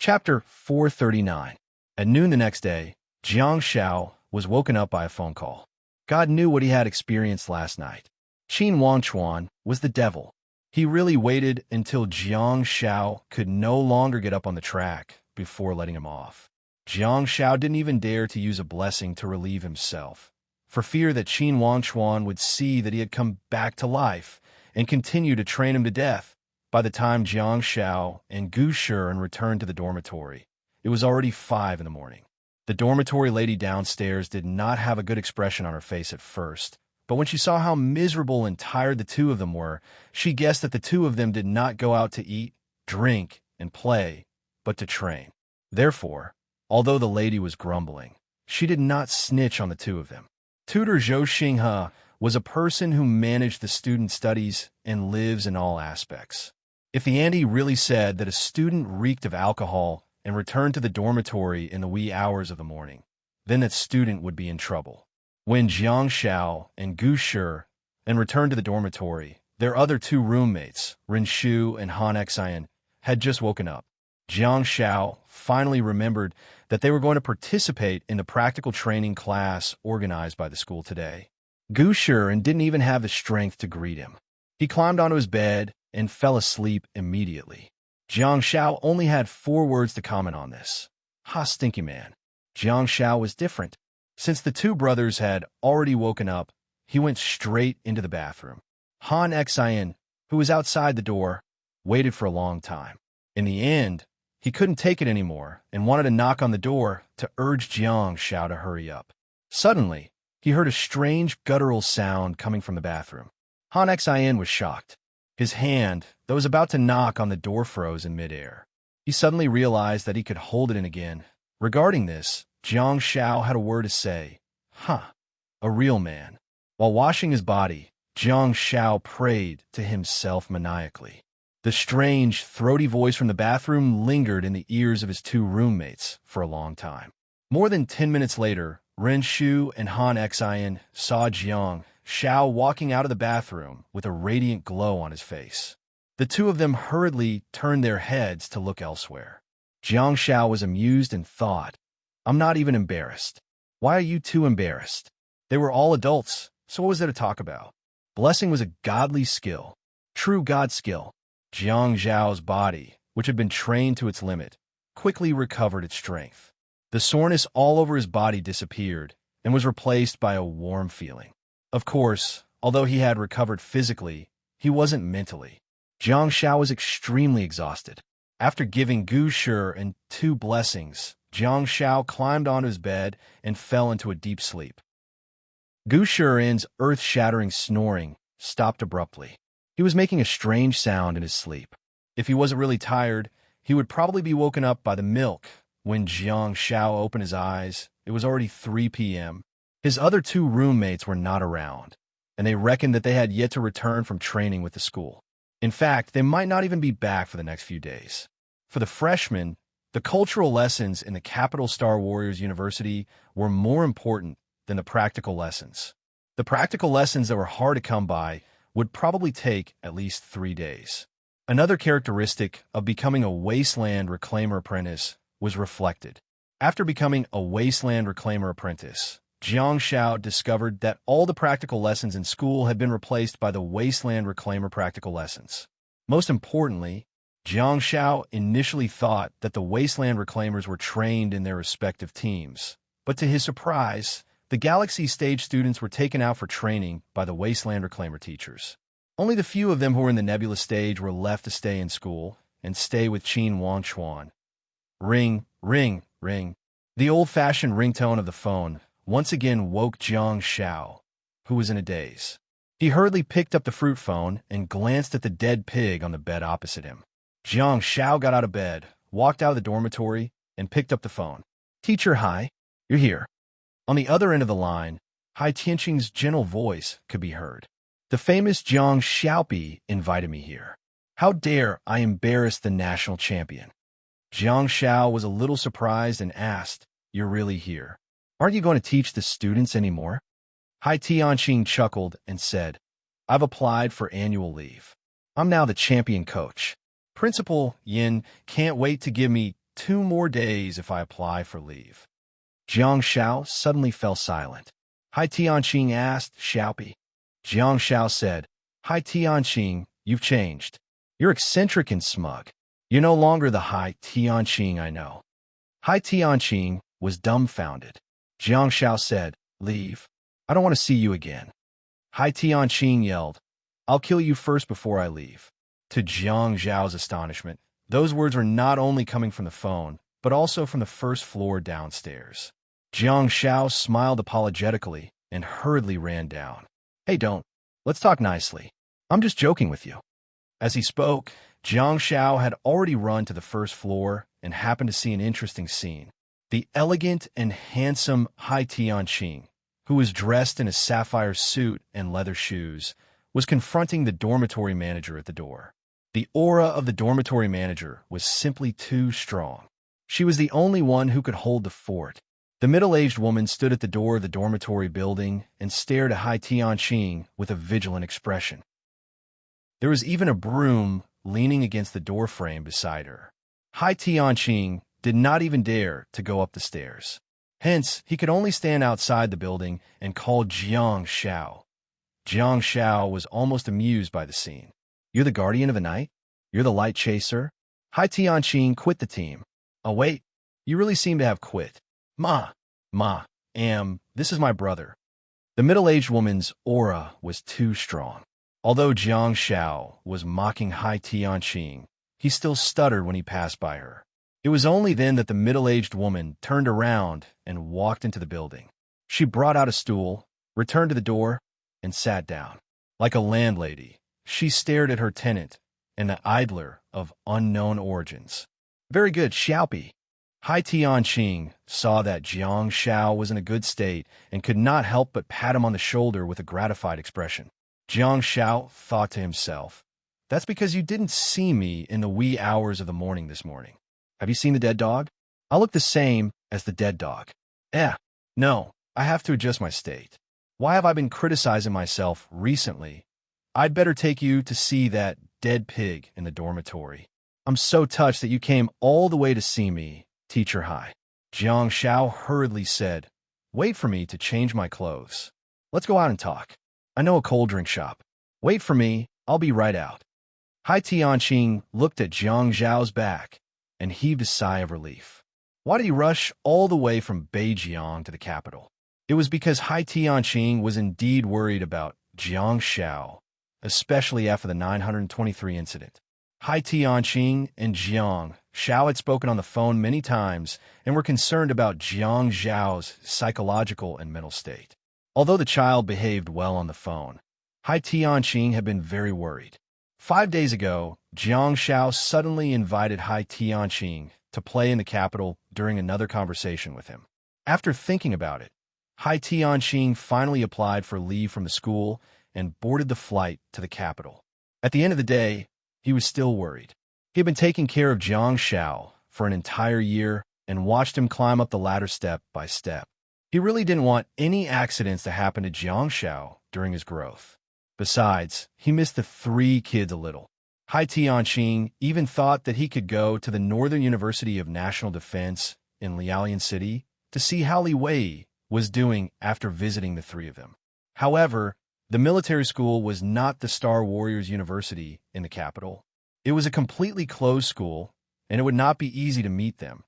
Chapter 439. At noon the next day, Jiang Xiao was woken up by a phone call. God knew what he had experienced last night. Qin Wangchuan was the devil. He really waited until Jiang Xiao could no longer get up on the track before letting him off. Jiang Xiao didn't even dare to use a blessing to relieve himself, for fear that Qin Wangchuan would see that he had come back to life and continue to train him to death. By the time Jiang Xiao and Gu Shiren returned to the dormitory, it was already 5 in the morning. The dormitory lady downstairs did not have a good expression on her face at first, but when she saw how miserable and tired the two of them were, she guessed that the two of them did not go out to eat, drink, and play, but to train. Therefore, although the lady was grumbling, she did not snitch on the two of them. Tutor Zhou Xinghe was a person who managed the student studies and lives in all aspects. If the auntie really said that a student reeked of alcohol and returned to the dormitory in the wee hours of the morning, then that student would be in trouble. When Jiang Xiao and Gu Shiren returned to the dormitory, their other two roommates, Ren Shu and Han Xian, had just woken up. Jiang Xiao finally remembered that they were going to participate in the practical training class organized by the school today. Gu Shiren didn't even have the strength to greet him. He climbed onto his bed and fell asleep immediately. Jiang Xiao only had 4 words to comment on this. Ha, stinky man. Jiang Xiao was different. Since the two brothers had already woken up, he went straight into the bathroom. Han Xian, who was outside the door, waited for a long time. In the end, he couldn't take it anymore and wanted to knock on the door to urge Jiang Xiao to hurry up. Suddenly, he heard a strange guttural sound coming from the bathroom. Han Xian was shocked. His hand, that was about to knock on the door, froze in midair. He suddenly realized that he could hold it in again. Regarding this, Jiang Xiao had a word to say. Huh, a real man. While washing his body, Jiang Xiao prayed to himself maniacally. The strange, throaty voice from the bathroom lingered in the ears of his two roommates for a long time. More than 10 minutes later, Ren Shu and Han Xian saw Jiang Xiao walking out of the bathroom with a radiant glow on his face. The two of them hurriedly turned their heads to look elsewhere. Jiang Xiao was amused and thought, I'm not even embarrassed. Why are you two embarrassed? They were all adults, so what was there to talk about? Blessing was a godly skill, true God skill. Jiang Xiao's body, which had been trained to its limit, quickly recovered its strength. The soreness all over his body disappeared and was replaced by a warm feeling. Of course, although he had recovered physically, he wasn't mentally. Jiang Xiao was extremely exhausted. After giving Gu Shiren 2 blessings, Jiang Xiao climbed onto his bed and fell into a deep sleep. Gu Shiren's earth-shattering snoring stopped abruptly. He was making a strange sound in his sleep. If he wasn't really tired, he would probably be woken up by the milk. When Jiang Xiao opened his eyes, it was already 3 p.m. His other 2 roommates were not around, and they reckoned that they had yet to return from training with the school. In fact, they might not even be back for the next few days. For the freshmen, the cultural lessons in the Capital Star Warriors University were more important than the practical lessons. The practical lessons that were hard to come by would probably take at least 3 days. Another characteristic of becoming a wasteland reclaimer apprentice was reflected. After becoming a wasteland reclaimer apprentice, Jiang Xiao discovered that all the practical lessons in school had been replaced by the wasteland reclaimer practical lessons. Most importantly, Jiang Xiao initially thought that the wasteland reclaimers were trained in their respective teams, but to his surprise, the Galaxy Stage students were taken out for training by the wasteland reclaimer teachers. Only the few of them who were in the Nebula Stage were left to stay in school and stay with Qin Wangchuan. Ring, ring, ring. The old-fashioned ringtone of the phone once again woke Jiang Xiao, who was in a daze. He hurriedly picked up the fruit phone and glanced at the dead pig on the bed opposite him. Jiang Xiao got out of bed, walked out of the dormitory, and picked up the phone. Teacher, hi. You're here. On the other end of the line, Hai Tianqing's gentle voice could be heard. The famous Jiang Xiaopi invited me here. How dare I embarrass the national champion? Jiang Xiao was a little surprised and asked, You're really here? Aren't you going to teach the students anymore? Hai Tianqing chuckled and said, I've applied for annual leave. I'm now the champion coach. Principal Yin can't wait to give me 2 more days if I apply for leave. Jiang Shao suddenly fell silent. Hai Tianqing asked Xiaopi. Jiang Shao said, Hai Tianqing, you've changed. You're eccentric and smug. You're no longer the Hai Tianqing I know. Hai Tianqing was dumbfounded. Jiang Shao said, leave. I don't want to see you again. Hai Tianqing yelled, I'll kill you first before I leave. To Jiang Zhao's astonishment, those words were not only coming from the phone, but also from the first floor downstairs. Jiang Shao smiled apologetically and hurriedly ran down. Hey, don't. Let's talk nicely. I'm just joking with you. As he spoke, Jiang Shao had already run to the first floor and happened to see an interesting scene. The elegant and handsome Hai Tianqing, who was dressed in a sapphire suit and leather shoes, was confronting the dormitory manager at the door. The aura of the dormitory manager was simply too strong. She was the only one who could hold the fort. The middle-aged woman stood at the door of the dormitory building and stared at Hai Tianqing with a vigilant expression. There was even a broom leaning against the doorframe beside her. Hai Tianqing did not even dare to go up the stairs. Hence, he could only stand outside the building and call Jiang Shao. Jiang Shao was almost amused by the scene. You're the guardian of the night? You're the light chaser? Hai Tianqing quit the team. Oh wait, you really seem to have quit. Ma, this is my brother. The middle-aged woman's aura was too strong. Although Jiang Shao was mocking Hai Tianqing, he still stuttered when he passed by her. It was only then that the middle-aged woman turned around and walked into the building. She brought out a stool, returned to the door, and sat down. Like a landlady, she stared at her tenant, an idler of unknown origins. Very good, Xiaopi. Hai Tianqing saw that Jiang Shao was in a good state and could not help but pat him on the shoulder with a gratified expression. Jiang Shao thought to himself, that's because you didn't see me in the wee hours of the morning this morning. Have you seen the dead dog? I look the same as the dead dog. No, I have to adjust my state. Why have I been criticizing myself recently? I'd better take you to see that dead pig in the dormitory. I'm so touched that you came all the way to see me, Teacher Hai. Jiang Shao hurriedly said, wait for me to change my clothes. Let's go out and talk. I know a cold drink shop. Wait for me, I'll be right out. Hai Tianqing looked at Jiang Zhao's back and heaved a sigh of relief. Why did he rush all the way from Beijiang to the capital? It was because Hai Tianqing was indeed worried about Jiang Shao, especially after the 923 incident. Hai Tianqing and Jiang Shao had spoken on the phone many times and were concerned about Jiang Zhao's psychological and mental state. Although the child behaved well on the phone, Hai Tianqing had been very worried. 5 days ago, Jiang Shao suddenly invited Hai Tianqing to play in the capital during another conversation with him. After thinking about it, Hai Tianqing finally applied for leave from the school and boarded the flight to the capital. At the end of the day, he was still worried. He had been taking care of Jiang Shao for an entire year and watched him climb up the ladder step by step. He really didn't want any accidents to happen to Jiang Shao during his growth. Besides, he missed the 3 kids a little. Hai Tianqing even thought that he could go to the Northern University of National Defense in Liaoyan City to see how Li Wei was doing after visiting the 3 of them. However, the military school was not the Star Warriors University in the capital. It was a completely closed school, and it would not be easy to meet them.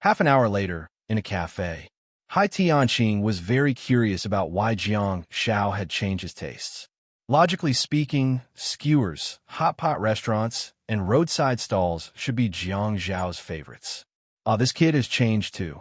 Half an hour later, in a cafe, Hai Tianqing was very curious about why Jiang Shao had changed his tastes. Logically speaking, skewers, hot pot restaurants, and roadside stalls should be Jiang Zhao's favorites. This kid has changed too.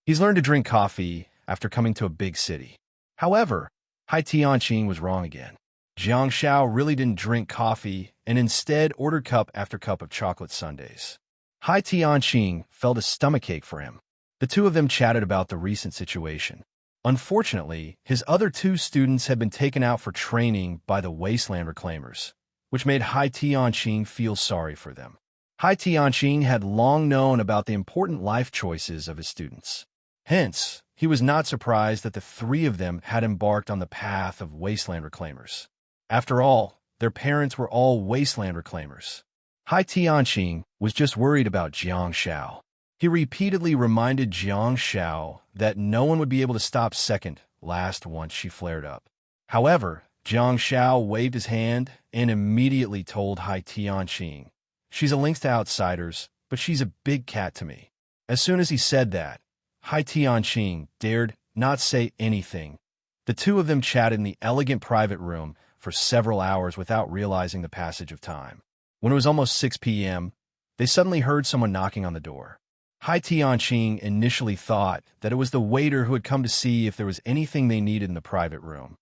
He's learned to drink coffee after coming to a big city. However, Hai Tianqing was wrong again. Jiang Shao really didn't drink coffee and instead ordered cup after cup of chocolate sundaes. Hai Tianqing felt a stomachache for him. The 2 of them chatted about the recent situation. Unfortunately, his other 2 students had been taken out for training by the wasteland reclaimers, which made Hai Tianqing feel sorry for them. Hai Tianqing had long known about the important life choices of his students. Hence, he was not surprised that the 3 of them had embarked on the path of wasteland reclaimers. After all, their parents were all wasteland reclaimers. Hai Tianqing was just worried about Jiang Shao. He repeatedly reminded Jiang Shao that no one would be able to stop second last once she flared up. However, Jiang Shao waved his hand and immediately told Hai Tianqing, "She's a lynx to outsiders, but she's a big cat to me." As soon as he said that, Hai Tianqing dared not say anything. The two of them chatted in the elegant private room for several hours without realizing the passage of time. When it was almost 6 p.m., they suddenly heard someone knocking on the door. Hai Tianqing initially thought that it was the waiter who had come to see if there was anything they needed in the private room,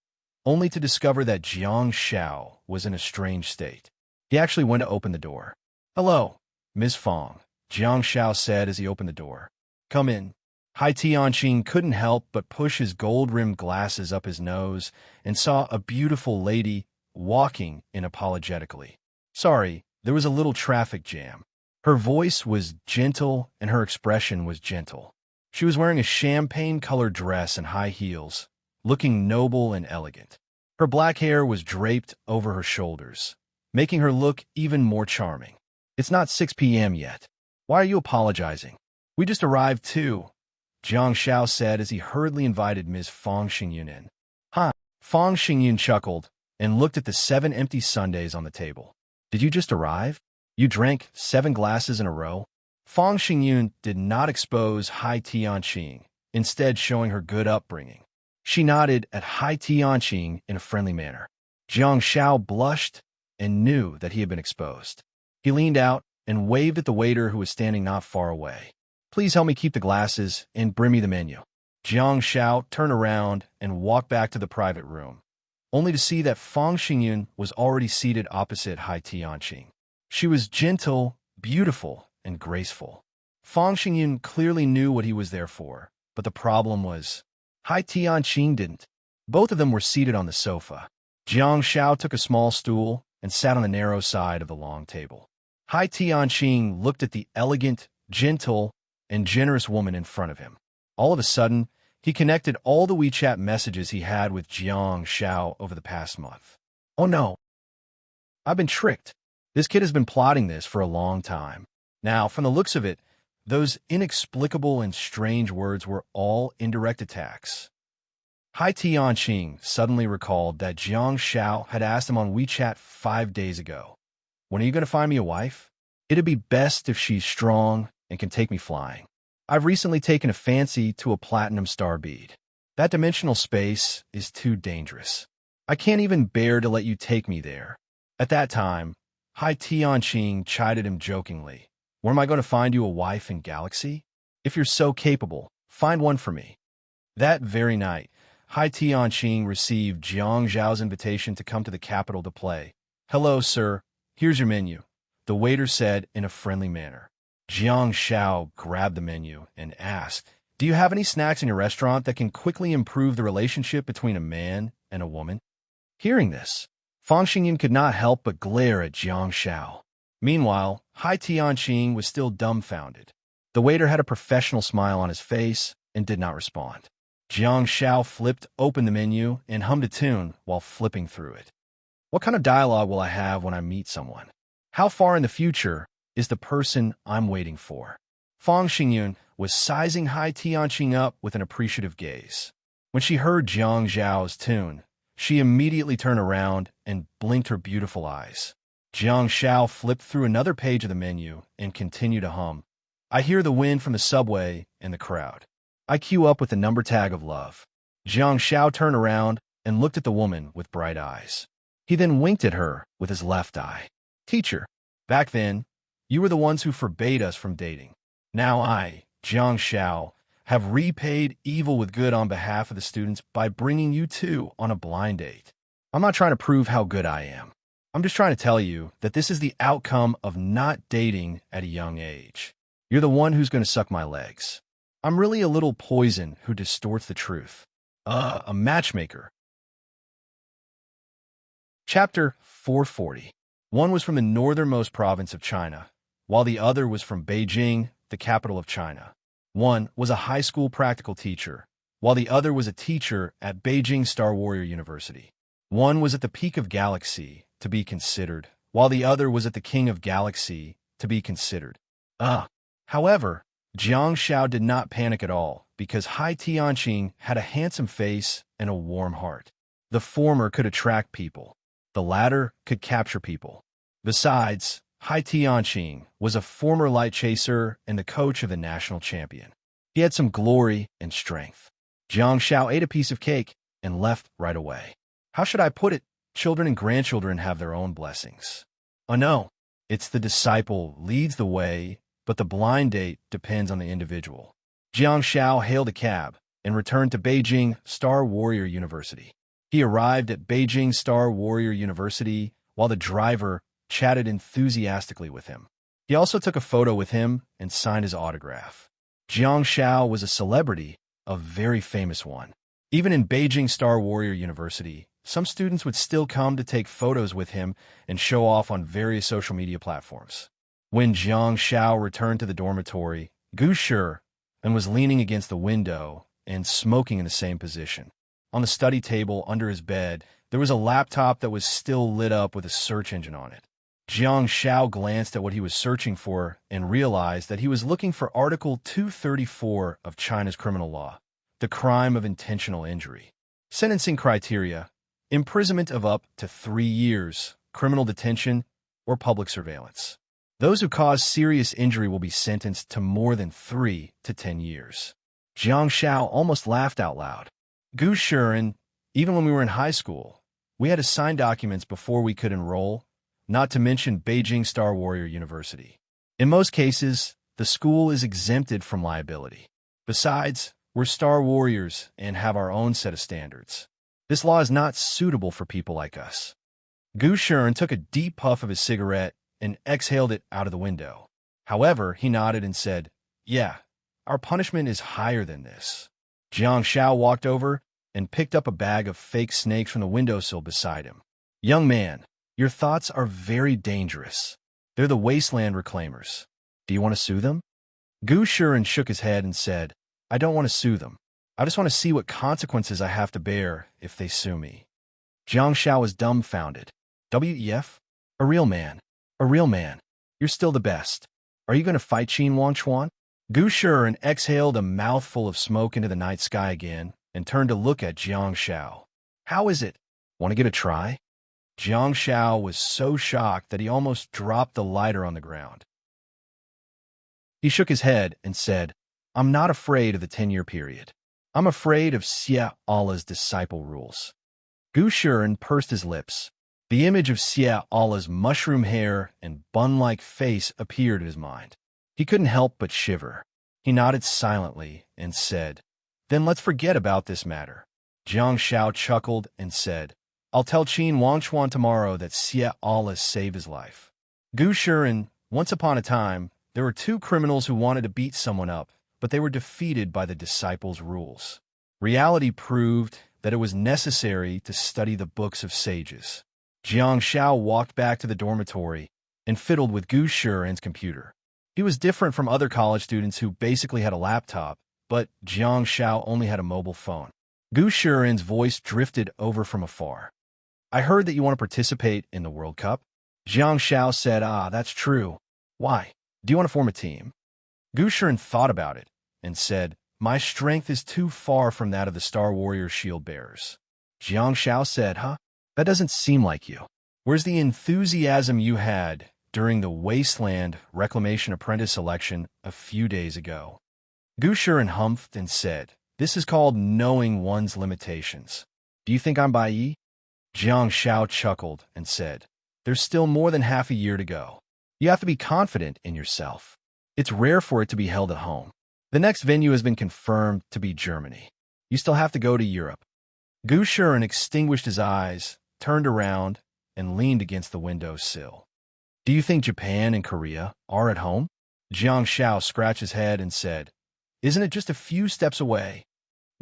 only to discover that Jiang Shao was in a strange state. He actually went to open the door. "Hello, Ms. Fong," Jiang Shao said as he opened the door. "Come in." Hai Tianqing couldn't help but push his gold-rimmed glasses up his nose and saw a beautiful lady walking in apologetically. "Sorry, there was a little traffic jam." Her voice was gentle and her expression was gentle. She was wearing a champagne-colored dress and high heels, looking noble and elegant. Her black hair was draped over her shoulders, making her look even more charming. "It's not 6 p.m. yet. Why are you apologizing?" "We just arrived too," Jiang Shao said as he hurriedly invited Ms. Fong Xingyun in. "Huh?" Fong Xingyun chuckled and looked at the 7 empty sundaes on the table. "Did you just arrive? You drank 7 glasses in a row?" Fong Xingyun did not expose Hai Tianqing, instead showing her good upbringing. She nodded at Hai Tianqing in a friendly manner. Jiang Shao blushed and knew that he had been exposed. He leaned out and waved at the waiter who was standing not far away. "Please help me keep the glasses and bring me the menu." Jiang Shao turned around and walked back to the private room, only to see that Fong Xingyun was already seated opposite Hai Tianqing. She was gentle, beautiful, and graceful. Fong Xingyun clearly knew what he was there for, but the problem was Hai Tianqing didn't. Both of them were seated on the sofa. Jiang Shao took a small stool and sat on the narrow side of the long table. Hai Tianqing looked at the elegant, gentle, and generous woman in front of him. All of a sudden, he connected all the WeChat messages he had with Jiang Shao over the past month. "Oh no, I've been tricked. This kid has been plotting this for a long time." Now, from the looks of it, those inexplicable and strange words were all indirect attacks. Hai Tianqing suddenly recalled that Jiang Shao had asked him on WeChat 5 days ago, "When are you going to find me a wife? It'd be best if she's strong and can take me flying. I've recently taken a fancy to a platinum star bead. That dimensional space is too dangerous. I can't even bear to let you take me there." At that time, Hai Tianqing chided him jokingly. "Where am I going to find you a wife in Galaxy? If you're so capable, find one for me." That very night, Hai Tianqing received Jiang Zhao's invitation to come to the capital to play. "Hello, sir. Here's your menu," the waiter said in a friendly manner. Jiang Shao grabbed the menu and asked, "Do you have any snacks in your restaurant that can quickly improve the relationship between a man and a woman?" Hearing this, Fong Xingyun could not help but glare at Jiang Shao. Meanwhile, Hai Tianqing was still dumbfounded. The waiter had a professional smile on his face and did not respond. Jiang Shao flipped open the menu and hummed a tune while flipping through it. "What kind of dialogue will I have when I meet someone? How far in the future is the person I'm waiting for?" Fong Xingyun was sizing Hai Tianqing up with an appreciative gaze. When she heard Jiang Zhao's tune, she immediately turned around and blinked her beautiful eyes. Jiang Shao flipped through another page of the menu and continued to hum, "I hear the wind from the subway and the crowd. I queue up with the number tag of love." Jiang Shao turned around and looked at the woman with bright eyes. He then winked at her with his left eye. "Teacher, back then, you were the ones who forbade us from dating. Now I, Jiang Shao, have repaid evil with good on behalf of the students by bringing you two on a blind date. I'm not trying to prove how good I am. I'm just trying to tell you that this is the outcome of not dating at a young age. You're the one who's going to suck my legs. I'm really a little poison who distorts the truth. A matchmaker." Chapter 440. One was from the northernmost province of China, while the other was from Beijing, the capital of China. One was a high school practical teacher, while the other was a teacher at Beijing Star Warrior University. One was at the peak of Galaxy to be considered while the other was at the King of Galaxy to be considered. However, Jiang Shao did not panic at all because Hai Tianqing had a handsome face and a warm heart. The former could attract people. The latter could capture people. Besides, Hai Tianqing was a former light chaser and the coach of the national champion. He had some glory and strength. Jiang Shao ate a piece of cake and left right away. How should I put it? Children and grandchildren have their own blessings. Oh no, it's the disciple leads the way, but the blind date depends on the individual. Jiang Shao hailed a cab and returned to Beijing Star Warrior University. He arrived at Beijing Star Warrior University while the driver chatted enthusiastically with him. He also took a photo with him and signed his autograph. Jiang Shao was a celebrity, a very famous one. Even in Beijing Star Warrior University, some students would still come to take photos with him and show off on various social media platforms. When Jiang Shao returned to the dormitory, Gu Shi was leaning against the window and smoking in the same position. On the study table under his bed, there was a laptop that was still lit up with a search engine on it. Jiang Shao glanced at what he was searching for and realized that he was looking for Article 234 of China's criminal law, the crime of intentional injury. Sentencing criteria: imprisonment of up to 3 years, criminal detention, or public surveillance. Those who cause serious injury will be sentenced to more than 3 to 10 years. Jiang Shao almost laughed out loud. Gu Shi, even when we were in high school, we had to sign documents before we could enroll, not to mention Beijing Star Warrior University. In most cases, the school is exempted from liability. Besides, we're Star Warriors and have our own set of standards. This law is not suitable for people like us. Gu Shi took a deep puff of his cigarette and exhaled it out of the window. However, he nodded and said, "Yeah, our punishment is higher than this." Jiang Shao walked over and picked up a bag of fake snakes from the windowsill beside him. "Young man, your thoughts are very dangerous. They're the wasteland reclaimers. Do you want to sue them?" Gu Shi shook his head and said, "I don't want to sue them. I just want to see what consequences I have to bear if they sue me." Jiang Shao was dumbfounded. "WEF? A real man. A real man. You're still the best. Are you going to fight Qin Wangchuan?" Gu Shi exhaled a mouthful of smoke into the night sky again and turned to look at Jiang Shao. "How is it? Want to get a try?" Jiang Shao was so shocked that he almost dropped the lighter on the ground. He shook his head and said, "I'm not afraid of the 10-year period. I'm afraid of Xie Allah's disciple rules." Gu Shi pursed his lips. The image of Xie Allah's mushroom hair and bun-like face appeared in his mind. He couldn't help but shiver. He nodded silently and said, "Then let's forget about this matter." Jiang Shao chuckled and said, "I'll tell Qin Wangchuan tomorrow that Xie Allah saved his life." Gu Shi, once upon a time, there were 2 criminals who wanted to beat someone up, but they were defeated by the disciples' rules. Reality proved that it was necessary to study the books of sages. Jiang Shao walked back to the dormitory and fiddled with Gu Shi's computer. He was different from other college students who basically had a laptop, but Jiang Shao only had a mobile phone. Gu Shi's voice drifted over from afar. "I heard that you want to participate in the World Cup." Jiang Shao said, "That's true. Why? Do you want to form a team?" Gu Shi thought about it and said, "My strength is too far from that of the Star Warrior shield bearers." Jiang Shao said, That doesn't seem like you. Where's the enthusiasm you had during the Wasteland Reclamation Apprentice selection a few days ago?" Gu Shi humphed and said, "This is called knowing one's limitations. Do you think I'm Bai?" Jiang Shao chuckled and said, "There's still more than half a year to go. You have to be confident in yourself. It's rare for it to be held at home. The next venue has been confirmed to be Germany. You still have to go to Europe." Gu Shi extinguished his eyes, turned around, and leaned against the window sill. "Do you think Japan and Korea are at home?" Jiang Shao scratched his head and said, "Isn't it just a few steps away?"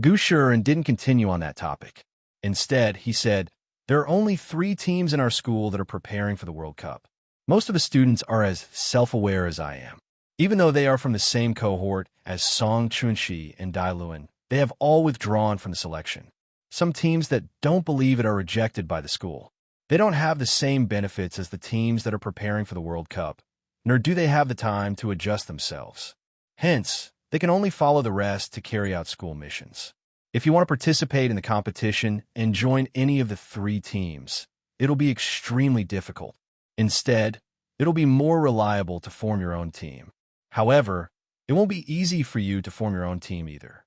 Gu Shi didn't continue on that topic. Instead, he said, "There are only 3 teams in our school that are preparing for the World Cup. Most of the students are as self-aware as I am. Even though they are from the same cohort as Song Chunxi and Dai Luan, they have all withdrawn from the selection. Some teams that don't believe it are rejected by the school. They don't have the same benefits as the teams that are preparing for the World Cup, nor do they have the time to adjust themselves. Hence, they can only follow the rest to carry out school missions. If you want to participate in the competition and join any of the 3 teams, it'll be extremely difficult. Instead, it'll be more reliable to form your own team. However, it won't be easy for you to form your own team either.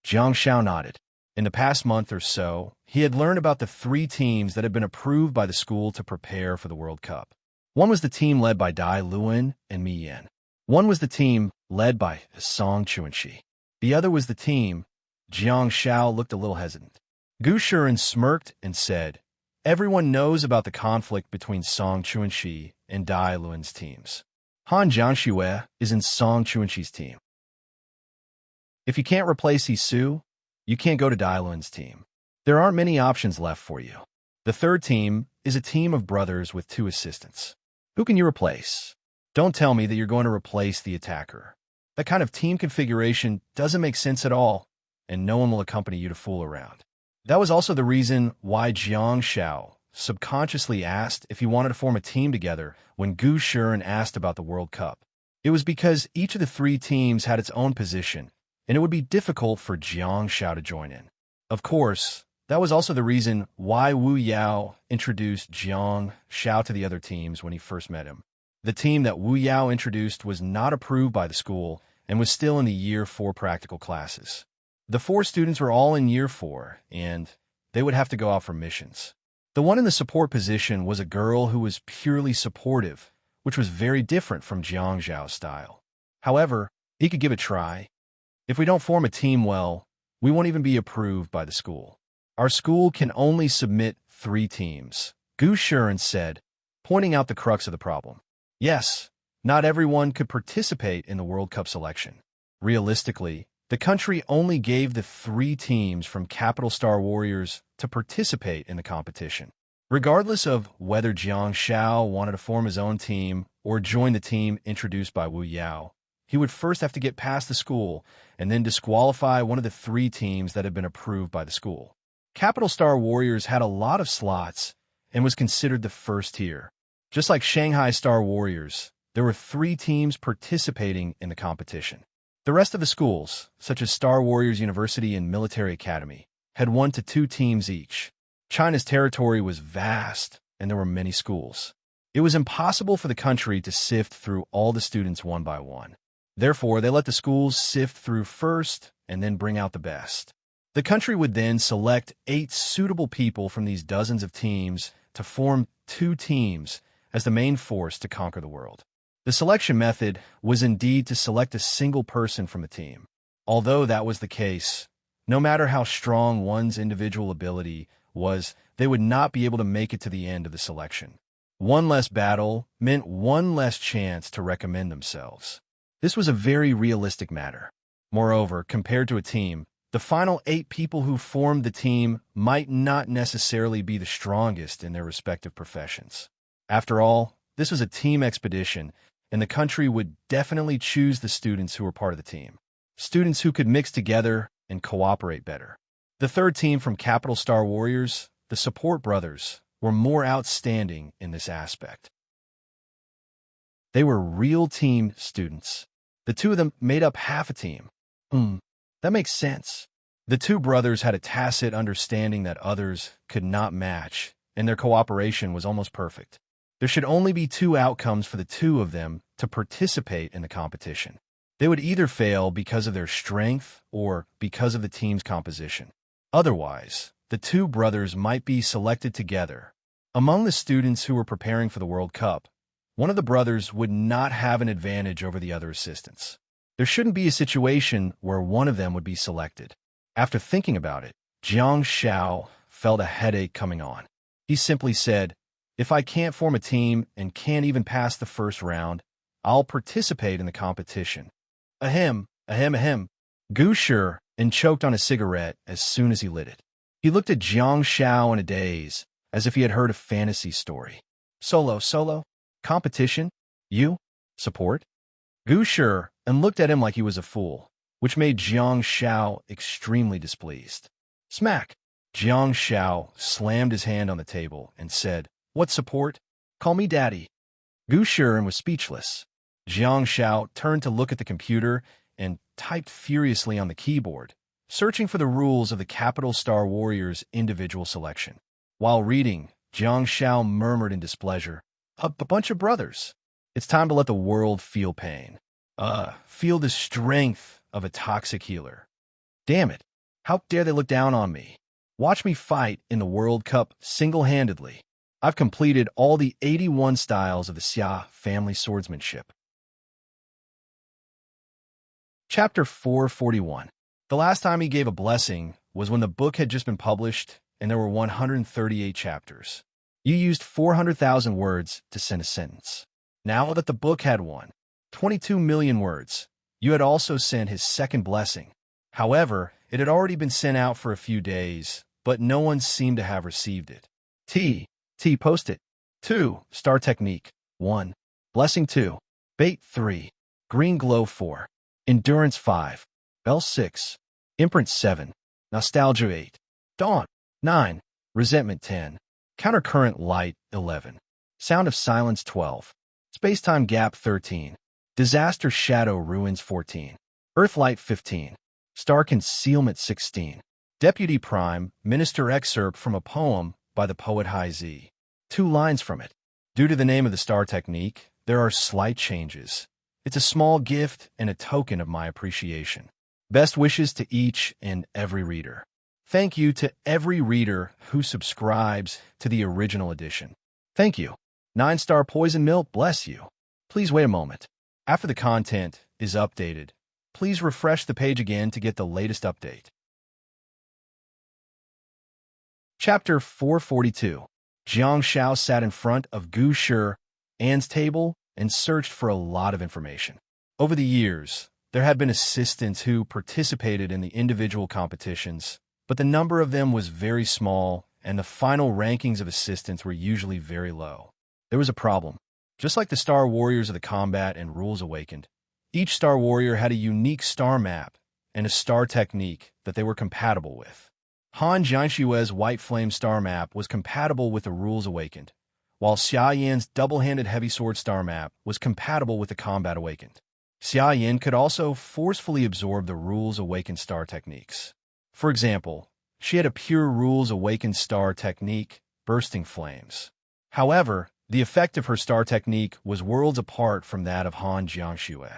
Jiang Shao nodded. In the past month or so, he had learned about the 3 teams that had been approved by the school to prepare for the World Cup. One was the team led by Dai Luan and Mi Yan. One was the team led by Song Chuanxi. The other was the team. Jiang Shao looked a little hesitant. Gu Shiren smirked and said, "Everyone knows about the conflict between Song Chuanxi and Dai Luan's teams. Han Jiangxue is in Song Chuanxi's team. If you can't replace Isu, you can't go to Dai Luan's team. There aren't many options left for you. The third team is a team of brothers with 2 assistants. Who can you replace? Don't tell me that you're going to replace the attacker. That kind of team configuration doesn't make sense at all, and no one will accompany you to fool around." That was also the reason why Jiang Shao subconsciously asked if he wanted to form a team together when Gu Shiren asked about the World Cup. It was because each of the 3 teams had its own position, and it would be difficult for Jiang Shao to join in. Of course, that was also the reason why Wu Yao introduced Jiang Shao to the other teams when he first met him. The team that Wu Yao introduced was not approved by the school and was still in the Year 4 practical classes. The 4 students were all in Year 4, and they would have to go out for missions. The one in the support position was a girl who was purely supportive, which was very different from Jiang Zhao's style. However, he could give it a try. If we don't form a team well, we won't even be approved by the school. Our school can only submit 3 teams, Gu Shiren said, pointing out the crux of the problem. Yes, not everyone could participate in the World Cup selection. Realistically, the country only gave the 3 teams from Capital Star Warriors to participate in the competition. Regardless of whether Jiang Shao wanted to form his own team or join the team introduced by Wu Yao, he would first have to get past the school and then disqualify one of the 3 teams that had been approved by the school. Capital Star Warriors had a lot of slots and was considered the first tier. Just like Shanghai Star Warriors, there were 3 teams participating in the competition. The rest of the schools, such as Star Warriors University and Military Academy, had 1 to 2 teams each. China's territory was vast, and there were many schools. It was impossible for the country to sift through all the students one by one. Therefore, they let the schools sift through first and then bring out the best. The country would then select 8 suitable people from these dozens of teams to form 2 teams as the main force to conquer the world. The selection method was indeed to select a single person from a team. Although that was the case, no matter how strong one's individual ability was, they would not be able to make it to the end of the selection. 1 less battle meant 1 less chance to recommend themselves. This was a very realistic matter. Moreover, compared to a team, the final 8 people who formed the team might not necessarily be the strongest in their respective professions. After all, this was a team expedition, and the country would definitely choose the students who were part of the team. Students who could mix together and cooperate better. The third team from Capital Star Warriors, the Support Brothers, were more outstanding in this aspect. They were real team students. The 2 of them made up half a team. That makes sense. The 2 brothers had a tacit understanding that others could not match, and their cooperation was almost perfect. There should only be 2 outcomes for the 2 of them to participate in the competition. They would either fail because of their strength or because of the team's composition. Otherwise, the 2 brothers might be selected together. Among the students who were preparing for the World Cup, one of the brothers would not have an advantage over the other assistants. There shouldn't be a situation where one of them would be selected. After thinking about it, Jiang Shao felt a headache coming on. He simply said, "If I can't form a team and can't even pass the first round, I'll participate in the competition." Ahem, ahem, ahem. Gu Shi and choked on a cigarette as soon as he lit it. He looked at Jiang Shao in a daze, as if he had heard a fantasy story. Solo? Competition? You? Support? Gu Shi and looked at him like he was a fool, which made Jiang Shao extremely displeased. Smack! Jiang Shao slammed his hand on the table and said, What support? Call me Daddy. Gu Shiren was speechless. Jiang Shao turned to look at the computer and typed furiously on the keyboard, searching for the rules of the Capital Star Warriors' individual selection. While reading, Jiang Shao murmured in displeasure, A bunch of brothers. It's time to let the world feel pain. Feel the strength of a toxic healer. Damn it. How dare they look down on me? Watch me fight in the World Cup single-handedly. I've completed all the 81 styles of the Xia family swordsmanship. Chapter 441. The last time he gave a blessing was when the book had just been published and there were 138 chapters. You used 400,000 words to send a sentence. Now that the book had 22 million words, you had also sent his second blessing. However, it had already been sent out for a few days, but no one seemed to have received it. T. Post-it. 2. Star Technique. 1. Blessing 2. Bait 3. Green Glow 4. Endurance 5. Bell 6. Imprint 7. Nostalgia 8. Dawn 9. Resentment 10. Countercurrent Light 11. Sound of Silence 12. Spacetime Gap 13. Disaster Shadow Ruins 14. Earthlight 15. Star Concealment 16. Deputy Prime Minister excerpt from a poem by the poet Hai Z. 2 lines from it. Due to the name of the star technique, there are slight changes. It's a small gift and a token of my appreciation. Best wishes to each and every reader. Thank you to every reader who subscribes to the original edition. Thank you. 9-star Poison Milk, bless you. Please wait a moment. After the content is updated, please refresh the page again to get the latest update. Chapter 442. Jiang Shao sat in front of Gu Shiren's table and searched for a lot of information. Over the years, there had been assistants who participated in the individual competitions, but the number of them was very small, and the final rankings of assistants were usually very low. There was a problem. Just like the Star Warriors of the Combat and Rules Awakened, each Star Warrior had a unique star map and a star technique that they were compatible with. Han Jianshui's White Flame star map was compatible with the Rules Awakened, while Xia Yan's double-handed heavy sword star map was compatible with the Combat Awakened. Xia Yan could also forcefully absorb the Rules Awakened star techniques. For example, she had a pure Rules Awakened star technique, Bursting Flames. However, the effect of her star technique was worlds apart from that of Han Jianshui.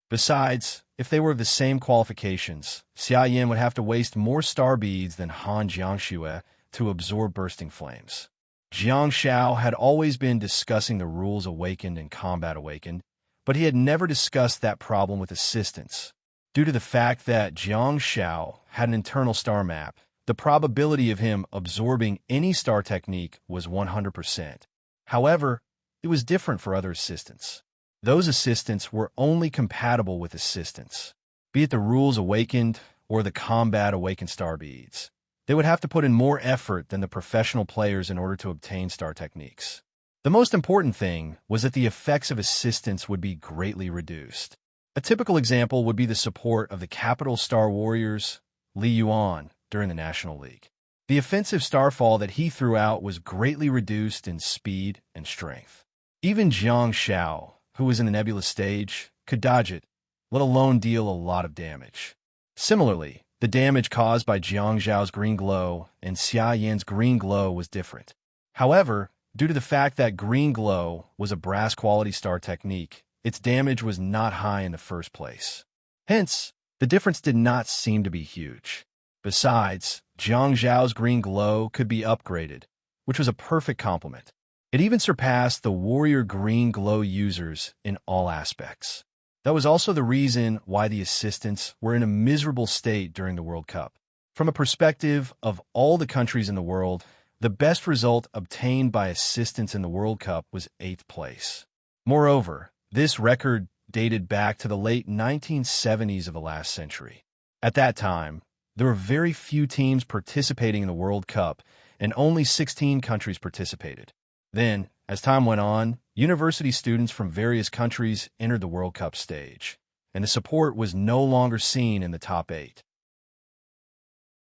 Besides, if they were of the same qualifications, Xia Yan would have to waste more star beads than Han Jianshui to absorb Bursting Flames. Jiang Shao had always been discussing the Rules Awakened and Combat Awakened, but he had never discussed that problem with assistants. Due to the fact that Jiang Shao had an internal star map, the probability of him absorbing any star technique was 100%. However, it was different for other assistants. Those assistants were only compatible with assistants, be it the Rules Awakened or the Combat Awakened star beads. They would have to put in more effort than the professional players in order to obtain star techniques. The most important thing was that the effects of assistants would be greatly reduced. A typical example would be the support of the Capital Star Warriors, Li Yuan, during the National League. The offensive starfall that he threw out was greatly reduced in speed and strength. Even Jiang Shao, who was in the nebulous stage, could dodge it, let alone deal a lot of damage. Similarly, the damage caused by Jiang Zhao's Green Glow and Xia Yan's Green Glow was different. However, due to the fact that Green Glow was a brass quality star technique, its damage was not high in the first place. Hence, the difference did not seem to be huge. Besides, Jiang Zhao's Green Glow could be upgraded, which was a perfect complement. It even surpassed the Warrior Green Glow users in all aspects. That was also the reason why the assistants were in a miserable state during the World Cup. From a perspective of all the countries in the world, the best result obtained by assistants in the World Cup was 8th place. Moreover, this record dated back to the late 1970s of the last century. At that time, there were very few teams participating in the World Cup, and only 16 countries participated. Then, as time went on, university students from various countries entered the World Cup stage, and the support was no longer seen in the top 8.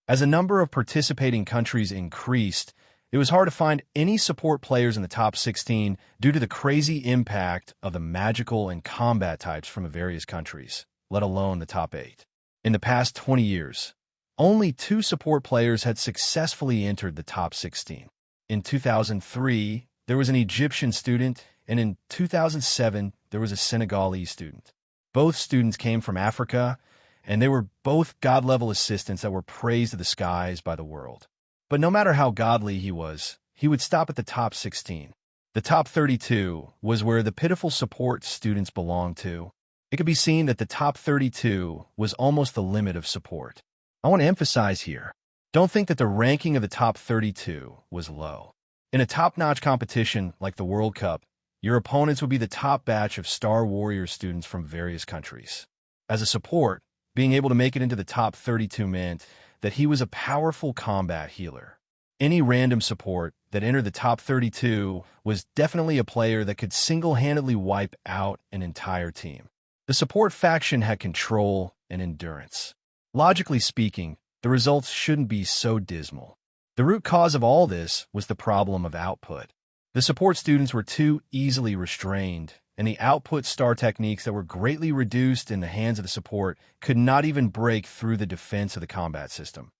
As the number of participating countries increased It was hard to find any support players in the top 16 due to the crazy impact of the magical and combat types from the various countries, let alone the top 8. In the past 20 years, only 2 support players had successfully entered the top 16. In 2003, there was an Egyptian student, and in 2007, there was a Senegalese student. Both students came from Africa, and they were both god-level assistants that were praised to the skies by the world. But no matter how godly he would stop at the top 16. The top 32 was where the pitiful support students belonged to. It could be seen that the top 32 was almost the limit of support. I want to emphasize here, don't think that the ranking of the top 32 was low. In a top-notch competition like the World Cup, your opponents would be the top batch of Star Warrior students from various countries. As a support, being able to make it into the top 32 meant that he was a powerful combat healer. Any random support that entered the top 32 was definitely a player that could single-handedly wipe out an entire team. The support faction had control and endurance. Logically speaking, the results shouldn't be so dismal. The root cause of all this was the problem of output. The support students were too easily restrained, and the output star techniques that were greatly reduced in the hands of the support could not even break through the defense of the combat system.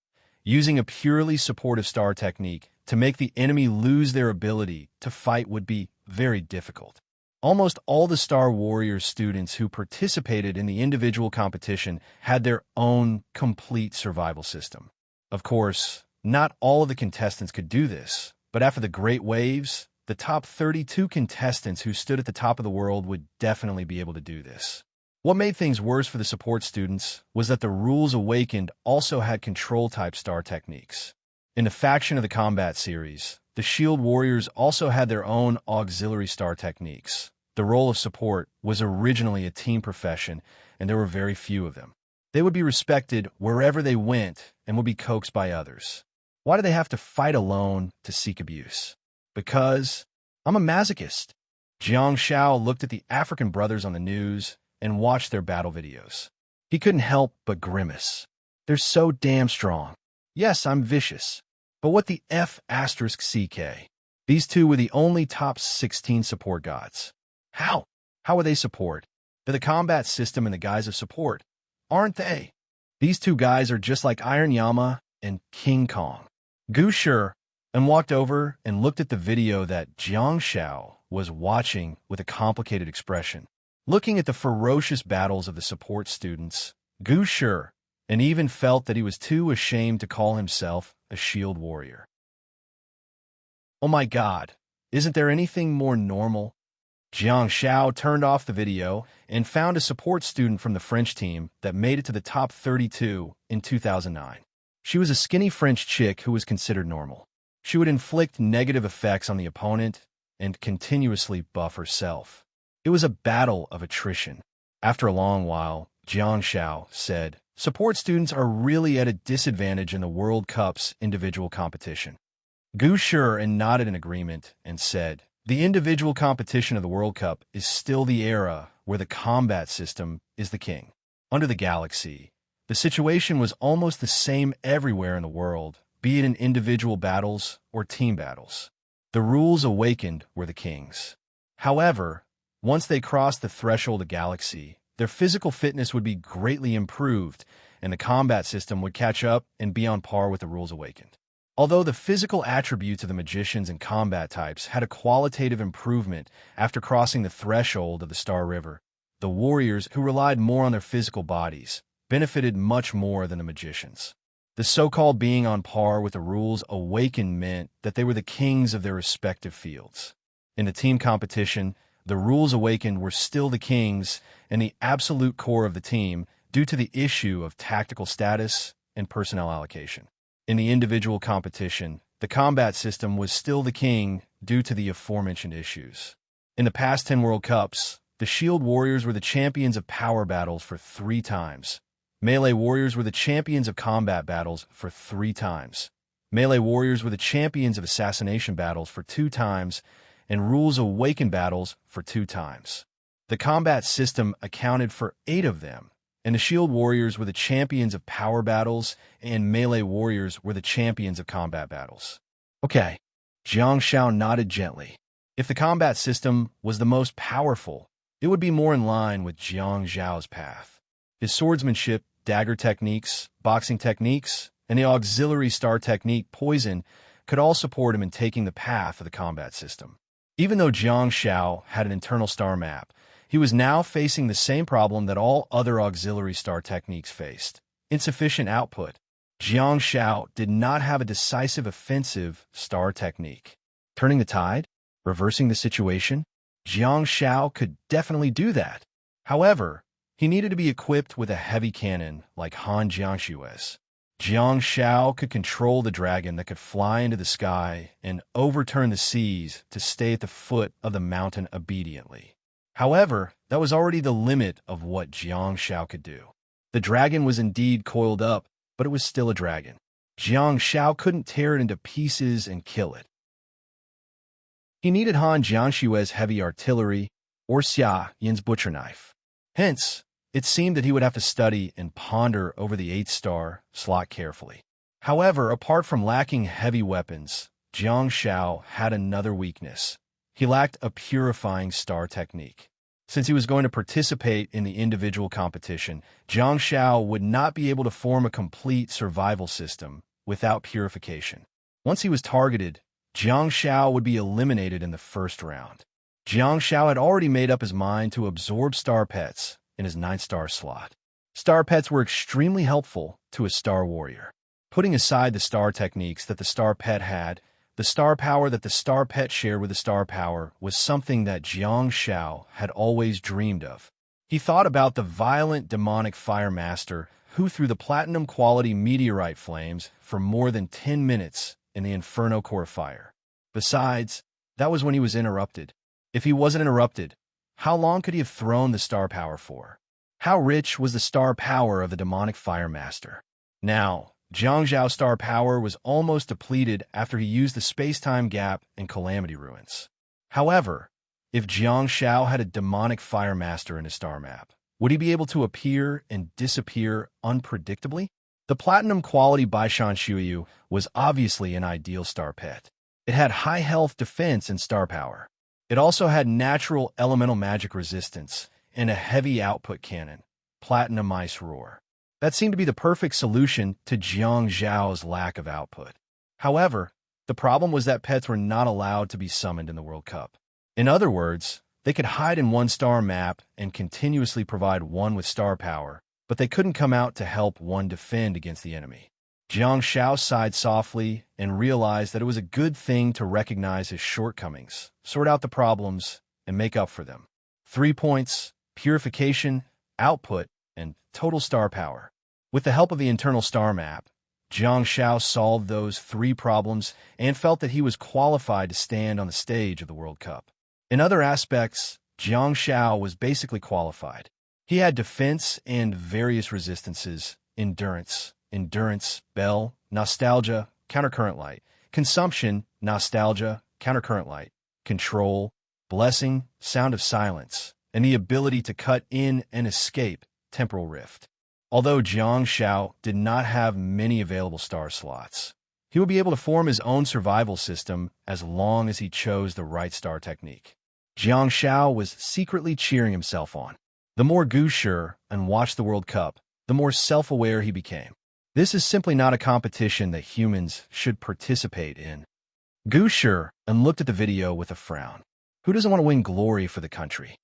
Using a purely supportive star technique to make the enemy lose their ability to fight would be very difficult. Almost all the Star Warriors students who participated in the individual competition had their own complete survival system. Of course, not all of the contestants could do this, but after the Great Waves, the top 32 contestants who stood at the top of the world would definitely be able to do this. What made things worse for the support students was that the Rules Awakened also had control-type star techniques. In the Faction of the Combat series, the Shield Warriors also had their own auxiliary star techniques. The role of support was originally a team profession, and there were very few of them. They would be respected wherever they went and would be coaxed by others. Why do they have to fight alone to seek abuse? Because I'm a masochist. Jiang Xiao looked at the African brothers on the news and watched their battle videos. He couldn't help but grimace. They're so damn strong. Yes, I'm vicious. But what the F***CK? These two were the only top 16 support gods. How? How are they support? They're the combat system in the guise of support, aren't they? These two guys are just like Iron Yama and King Kong. Gu Shi and walked over and looked at the video that Jiang Xiao was watching with a complicated expression. Looking at the ferocious battles of the support students, Gu Shi and even felt that he was too ashamed to call himself a shield warrior. Oh my God, isn't there anything more normal? Jiang Xiao turned off the video and found a support student from the French team that made it to the top 32 in 2009. She was a skinny French chick who was considered normal. She would inflict negative effects on the opponent and continuously buff herself. It was a battle of attrition. After a long while, Jiang Xiao said, "Support students are really at a disadvantage in the World Cup's individual competition." Gu Shi nodded in agreement and said, "The individual competition of the World Cup is still the era where the combat system is the king. Under the galaxy, the situation was almost the same everywhere in the world, be it in individual battles or team battles. The Rules Awakened were the kings. However, once they crossed the threshold of galaxy, their physical fitness would be greatly improved, and the combat system would catch up and be on par with the Rules Awakened. Although the physical attributes of the magicians and combat types had a qualitative improvement after crossing the threshold of the Star River, the warriors who relied more on their physical bodies benefited much more than the magicians. The so-called being on par with the Rules Awakened meant that they were the kings of their respective fields. In the team competition, the Rules Awakened were still the kings and the absolute core of the team due to the issue of tactical status and personnel allocation. In the individual competition, the combat system was still the king due to the aforementioned issues. In the past 10 World Cups, the Shield Warriors were the champions of power battles for 3 times. Melee Warriors were the champions of combat battles for 3 times. Melee Warriors were the champions of assassination battles for 2 times, and Rules Awakened battles for 2 times. The combat system accounted for 8 of them, and the Shield Warriors were the champions of power battles, and Melee Warriors were the champions of combat battles. Okay, Jiang Shao nodded gently. If the combat system was the most powerful, it would be more in line with Jiang Zhao's path. His swordsmanship, dagger techniques, boxing techniques, and the auxiliary star technique, poison, could all support him in taking the path of the combat system. Even though Jiang Shao had an internal star map, he was now facing the same problem that all other auxiliary star techniques faced: insufficient output. Jiang Shao did not have a decisive offensive star technique. Turning the tide? Reversing the situation? Jiang Shao could definitely do that. However, he needed to be equipped with a heavy cannon like Han Jiangshui's. Jiang Shao could control the dragon that could fly into the sky and overturn the seas to stay at the foot of the mountain obediently. However, that was already the limit of what Jiang Shao could do. The dragon was indeed coiled up, but it was still a dragon. Jiang Shao couldn't tear it into pieces and kill it. He needed Han Jiangshui's heavy artillery or Xia Yin's butcher knife. Hence, it seemed that he would have to study and ponder over the 8-star slot carefully. However, apart from lacking heavy weapons, Jiang Shao had another weakness. He lacked a purifying star technique. Since he was going to participate in the individual competition, Jiang Shao would not be able to form a complete survival system without purification. Once he was targeted, Jiang Shao would be eliminated in the first round. Jiang Shao had already made up his mind to absorb star pets in his 9-star slot. Star pets were extremely helpful to a star warrior. Putting aside the star techniques that the star pet had, the star power that the star pet shared with the star power was something that Jiang Shao had always dreamed of. He thought about the violent demonic fire master who threw the platinum-quality meteorite flames for more than 10 minutes in the Inferno Core fire. Besides, that was when he was interrupted. If he wasn't interrupted, how long could he have thrown the star power for? How rich was the star power of the demonic fire master? Now, Jiang Zhao's star power was almost depleted after he used the space-time gap and calamity ruins. However, if Jiang Shao had a demonic fire master in his star map, would he be able to appear and disappear unpredictably? The platinum-quality Baishan Shuyu was obviously an ideal star pet. It had high health, defense, and star power. It also had natural elemental magic resistance and a heavy output cannon, Platinum Ice Roar. That seemed to be the perfect solution to Jiang Zhao's lack of output. However, the problem was that pets were not allowed to be summoned in the World Cup. In other words, they could hide in 1-star map and continuously provide one with star power, but they couldn't come out to help one defend against the enemy. Jiang Shao sighed softly and realized that it was a good thing to recognize his shortcomings, sort out the problems, and make up for them. 3 points: purification, output, and total star power. With the help of the internal star map, Jiang Shao solved those 3 problems and felt that he was qualified to stand on the stage of the World Cup. In other aspects, Jiang Shao was basically qualified. He had defense and various resistances, endurance, bell, nostalgia, countercurrent light, consumption, nostalgia, countercurrent light, control, blessing, sound of silence, and the ability to cut in and escape, temporal rift. Although Jiang Shao did not have many available star slots, he would be able to form his own survival system as long as he chose the right star technique. Jiang Shao was secretly cheering himself on. The more Gu Shi and watched the World Cup, the more self-aware he became. This is simply not a competition that humans should participate in. Gu Shi and looked at the video with a frown. Who doesn't want to win glory for the country?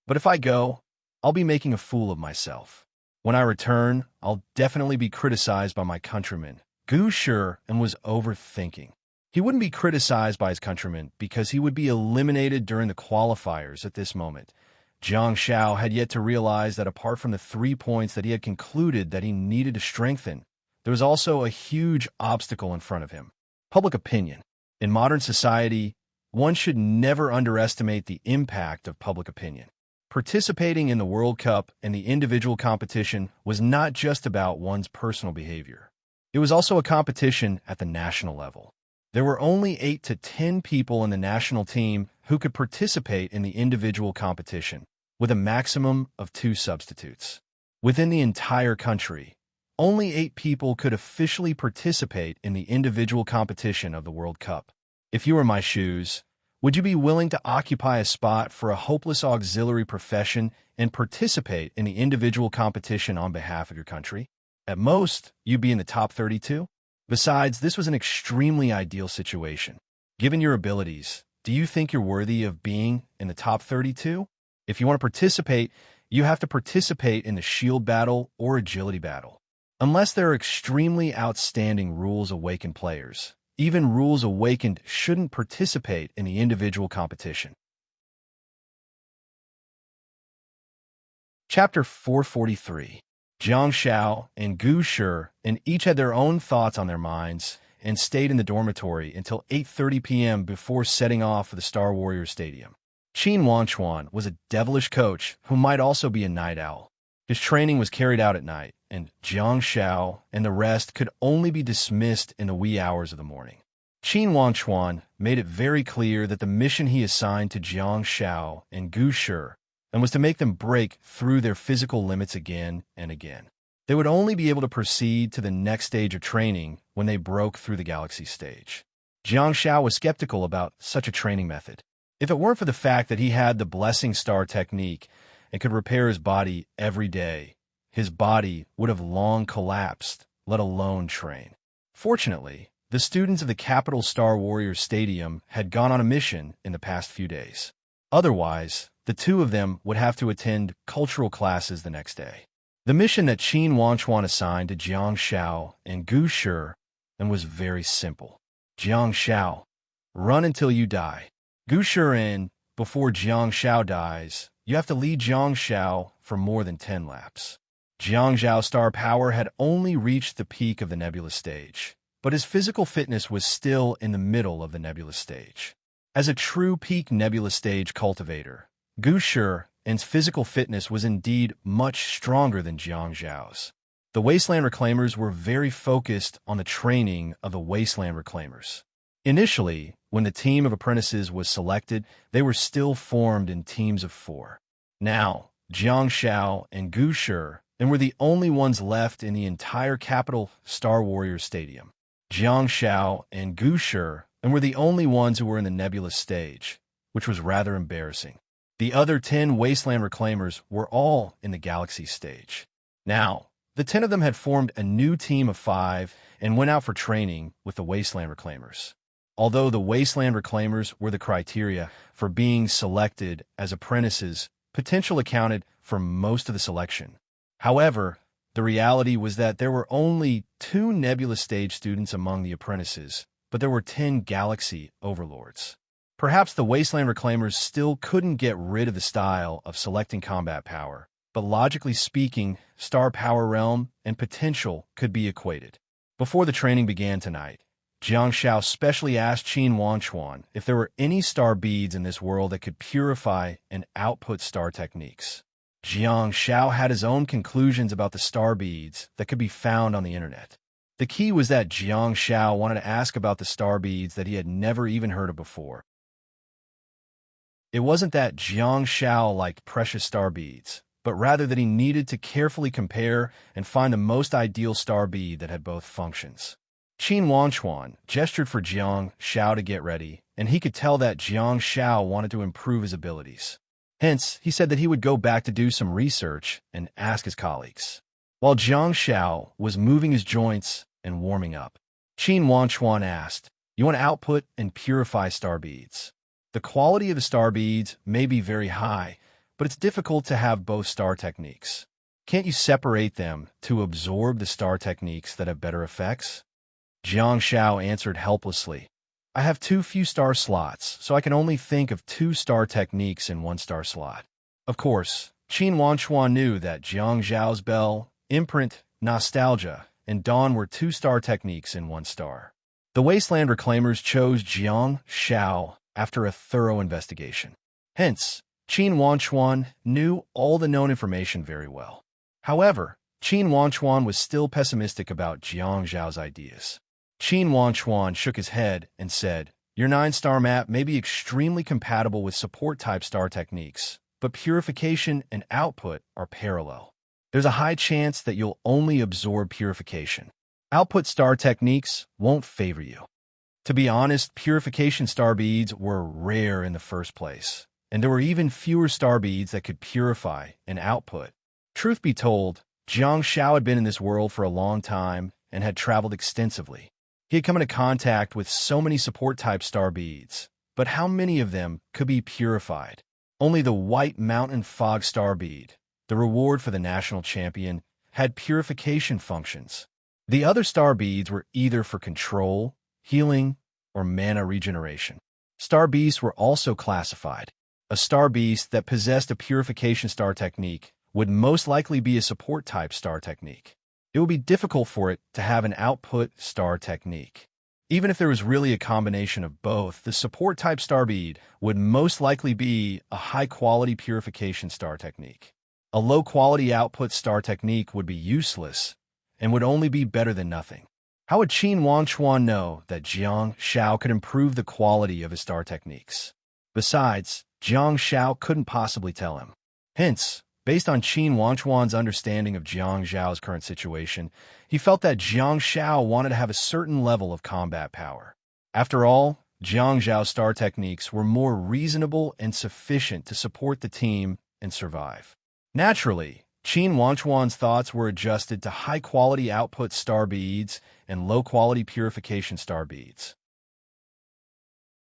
But if I go, I'll be making a fool of myself. When I return, I'll definitely be criticized by my countrymen. Gu Shi and was overthinking. He wouldn't be criticized by his countrymen because he would be eliminated during the qualifiers at this moment. Jiang Shao had yet to realize that apart from the 3 points that he had concluded that he needed to strengthen, there was also a huge obstacle in front of him: public opinion. In modern society, one should never underestimate the impact of public opinion. Participating in the World Cup and the individual competition was not just about one's personal behavior. It was also a competition at the national level. There were only 8 to 10 people in the national team who could participate in the individual competition, with a maximum of 2 substitutes. Within the entire country, only 8 people could officially participate in the individual competition of the World Cup. If you were in my shoes, would you be willing to occupy a spot for a hopeless auxiliary profession and participate in the individual competition on behalf of your country? At most, you'd be in the top 32. Besides, this was an extremely ideal situation. Given your abilities, do you think you're worthy of being in the top 32? If you want to participate, you have to participate in the shield battle or agility battle. Unless there are extremely outstanding Rules Awakened players, even Rules Awakened shouldn't participate in the individual competition. Chapter 443. Jiang Shao and Gu Shi and each had their own thoughts on their minds and stayed in the dormitory until 8:30 p.m. before setting off for the Star Warrior Stadium. Qin Wanchuan was a devilish coach who might also be a night owl. His training was carried out at night, and Jiang Shao and the rest could only be dismissed in the wee hours of the morning. Qin Wanchuan made it very clear that the mission he assigned to Jiang Shao and Gu Shi and was to make them break through their physical limits again and again. They would only be able to proceed to the next stage of training when they broke through the galaxy stage. Jiang Shao was skeptical about such a training method. If it weren't for the fact that he had the blessing star technique and could repair his body every day, his body would have long collapsed, let alone train. Fortunately, the students of the Capital Star Warrior Stadium had gone on a mission in the past few days. Otherwise, the two of them would have to attend cultural classes the next day. The mission that Qin Wanchuan assigned to Jiang Shao and Gu Shi was very simple. Jiang Shao, run until you die. Gu Shi, before Jiang Shao dies, you have to lead Jiang Shao for more than 10 laps. Jiang Zhao's star power had only reached the peak of the nebulous stage, but his physical fitness was still in the middle of the nebulous stage. As a true peak nebulous stage cultivator, Gu Shi's physical fitness was indeed much stronger than Jiang Zhao's. The Wasteland Reclaimers were very focused on the training of the Wasteland Reclaimers. Initially, when the team of apprentices was selected, they were still formed in teams of 4. Now, Jiang Shao and Gu Shi were the only ones left in the entire Capital Star Warrior Stadium. Jiang Shao and Gu Shi were the only ones who were in the nebulous stage, which was rather embarrassing. The other 10 Wasteland Reclaimers were all in the Galaxy stage. Now, the 10 of them had formed a new team of 5 and went out for training with the Wasteland Reclaimers. Although the Wasteland Reclaimers were the criteria for being selected as apprentices, potential accounted for most of the selection. However, the reality was that there were only 2 Nebula Stage students among the apprentices, but there were 10 Galaxy Overlords. Perhaps the Wasteland Reclaimers still couldn't get rid of the style of selecting combat power, but logically speaking, star power realm and potential could be equated. Before the training began tonight, Jiang Shao specially asked Qin Wanchuan if there were any star beads in this world that could purify and output star techniques. Jiang Shao had his own conclusions about the star beads that could be found on the internet. The key was that Jiang Shao wanted to ask about the star beads that he had never even heard of before. It wasn't that Jiang Shao liked precious star beads, but rather that he needed to carefully compare and find the most ideal star bead that had both functions. Qin Wanchuan gestured for Jiang Shao to get ready, and he could tell that Jiang Shao wanted to improve his abilities. Hence, he said that he would go back to do some research and ask his colleagues. While Jiang Shao was moving his joints and warming up, Qin Wanchuan asked, "You want to output and purify star beads? The quality of the star beads may be very high, but it's difficult to have both star techniques. Can't you separate them to absorb the star techniques that have better effects?" Jiang Shao answered helplessly, "I have too few star slots, so I can only think of 2 star techniques in 1 star slot." Of course, Qin Wanchuan knew that Jiang Zhao's bell, imprint, nostalgia, and dawn were 2 star techniques in 1 star. The Wasteland Reclaimers chose Jiang Shao after a thorough investigation. Hence, Qin Wanchuan knew all the known information very well. However, Qin Wanchuan was still pessimistic about Jiang Zhao's ideas. Qin Wanchuan shook his head and said, "Your 9-star map may be extremely compatible with support-type star techniques, but purification and output are parallel. there's a high chance that you'll only absorb purification. Output star techniques won't favor you. To be honest, purification star beads were rare in the first place, and there were even fewer star beads that could purify an output. Truth be told, Jiang Xiao had been in this world for a long time and had traveled extensively. He had come into contact with so many support-type star beads, but how many of them could be purified? Only the White Mountain Fog Star Bead, the reward for the national champion, had purification functions. The other star beads were either for control, healing, or mana regeneration. Star beasts were also classified. A star beast that possessed a purification star technique would most likely be a support-type star technique. It would be difficult for it to have an output star technique. Even if there was really a combination of both, the support-type star bead would most likely be a high-quality purification star technique. A low-quality output star technique would be useless and would only be better than nothing. How would Qin Wangchuan know that Jiang Xiao could improve the quality of his star techniques? Besides, Jiang Xiao couldn't possibly tell him. Hence, based on Qin Wangchuan's understanding of Jiang Xiao's current situation, he felt that Jiang Xiao wanted to have a certain level of combat power. After all, Jiang Xiao's star techniques were more reasonable and sufficient to support the team and survive. Naturally, Qin Wangchuan's thoughts were adjusted to high-quality output star beads and low-quality purification star beads.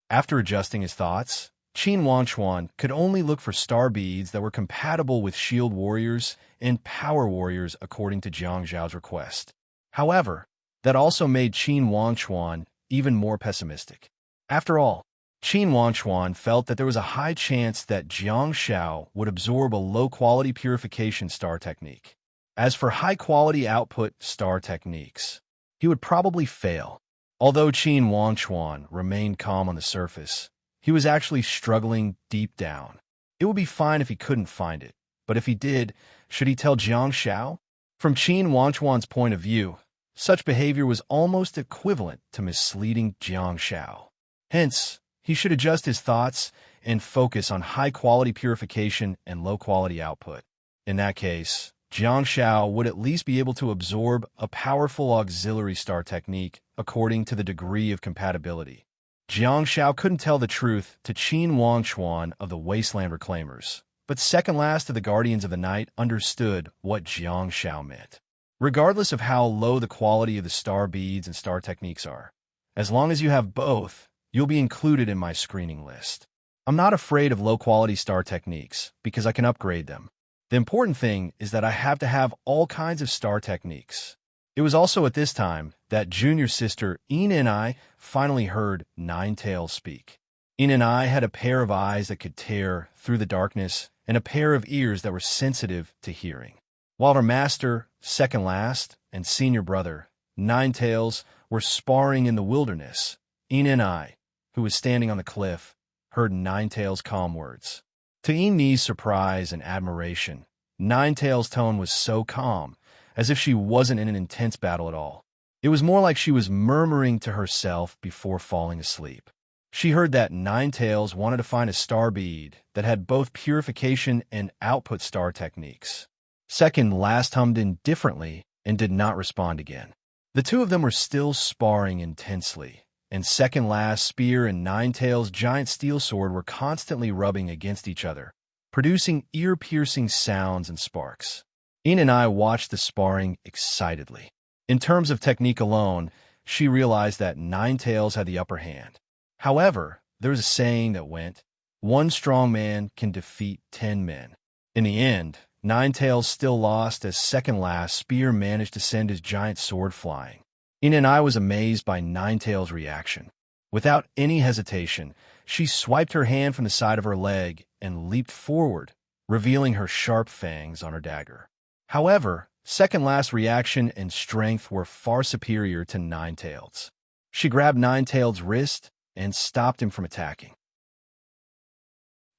After adjusting his thoughts, Qin Wangchuan could only look for star beads that were compatible with shield warriors and power warriors according to Jiang Xiao's request. However, that also made Qin Wangchuan even more pessimistic. After all, Qin Wangchuan felt that there was a high chance that Jiang Xiao would absorb a low-quality purification star technique. As for high-quality output star techniques, he would probably fail. Although Qin Wangchuan remained calm on the surface, he was actually struggling deep down. It would be fine if he couldn't find it, but if he did, should he tell Jiang Xiao? From Qin Wangchuan's point of view, such behavior was almost equivalent to misleading Jiang Xiao. Hence, he should adjust his thoughts and focus on high-quality purification and low-quality output. In that case, Jiang Xiao would at least be able to absorb a powerful auxiliary star technique according to the degree of compatibility. Jiang Xiao couldn't tell the truth to Qin Wangchuan of the Wasteland Reclaimers, but second last to the Guardians of the Night understood what Jiang Xiao meant. Regardless of how low the quality of the star beads and star techniques are, as long as you have both, you'll be included in my screening list. I'm not afraid of low-quality star techniques because I can upgrade them. The important thing is that I have to have all kinds of star techniques. It was also at this time that junior sister Yin and I finally heard Ninetails speak. Yin and I had a pair of eyes that could tear through the darkness and a pair of ears that were sensitive to hearing. While her master, second last, and senior brother, Ninetails, were sparring in the wilderness, Yin and I, who was standing on the cliff, heard Ninetails' calm words. To Yin Ni's surprise and admiration, Ninetails' tone was so calm, as if she wasn't in an intense battle at all. It was more like she was murmuring to herself before falling asleep. She heard that Ninetails wanted to find a star bead that had both purification and output star techniques. Second last hummed indifferently and did not respond again. The two of them were still sparring intensely, and second last spear and Ninetails' giant steel sword were constantly rubbing against each other, producing ear-piercing sounds and sparks. Yin and I watched the sparring excitedly. In terms of technique alone, she realized that Ninetails had the upper hand. However, there was a saying that went, "One strong man can defeat 10 men." In the end, Ninetails still lost as second last spear managed to send his giant sword flying. Yin and I was amazed by Ninetails' reaction. Without any hesitation, she swiped her hand from the side of her leg and leaped forward, revealing her sharp fangs on her dagger. However, second last reaction and strength were far superior to Ninetails. She grabbed Ninetails' wrist and stopped him from attacking.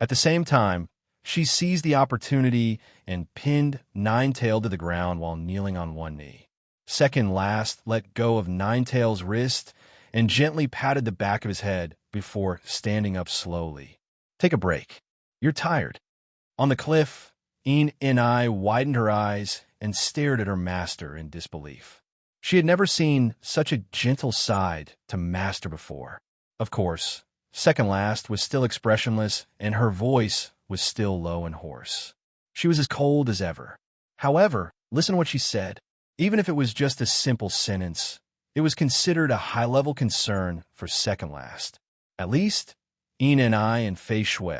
At the same time, she seized the opportunity and pinned Ninetails to the ground while kneeling on one knee. Second last let go of Ninetails' wrist and gently patted the back of his head before standing up slowly. "Take a break. You're tired." On the cliff, Yin and I widened her eyes and stared at her master in disbelief. She had never seen such a gentle side to master before. Of course, second last was still expressionless, and her voice was still low and hoarse. She was as cold as ever. However, listen to what she said. Even if it was just a simple sentence, it was considered a high-level concern for second last. At least, Ina and I and Fei Shui,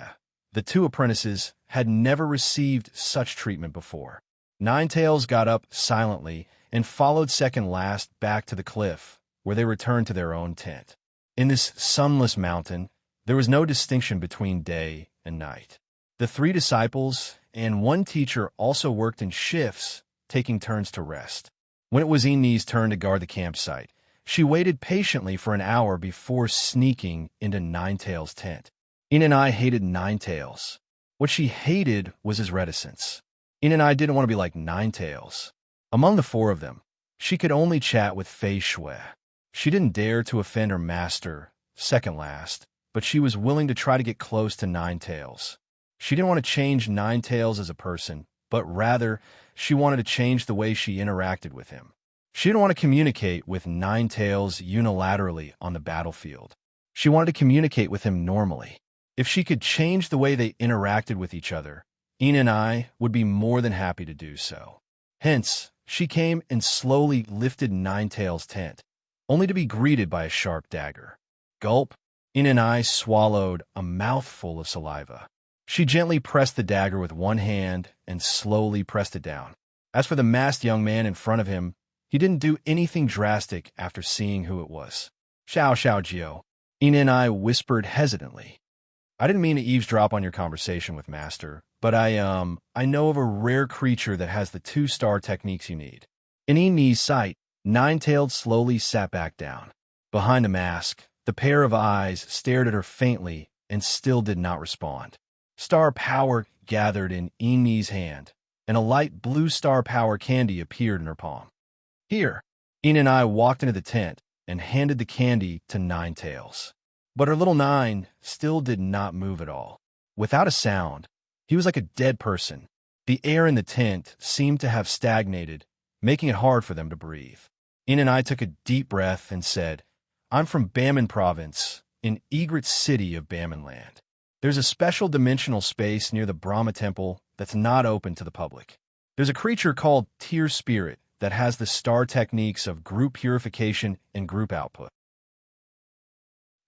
the two apprentices, had never received such treatment before. Ninetails got up silently and followed second last back to the cliff, where they returned to their own tent. In this sunless mountain, there was no distinction between day and night. The three disciples and one teacher also worked in shifts, taking turns to rest. When it was Ini's turn to guard the campsite, she waited patiently for an hour before sneaking into Ninetail's tent. Ina and I hated Ninetails. What she hated was his reticence. Ina and I didn't want to be like Ninetails. Among the four of them, she could only chat with Fei Shui. She didn't dare to offend her master, second last, but she was willing to try to get close to Ninetails. She didn't want to change Ninetails as a person, but rather, she wanted to change the way she interacted with him. She didn't want to communicate with Ninetails unilaterally on the battlefield. She wanted to communicate with him normally. If she could change the way they interacted with each other, Ina and I would be more than happy to do so. Hence, she came and slowly lifted Ninetail's tent, only to be greeted by a sharp dagger. Gulp, Ina and I swallowed a mouthful of saliva. She gently pressed the dagger with one hand and slowly pressed it down. As for the masked young man in front of him, he didn't do anything drastic after seeing who it was. Xiao Jiao, Ina and I whispered hesitantly. I didn't mean to eavesdrop on your conversation with Master, but I know of a rare creature that has the 2-star techniques you need. In Ini's sight, Ninetailed slowly sat back down. Behind the mask, the pair of eyes stared at her faintly and still did not respond. Star power gathered in Ini's hand, and a light blue star power candy appeared in her palm. Here, Ina and I walked into the tent and handed the candy to Ninetails. But her little Nine still did not move at all. Without a sound, he was like a dead person. The air in the tent seemed to have stagnated, making it hard for them to breathe. Ina and I took a deep breath and said, I'm from Baman Province, in Egret City of Baman Land. There's a special dimensional space near the Brahma Temple that's not open to the public. There's a creature called Tear Spirit that has the star techniques of group purification and group output.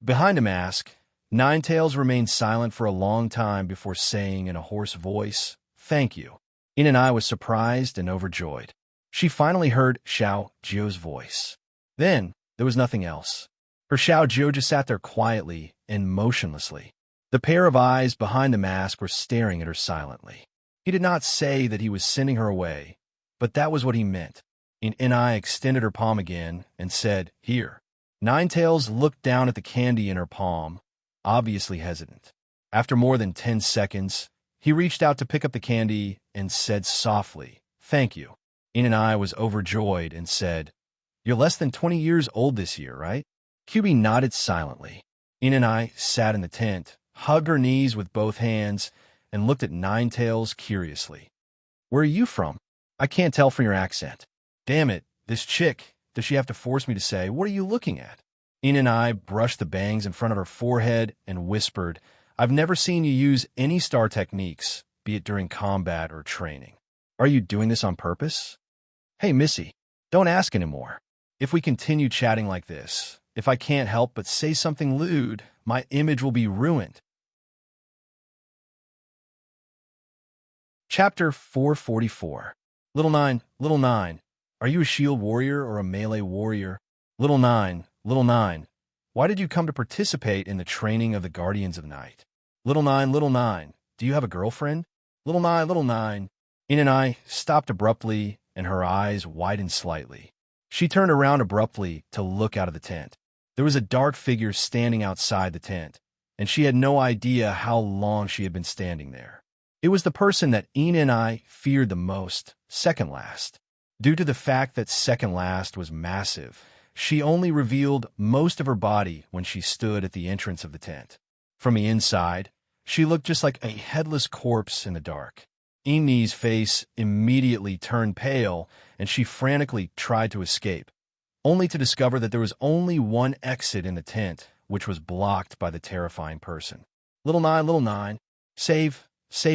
Behind a mask, Ninetails remained silent for a long time before saying in a hoarse voice, Thank you. Ina and I was surprised and overjoyed. She finally heard Xiao Jiao's voice. Then, there was nothing else. Her Xiao Jiao just sat there quietly and motionlessly. The pair of eyes behind the mask were staring at her silently. He did not say that he was sending her away, but that was what he meant. Ina and I extended her palm again and said, Here. Ninetails looked down at the candy in her palm, obviously hesitant. After more than 10 seconds, he reached out to pick up the candy and said softly, Thank you. Ina and I was overjoyed and said, You're less than 20 years old this year, right? QB nodded silently. Ina and I sat in the tent, hugged her knees with both hands, and looked at Ninetails curiously. Where are you from? I can't tell from your accent. Damn it, this chick, does she have to force me to say, What are you looking at? Ina and I brushed the bangs in front of her forehead and whispered, I've never seen you use any star techniques, be it during combat or training. Are you doing this on purpose? Hey, Missy, don't ask anymore. If we continue chatting like this, if I can't help but say something lewd, my image will be ruined. Chapter 444. Little Nine, are you a shield warrior or a melee warrior? Little Nine, why did you come to participate in the training of the Guardians of Night? Little Nine, do you have a girlfriend? Little Nine. Ina and I stopped abruptly, and her eyes widened slightly. She turned around abruptly to look out of the tent. There was a dark figure standing outside the tent, and she had no idea how long she had been standing there. It was the person that Ina and I feared the most, second last. Due to the fact that second last was massive, she only revealed most of her body when she stood at the entrance of the tent. From the inside, she looked just like a headless corpse in the dark. Eni's face immediately turned pale, and she frantically tried to escape, only to discover that there was only one exit in the tent, which was blocked by the terrifying person. Little nine, save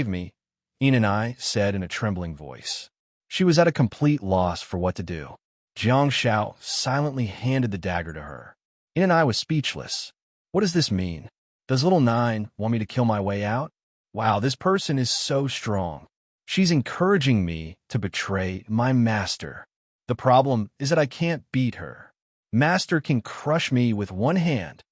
me, Eni said in a trembling voice. She was at a complete loss for what to do. Jiang Shao silently handed the dagger to her. Eni was speechless. What does this mean? Does little nine want me to kill my way out? Wow, this person is so strong. She's encouraging me to betray my master. The problem is that I can't beat her. Master can crush me with one hand.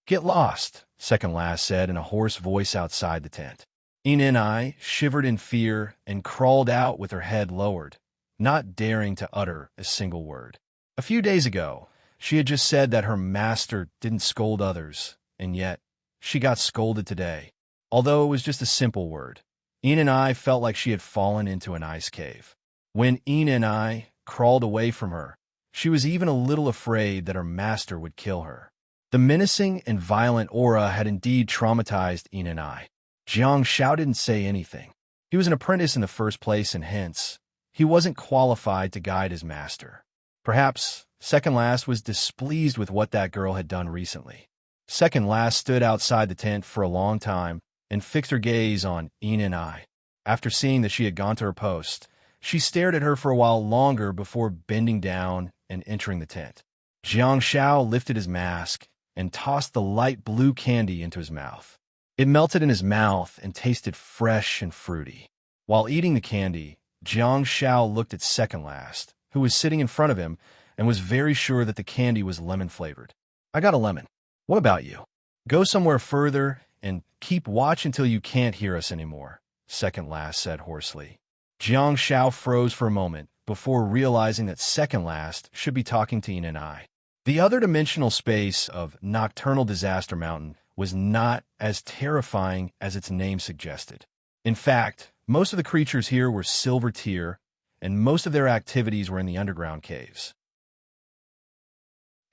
Get lost, Second Last said in a hoarse voice outside the tent. Eni shivered in fear and crawled out with her head lowered, not daring to utter a single word. A few days ago, she had just said that her master didn't scold others, and yet she got scolded today. Although it was just a simple word, Eni felt like she had fallen into an ice cave. When Eni crawled away from her, she was even a little afraid that her master would kill her. The menacing and violent aura had indeed traumatized Eni. Jiang Shao didn't say anything. He was an apprentice in the first place, and hence, he wasn't qualified to guide his master. Perhaps Second Last was displeased with what that girl had done recently. Second Last stood outside the tent for a long time and fixed her gaze on Eni. After seeing that she had gone to her post, she stared at her for a while longer before bending down and entering the tent. Jiang Shao lifted his mask and tossed the light blue candy into his mouth. It melted in his mouth and tasted fresh and fruity. While eating the candy, Jiang Shao looked at Second Last, who was sitting in front of him, and was very sure that the candy was lemon-flavored. I got a lemon. What about you? Go somewhere further and keep watch until you can't hear us anymore, Second Last said hoarsely. Jiang Shao froze for a moment before realizing that Second Last should be talking to Eni. The other dimensional space of Nocturnal Disaster Mountain was not as terrifying as its name suggested. In fact, most of the creatures here were silver tier, and most of their activities were in the underground caves.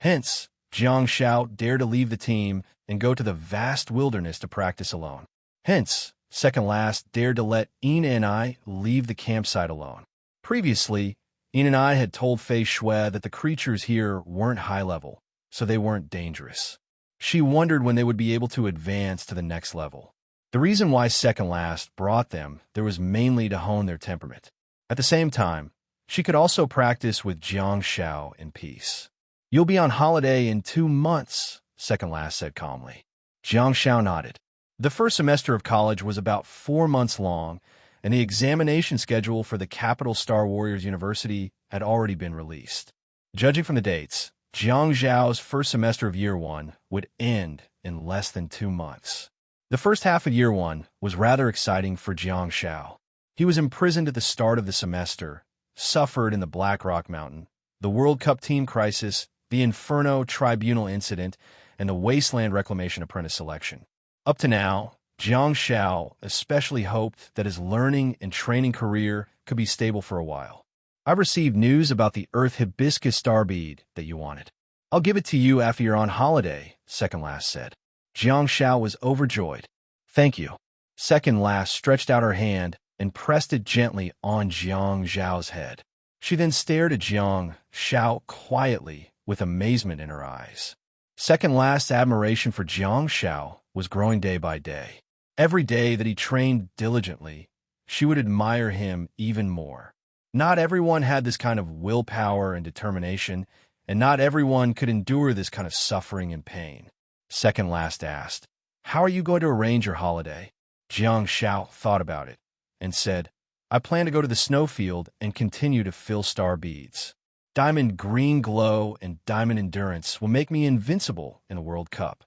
Hence, Jiang Shao dared to leave the team and go to the vast wilderness to practice alone. Hence, Second Last dared to let Eni leave the campsite alone. Previously, Eni had told Fei Shui that the creatures here weren't high level, so they weren't dangerous. She wondered when they would be able to advance to the next level. The reason why Second Last brought them there was mainly to hone their temperament. At the same time, she could also practice with Jiang Shao in peace. You'll be on holiday in 2 months, Second Last said calmly. Jiang Shao nodded. The first semester of college was about 4 months long, and the examination schedule for the Capital Star Warriors University had already been released. Judging from the dates, Jiang Zhao's first semester of Year 1 would end in less than 2 months. The first half of Year 1 was rather exciting for Jiang Shao. He was imprisoned at the start of the semester, suffered in the Black Rock Mountain, the World Cup team crisis, the Inferno Tribunal incident, and the Wasteland Reclamation Apprentice selection. Up to now, Jiang Shao especially hoped that his learning and training career could be stable for a while. I've received news about the Earth Hibiscus Star Bead that you wanted. I'll give it to you after you're on holiday, Second Last said. Jiang Shao was overjoyed. Thank you. Second Last stretched out her hand and pressed it gently on Jiang Zhao's head. She then stared at Jiang Shao quietly with amazement in her eyes. Second Last's admiration for Jiang Shao was growing day by day. Every day that he trained diligently, she would admire him even more. Not everyone had this kind of willpower and determination, and not everyone could endure this kind of suffering and pain. Second Last asked, "How are you going to arrange your holiday?" Jiang Shao thought about it and said, "I plan to go to the snowfield and continue to fill star beads. Diamond green glow and diamond endurance will make me invincible in the World Cup."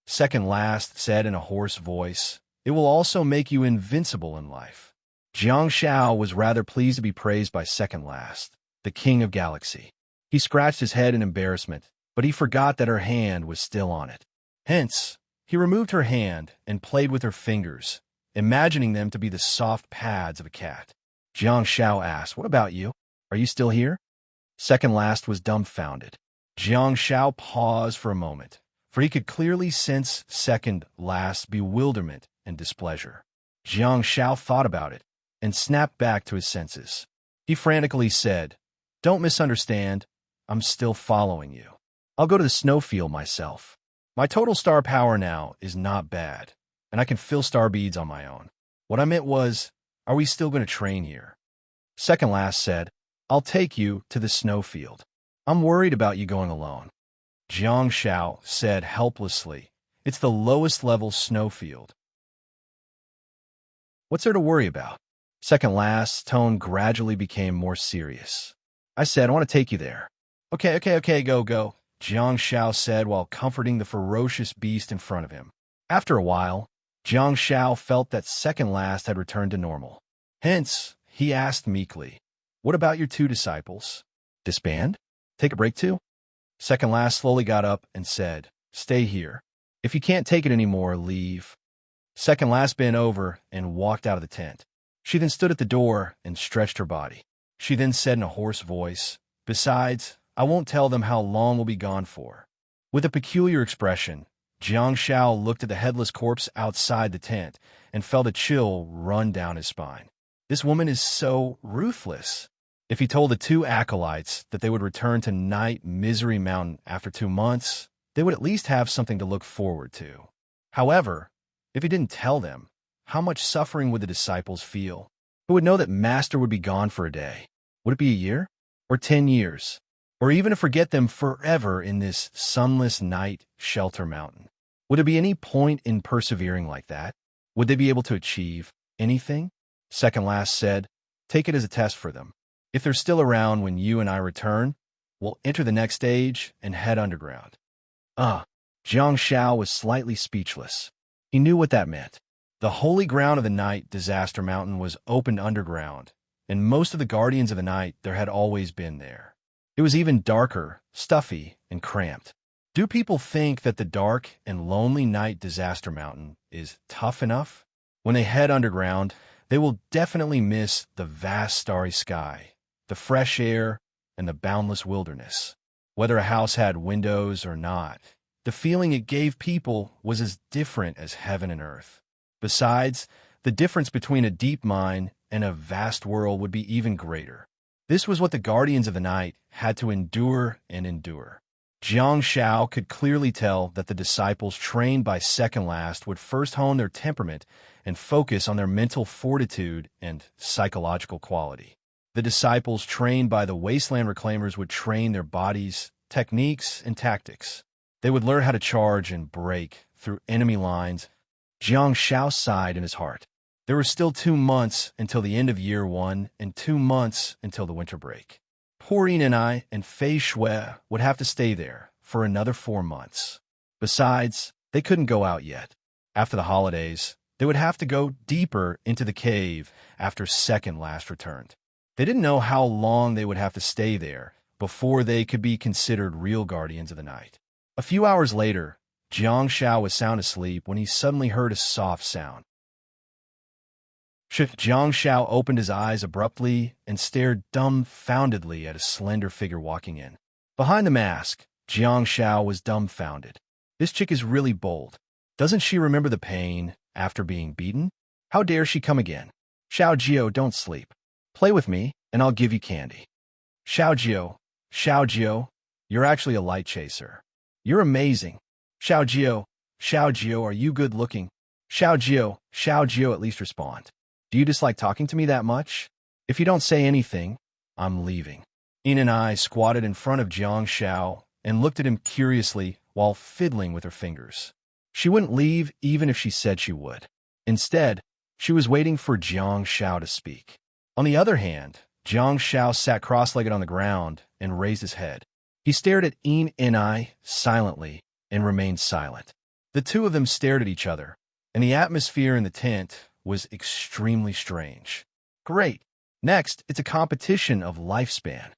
Second Last said in a hoarse voice, "It will also make you invincible in life." Jiang Shao was rather pleased to be praised by Second Last, the king of galaxy. He scratched his head in embarrassment, but he forgot that her hand was still on it. Hence, he removed her hand and played with her fingers, imagining them to be the soft pads of a cat. Jiang Shao asked, "What about you? Are you still here?" Second Last was dumbfounded. Jiang Shao paused for a moment, for he could clearly sense Second Last's bewilderment and displeasure. Jiang Shao thought about it and snapped back to his senses. He frantically said, "Don't misunderstand. I'm still following you. I'll go to the snowfield myself. My total star power now is not bad, and I can fill star beads on my own. What I meant was, are we still going to train here?" Second last said, "I'll take you to the snowfield. I'm worried about you going alone." Jiang Shao said helplessly, "It's the lowest level snowfield. What's there to worry about?" Second last's tone gradually became more serious. "I said I want to take you there." Okay, go, Jiang Shao said while comforting the ferocious beast in front of him. After a while, Jiang Shao felt that second last had returned to normal. Hence, he asked meekly, "What about your two disciples? Disband? Take a break too?" Second last slowly got up and said, "Stay here. If you can't take it anymore, leave." Second last bent over and walked out of the tent. She then stood at the door and stretched her body. She then said in a hoarse voice, "Besides, I won't tell them how long we'll be gone for." With a peculiar expression, Jiang Shao looked at the headless corpse outside the tent and felt a chill run down his spine. This woman is so ruthless. If he told the two acolytes that they would return to Night Misery Mountain after 2 months, they would at least have something to look forward to. However, if he didn't tell them, how much suffering would the disciples feel? Who would know that Master would be gone for a day? Would it be a year? Or 10 years? Or even to forget them forever in this sunless night shelter mountain? Would there be any point in persevering like that? Would they be able to achieve anything? Second last said, "Take it as a test for them. If they're still around when you and I return, we'll enter the next stage and head underground." Jiang Shao was slightly speechless. He knew what that meant. The holy ground of the night disaster mountain was opened underground, and most of the guardians of the night there had always been there. It was even darker, stuffy, and cramped. Do people think that the dark and lonely night disaster mountain is tough enough? When they head underground, they will definitely miss the vast starry sky, the fresh air, and the boundless wilderness. Whether a house had windows or not, the feeling it gave people was as different as heaven and earth. Besides, the difference between a deep mine and a vast world would be even greater. This was what the guardians of the night had to endure and endure. Jiang Shao could clearly tell that the disciples trained by second last would first hone their temperament and focus on their mental fortitude and psychological quality. The disciples trained by the wasteland reclaimers would train their bodies, techniques, and tactics. They would learn how to charge and break through enemy lines. Jiang Shao sighed in his heart. There were still 2 months until the end of year 1 and 2 months until the winter break. Poor Yin and Fei Shui would have to stay there for another 4 months. Besides, they couldn't go out yet. After the holidays, they would have to go deeper into the cave after second last returned. They didn't know how long they would have to stay there before they could be considered real guardians of the night. A few hours later, Jiang Shao was sound asleep when he suddenly heard a soft sound. Jiang Shao opened his eyes abruptly and stared dumbfoundedly at a slender figure walking in. Behind the mask, Jiang Shao was dumbfounded. This chick is really bold. Doesn't she remember the pain after being beaten? How dare she come again? Xiao Jiao, don't sleep. Play with me, and I'll give you candy. Xiao Jiao, you're actually a light chaser. You're amazing. Xiao Jiao, are you good looking? Xiao Jiao, at least respond. Do you dislike talking to me that much? If you don't say anything, I'm leaving. Yin and I squatted in front of Jiang Shao and looked at him curiously while fiddling with her fingers. She wouldn't leave even if she said she would. Instead, she was waiting for Jiang Shao to speak. On the other hand, Jiang Shao sat cross-legged on the ground and raised his head. He stared at Yin and I silently and remained silent. The two of them stared at each other, and the atmosphere in the tent was extremely strange. Great. Next, it's a competition of lifespan.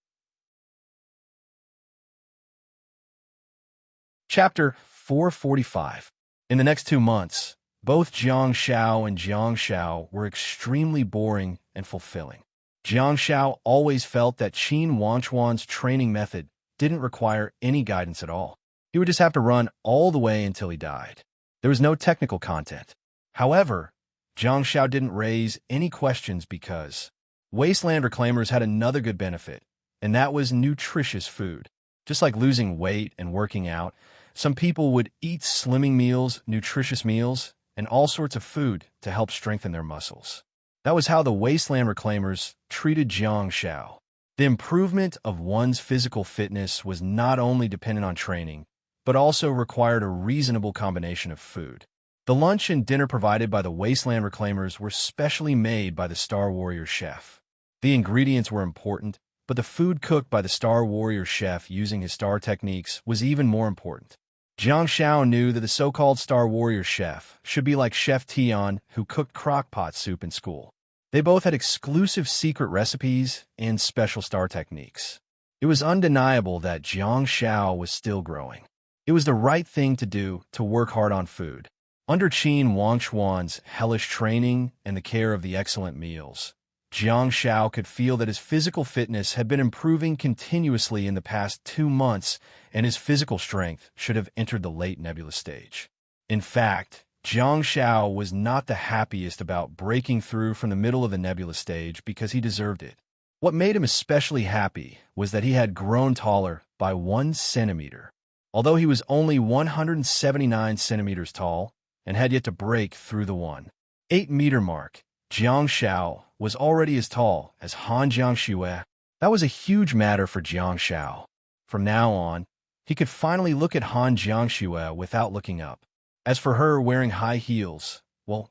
Chapter 445. In the next 2 months, both Jiang Shao and Jiang Shao were extremely boring and fulfilling. Jiang Shao always felt that Qin Wanchuan's training method didn't require any guidance at all. He would just have to run all the way until he died. There was no technical content. However, Jiang Shao didn't raise any questions because wasteland reclaimers had another good benefit, and that was nutritious food. Just like losing weight and working out, some people would eat slimming meals, nutritious meals, and all sorts of food to help strengthen their muscles. That was how the wasteland reclaimers treated Jiang Shao. The improvement of one's physical fitness was not only dependent on training, but also required a reasonable combination of food. The lunch and dinner provided by the wasteland reclaimers were specially made by the Star Warrior chef. The ingredients were important, but the food cooked by the Star Warrior chef using his star techniques was even more important. Jiang Shao knew that the so-called Star Warrior chef should be like Chef Tian, who cooked crock-pot soup in school. They both had exclusive secret recipes and special star techniques. It was undeniable that Jiang Shao was still growing. It was the right thing to do to work hard on food. Under Qin Wangchuan's hellish training and the care of the excellent meals, Jiang Shao could feel that his physical fitness had been improving continuously in the past 2 months, and his physical strength should have entered the late nebula stage. In fact, Jiang Shao was not the happiest about breaking through from the middle of the nebula stage because he deserved it. What made him especially happy was that he had grown taller by 1 centimeter. Although he was only 179 centimeters tall and had yet to break through the 1.8-meter mark, Jiang Shao was already as tall as Han Jiangxue. That was a huge matter for Jiang Shao. From now on, he could finally look at Han Jiangxue without looking up. As for her wearing high heels, well,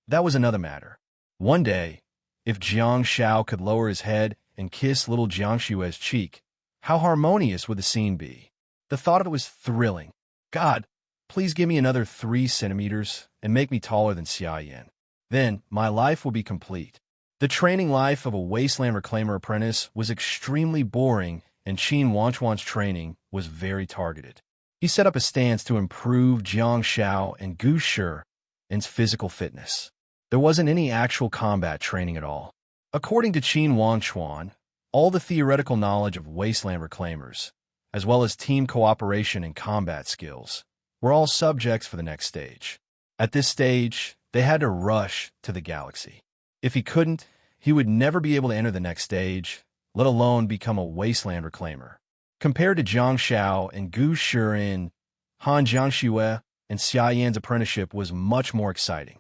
that was another matter. One day, if Jiang Shao could lower his head and kiss little Jiangxue's cheek, how harmonious would the scene be? The thought of it was thrilling. God, please give me another 3 centimeters and make me taller than Xia Yan. Then my life will be complete. The training life of a wasteland reclaimer apprentice was extremely boring, and Qin Wanchuan's training was very targeted. He set up a stance to improve Jiang Shao and Gu Shi's physical fitness. There wasn't any actual combat training at all. According to Qin Wangchuan, all the theoretical knowledge of wasteland reclaimers, as well as team cooperation and combat skills, were all subjects for the next stage. At this stage, they had to rush to the galaxy. If he couldn't, he would never be able to enter the next stage, let alone become a wasteland reclaimer. Compared to Jiang Shao and Gu Shirin, Han Jiangxue and Xia Yan's apprenticeship was much more exciting.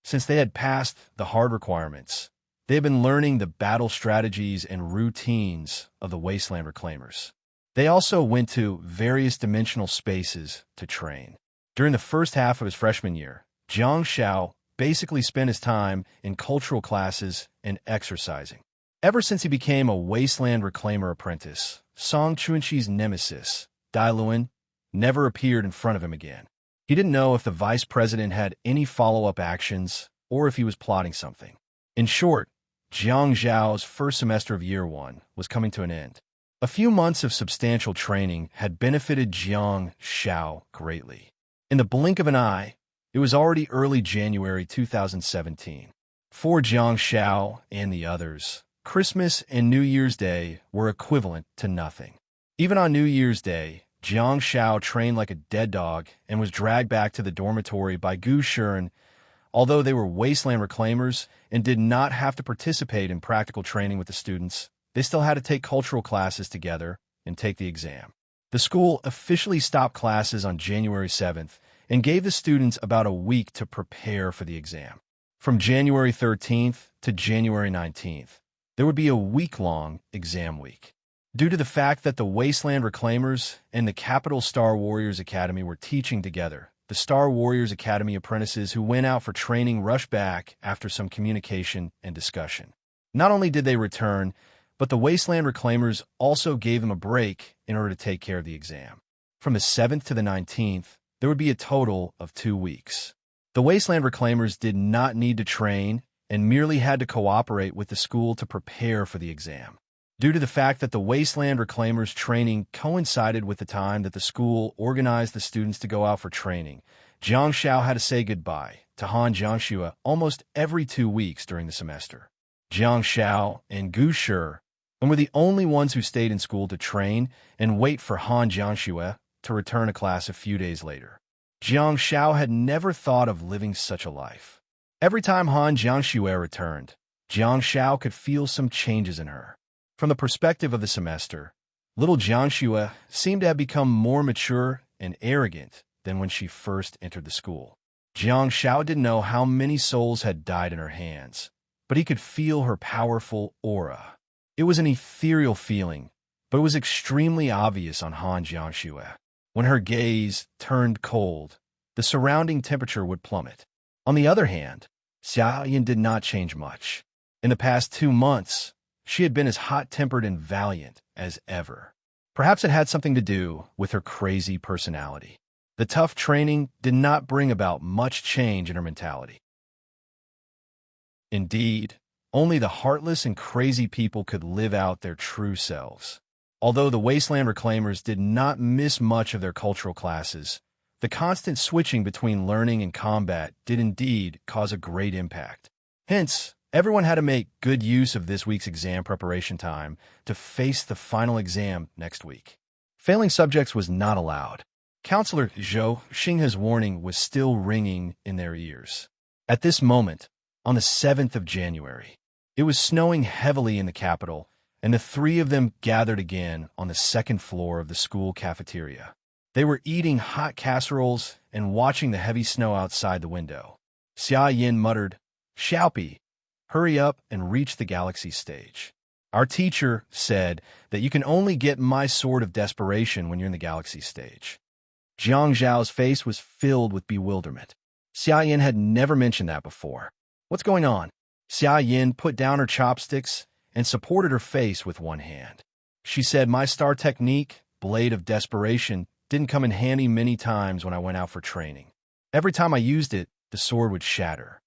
Since they had passed the hard requirements, they had been learning the battle strategies and routines of the wasteland reclaimers. They also went to various dimensional spaces to train. During the first half of his freshman year, Jiang Shao basically spent his time in cultural classes and exercising. Ever since he became a wasteland reclaimer apprentice, Song Chunqi's nemesis, Dai Luan, never appeared in front of him again. He didn't know if the vice president had any follow-up actions or if he was plotting something. In short, Jiang Zhao's first semester of year 1 was coming to an end. A few months of substantial training had benefited Jiang Shao greatly. In the blink of an eye, it was already early January 2017. For Jiang Shao and the others, Christmas and New Year's Day were equivalent to nothing. Even on New Year's Day, Jiang Shao trained like a dead dog and was dragged back to the dormitory by Gu Shiren. Although they were wasteland reclaimers and did not have to participate in practical training with the students, they still had to take cultural classes together and take the exam. The school officially stopped classes on January 7th and gave the students about a week to prepare for the exam. From January 13th to January 19th, there would be a week-long exam week. Due to the fact that the Wasteland Reclaimers and the Capital Star Warriors Academy were teaching together, the Star Warriors Academy apprentices who went out for training rushed back after some communication and discussion. Not only did they return, but the Wasteland Reclaimers also gave them a break in order to take care of the exam. From the 7th to the 19th, there would be a total of 2 weeks. The Wasteland Reclaimers did not need to train and merely had to cooperate with the school to prepare for the exam. Due to the fact that the Wasteland Reclaimers training coincided with the time that the school organized the students to go out for training, Jiang Shao had to say goodbye to Han Jiangxue almost every 2 weeks during the semester. Jiang Shao and Gu Shi were the only ones who stayed in school to train and wait for Han Jiangxue to return to class a few days later. Jiang Xiao had never thought of living such a life. Every time Han Jiangxue returned, Jiang Xiao could feel some changes in her. From the perspective of the semester, little Jiangxue seemed to have become more mature and arrogant than when she first entered the school. Jiang Xiao didn't know how many souls had died in her hands, but he could feel her powerful aura. It was an ethereal feeling, but it was extremely obvious on Han Jiangxue. When her gaze turned cold, the surrounding temperature would plummet. On the other hand, Xia Yin did not change much. In the past 2 months, she had been as hot-tempered and valiant as ever. Perhaps it had something to do with her crazy personality. The tough training did not bring about much change in her mentality. Indeed, only the heartless and crazy people could live out their true selves. Although the Wasteland Reclaimers did not miss much of their cultural classes, the constant switching between learning and combat did indeed cause a great impact. Hence, everyone had to make good use of this week's exam preparation time to face the final exam next week. Failing subjects was not allowed. Counselor Zhou Xinghe's warning was still ringing in their ears. At this moment, on the 7th of January, it was snowing heavily in the capital, and the three of them gathered again on the second floor of the school cafeteria. They were eating hot casseroles and watching the heavy snow outside the window. Xia Yin muttered, "Xiaopi, hurry up and reach the galaxy stage. Our teacher said that you can only get my sword of desperation when you're in the galaxy stage." Jiang Zhao's face was filled with bewilderment. Xia Yin had never mentioned that before. "What's going on?" Xia Yin put down her chopsticks and supported her face with one hand. She said, "My star technique, Blade of Desperation, didn't come in handy many times when I went out for training. Every time I used it, the sword would shatter."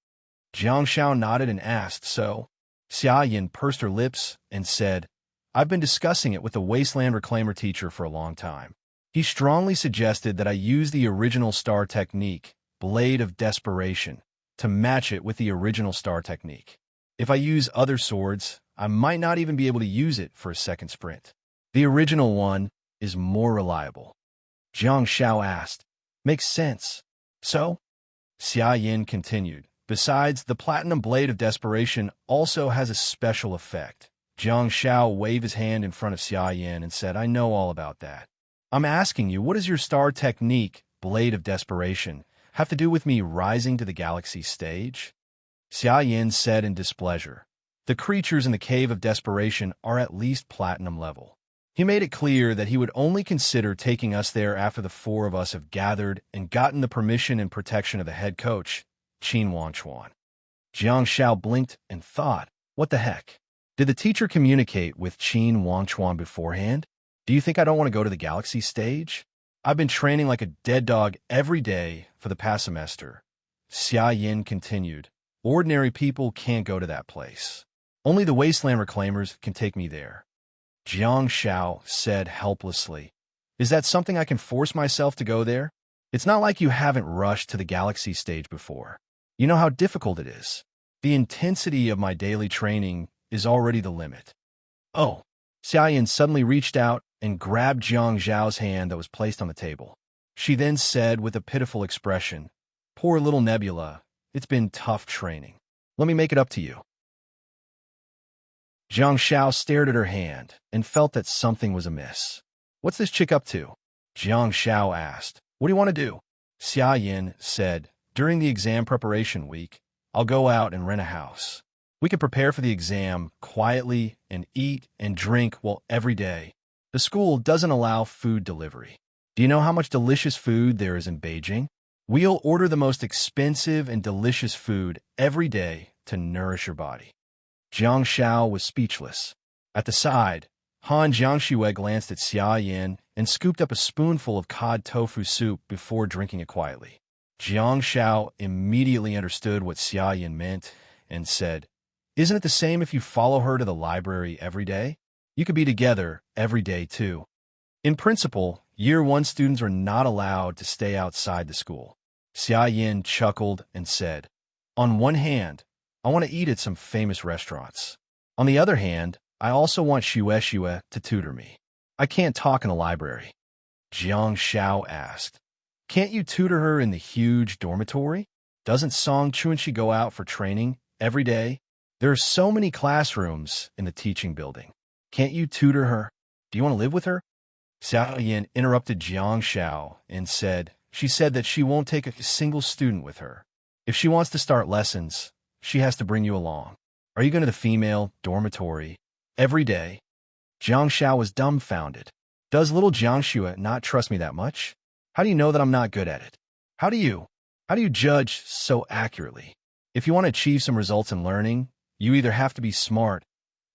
Jiang Xiao nodded and asked, "So?" Xia Yin pursed her lips and said, "I've been discussing it with the Wasteland Reclaimer teacher for a long time. He strongly suggested that I use the original star technique, Blade of Desperation, to match it with the original star technique. If I use other swords, I might not even be able to use it for a second sprint. The original one is more reliable." Jiang Xiao asked, "Makes sense. So?" Xia Yin continued, "Besides, the Platinum Blade of Desperation also has a special effect." Jiang Xiao waved his hand in front of Xia Yin and said, "I know all about that. I'm asking you, what does your star technique, Blade of Desperation, have to do with me rising to the galaxy stage?" Xia Yin said in displeasure, "The creatures in the Cave of Desperation are at least platinum level." He made it clear that he would only consider taking us there after the four of us have gathered and gotten the permission and protection of the head coach, Qin Wanchuan. Jiang Xiao blinked and thought, what the heck? Did the teacher communicate with Qin Wanchuan beforehand? Do you think I don't want to go to the galaxy stage? I've been training like a dead dog every day for the past semester. Xia Yin continued, "Ordinary people can't go to that place. Only the Wasteland Reclaimers can take me there." Jiang Xiao said helplessly, "Is that something I can force myself to go there? It's not like you haven't rushed to the galaxy stage before. You know how difficult it is. The intensity of my daily training is already the limit." "Oh." Xia Yin suddenly reached out and grabbed Jiang Zhao's hand that was placed on the table. She then said with a pitiful expression, "Poor little Nebula, it's been tough training. Let me make it up to you." Jiang Xiao stared at her hand and felt that something was amiss. "What's this chick up to?" Jiang Xiao asked. "What do you want to do?" Xia Yin said, "During the exam preparation week, I'll go out and rent a house. We can prepare for the exam quietly and eat and drink well every day. The school doesn't allow food delivery. Do you know how much delicious food there is in Beijing? We'll order the most expensive and delicious food every day to nourish your body." Jiang Xiao was speechless. At the side, Han Jiangxue glanced at Xia Yin and scooped up a spoonful of cod tofu soup before drinking it quietly. Jiang Xiao immediately understood what Xia Yin meant and said, "Isn't it the same if you follow her to the library every day? You could be together every day, too." In principle, Year 1 students are not allowed to stay outside the school. Xia Yin chuckled and said, "On one hand, I want to eat at some famous restaurants. On the other hand, I also want Xue to tutor me. I can't talk in the library." Jiang Xiao asked, Can't you tutor her in the huge dormitory? Doesn't Song Chuanxi go out for training every day? There are so many classrooms in the teaching building. Can't you tutor her? Do you want to live with her? Xiao Yin interrupted Jiang Shao and said, she said that she won't take a single student with her. If she wants to start lessons, she has to bring you along. Are you going to the female dormitory every day? Jiang Shao was dumbfounded. Does little Jiang Shua not trust me that much? How do you know that I'm not good at it? How do you judge so accurately? If you want to achieve some results in learning, you either have to be smart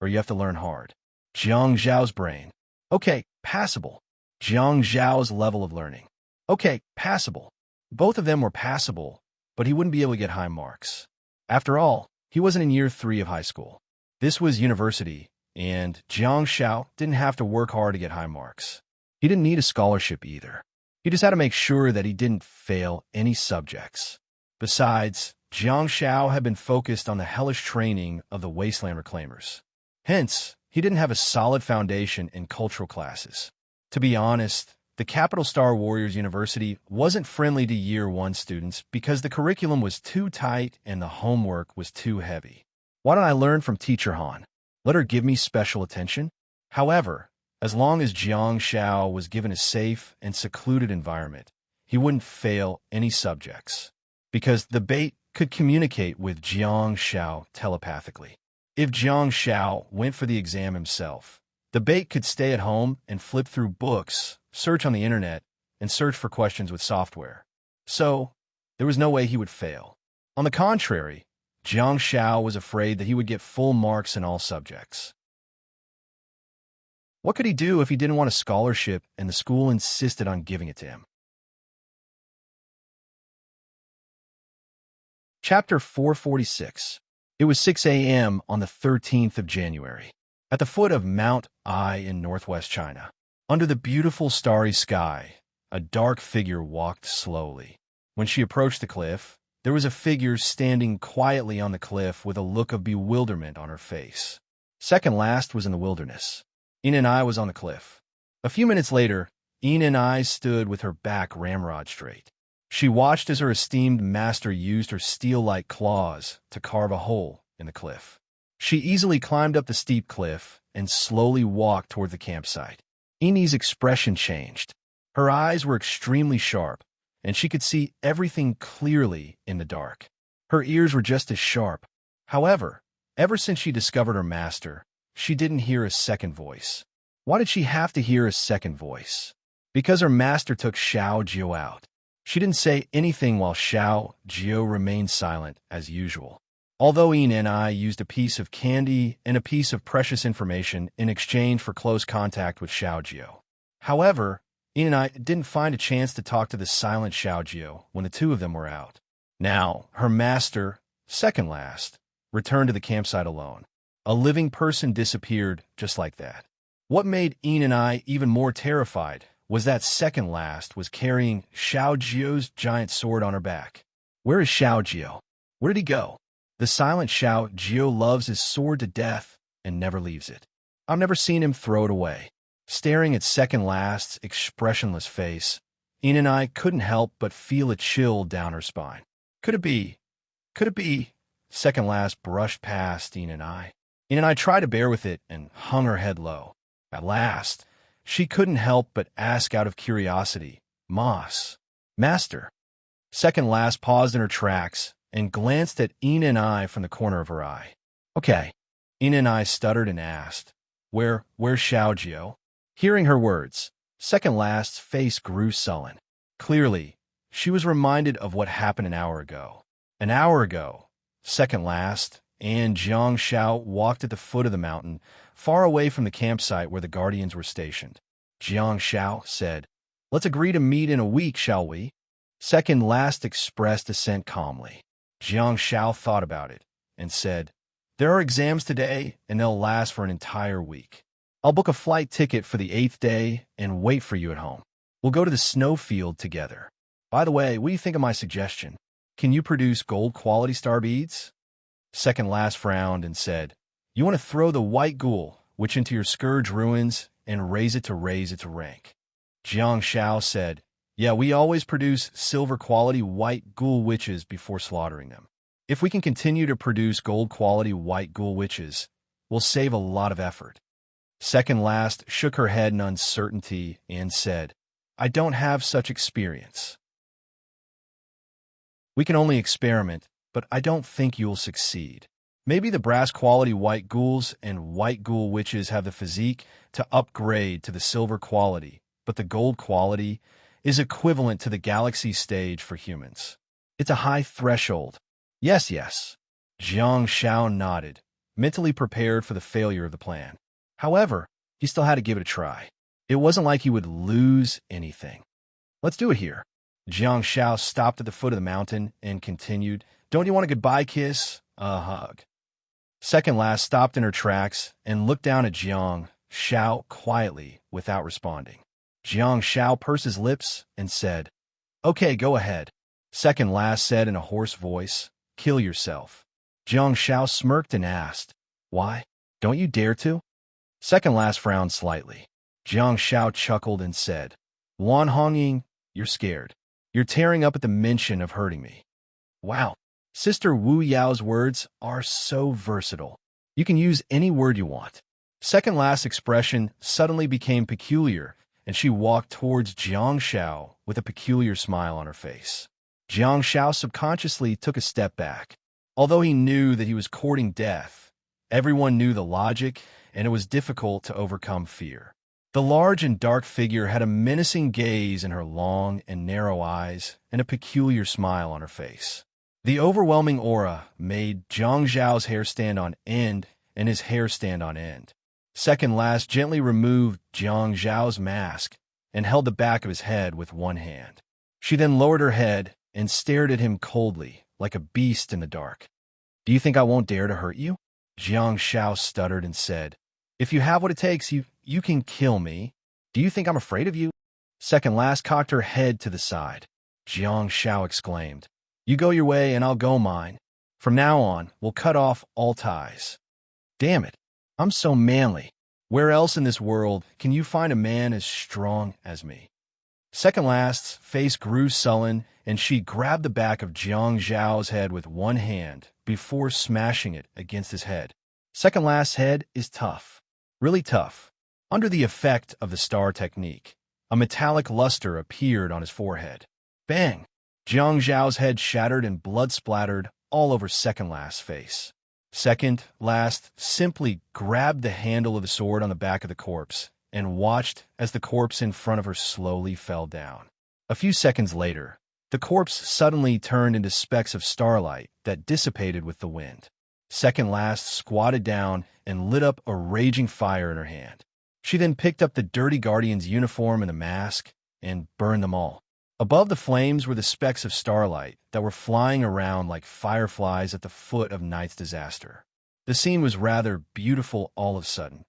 or you have to learn hard. Jiang Zhao's brain. Okay, passable. Jiang Zhao's level of learning. Okay, passable. Both of them were passable, but he wouldn't be able to get high marks. After all, he wasn't in year 3 of high school. This was university, and Jiang Shao didn't have to work hard to get high marks. He didn't need a scholarship either. He just had to make sure that he didn't fail any subjects. Besides, Jiang Shao had been focused on the hellish training of the wasteland reclaimers. Hence, he didn't have a solid foundation in cultural classes. To be honest, the Capital Star Warriors University wasn't friendly to Year 1 students because the curriculum was too tight and the homework was too heavy. Why don't I learn from Teacher Han? Let her give me special attention? However, as long as Jiang Shao was given a safe and secluded environment, he wouldn't fail any subjects, because the bait could communicate with Jiang Shao telepathically. If Jiang Shao went for the exam himself, the bait could stay at home and flip through books, search on the internet, and search for questions with software. So, there was no way he would fail. On the contrary, Jiang Shao was afraid that he would get full marks in all subjects. What could he do if he didn't want a scholarship and the school insisted on giving it to him? Chapter 446. It was 6 a.m. on the 13th of January, at the foot of Mount Ai in northwest China. Under the beautiful starry sky, a dark figure walked slowly. When she approached the cliff, there was a figure standing quietly on the cliff with a look of bewilderment on her face. Second last was in the wilderness. Yin and I was on the cliff. A few minutes later, Yin and I stood with her back ramrod straight. She watched as her esteemed master used her steel-like claws to carve a hole in the cliff. She easily climbed up the steep cliff and slowly walked toward the campsite. Yin's expression changed. Her eyes were extremely sharp, and she could see everything clearly in the dark. Her ears were just as sharp. However, ever since she discovered her master, she didn't hear a second voice. Why did she have to hear a second voice? Because her master took Xiao Jiao out. She didn't say anything while Xiao Jiao remained silent as usual. Although Yin and I used a piece of candy and a piece of precious information in exchange for close contact with Xiao Jiao. However, Yin and I didn't find a chance to talk to the silent Xiao Jiao when the two of them were out. Now, her master, second last, returned to the campsite alone. A living person disappeared just like that. What made Yin and I even more terrified was that second last was carrying Xiao Jiao's giant sword on her back. Where is Xiao Jiao? Where did he go? The silent Xiao Jiao loves his sword to death and never leaves it. I've never seen him throw it away. Staring at second last's expressionless face, Yin and I couldn't help but feel a chill down her spine. Could it be? Could it be? Second last brushed past Yin and I. Yin and I tried to bear with it and hung her head low. At last, she couldn't help but ask out of curiosity, Moss, Master. Second last paused in her tracks and glanced at Yin and I from the corner of her eye. Okay. Yin and I stuttered and asked, Where's Xiao Jiao? Hearing her words, second last's face grew sullen. Clearly, she was reminded of what happened an hour ago. An hour ago, second last and Jiang Shao walked at the foot of the mountain, far away from the campsite where the guardians were stationed. Jiang Shao said, Let's agree to meet in a week, shall we? Second last expressed assent calmly. Jiang Shao thought about it and said, There are exams today, and they'll last for an entire week. I'll book a flight ticket for the 8th day and wait for you at home. We'll go to the snowfield together. By the way, what do you think of my suggestion? Can you produce gold quality star beads? Second last frowned and said, You want to throw the white ghoul witch into your scourge ruins and raise its rank. Jiang Shao said, Yeah, we always produce silver-quality white ghoul witches before slaughtering them. If we can continue to produce gold-quality white ghoul witches, we'll save a lot of effort. Second last shook her head in uncertainty and said, I don't have such experience. We can only experiment, but I don't think you'll succeed. Maybe the brass-quality white ghouls and white ghoul witches have the physique to upgrade to the silver quality, but the gold quality is equivalent to the galaxy stage for humans. It's a high threshold. Yes, yes. Jiang Shao nodded, mentally prepared for the failure of the plan. However, he still had to give it a try. It wasn't like he would lose anything. Let's do it here. Jiang Shao stopped at the foot of the mountain and continued, Don't you want a goodbye kiss? A hug. Second last stopped in her tracks and looked down at Jiang Shao quietly without responding. Jiang Shao pursed his lips and said, Okay, go ahead. Second last said in a hoarse voice, Kill yourself. Jiang Shao smirked and asked, Why? Don't you dare to? Second last frowned slightly. Jiang Shao chuckled and said, Wan Hongying, you're scared. You're tearing up at the mention of hurting me. Wow. Sister Wu Yao's words are so versatile. You can use any word you want. Second last expression suddenly became peculiar, and she walked towards Jiang Shao with a peculiar smile on her face. Jiang Shao subconsciously took a step back. Although he knew that he was courting death, everyone knew the logic, and it was difficult to overcome fear. The large and dark figure had a menacing gaze in her long and narrow eyes and a peculiar smile on her face. The overwhelming aura made Jiang Zhao's hair stand on end and his hair stand on end. Second last gently removed Jiang Zhao's mask and held the back of his head with one hand. She then lowered her head and stared at him coldly, like a beast in the dark. Do you think I won't dare to hurt you? Jiang Zhao stuttered and said, If you have what it takes, you can kill me. Do you think I'm afraid of you? Second last cocked her head to the side. Jiang Zhao exclaimed, You go your way and I'll go mine. From now on, we'll cut off all ties. Damn it, I'm so manly. Where else in this world can you find a man as strong as me? Second last's face grew sullen, and she grabbed the back of Jiang Zhao's head with one hand before smashing it against his head. Second last's head is tough, really tough. Under the effect of the star technique, a metallic luster appeared on his forehead. Bang! Jiang Zhao's head shattered and blood splattered all over second last's face. Second last simply grabbed the handle of the sword on the back of the corpse and watched as the corpse in front of her slowly fell down. A few seconds later, the corpse suddenly turned into specks of starlight that dissipated with the wind. Second last squatted down and lit up a raging fire in her hand. She then picked up the dirty guardian's uniform and the mask and burned them all. Above the flames were the specks of starlight that were flying around like fireflies at the foot of night's disaster. The scene was rather beautiful all of a sudden.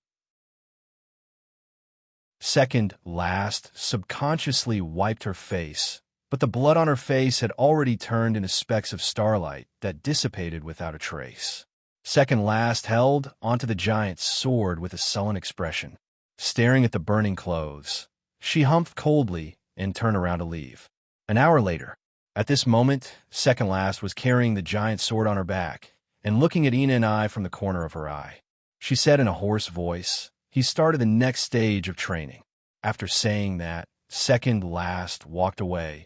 Second last subconsciously wiped her face, but the blood on her face had already turned into specks of starlight that dissipated without a trace. Second last held onto the giant's sword with a sullen expression. Staring at the burning clothes, she humphed coldly and turned around to leave. An hour later, at this moment, second last was carrying the giant sword on her back and looking at Ina and I from the corner of her eye. She said in a hoarse voice, He started the next stage of training. After saying that, second last walked away.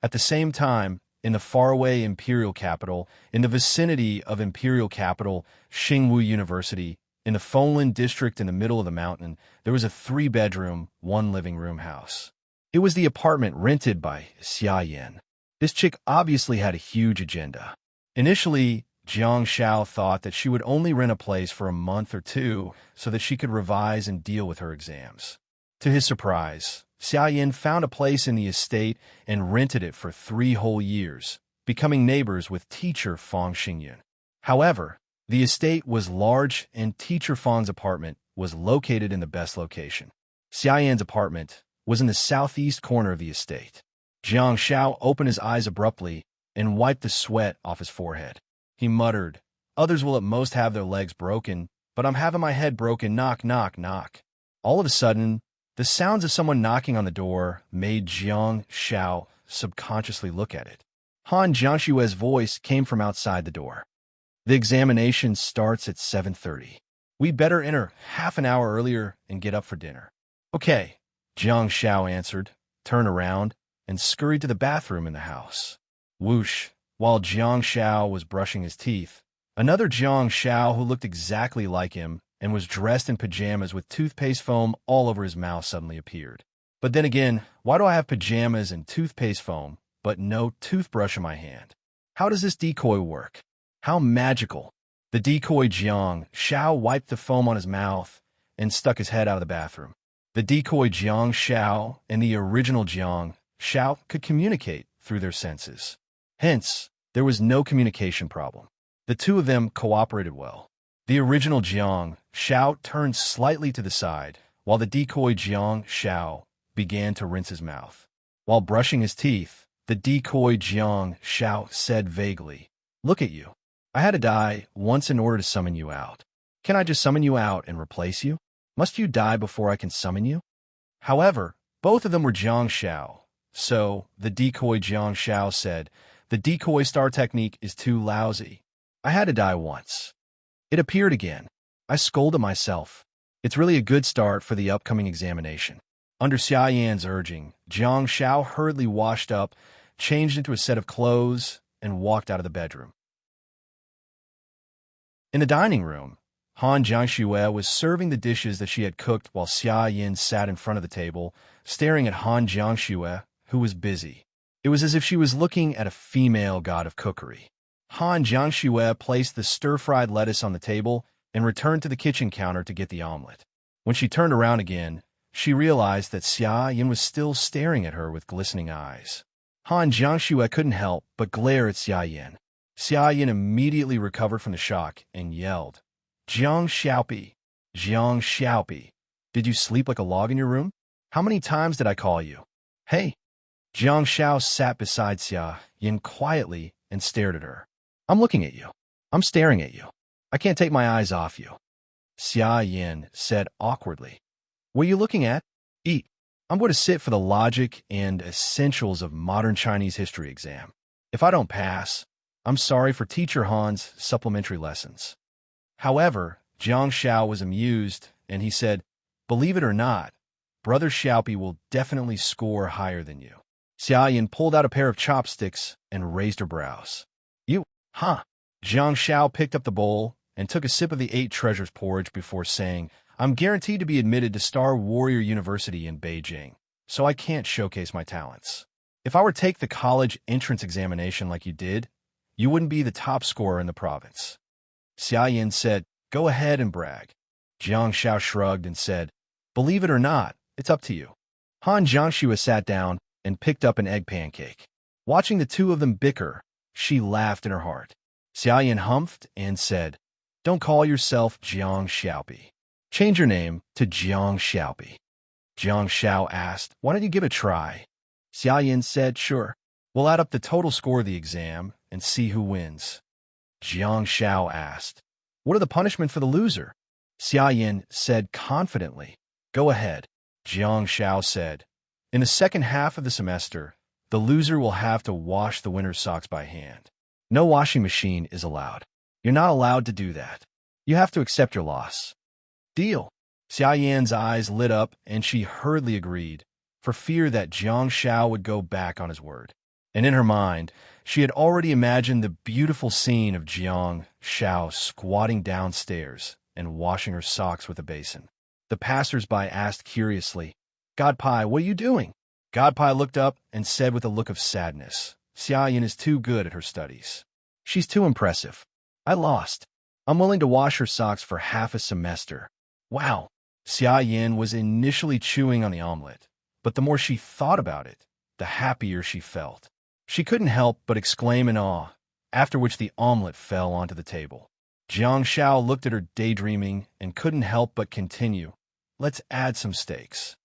At the same time, in the faraway imperial capital, in the vicinity of imperial capital, Xingwu University, in the Fenlin district in the middle of the mountain, there was a 3-bedroom, 1-living-room house. It was the apartment rented by Xia Yan. This chick obviously had a huge agenda. Initially, Jiang Shao thought that she would only rent a place for a month or two so that she could revise and deal with her exams. To his surprise, Xia Yan found a place in the estate and rented it for 3 whole years, becoming neighbors with teacher Fang Xingyun. However, the estate was large and teacher Fang's apartment was located in the best location. Xia Yan's apartment was in the southeast corner of the estate. Jiang Shao opened his eyes abruptly and wiped the sweat off his forehead. He muttered, Others will at most have their legs broken, but I'm having my head broken, knock, knock, knock. All of a sudden, The sounds of someone knocking on the door made Jiang Xiao subconsciously look at it. Han Jiangshue's voice came from outside the door. The examination starts at 7:30. We better enter half an hour earlier and get up for dinner. Okay, Jiang Xiao answered, turned around, and scurried to the bathroom in the house. Whoosh! While Jiang Xiao was brushing his teeth, another Jiang Xiao who looked exactly like him and was dressed in pajamas with toothpaste foam all over his mouth suddenly appeared. But then again, why do I have pajamas and toothpaste foam, but no toothbrush in my hand? How does this decoy work? How magical! The decoy Jiang Xiao wiped the foam on his mouth and stuck his head out of the bathroom. The decoy Jiang Xiao and the original Jiang Xiao could communicate through their senses. Hence, there was no communication problem. The two of them cooperated well. The original Jiang Xiao turned slightly to the side, while the decoy Jiang Xiao began to rinse his mouth. While brushing his teeth, the decoy Jiang Xiao said vaguely, "Look at you. I had to die once in order to summon you out. Can I just summon you out and replace you? Must you die before I can summon you?" However, both of them were Jiang Xiao, so the decoy Jiang Xiao said, "The decoy star technique is too lousy. I had to die once." It appeared again. I scolded myself. It's really a good start for the upcoming examination. Under Xia Yan's urging, Jiang Xiao hurriedly washed up, changed into a set of clothes, and walked out of the bedroom. In the dining room, Han Jiangxue was serving the dishes that she had cooked while Xia Yan sat in front of the table, staring at Han Jiangxue, who was busy. It was as if she was looking at a female god of cookery. Han Jiangxue placed the stir-fried lettuce on the table and returned to the kitchen counter to get the omelet. When she turned around again, she realized that Xia Yan was still staring at her with glistening eyes. Han Jiangxue couldn't help but glare at Xia Yan. Xia Yan immediately recovered from the shock and yelled, "Jiang Xiaopi! Jiang Xiaopi! Did you sleep like a log in your room? How many times did I call you? Hey!" Jiang Xiao sat beside Xia Yan quietly and stared at her. "I'm looking at you. I'm staring at you. I can't take my eyes off you." Xia Yan said awkwardly, "What are you looking at? Eat. I'm going to sit for the logic and essentials of modern Chinese history exam. If I don't pass, I'm sorry for Teacher Han's supplementary lessons." However, Jiang Xiao was amused, and he said, "Believe it or not, Brother Xiaopi will definitely score higher than you." Xia Yan pulled out a pair of chopsticks and raised her brows. "You, huh?" Jiang Xiao picked up the bowl and took a sip of the 8 treasures porridge before saying, "I'm guaranteed to be admitted to Star Warrior University in Beijing, so I can't showcase my talents. If I were to take the college entrance examination like you did, you wouldn't be the top scorer in the province." Xia Yan said, "Go ahead and brag." Jiang Xiao shrugged and said, "Believe it or not, it's up to you." Han Jiangxue sat down and picked up an egg pancake. Watching the two of them bicker, she laughed in her heart. Xia Yan humphed and said, "Don't call yourself Jiang Xiaopi. Change your name to Jiang Xiaopi." Jiang Xiao asked, "Why don't you give it a try?" Xia Yan said, "Sure. We'll add up the total score of the exam and see who wins." Jiang Xiao asked, "What are the punishment for the loser?" Xia Yan said confidently, "Go ahead." Jiang Xiao said, "In the second half of the semester, the loser will have to wash the winner's socks by hand. No washing machine is allowed. You're not allowed to do that. You have to accept your loss." "Deal." Xia Yan's eyes lit up and she hurriedly agreed, for fear that Jiang Xiao would go back on his word. And in her mind, she had already imagined the beautiful scene of Jiang Xiao squatting downstairs and washing her socks with a basin. The passers-by asked curiously, "Godpai, what are you doing?" Godpai looked up and said with a look of sadness, "Xia Yan is too good at her studies. She's too impressive. I lost. I'm willing to wash her socks for half a semester." Wow! Xia Yan was initially chewing on the omelet, but the more she thought about it, the happier she felt. She couldn't help but exclaim in awe, after which the omelet fell onto the table. Jiang Xiao looked at her daydreaming and couldn't help but continue, "Let's add some steaks.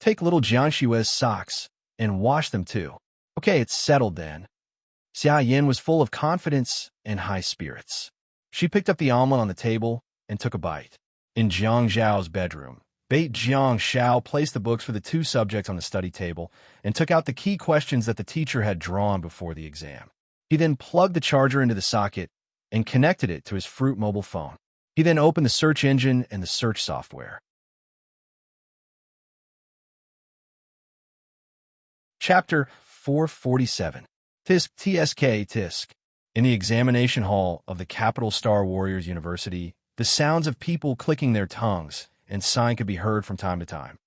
Take little Jiangshue's socks and wash them too. Okay, it's settled then." Xia Yan was full of confidence and high spirits. She picked up the omelet on the table and took a bite. In Jiang Zhao's bedroom, Bait Jiang Xiao placed the books for the two subjects on the study table and took out the key questions that the teacher had drawn before the exam. He then plugged the charger into the socket and connected it to his Fruit mobile phone. He then opened the search engine and the search software. Chapter 447. Tisk. In the examination hall of the Capital Star Warriors University, the sounds of people clicking their tongues and sighing could be heard from time to time.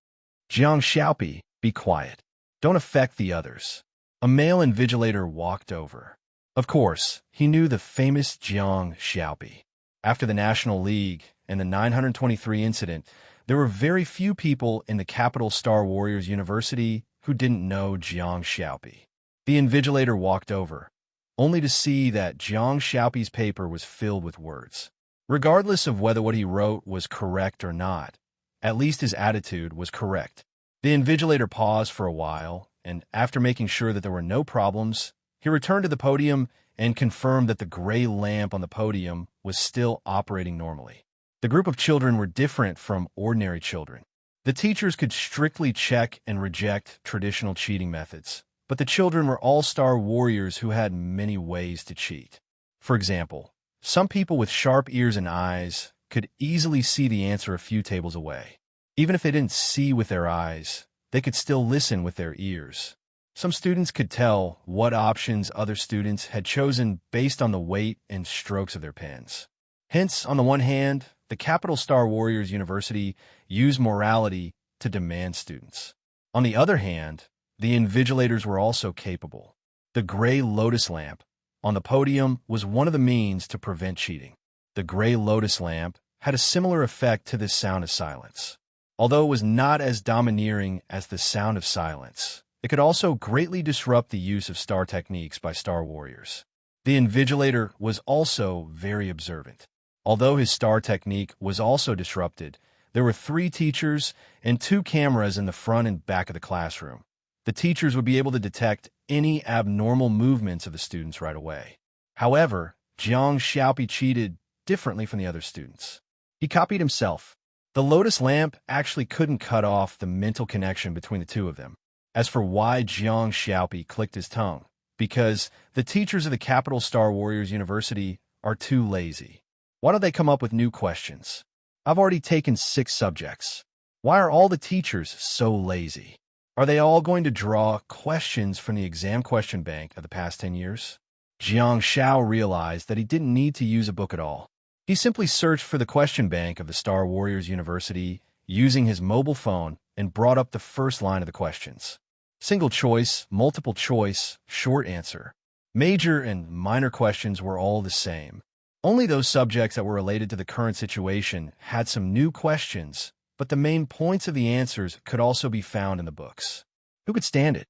Jiang Xiaopi, be quiet. Don't affect the others. A male invigilator walked over. Of course, he knew the famous Jiang Xiaopi. After the National League and the 923 incident, there were very few people in the Capital Star Warriors University who didn't know Jiang Xiaopi. The invigilator walked over, only to see that Jiang Xiaopi's paper was filled with words. Regardless of whether what he wrote was correct or not, at least his attitude was correct. The invigilator paused for a while, and after making sure that there were no problems, he returned to the podium and confirmed that the gray lamp on the podium was still operating normally. The group of children were different from ordinary children. The teachers could strictly check and reject traditional cheating methods, but the children were all-star warriors who had many ways to cheat. For example, some people with sharp ears and eyes could easily see the answer a few tables away. Even if they didn't see with their eyes, they could still listen with their ears. Some students could tell what options other students had chosen based on the weight and strokes of their pens. Hence, on the one hand, the Capital Star Warriors University used morality to demand students. On the other hand, the invigilators were also capable. The gray lotus lamp on the podium was one of the means to prevent cheating. The gray lotus lamp had a similar effect to the sound of silence. Although it was not as domineering as the sound of silence, it could also greatly disrupt the use of star techniques by star warriors. The invigilator was also very observant. Although his star technique was also disrupted, there were 3 teachers and 2 cameras in the front and back of the classroom. The teachers would be able to detect any abnormal movements of the students right away. However, Jiang Xiaopi cheated differently from the other students. He copied himself. The lotus lamp actually couldn't cut off the mental connection between the two of them. As for why Jiang Xiaopi clicked his tongue, because the teachers of the Capital Star Warriors University are too lazy. Why don't they come up with new questions? I've already taken 6 subjects. Why are all the teachers so lazy? Are they all going to draw questions from the exam question bank of the past 10 years? Jiang Xiao realized that he didn't need to use a book at all. He simply searched for the question bank of the Star Warriors University using his mobile phone and brought up the first line of the questions. Single choice, multiple choice, short answer. Major and minor questions were all the same. Only those subjects that were related to the current situation had some new questions, but the main points of the answers could also be found in the books. Who could stand it?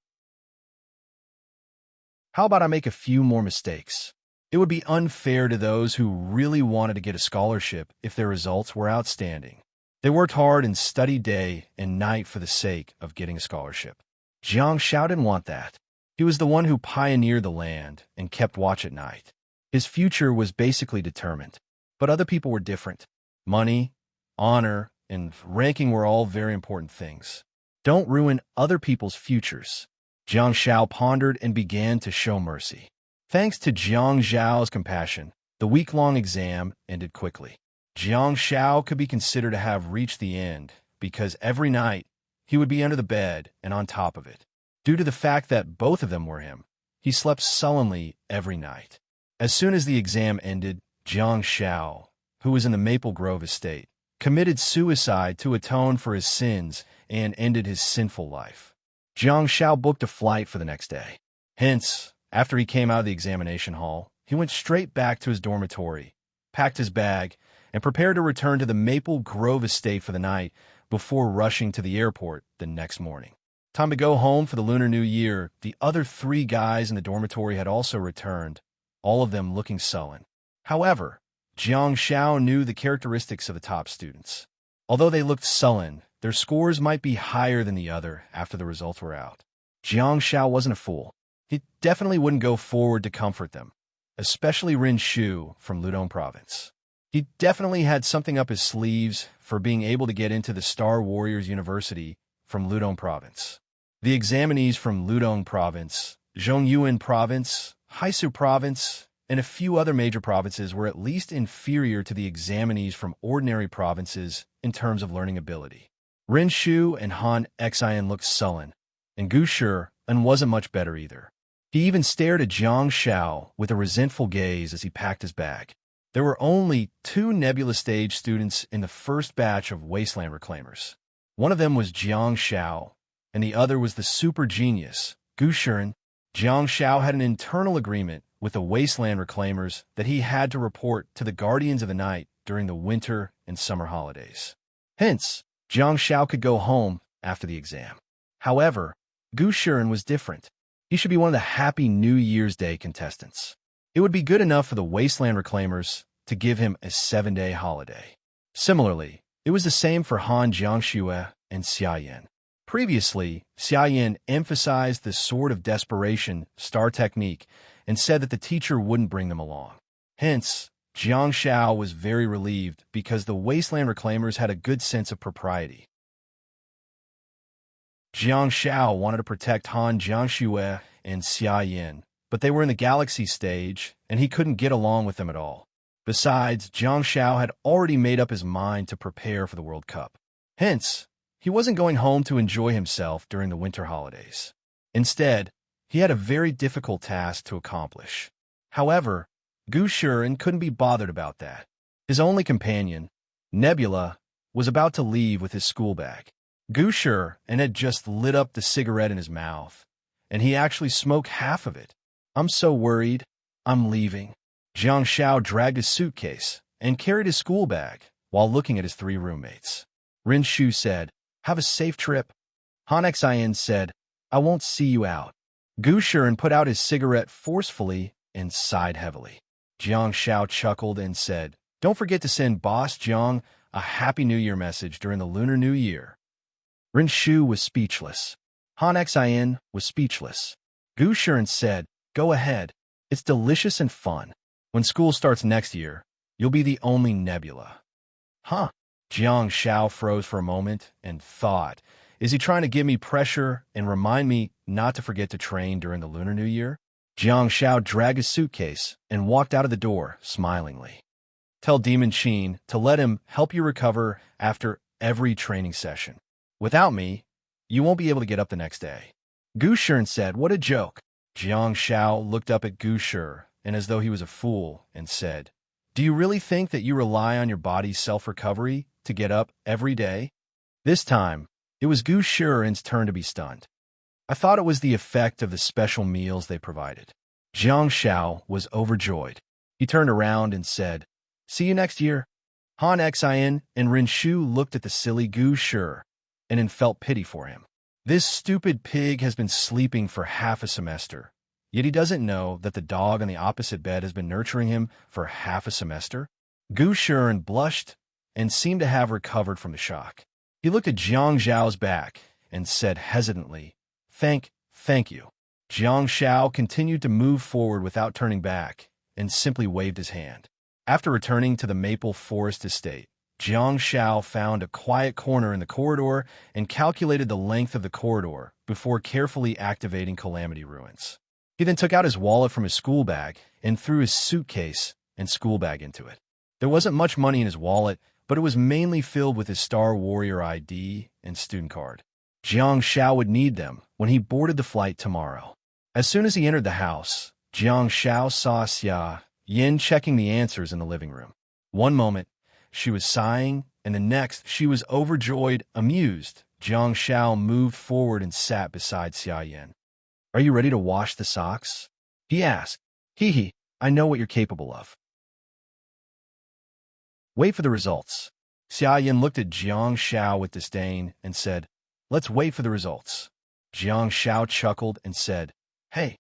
How about I make a few more mistakes? It would be unfair to those who really wanted to get a scholarship if their results were outstanding. They worked hard and studied day and night for the sake of getting a scholarship. Jiang Xiao didn't want that. He was the one who pioneered the land and kept watch at night. His future was basically determined. But other people were different. Money, honor, and ranking were all very important things. Don't ruin other people's futures. Jiang Xiao pondered and began to show mercy. Thanks to Jiang Xiao's compassion, the week-long exam ended quickly. Jiang Xiao could be considered to have reached the end because every night he would be under the bed and on top of it. Due to the fact that both of them were him, he slept sullenly every night. As soon as the exam ended, Jiang Xiao, who was in the Maple Grove estate, committed suicide to atone for his sins and ended his sinful life. Jiang Xiao booked a flight for the next day. Hence, after he came out of the examination hall, he went straight back to his dormitory, packed his bag, and prepared to return to the Maple Grove estate for the night before rushing to the airport the next morning. Time to go home for the Lunar New Year. The other 3 guys in the dormitory had also returned, all of them looking sullen. However, Jiang Xiao knew the characteristics of the top students. Although they looked sullen, their scores might be higher than the other after the results were out. Jiang Xiao wasn't a fool. He definitely wouldn't go forward to comfort them, especially Rin Shu from Ludong Province. He definitely had something up his sleeves for being able to get into the Star Warriors University from Ludong Province. The examinees from Ludong Province, Zhongyuan Province, Haisu Province, and a few other major provinces were at least inferior to the examinees from ordinary provinces in terms of learning ability. Rin Shu and Han Xian looked sullen, and Gu Shiren wasn't much better either. He even stared at Jiang Shao with a resentful gaze as he packed his bag. There were only 2 Nebula Stage students in the first batch of Wasteland Reclaimers. One of them was Jiang Shao, and the other was the super genius, Gu Shiren. Jiang Shao had an internal agreement with the Wasteland Reclaimers that he had to report to the Guardians of the Night during the winter and summer holidays. Hence, Jiang Shao could go home after the exam. However, Gu Shiren was different. He should be one of the Happy New Year's Day contestants. It would be good enough for the Wasteland Reclaimers to give him a 7-day holiday. Similarly, it was the same for Han Jiangxue and Xia Yan. Previously, Xia Yan emphasized the Sword of Desperation star technique and said that the teacher wouldn't bring them along. Hence, Jiang Shao was very relieved because the Wasteland Reclaimers had a good sense of propriety. Jiang Shao wanted to protect Han Jiangxue and Xia Yan, but they were in the Galaxy stage, and he couldn't get along with them at all. Besides, Jiang Shao had already made up his mind to prepare for the World Cup. Hence, he wasn't going home to enjoy himself during the winter holidays. Instead, he had a very difficult task to accomplish. However, Gu Shiren couldn't be bothered about that. His only companion, Nebula, was about to leave with his school bag. Gu Shiren had just lit up the cigarette in his mouth, and he actually smoked half of it. "I'm so worried. I'm leaving." Jiang Shao dragged his suitcase and carried his school bag while looking at his 3 roommates. Rin Shu said, "Have a safe trip." Han Xian said, "I won't see you out." Gu Shiren put out his cigarette forcefully and sighed heavily. Jiang Shao chuckled and said, "Don't forget to send Boss Jiang a Happy New Year message during the Lunar New Year." Rin Shu was speechless. Han Xian was speechless. Gu Shiren said, "Go ahead. It's delicious and fun. When school starts next year, you'll be the only Nebula." Huh? Jiang Shao froze for a moment and thought, is he trying to give me pressure and remind me not to forget to train during the Lunar New Year? Jiang Shao dragged his suitcase and walked out of the door smilingly. "Tell Demon Qin to let him help you recover after every training session. Without me, you won't be able to get up the next day." Gu Shiren said, "What a joke." Jiang Shao looked up at Gu Shiren and as though he was a fool and said, "Do you really think that you rely on your body's self-recovery to get up every day?" This time, it was Gu Shiren's turn to be stunned. "I thought it was the effect of the special meals they provided." Jiang Shao was overjoyed. He turned around and said, "See you next year." Han Xian and Rin Shu looked at the silly Gu Shiren and felt pity for him. This stupid pig has been sleeping for half a semester, yet he doesn't know that the dog on the opposite bed has been nurturing him for half a semester. Gu Shiren blushed and seemed to have recovered from the shock. He looked at Jiang Zhao's back and said hesitantly, Thank you." Jiang Shao continued to move forward without turning back and simply waved his hand. After returning to the Maple Forest estate, Jiang Shao found a quiet corner in the corridor and calculated the length of the corridor before carefully activating Calamity Ruins. He then took out his wallet from his school bag and threw his suitcase and school bag into it. There wasn't much money in his wallet, but it was mainly filled with his Star Warrior ID and student card. Jiang Shao would need them when he boarded the flight tomorrow. As soon as he entered the house, Jiang Shao saw Xia Yan checking the answers in the living room. One moment, she was sighing, and the next, she was overjoyed, amused. Jiang Shao moved forward and sat beside Xia Yan. "Are you ready to wash the socks?" he asked. "Hee, I know what you're capable of." "Wait for the results." Xia Yan looked at Jiang Shao with disdain and said, "Let's wait for the results." Jiang Shao chuckled and said, "Hey,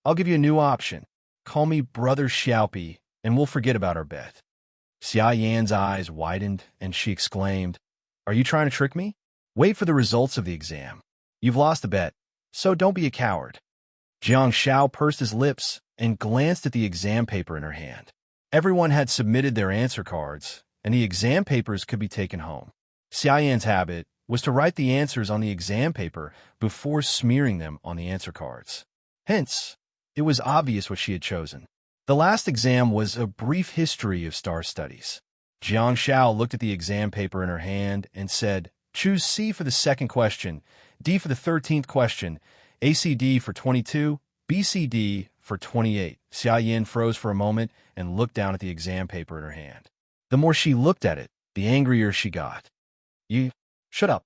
I'll give you a new option. Call me Brother Xiaopi, and we'll forget about our bet." Xia Yan's eyes widened, and she exclaimed, "Are you trying to trick me? Wait for the results of the exam. You've lost the bet, so don't be a coward." Jiang Shao pursed his lips and glanced at the exam paper in her hand. Everyone had submitted their answer cards, and the exam papers could be taken home. Xiayan's habit was to write the answers on the exam paper before smearing them on the answer cards. Hence, it was obvious what she had chosen. The last exam was a brief history of star studies. Jiang Shao looked at the exam paper in her hand and said, "Choose C for the second question, D for the 13th question, ACD for 22, BCD for 28. Xiayan froze for a moment and looked down at the exam paper in her hand. The more she looked at it, the angrier she got. "You, shut up."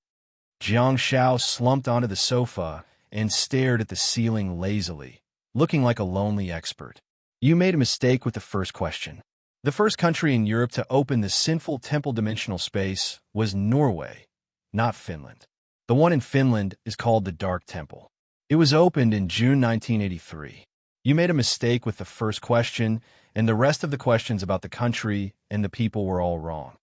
Jiang Shao slumped onto the sofa and stared at the ceiling lazily, looking like a lonely expert. "You made a mistake with the first question. The first country in Europe to open the sinful temple dimensional space was Norway, not Finland. The one in Finland is called the Dark Temple. It was opened in June 1983. You made a mistake with the first question, and the rest of the questions about the country and the people were all wrong."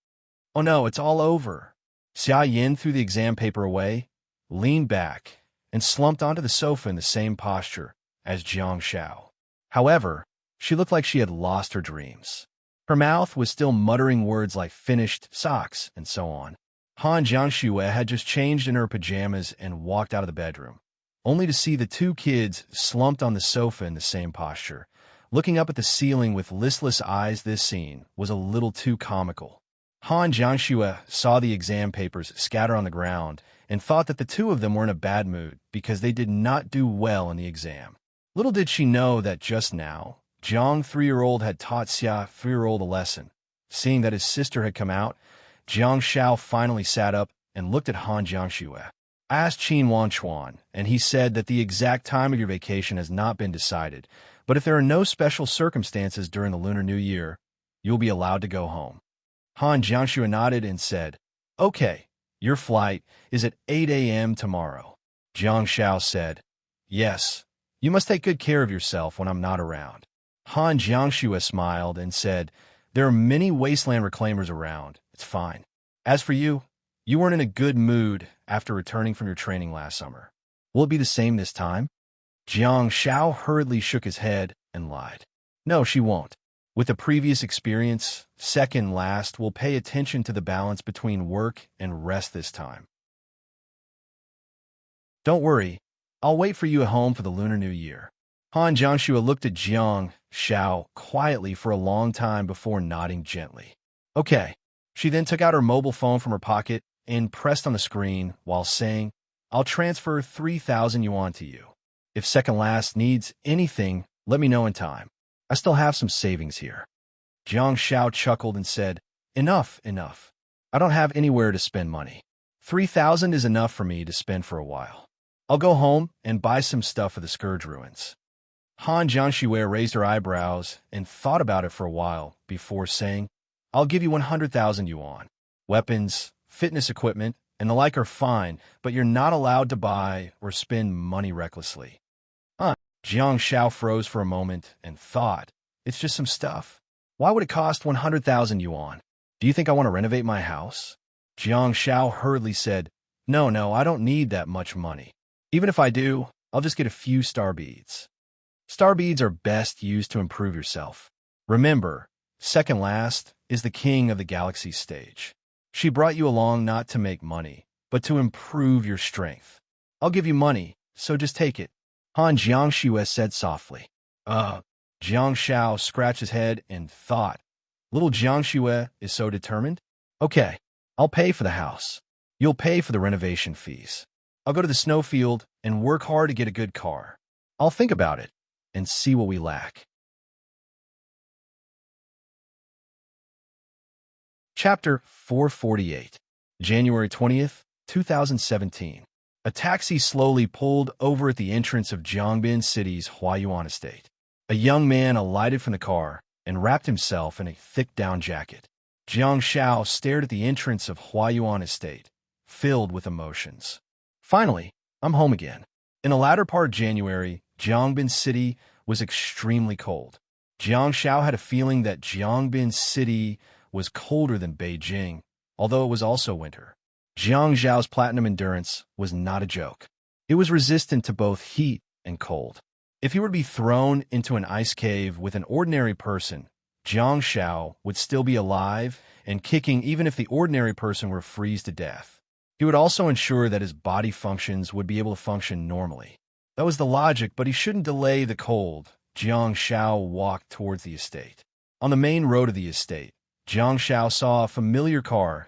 "Oh no, it's all over." Xia Yin threw the exam paper away, leaned back, and slumped onto the sofa in the same posture as Jiang Shao. However, she looked like she had lost her dreams. Her mouth was still muttering words like finished, socks, and so on. Han Jiangxue had just changed in her pajamas and walked out of the bedroom, only to see the two kids slumped on the sofa in the same posture, looking up at the ceiling with listless eyes. This scene was a little too comical. Han Jiangxue saw the exam papers scatter on the ground and thought that the two of them were in a bad mood because they did not do well in the exam. Little did she know that just now, Jiang 3-year-old had taught Xia 3-year-old a lesson. Seeing that his sister had come out, Jiang Shao finally sat up and looked at Han Jiangxue. "I asked Qin Wanchuan, and he said that the exact time of your vacation has not been decided, but if there are no special circumstances during the Lunar New Year, you'll be allowed to go home." Han Jiangxue nodded and said, "Okay, your flight is at 8 a.m. tomorrow." Jiang Shao said, "Yes, you must take good care of yourself when I'm not around." Han Jiangxue smiled and said, "There are many wasteland reclaimers around. It's fine. As for you, you weren't in a good mood after returning from your training last summer. Will it be the same this time?" Jiang Shao hurriedly shook his head and lied. "No, she won't. With the previous experience, second last will pay attention to the balance between work and rest this time. Don't worry, I'll wait for you at home for the Lunar New Year." Han Jiangxue looked at Jiang Shao quietly for a long time before nodding gently. "Okay." She then took out her mobile phone from her pocket and pressed on the screen while saying, "I'll transfer 3,000 yuan to you. If second last needs anything, let me know in time. I still have some savings here." Jiang Shao chuckled and said, Enough. I don't have anywhere to spend money. 3,000 is enough for me to spend for a while. I'll go home and buy some stuff for the Scourge Ruins." Han Jiangxue raised her eyebrows and thought about it for a while before saying, "I'll give you 100,000 yuan. Weapons, fitness equipment, and the like are fine, but you're not allowed to buy or spend money recklessly." Jiang Shao froze for a moment and thought, "It's just some stuff. Why would it cost 100,000 yuan? Do you think I want to renovate my house?" Jiang Shao hurriedly said, No, I don't need that much money. Even if I do, I'll just get a few star beads. Star beads are best used to improve yourself. Remember, second last is the king of the galaxy stage. She brought you along not to make money, but to improve your strength. I'll give you money, so just take it." Han Jiangxue said softly. Jiang Shao scratched his head and thought, little Jiangxue is so determined? "Okay, I'll pay for the house. You'll pay for the renovation fees. I'll go to the snowfield and work hard to get a good car. I'll think about it and see what we lack." Chapter 448, January 20th, 2017. A taxi slowly pulled over at the entrance of Jiangbin City's Huayuan estate. A young man alighted from the car and wrapped himself in a thick down jacket. Jiang Shao stared at the entrance of Huayuan estate, filled with emotions. Finally, I'm home again. In the latter part of January, Jiangbin City was extremely cold. Jiang Shao had a feeling that Jiangbin City was colder than Beijing, although it was also winter. Jiang Zhao's platinum endurance was not a joke. It was resistant to both heat and cold. If he were to be thrown into an ice cave with an ordinary person, Jiang Shao would still be alive and kicking even if the ordinary person were freeze to death. He would also ensure that his body functions would be able to function normally. That was the logic, but he shouldn't delay the cold. Jiang Shao walked towards the estate. On the main road of the estate, Jiang Shao saw a familiar car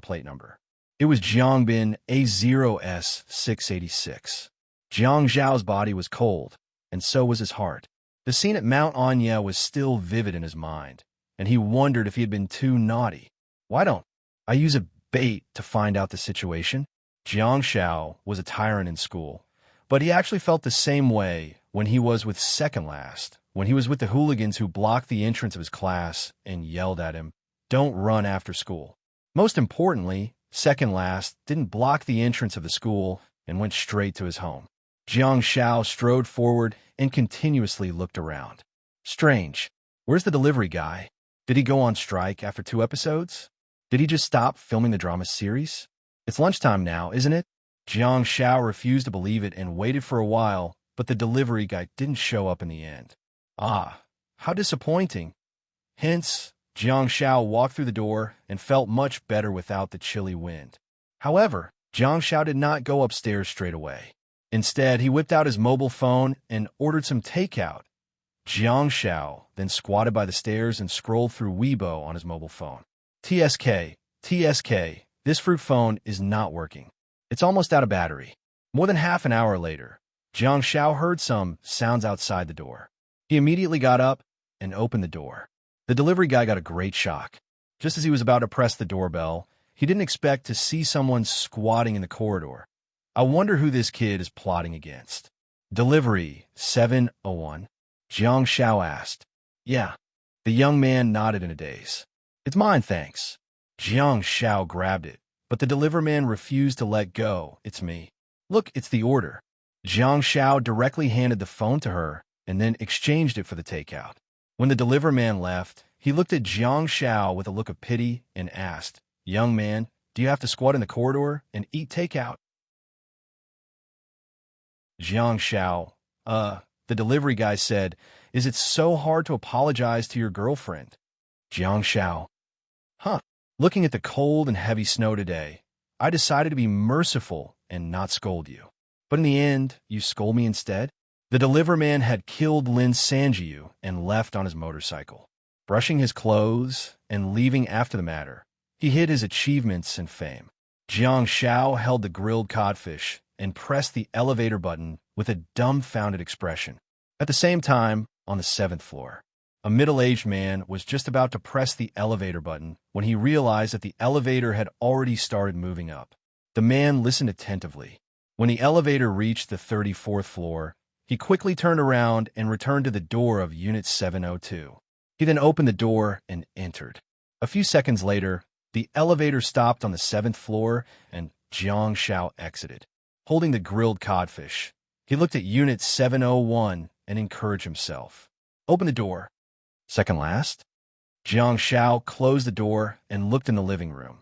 plate number. It was Jiangbin A0S686. Jiang Zhao's body was cold, and so was his heart. The scene at Mount Anya was still vivid in his mind, and he wondered if he had been too naughty. Why don't I use a bait to find out the situation? Jiang Shao was a tyrant in school, but he actually felt the same way when he was with second last, when he was with the hooligans who blocked the entrance of his class and yelled at him, "Don't run after school." Most importantly, second last didn't block the entrance of the school and went straight to his home. Jiang Shao strode forward and continuously looked around. Strange. Where's the delivery guy? Did he go on strike after 2 episodes? Did he just stop filming the drama series? It's lunchtime now, isn't it? Jiang Shao refused to believe it and waited for a while, but the delivery guy didn't show up in the end. Ah, how disappointing. Hence, Jiang Shao walked through the door and felt much better without the chilly wind. However, Jiang Shao did not go upstairs straight away. Instead, he whipped out his mobile phone and ordered some takeout. Jiang Shao then squatted by the stairs and scrolled through Weibo on his mobile phone. TSK, this fruit phone is not working. It's almost out of battery. More than half an hour later, Jiang Shao heard some sounds outside the door. He immediately got up and opened the door. The delivery guy got a great shock. Just as he was about to press the doorbell, he didn't expect to see someone squatting in the corridor. I wonder who this kid is plotting against. Delivery 701? Jiang Shao asked. Yeah. The young man nodded in a daze. It's mine, thanks. Jiang Shao grabbed it, but the delivery man refused to let go. It's me. Look, it's the order. Jiang Shao directly handed the phone to her and then exchanged it for the takeout. When the delivery man left, he looked at Jiang Shao with a look of pity and asked, Young man, do you have to squat in the corridor and eat takeout? Jiang Shao, the delivery guy said, is it so hard to apologize to your girlfriend? Jiang Shao, looking at the cold and heavy snow today, I decided to be merciful and not scold you. But in the end, you scold me instead? The delivery man had killed Lin Sanjiu and left on his motorcycle. Brushing his clothes and leaving after the matter, he hid his achievements and fame. Jiang Shao held the grilled codfish and pressed the elevator button with a dumbfounded expression. At the same time, on the 7th floor, a middle-aged man was just about to press the elevator button when he realized that the elevator had already started moving up. The man listened attentively. When the elevator reached the 34th floor, he quickly turned around and returned to the door of Unit 702. He then opened the door and entered. A few seconds later, the elevator stopped on the 7th floor and Jiang Shao exited. Holding the grilled codfish, he looked at Unit 701 and encouraged himself. Open the door. Second last? Jiang Shao closed the door and looked in the living room,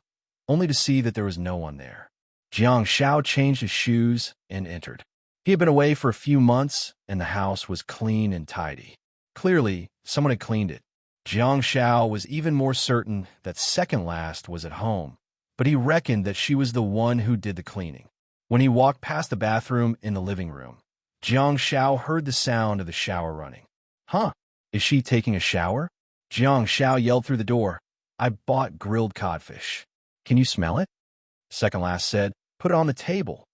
only to see that there was no one there. Jiang Shao changed his shoes and entered. He had been away for a few months, and the house was clean and tidy. Clearly, someone had cleaned it. Jiang Shao was even more certain that second last was at home, but he reckoned that she was the one who did the cleaning. When he walked past the bathroom in the living room, Jiang Shao heard the sound of the shower running. Is she taking a shower? Jiang Shao yelled through the door. I bought grilled codfish. Can you smell it? Second last said, put it on the table.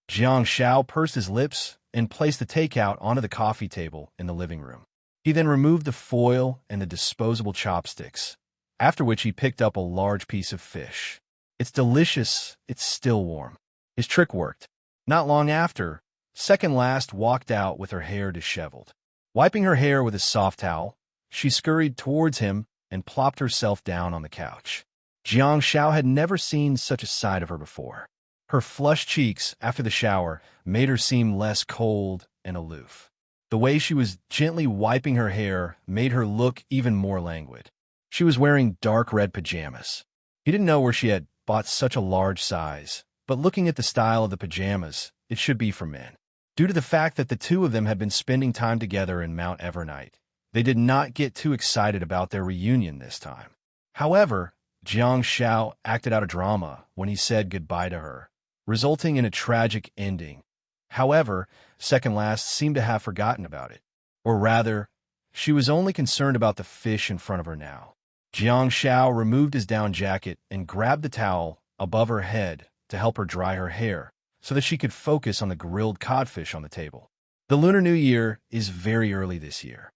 Jiang Shao pursed his lips and placed the takeout onto the coffee table in the living room. He then removed the foil and the disposable chopsticks, after which he picked up a large piece of fish. It's delicious, it's still warm. His trick worked. Not long after, second last walked out with her hair disheveled. Wiping her hair with a soft towel, she scurried towards him and plopped herself down on the couch. Jiang Shao had never seen such a sight of her before. Her flushed cheeks after the shower made her seem less cold and aloof. The way she was gently wiping her hair made her look even more languid. She was wearing dark red pajamas. He didn't know where she had bought such a large size, but looking at the style of the pajamas, it should be for men. Due to the fact that the two of them had been spending time together in Mount Evernight, They did not get too excited about their reunion this time. However, Jiang Xiao acted out a drama when he said goodbye to her, resulting in a tragic ending. However, second last seemed to have forgotten about it. Or rather, she was only concerned about the fish in front of her now. Jiang Xiao removed his down jacket and grabbed the towel above her head to help her dry her hair so that she could focus on the grilled codfish on the table. The Lunar New Year is very early this year.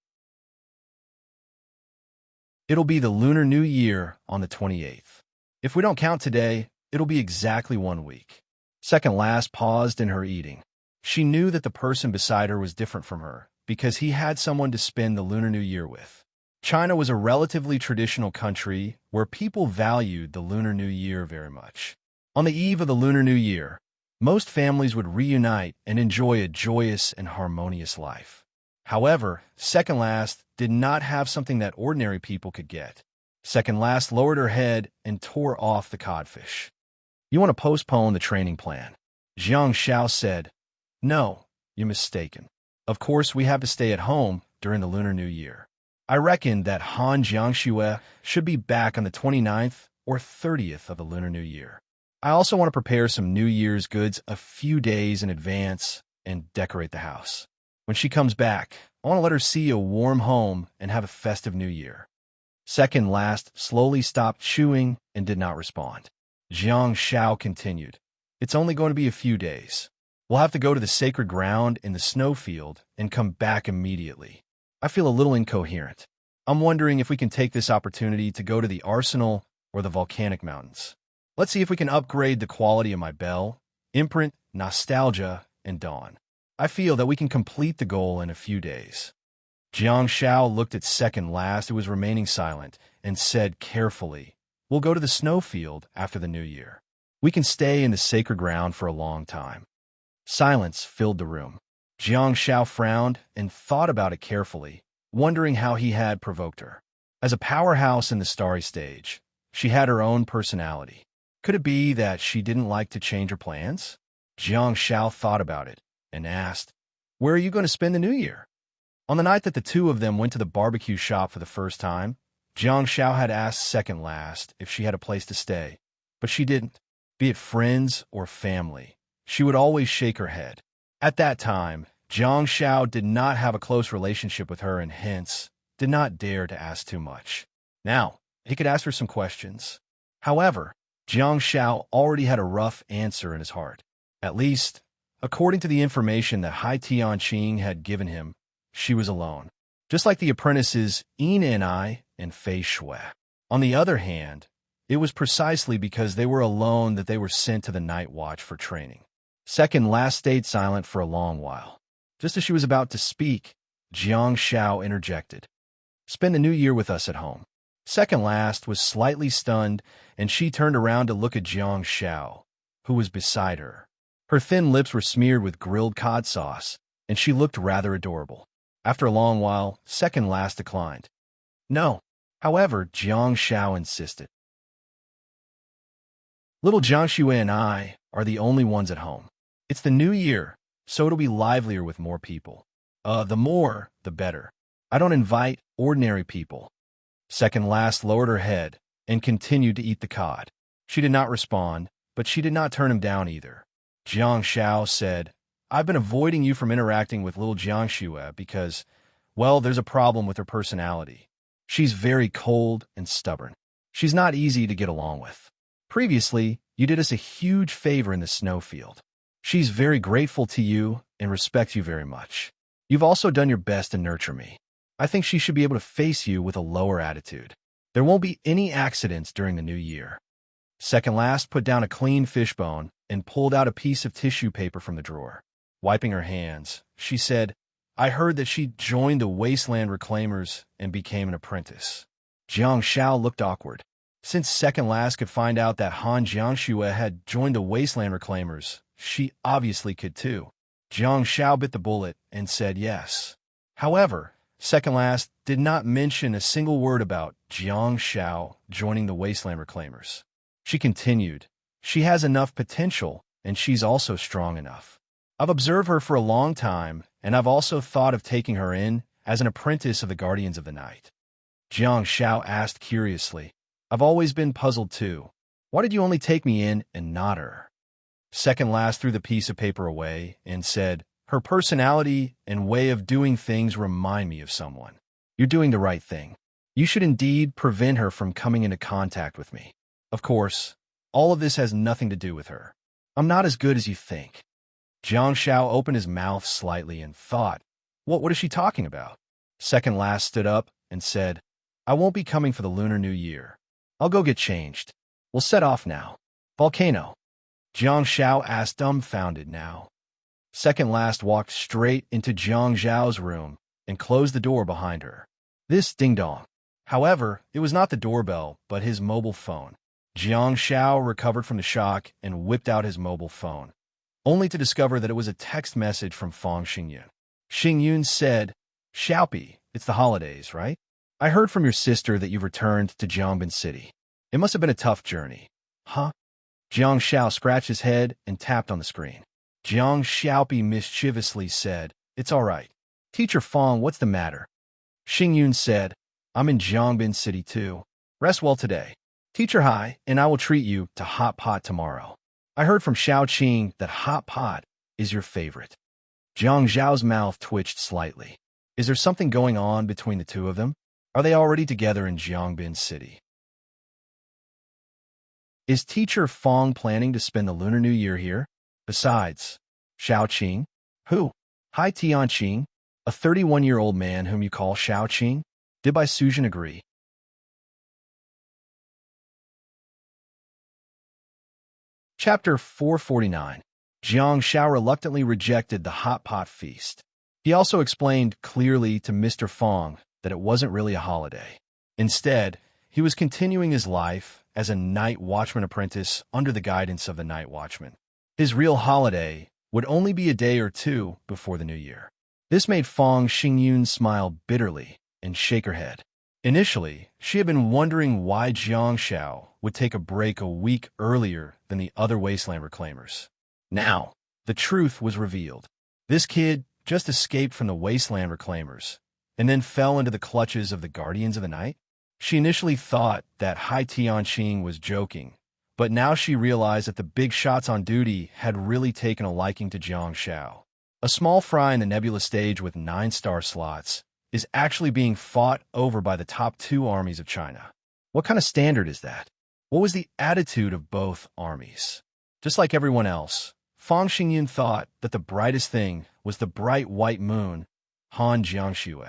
It'll be the Lunar New Year on the 28th. If we don't count today, it'll be exactly 1 week. Second last paused in her eating. She knew that the person beside her was different from her because he had someone to spend the Lunar New Year with. China was a relatively traditional country where people valued the Lunar New Year very much. On the eve of the Lunar New Year, most families would reunite and enjoy a joyous and harmonious life. However, second last did not have something that ordinary people could get. Second last lowered her head and tore off the codfish. "You want to postpone the training plan?" Jiang Xiao said. "No, you're mistaken. Of course, we have to stay at home during the Lunar New Year. I reckon that Han Jiangxue should be back on the 29th or 30th of the Lunar New Year. I also want to prepare some New Year's goods a few days in advance and decorate the house. When she comes back, I want to let her see a warm home and have a festive New Year." Second last slowly stopped chewing and did not respond. Jiang Xiao continued. "It's only going to be a few days. We'll have to go to the sacred ground in the snowfield and come back immediately. I feel a little incoherent. I'm wondering if we can take this opportunity to go to the arsenal or the volcanic mountains. Let's see if we can upgrade the quality of my bell, imprint, nostalgia, and dawn. I feel that we can complete the goal in a few days." Jiang Xiao looked at second last, who was remaining silent, and said carefully, "We'll go to the snowfield after the New Year. We can stay in the sacred ground for a long time." Silence filled the room. Jiang Xiao frowned and thought about it carefully, wondering how he had provoked her. As a powerhouse in the starry stage, she had her own personality. Could it be that she didn't like to change her plans? Jiang Xiao thought about it and asked, "Where are you going to spend the New Year?" On the night that the two of them went to the barbecue shop for the first time, Jiang Xiao had asked second last if she had a place to stay, but she didn't. Be it friends or family, she would always shake her head. At that time, Jiang Xiao did not have a close relationship with her and hence did not dare to ask too much. Now, he could ask her some questions. However, Jiang Xiao already had a rough answer in his heart. At least, according to the information that Hai Tianqing had given him, she was alone, just like the apprentices Yin and I and Fei Shui. On the other hand, it was precisely because they were alone that they were sent to the night watch for training. Second last stayed silent for a long while. Just as she was about to speak, Jiang Xiao interjected, "Spend the New Year with us at home." Second last was slightly stunned, and she turned around to look at Jiang Xiao, who was beside her. Her thin lips were smeared with grilled cod sauce, and she looked rather adorable. After a long while, second last declined. "No." However, Jiang Xiao insisted. "Little Jiangxue and I are the only ones at home. It's the New Year, so it'll be livelier with more people. The more, the better. I don't invite ordinary people." Second last lowered her head and continued to eat the cod. She did not respond, but she did not turn him down either. Jiang Xiao said, "I've been avoiding you from interacting with little Jiangxue because, well, there's a problem with her personality. She's very cold and stubborn. She's not easy to get along with. Previously, you did us a huge favor in the snowfield. She's very grateful to you and respects you very much. You've also done your best to nurture me. I think she should be able to face you with a lower attitude. There won't be any accidents during the New Year." Second last put down a clean fishbone and pulled out a piece of tissue paper from the drawer. Wiping her hands, she said, "I heard that she joined the Wasteland Reclaimers and became an apprentice." Jiang Xiao looked awkward. Since second last could find out that Han Jiangxue had joined the Wasteland Reclaimers, she obviously could too. Jiang Xiao bit the bullet and said yes. However, second last did not mention a single word about Jiang Xiao joining the Wasteland Reclaimers. She continued, "She has enough potential, and she's also strong enough. I've observed her for a long time, and I've also thought of taking her in as an apprentice of the Guardians of the Night? Jiang Shao asked curiously. I've always been puzzled too. Why did you only take me in and not her? Second last threw the piece of paper away and said, her personality and way of doing things remind me of someone. You're doing the right thing. You should indeed prevent her from coming into contact with me. Of course, all of this has nothing to do with her. I'm not as good as you think. Jiang Shao opened his mouth slightly and thought, what is she talking about? Second last stood up and said, I won't be coming for the Lunar New Year. I'll go get changed. We'll set off now. Volcano. Jiang Shao asked, dumbfounded now. Second last walked straight into Jiang Zhao's room and closed the door behind her. This ding-dong. However, it was not the doorbell, but his mobile phone. Jiang Shao recovered from the shock and whipped out his mobile phone, only to discover that it was a text message from Fang Xingyun. Xingyun said, Xiaopi, it's the holidays, right? I heard from your sister that you've returned to Jiangbin City. It must have been a tough journey. Huh? Jiang Shao scratched his head and tapped on the screen. Jiang Xiaopi mischievously said, it's all right. Teacher Fang, what's the matter? Xingyun said, I'm in Jiangbin City too. Rest well today. Teacher Hai, and I will treat you to hot pot tomorrow. I heard from Xiao Qing that hot pot is your favorite. Jiang Zhao's mouth twitched slightly. Is there something going on between the two of them? Are they already together in Jiangbin City? Is Teacher Fang planning to spend the Lunar New Year here? Besides, Xiao Qing? Who? Hai Tianqing, a 31-year-old man whom you call Xiao Qing? Did Bai Sujin agree? Chapter 449. Jiang Shao reluctantly rejected the hot pot feast. He also explained clearly to Mr. Fang that it wasn't really a holiday. Instead, he was continuing his life as a night watchman apprentice under the guidance of the night watchman. His real holiday would only be a day or two before the new year. This made Fang Xingyun smile bitterly and shake her head. Initially, she had been wondering why Jiang Shao would take a break a week earlier than the other wasteland reclaimers. Now, the truth was revealed. This kid just escaped from the wasteland reclaimers and then fell into the clutches of the Guardians of the Night. She initially thought that Hai Tianqing was joking, but now she realized that the big shots on duty had really taken a liking to Jiang Shao. A small fry in the nebula stage with 9-star slots is actually being fought over by the top 2 armies of China. What kind of standard is that? What was the attitude of both armies? Just like everyone else, Fang Xingyun thought that the brightest thing was the bright white moon, Han Jiangxue.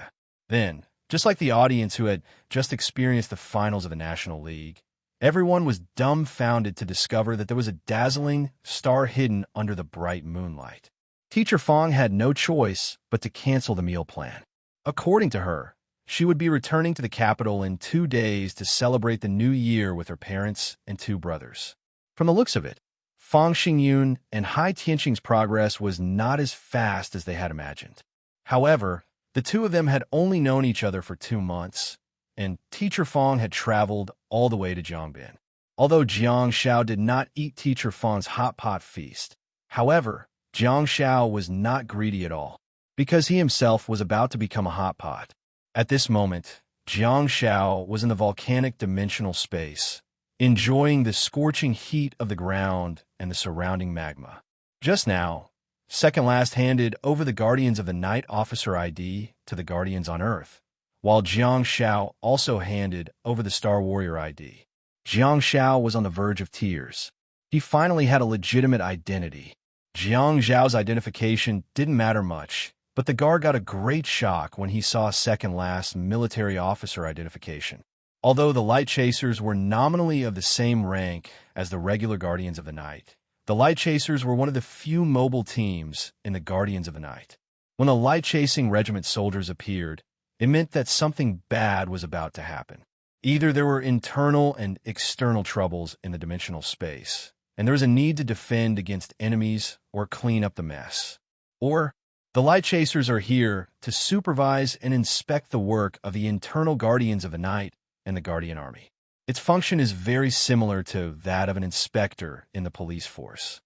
Then, just like the audience who had just experienced the finals of the National League, everyone was dumbfounded to discover that there was a dazzling star hidden under the bright moonlight. Teacher Fang had no choice but to cancel the meal plan. According to her, she would be returning to the capital in 2 days to celebrate the new year with her parents and 2 brothers. From the looks of it, Fang Xingyun and Hai Tianqing's progress was not as fast as they had imagined. However, the 2 of them had only known each other for 2 months, and Teacher Fang had traveled all the way to Jiangbin. Although Jiang Shao did not eat Teacher Fang's hot pot feast, however, Jiang Shao was not greedy at all, because he himself was about to become a hot pot. At this moment, Jiang Shao was in the volcanic dimensional space, enjoying the scorching heat of the ground and the surrounding magma. Just now, Second Last handed over the Guardians of the Night Officer ID to the Guardians on Earth, while Jiang Shao also handed over the Star Warrior ID. Jiang Shao was on the verge of tears. He finally had a legitimate identity. Jiang Zhao's identification didn't matter much, but the guard got a great shock when he saw Second Last military officer identification. Although the Light Chasers were nominally of the same rank as the regular Guardians of the Night, the Light Chasers were one of the few mobile teams in the Guardians of the Night. When the Light Chasing Regiment soldiers appeared, it meant that something bad was about to happen. Either there were internal and external troubles in the dimensional space, and there was a need to defend against enemies or clean up the mess. Or, the Light Chasers are here to supervise and inspect the work of the internal Guardians of the Night and the Guardian Army. Its function is very similar to that of an inspector in the police force.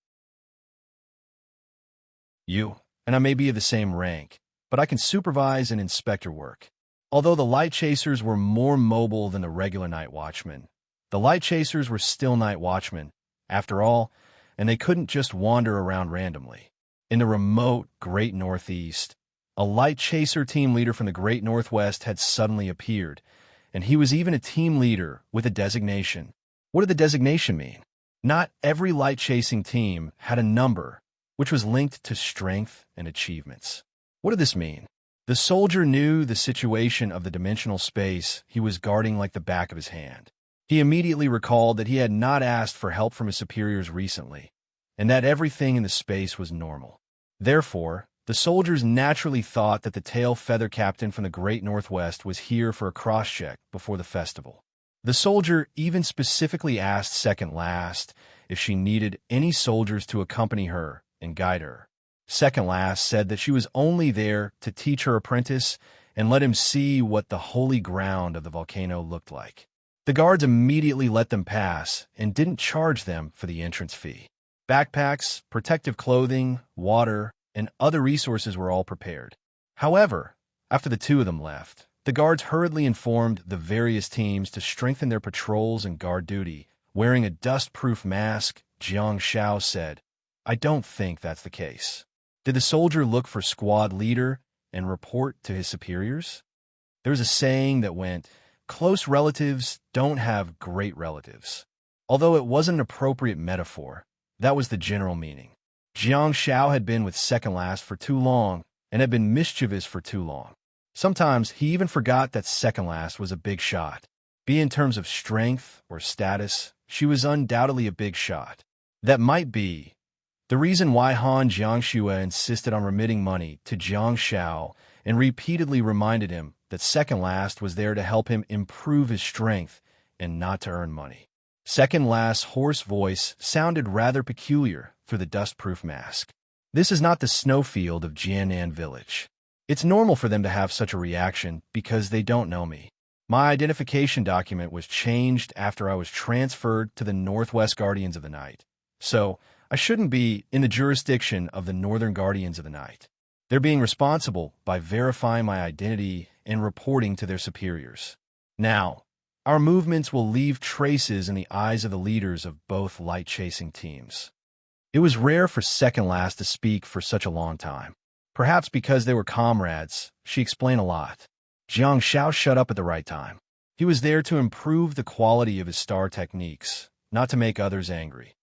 You and I may be of the same rank, but I can supervise and inspect your work. Although the light chasers were more mobile than the regular night watchmen, the light chasers were still night watchmen, after all, and they couldn't just wander around randomly. In the remote Great Northeast, a light chaser team leader from the Great Northwest had suddenly appeared, and he was even a team leader with a designation. What did the designation mean? Not every light-chasing team had a number, which was linked to strength and achievements. What did this mean? The soldier knew the situation of the dimensional space he was guarding like the back of his hand. He immediately recalled that he had not asked for help from his superiors recently, and that everything in the space was normal. Therefore, the soldiers naturally thought that the tail feather captain from the Great Northwest was here for a cross-check before the festival. The soldier even specifically asked Second Last if she needed any soldiers to accompany her and guide her. Second Last said that she was only there to teach her apprentice and let him see what the holy ground of the volcano looked like. The guards immediately let them pass and didn't charge them for the entrance fee. Backpacks, protective clothing, water, and other resources were all prepared. However, after the two of them left, the guards hurriedly informed the various teams to strengthen their patrols and guard duty. Wearing a dust-proof mask, Jiang Xiao said, "I don't think that's the case." Did the soldier look for squad leader and report to his superiors? There's a saying that went, "Close relatives don't have great relatives." Although it wasn't an appropriate metaphor, that was the general meaning. Jiang Xiao had been with Second Last for too long and had been mischievous for too long. Sometimes he even forgot that Second Last was a big shot. Be in terms of strength or status, she was undoubtedly a big shot. That might be the reason why Han Jiangxue insisted on remitting money to Jiang Xiao and repeatedly reminded him that Second Last was there to help him improve his strength and not to earn money. Second Last's hoarse voice sounded rather peculiar through the dust-proof mask. "This is not the snowfield of Jianan Village. It's normal for them to have such a reaction because they don't know me. My identification document was changed after I was transferred to the Northwest Guardians of the Night. So, I shouldn't be in the jurisdiction of the Northern Guardians of the Night. They're being responsible by verifying my identity and reporting to their superiors. Now, our movements will leave traces in the eyes of the leaders of both light-chasing teams." It was rare for Second Last to speak for such a long time. Perhaps because they were comrades, she explained a lot. Jiang Xiao shut up at the right time. He was there to improve the quality of his star techniques, not to make others angry.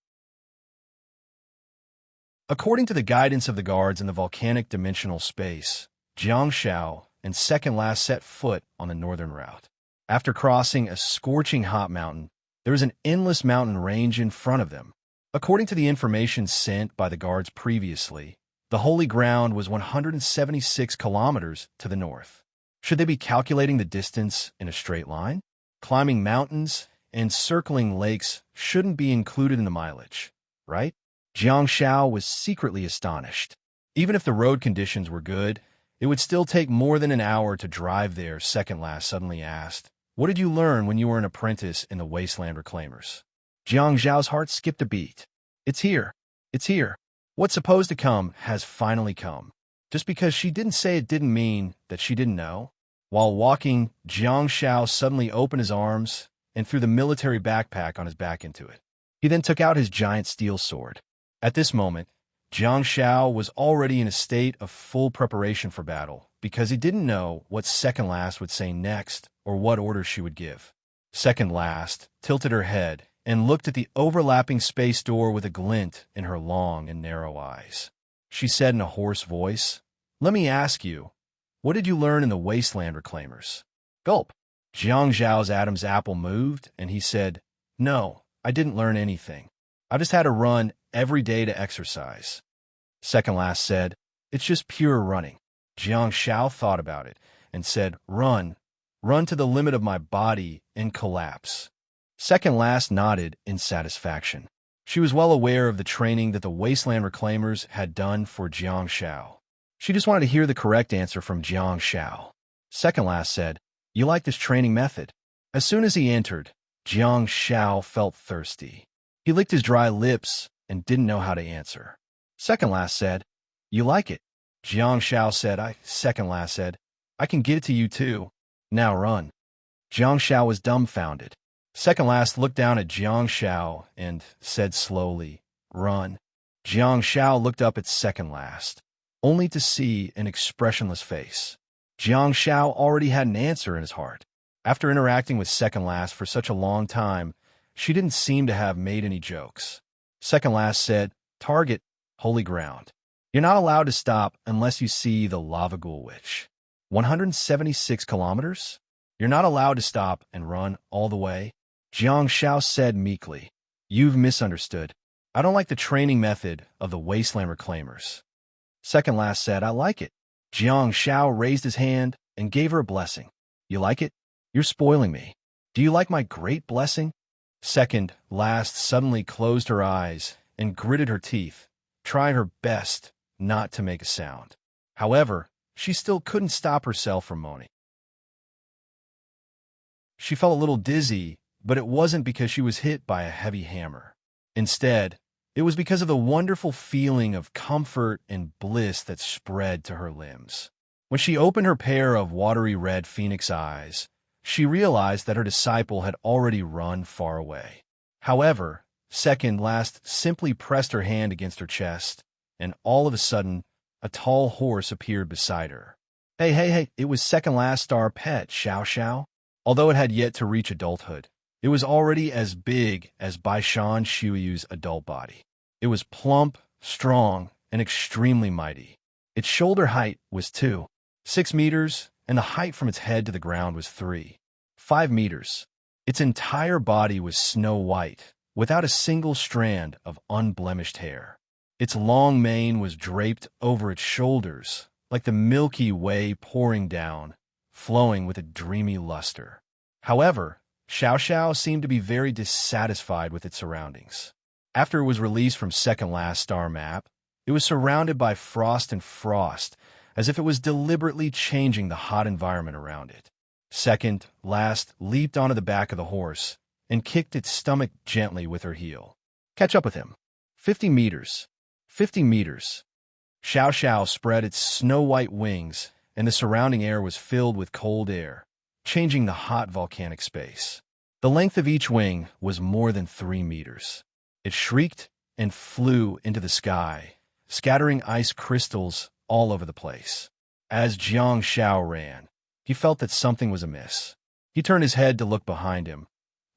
According to the guidance of the guards in the volcanic dimensional space, Jiang Xiao and Second Last set foot on the northern route. After crossing a scorching hot mountain, there was an endless mountain range in front of them. According to the information sent by the guards previously, the holy ground was 176 kilometers to the north. Should they be calculating the distance in a straight line? Climbing mountains and circling lakes shouldn't be included in the mileage, right? Jiang Xiao was secretly astonished. Even if the road conditions were good, it would still take more than an hour to drive there. Second Last suddenly asked, "What did you learn when you were an apprentice in the Wasteland Reclaimers?" Jiang Xiao's heart skipped a beat. It's here. It's here. What's supposed to come has finally come. Just because she didn't say it didn't mean that she didn't know. While walking, Jiang Xiao suddenly opened his arms and threw the military backpack on his back into it. He then took out his giant steel sword. At this moment, Jiang Xiao was already in a state of full preparation for battle because he didn't know what Second Last would say next or what orders she would give. Second Last tilted her head and looked at the overlapping space door with a glint in her long and narrow eyes. She said in a hoarse voice, "Let me ask you, what did you learn in the Wasteland Reclaimers?" Gulp. Jiang Zhao's Adam's apple moved, and he said, "No, I didn't learn anything. I just had to run every day to exercise." Second Last said, "It's just pure running." Jiang Xiao thought about it and said, "Run to the limit of my body and collapse." Second Last nodded in satisfaction. She was well aware of the training that the Wasteland Reclaimers had done for Jiang Xiao. She just wanted to hear the correct answer from Jiang Xiao. Second Last said, "You like this training method?" As soon as he entered, Jiang Xiao felt thirsty. He licked his dry lips and didn't know how to answer. Second Last said, "You like it?" Jiang Shao said. Second last said, I can get it to you too. Now run. Jiang Shao was dumbfounded. Second last looked down at Jiang Shao and said slowly, run. Jiang Shao looked up at second last, only to see an expressionless face. Jiang Shao already had an answer in his heart. After interacting with second last for such a long time, she didn't seem to have made any jokes. Second last said, target, holy ground. You're not allowed to stop unless you see the lava ghoul witch. 176 kilometers? You're not allowed to stop and run all the way? Jiang Shao said meekly. You've misunderstood. I don't like the training method of the wasteland reclaimers. Second last said, I like it. Jiang Shao raised his hand and gave her a blessing. You like it? You're spoiling me. Do you like my great blessing? Second last suddenly closed her eyes and gritted her teeth, trying her best not to make a sound. However, she still couldn't stop herself from moaning. She felt a little dizzy, but it wasn't because she was hit by a heavy hammer. Instead, it was because of the wonderful feeling of comfort and bliss that spread to her limbs. When she opened her pair of watery red phoenix eyes, she realized that her disciple had already run far away. However, second last simply pressed her hand against her chest, and all of a sudden, a tall horse appeared beside her. Hey, it was second last star pet, Xiao Xiao. Although it had yet to reach adulthood, it was already as big as Baishan Shuiyu's adult body. It was plump, strong, and extremely mighty. Its shoulder height was 2.6 meters, and the height from its head to the ground was 3.5 meters. Its entire body was snow white, without a single strand of unblemished hair. Its long mane was draped over its shoulders, like the Milky Way pouring down, flowing with a dreamy luster. However, Xiao Xiao seemed to be very dissatisfied with its surroundings. After it was released from second last star map, it was surrounded by frost and frost, as if it was deliberately changing the hot environment around it. Second last leaped onto the back of the horse and kicked its stomach gently with her heel. Catch up with him. 50 meters. 50 meters. Xiao Xiao spread its snow-white wings, and the surrounding air was filled with cold air, changing the hot volcanic space. The length of each wing was more than 3 meters. It shrieked and flew into the sky, scattering ice crystals all over the place. As Jiang Shao ran, he felt that something was amiss. He turned his head to look behind him,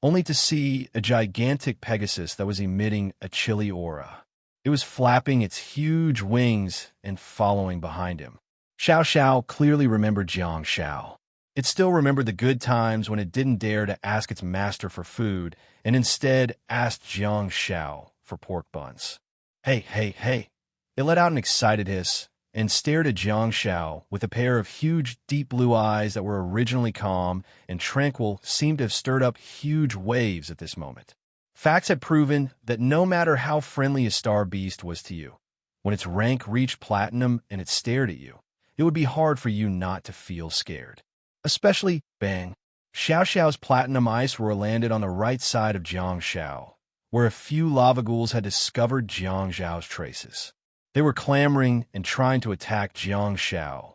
only to see a gigantic Pegasus that was emitting a chilly aura. It was flapping its huge wings and following behind him. Xiao Xiao clearly remembered Jiang Shao. It still remembered the good times when it didn't dare to ask its master for food and instead asked Jiang Shao for pork buns. Hey. It let out an excited hiss and stared at Jiang Shao with a pair of huge, deep blue eyes that were originally calm and tranquil seemed to have stirred up huge waves at this moment. Facts had proven that no matter how friendly a star beast was to you, when its rank reached platinum and it stared at you, it would be hard for you not to feel scared. Especially, bang, Xiao Xiao's platinum ice roar landed on the right side of Jiang Shao, where a few lava ghouls had discovered Jiang Xiao's traces. They were clamoring and trying to attack Jiang Shao,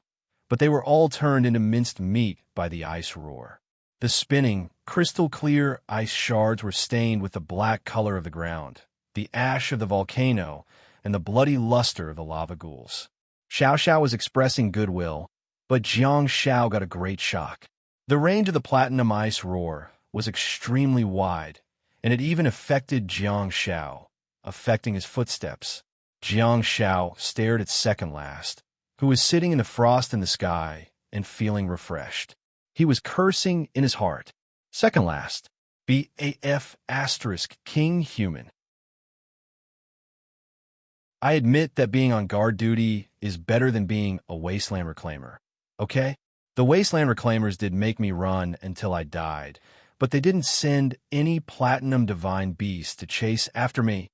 but they were all turned into minced meat by the ice roar. The spinning, crystal-clear ice shards were stained with the black color of the ground, the ash of the volcano, and the bloody luster of the lava ghouls. Xiao Xiao was expressing goodwill, but Jiang Shao got a great shock. The range of the platinum ice roar was extremely wide, and it even affected Jiang Shao, affecting his footsteps. Jiang Shao stared at second last, who was sitting in the frost in the sky and feeling refreshed. He was cursing in his heart. Second last, BAF asterisk King Human. I admit that being on guard duty is better than being a wasteland reclaimer, okay? The wasteland reclaimers did make me run until I died, but they didn't send any platinum divine beast to chase after me.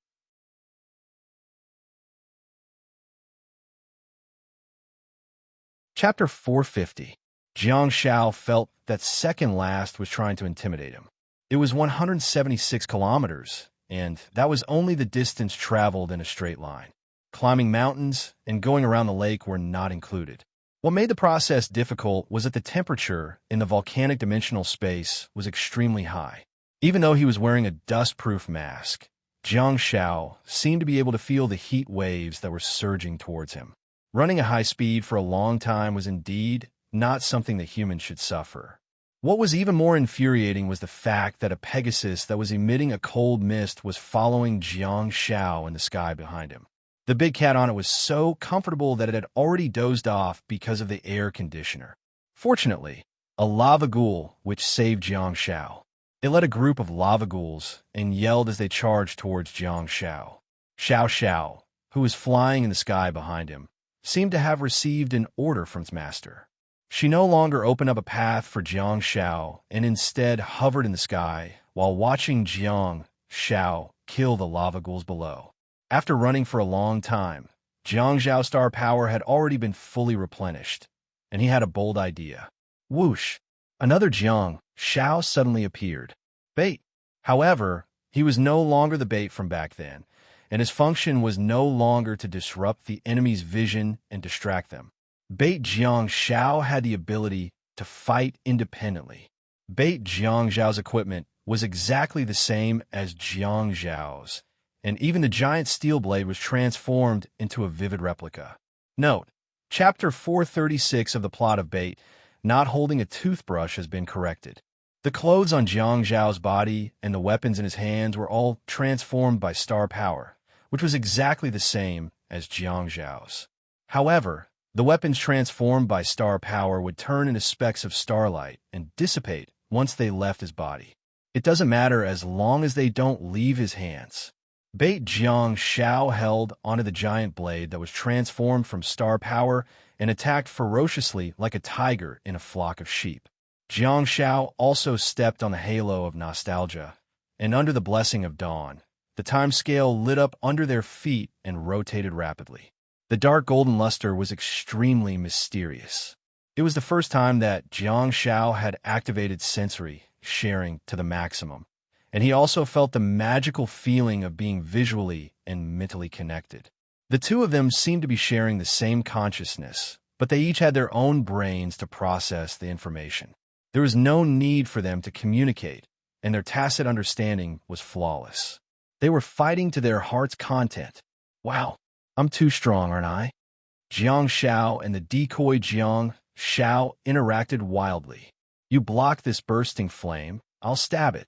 Chapter 450. Jiang Shao felt that second last was trying to intimidate him. It was 176 kilometers, and that was only the distance traveled in a straight line. Climbing mountains and going around the lake were not included. What made the process difficult was that the temperature in the volcanic dimensional space was extremely high. Even though he was wearing a dust-proof mask, Jiang Shao seemed to be able to feel the heat waves that were surging towards him. Running at high speed for a long time was indeed not something that humans should suffer. What was even more infuriating was the fact that a Pegasus that was emitting a cold mist was following Jiang Shao in the sky behind him. The big cat on it was so comfortable that it had already dozed off because of the air conditioner. Fortunately, a lava ghoul which saved Jiang Shao. It led a group of lava ghouls and yelled as they charged towards Jiang Shao. Xiao Xiao, who was flying in the sky behind him, seemed to have received an order from its master. She no longer opened up a path for Jiang Shao and instead hovered in the sky while watching Jiang Shao kill the lava ghouls below. After running for a long time, Jiang Zhao's star power had already been fully replenished, and he had a bold idea. Whoosh! Another Jiang Shao suddenly appeared. Bait. However, he was no longer the bait from back then, and his function was no longer to disrupt the enemy's vision and distract them. Bait Jiang Shao had the ability to fight independently. Bait Jiang Zhao's equipment was exactly the same as Jiang Zhao's, and even the giant steel blade was transformed into a vivid replica. Note: Chapter 436 of the plot of Bait, not holding a toothbrush, has been corrected. The clothes on Jiang Zhao's body and the weapons in his hands were all transformed by star power, which was exactly the same as Jiang Zhao's. However, the weapons transformed by star power would turn into specks of starlight and dissipate once they left his body. It doesn't matter as long as they don't leave his hands. Bait Jiang Shao held onto the giant blade that was transformed from star power and attacked ferociously like a tiger in a flock of sheep. Jiang Shao also stepped on the halo of nostalgia, and under the blessing of dawn, the time scale lit up under their feet and rotated rapidly. The dark golden luster was extremely mysterious. It was the first time that Jiang Shao had activated sensory sharing to the maximum, and he also felt the magical feeling of being visually and mentally connected. The two of them seemed to be sharing the same consciousness, but they each had their own brains to process the information. There was no need for them to communicate, and their tacit understanding was flawless. They were fighting to their heart's content. Wow, I'm too strong, aren't I? Jiang Shao and the decoy Jiang Shao interacted wildly. You block this bursting flame, I'll stab it.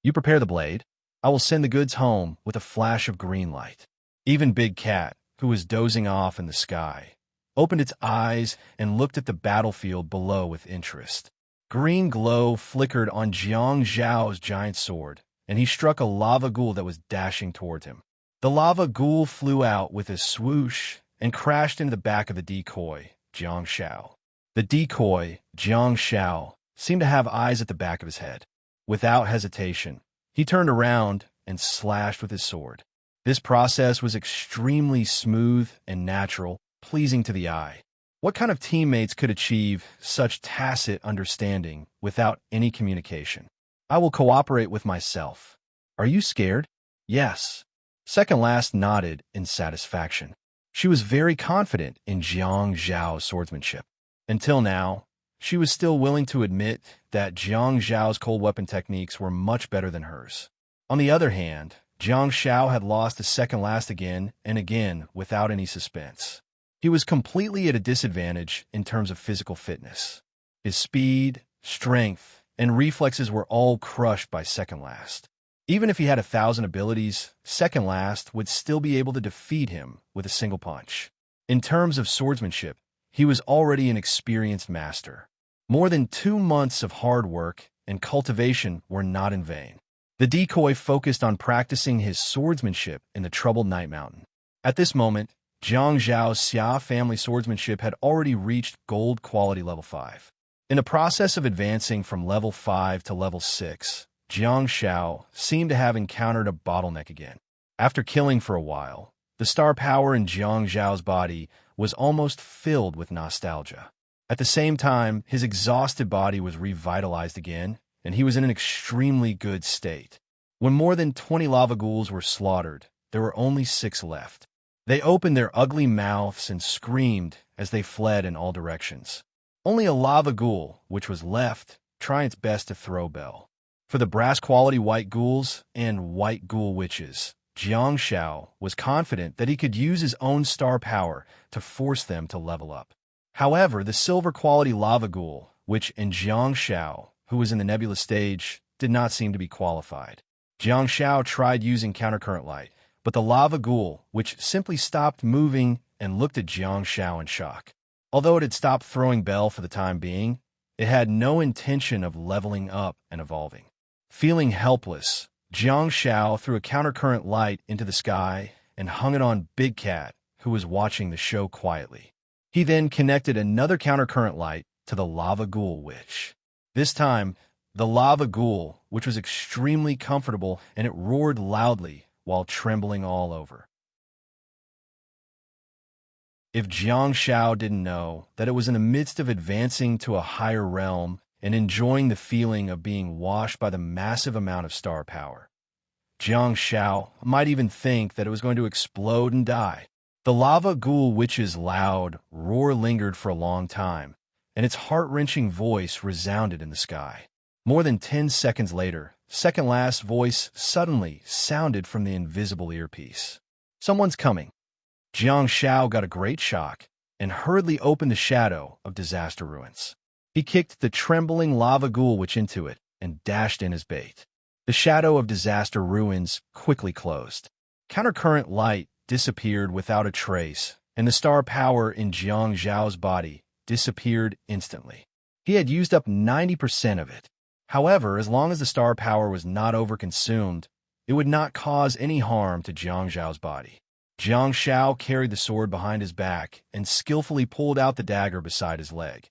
You prepare the blade, I will send the goods home with a flash of green light. Even Big Cat, who was dozing off in the sky, opened its eyes and looked at the battlefield below with interest. Green glow flickered on Jiang Zhao's giant sword, and he struck a lava ghoul that was dashing toward him. The lava ghoul flew out with a swoosh and crashed into the back of the decoy, Jiang Shao. The decoy, Jiang Shao, seemed to have eyes at the back of his head. Without hesitation, he turned around and slashed with his sword. This process was extremely smooth and natural, pleasing to the eye. What kind of teammates could achieve such tacit understanding without any communication? I will cooperate with myself. Are you scared? Yes. Second last nodded in satisfaction. She was very confident in Jiang Zhao's swordsmanship. Until now, she was still willing to admit that Jiang Zhao's cold weapon techniques were much better than hers. On the other hand, Jiang Shao had lost to second last again and again without any suspense. He was completely at a disadvantage in terms of physical fitness. His speed, strength, and reflexes were all crushed by second last. Even if he had 1,000 abilities, second last would still be able to defeat him with a single punch. In terms of swordsmanship, he was already an experienced master. More than 2 months of hard work and cultivation were not in vain. The decoy focused on practicing his swordsmanship in the troubled Night Mountain. At this moment, Jiang Zhao's Xia family swordsmanship had already reached gold quality level 5. In the process of advancing from level 5 to level 6, Jiang Shao seemed to have encountered a bottleneck again. After killing for a while, the star power in Jiang Zhao's body was almost filled with nostalgia. At the same time, his exhausted body was revitalized again, and he was in an extremely good state. When more than 20 lava ghouls were slaughtered, there were only 6 left. They opened their ugly mouths and screamed as they fled in all directions. Only a lava ghoul, which was left, tried its best to throw Bell. For the brass-quality white ghouls and white ghoul witches, Jiang Shao was confident that he could use his own star power to force them to level up. However, the silver-quality lava ghoul, which in Jiang Shao, who was in the nebula stage, did not seem to be qualified. Jiang Shao tried using countercurrent light, but the lava ghoul, which simply stopped moving and looked at Jiang Shao in shock. Although it had stopped throwing Bell for the time being, it had no intention of leveling up and evolving. Feeling helpless, Jiang Shao threw a countercurrent light into the sky and hung it on Big Cat, who was watching the show quietly. He then connected another countercurrent light to the lava ghoul witch. This time, the lava ghoul, which was extremely comfortable, and it roared loudly while trembling all over. If Jiang Shao didn't know that it was in the midst of advancing to a higher realm and enjoying the feeling of being washed by the massive amount of star power, Jiang Shao might even think that it was going to explode and die. The lava ghoul witch's loud roar lingered for a long time, and its heart-wrenching voice resounded in the sky. More than 10 seconds later, second-last voice suddenly sounded from the invisible earpiece. Someone's coming. Jiang Shao got a great shock and hurriedly opened the shadow of disaster ruins. He kicked the trembling lava ghoul witch into it and dashed in his bait. The shadow of disaster ruins quickly closed. Countercurrent light disappeared without a trace, and the star power in Jiang Zhao's body disappeared instantly. He had used up 90% of it. However, as long as the star power was not overconsumed, it would not cause any harm to Jiang Zhao's body. Jiang Shao carried the sword behind his back and skillfully pulled out the dagger beside his leg,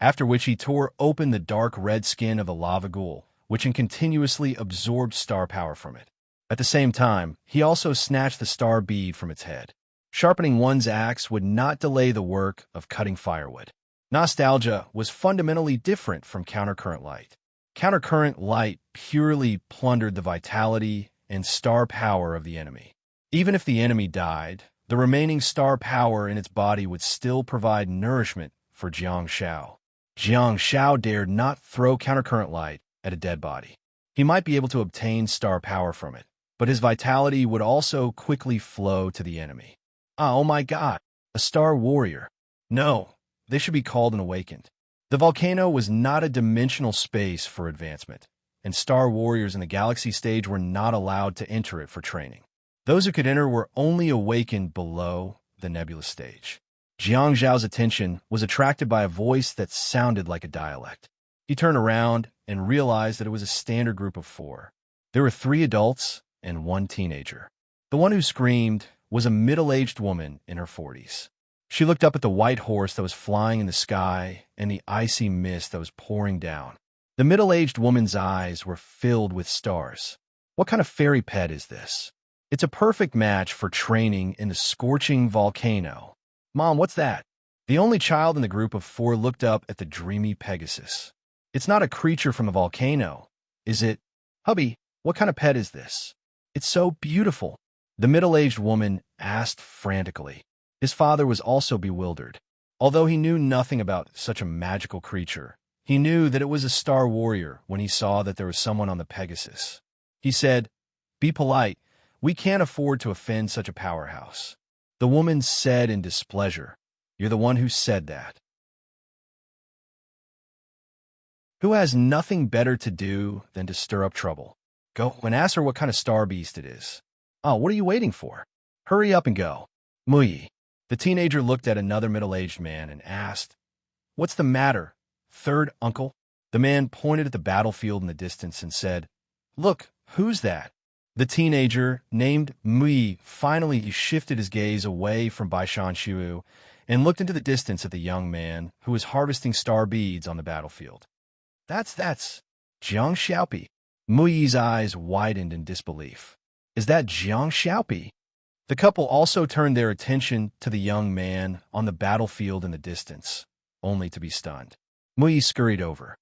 after which he tore open the dark red skin of the lava ghoul, which continuously absorbed star power from it. At the same time, he also snatched the star bead from its head. Sharpening one's axe would not delay the work of cutting firewood. Nostalgia was fundamentally different from countercurrent light. Countercurrent light purely plundered the vitality and star power of the enemy. Even if the enemy died, the remaining star power in its body would still provide nourishment for Jiang Shao. Jiang Shao dared not throw countercurrent light at a dead body. He might be able to obtain star power from it, but his vitality would also quickly flow to the enemy. Oh my God, a star warrior. No, they should be called and awakened. The volcano was not a dimensional space for advancement, and star warriors in the galaxy stage were not allowed to enter it for training. Those who could enter were only awakened below the nebula stage. Jiang Zhao's attention was attracted by a voice that sounded like a dialect. He turned around and realized that it was a standard group of 4. There were 3 adults and 1 teenager. The one who screamed was a middle-aged woman in her 40s. She looked up at the white horse that was flying in the sky and the icy mist that was pouring down. The middle-aged woman's eyes were filled with stars. What kind of fairy pet is this? It's a perfect match for training in the scorching volcano. Mom, what's that? The only child in the group of 4 looked up at the dreamy Pegasus. It's not a creature from a volcano, is it? Hubby, what kind of pet is this? It's so beautiful. The middle-aged woman asked frantically. His father was also bewildered. Although he knew nothing about such a magical creature, he knew that it was a star warrior when he saw that there was someone on the Pegasus. He said, "Be polite. We can't afford to offend such a powerhouse." The woman said in displeasure, "You're the one who said that. Who has nothing better to do than to stir up trouble. Go and ask her what kind of star beast it is." "Oh, what are you waiting for? Hurry up and go." Muyi. The teenager looked at another middle-aged man and asked, "What's the matter, third uncle?" The man pointed at the battlefield in the distance and said, "Look, who's that?" The teenager, named Muyi, finally shifted his gaze away from Baishan Shu and looked into the distance at the young man who was harvesting star beads on the battlefield. That's Jiang Xiaopi." Muyi's eyes widened in disbelief. "Is that Jiang Xiaopi?" The couple also turned their attention to the young man on the battlefield in the distance, only to be stunned. Muyi scurried over.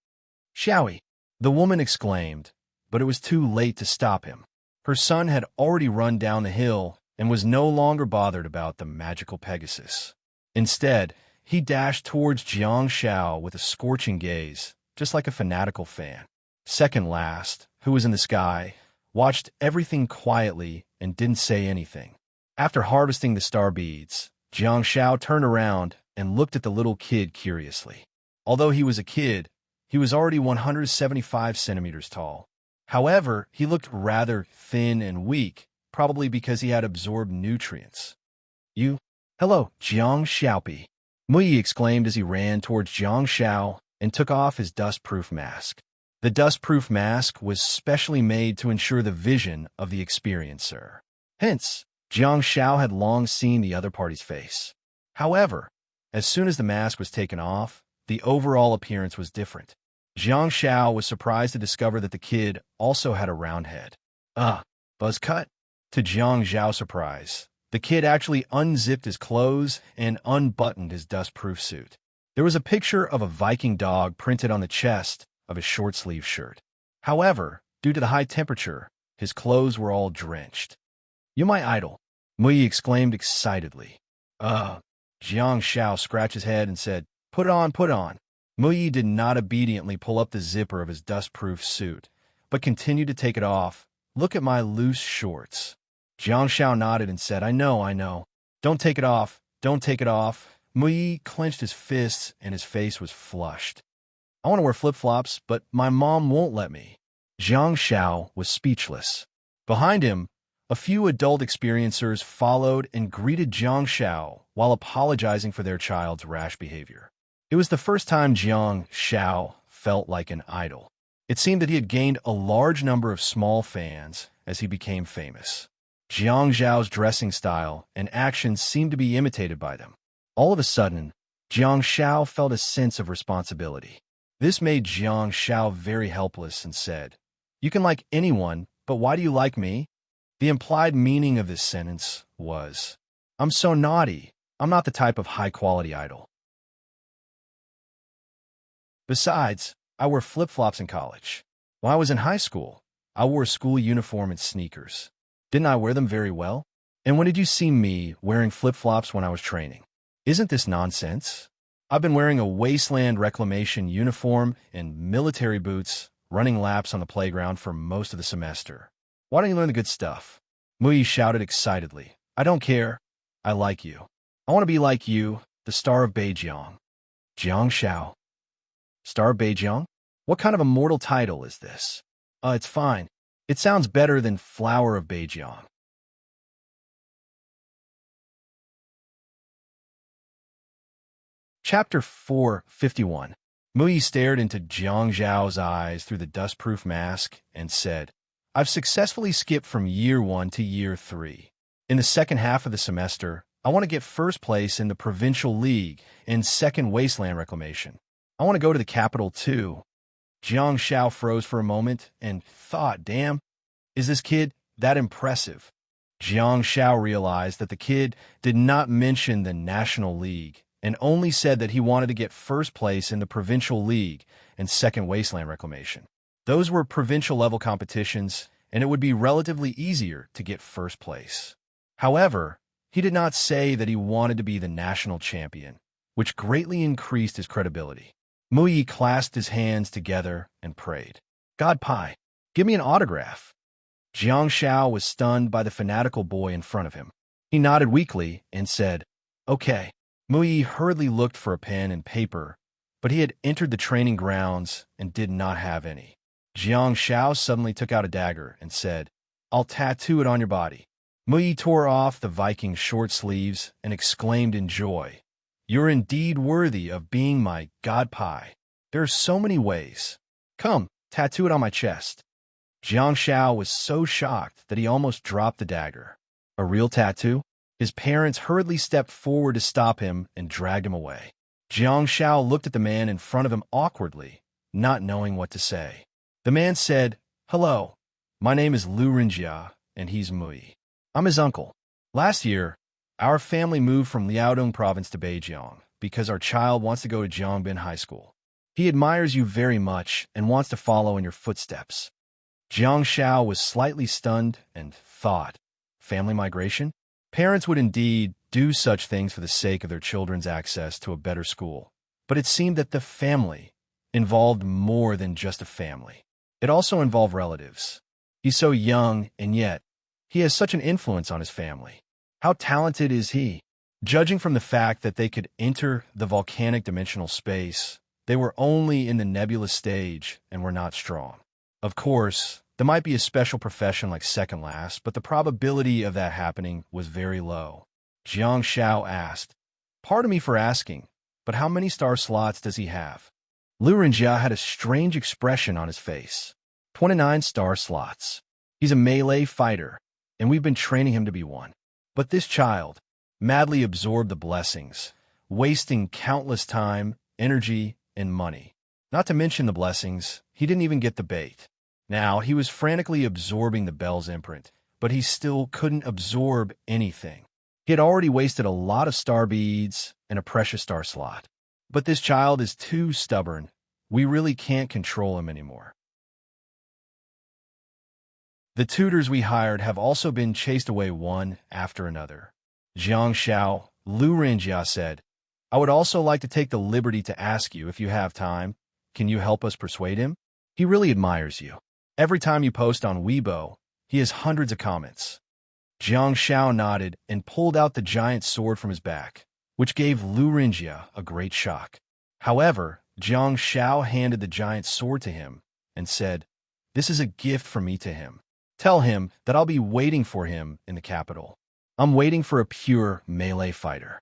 "Xiaoyi!" the woman exclaimed, but it was too late to stop him. Her son had already run down the hill and was no longer bothered about the magical Pegasus. Instead, he dashed towards Jiang Shao with a scorching gaze, just like a fanatical fan. Second last, who was in the sky, watched everything quietly and didn't say anything. After harvesting the star beads, Jiang Shao turned around and looked at the little kid curiously. Although he was a kid, he was already 175 centimeters tall. However, he looked rather thin and weak, probably because he had absorbed nutrients. Hello, Jiang Xiaopi, Muyi exclaimed as he ran towards Jiang Shao and took off his dust-proof mask. The dust-proof mask was specially made to ensure the vision of the experiencer. Hence, Jiang Shao had long seen the other party's face. However, as soon as the mask was taken off, the overall appearance was different. Jiang Shao was surprised to discover that the kid also had a round head. Buzz cut? To Jiang Zhao's surprise, the kid actually unzipped his clothes and unbuttoned his dust-proof suit. There was a picture of a Viking dog printed on the chest of his short-sleeve shirt. However, due to the high temperature, his clothes were all drenched. "You my idol," Muyi exclaimed excitedly. Jiang Shao scratched his head and said, "Put it on, put it on." Muyi did not obediently pull up the zipper of his dust-proof suit, but continued to take it off. "Look at my loose shorts." Jiang Shao nodded and said, I know. Don't take it off, don't take it off." Muyi clenched his fists and his face was flushed. "I want to wear flip-flops, but my mom won't let me." Jiang Shao was speechless. Behind him, a few adult experiencers followed and greeted Jiang Shao while apologizing for their child's rash behavior. It was the first time Jiang Shao felt like an idol. It seemed that he had gained a large number of small fans as he became famous. Jiang Zhao's dressing style and actions seemed to be imitated by them. All of a sudden, Jiang Shao felt a sense of responsibility. This made Jiang Shao very helpless and said, "You can like anyone, but why do you like me?" The implied meaning of this sentence was, "I'm so naughty. I'm not the type of high-quality idol. Besides, I wear flip-flops in college. When I was in high school, I wore a school uniform and sneakers. Didn't I wear them very well? And when did you see me wearing flip-flops when I was training? Isn't this nonsense? I've been wearing a wasteland reclamation uniform and military boots, running laps on the playground for most of the semester. Why don't you learn the good stuff?" Muyi shouted excitedly. "I don't care. I like you. I want to be like you, the Star of Beijiang." Jiang Shao. Star of Beijiang? What kind of immortal title is this? It's fine. It sounds better than Flower of Beijiang. Chapter 451. Muyi stared into Jiang Zhao's eyes through the dust-proof mask and said, "I've successfully skipped from year 1 to year 3. In the second half of the semester, I want to get first place in the Provincial League in second wasteland reclamation. I want to go to the capital too." Jiang Shao froze for a moment and thought, damn, is this kid that impressive? Jiang Shao realized that the kid did not mention the National League and only said that he wanted to get first place in the Provincial League and second wasteland reclamation. Those were provincial-level competitions, and it would be relatively easier to get first place. However, he did not say that he wanted to be the national champion, which greatly increased his credibility. Muyi clasped his hands together and prayed, "God Pai, give me an autograph." Jiang Shao was stunned by the fanatical boy in front of him. He nodded weakly and said, "Okay." Muyi hurriedly looked for a pen and paper, but he had entered the training grounds and did not have any. Jiang Shao suddenly took out a dagger and said, "I'll tattoo it on your body." Muyi tore off the Viking's short sleeves and exclaimed in joy, "You're indeed worthy of being my God Pai. There are so many ways. Come, tattoo it on my chest." Jiang Shao was so shocked that he almost dropped the dagger. A real tattoo? His parents hurriedly stepped forward to stop him and dragged him away. Jiang Shao looked at the man in front of him awkwardly, not knowing what to say. The man said, "Hello, my name is Lu Rinjia, and he's Muyi. I'm his uncle. Last year, our family moved from Liaodong province to Beijiang because our child wants to go to Jiangbin High School. He admires you very much and wants to follow in your footsteps." Jiang Shao was slightly stunned and thought, family migration? Parents would indeed do such things for the sake of their children's access to a better school. But it seemed that the family involved more than just a family. It also involved relatives. He's so young, and yet he has such an influence on his family. How talented is he? Judging from the fact that they could enter the volcanic dimensional space, they were only in the nebulous stage and were not strong. Of course, there might be a special profession like second last, but the probability of that happening was very low. Jiang Shao asked, "Pardon me for asking, but how many star slots does he have?" Lu Renjia had a strange expression on his face. 29 star slots. He's a melee fighter, and we've been training him to be one. But this child madly absorbed the blessings, wasting countless time, energy, and money. Not to mention the blessings, he didn't even get the bait. Now, he was frantically absorbing the bell's imprint, but he still couldn't absorb anything. He had already wasted a lot of star beads and a precious star slot. But this child is too stubborn. We really can't control him anymore. The tutors we hired have also been chased away one after another. Jiang Shao, Lu Renjia said, "I would also like to take the liberty to ask you if you have time. Can you help us persuade him? He really admires you. Every time you post on Weibo, he has hundreds of comments." Jiang Shao nodded and pulled out the giant sword from his back, which gave Lu Renjia a great shock. However, Jiang Shao handed the giant sword to him and said, "This is a gift from me to him. Tell him that I'll be waiting for him in the capital. I'm waiting for a pure melee fighter."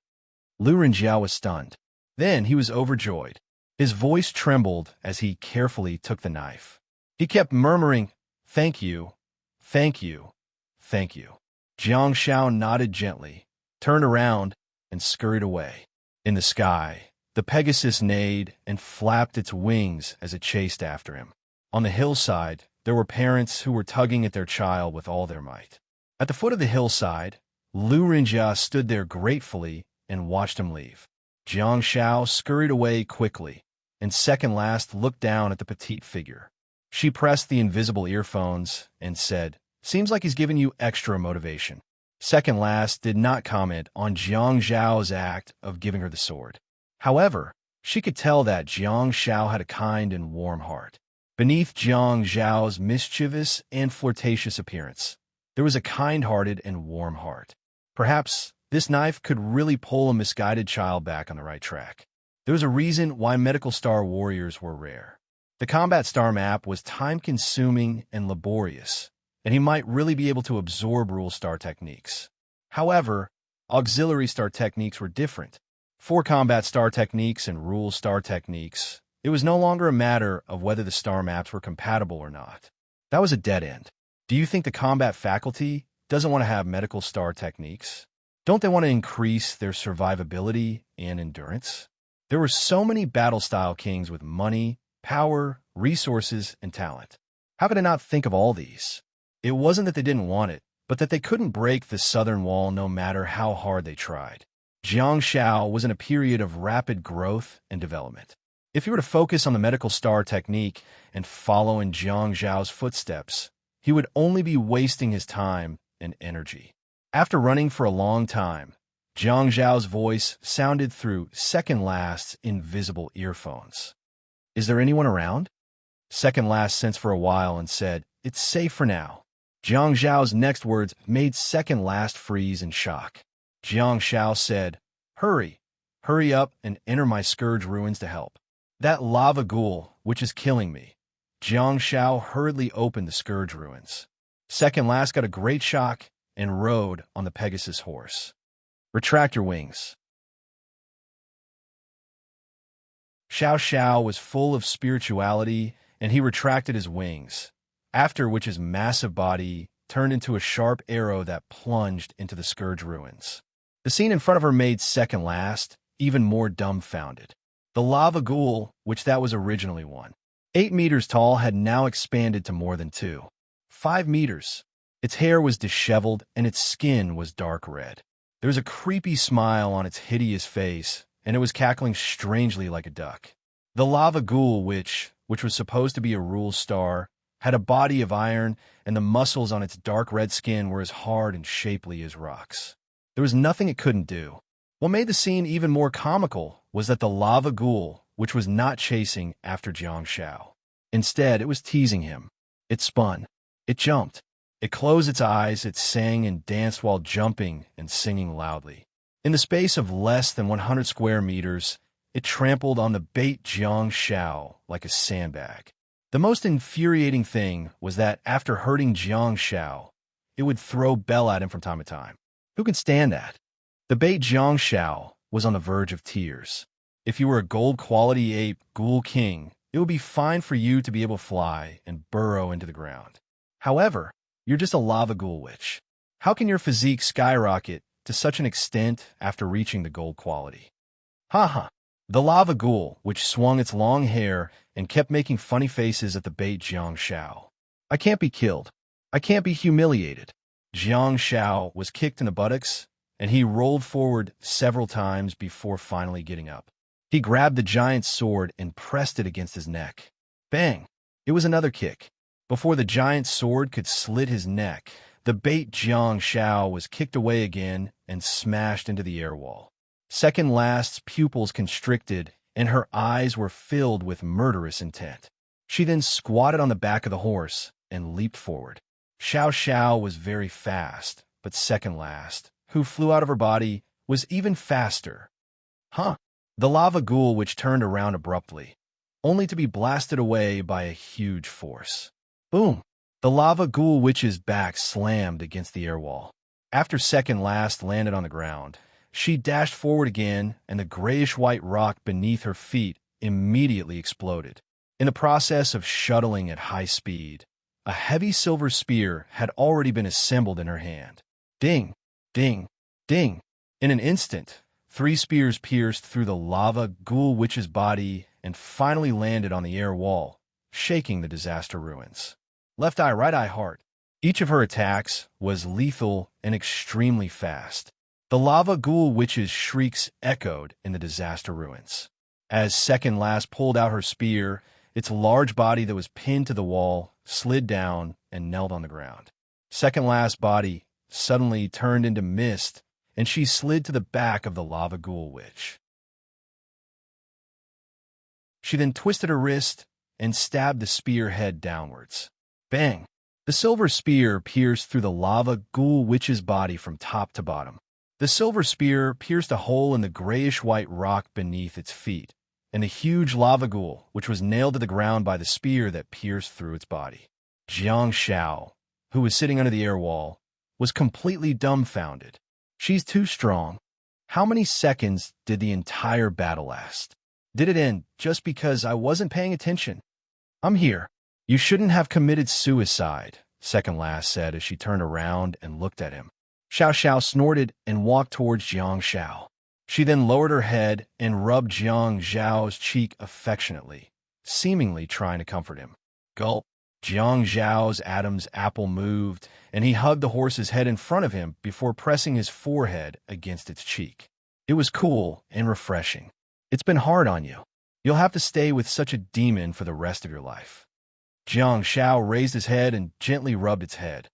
Lu Renjia was stunned. Then he was overjoyed. His voice trembled as he carefully took the knife. He kept murmuring, "Thank you, thank you, thank you." Jiang Shao nodded gently, turned around, and scurried away. In the sky, the Pegasus neighed and flapped its wings as it chased after him. On the hillside, there were parents who were tugging at their child with all their might. At the foot of the hillside, Lu Renjia stood there gratefully and watched him leave. Jiang Shao scurried away quickly, and second last looked down at the petite figure. She pressed the invisible earphones and said, "Seems like he's giving you extra motivation." Second last did not comment on Jiang Zhao's act of giving her the sword. However, she could tell that Jiang Shao had a kind and warm heart. Beneath Jiang Zhao's mischievous and flirtatious appearance, there was a kind-hearted and warm heart. Perhaps this knife could really pull a misguided child back on the right track. There was a reason why medical star warriors were rare. The combat star map was time-consuming and laborious, and he might really be able to absorb rule star techniques. However, auxiliary star techniques were different. For combat star techniques and rule star techniques, it was no longer a matter of whether the star maps were compatible or not. That was a dead end. Do you think the combat faculty doesn't want to have medical star techniques? Don't they want to increase their survivability and endurance? There were so many battle-style kings with money, power, resources, and talent. How could I not think of all these? It wasn't that they didn't want it, but that they couldn't break the southern wall no matter how hard they tried. Jiang Shao was in a period of rapid growth and development. If he were to focus on the medical star technique and follow in Jiang Zhao's footsteps, he would only be wasting his time and energy. After running for a long time, Jiang Zhao's voice sounded through second last's invisible earphones. "Is there anyone around?" Second last sensed for a while and said, "It's safe for now." Jiang Zhao's next words made second last freeze in shock. Jiang Shao said, Hurry up and enter my scourge ruins to help. That lava ghoul, which is killing me." Jiang Shao hurriedly opened the scourge ruins. Second last got a great shock and rode on the Pegasus horse. "Retract your wings." Xiao was full of spirituality, and he retracted his wings, after which his massive body turned into a sharp arrow that plunged into the scourge ruins. The scene in front of her made second last even more dumbfounded. The lava ghoul, which that was originally 8 meters tall, had now expanded to more than 5 meters. Its hair was disheveled and its skin was dark red. There was a creepy smile on its hideous face, and it was cackling strangely like a duck. The lava ghoul, which was supposed to be a rule star, had a body of iron, and the muscles on its dark red skin were as hard and shapely as rocks. There was nothing it couldn't do. What made the scene even more comical was that the lava ghoul, which was not chasing after Jiang Shao. Instead, it was teasing him. It spun. It jumped. It closed its eyes, it sang and danced while jumping and singing loudly. In the space of less than 100 square meters, it trampled on the bait Jiang Shao like a sandbag. The most infuriating thing was that after hurting Jiang Shao, it would throw Bell at him from time to time. Who can stand that? The bait Jiang Shao was on the verge of tears. If you were a gold-quality ape ghoul king, it would be fine for you to be able to fly and burrow into the ground. However, you're just a lava ghoul witch. How can your physique skyrocket to such an extent after reaching the gold quality? Haha. The lava ghoul, which swung its long hair and kept making funny faces at the bait Jiang Shao. I can't be killed. I can't be humiliated. Jiang Shao was kicked in the buttocks, and he rolled forward several times before finally getting up. He grabbed the giant's sword and pressed it against his neck. Bang! It was another kick. Before the giant's sword could slit his neck, the bait Jiang Shao was kicked away again and smashed into the air wall. Second Last's pupils constricted, and her eyes were filled with murderous intent. She then squatted on the back of the horse and leaped forward. Xiao Xiao was very fast, but Second Last, who flew out of her body, was even faster. Huh? The lava ghoul which turned around abruptly, only to be blasted away by a huge force. Boom! The lava ghoul witch's back slammed against the air wall. After Second Last landed on the ground, she dashed forward again, and the grayish-white rock beneath her feet immediately exploded. In the process of shuttling at high speed, a heavy silver spear had already been assembled in her hand. Ding! Ding! Ding! In an instant, 3 spears pierced through the lava ghoul witch's body and finally landed on the air wall, shaking the disaster ruins. Left eye, right eye, heart. Each of her attacks was lethal and extremely fast. The lava ghoul witch's shrieks echoed in the disaster ruins. As Second Last pulled out her spear, its large body that was pinned to the wall slid down and knelt on the ground. Second Last's body suddenly turned into mist, and she slid to the back of the lava ghoul witch. She then twisted her wrist and stabbed the spear head downwards. Bang! The silver spear pierced through the lava ghoul witch's body from top to bottom. The silver spear pierced a hole in the grayish-white rock beneath its feet, and the huge lava ghoul, which was nailed to the ground by the spear that pierced through its body. Jiang Shao, who was sitting under the air wall, was completely dumbfounded. She's too strong. How many seconds did the entire battle last? Did it end just because I wasn't paying attention? I'm here. You shouldn't have committed suicide, Second Last said as she turned around and looked at him. Xiao Xiao snorted and walked towards Jiang Shao. She then lowered her head and rubbed Jiang Zhao's cheek affectionately, seemingly trying to comfort him. Gulp. Jiang Zhao's Adam's apple moved, and he hugged the horse's head in front of him before pressing his forehead against its cheek. It was cool and refreshing. It's been hard on you. You'll have to stay with such a demon for the rest of your life. Jiang Shao raised his head and gently rubbed its head,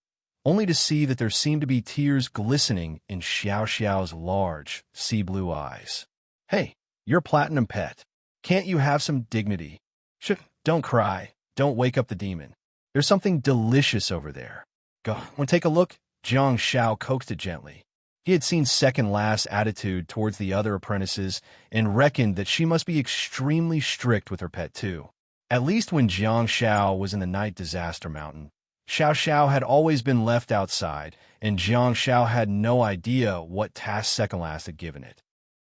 only to see that there seemed to be tears glistening in Xiao Xiao's large, sea-blue eyes. Hey, you're a platinum pet. Can't you have some dignity? Don't cry. Don't wake up the demon. There's something delicious over there. Go, want to take a look? Jiang Shao coaxed it gently. He had seen Second Last's attitude towards the other apprentices and reckoned that she must be extremely strict with her pet too. At least when Jiang Shao was in the Night Disaster Mountain, Xiao Xiao had always been left outside, and Jiang Shao had no idea what task Second Last had given it.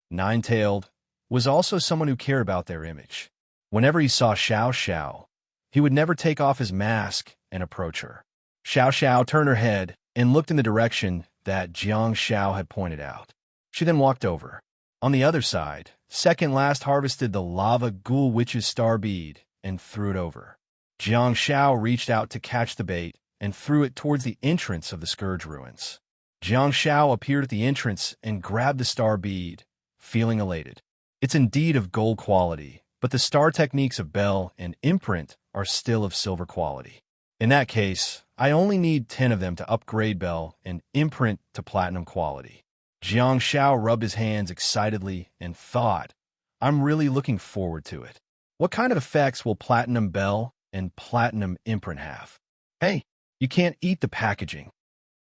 Nine-Tailed was also someone who cared about their image. Whenever he saw Xiao Xiao, he would never take off his mask and approach her. Xiao Xiao turned her head and looked in the direction that Jiang Shao had pointed out. She then walked over. On the other side, Second Last harvested the lava ghoul witch's star bead and threw it over. Jiang Shao reached out to catch the bait and threw it towards the entrance of the Scourge ruins. Jiang Shao appeared at the entrance and grabbed the star bead, feeling elated. It's indeed of gold quality, but the star techniques of Bell and Imprint are still of silver quality. In that case, I only need 10 of them to upgrade Bell and Imprint to platinum quality. Jiang Shao rubbed his hands excitedly and thought, I'm really looking forward to it. What kind of effects will Platinum Bell and Platinum Imprint have? Hey, you can't eat the packaging.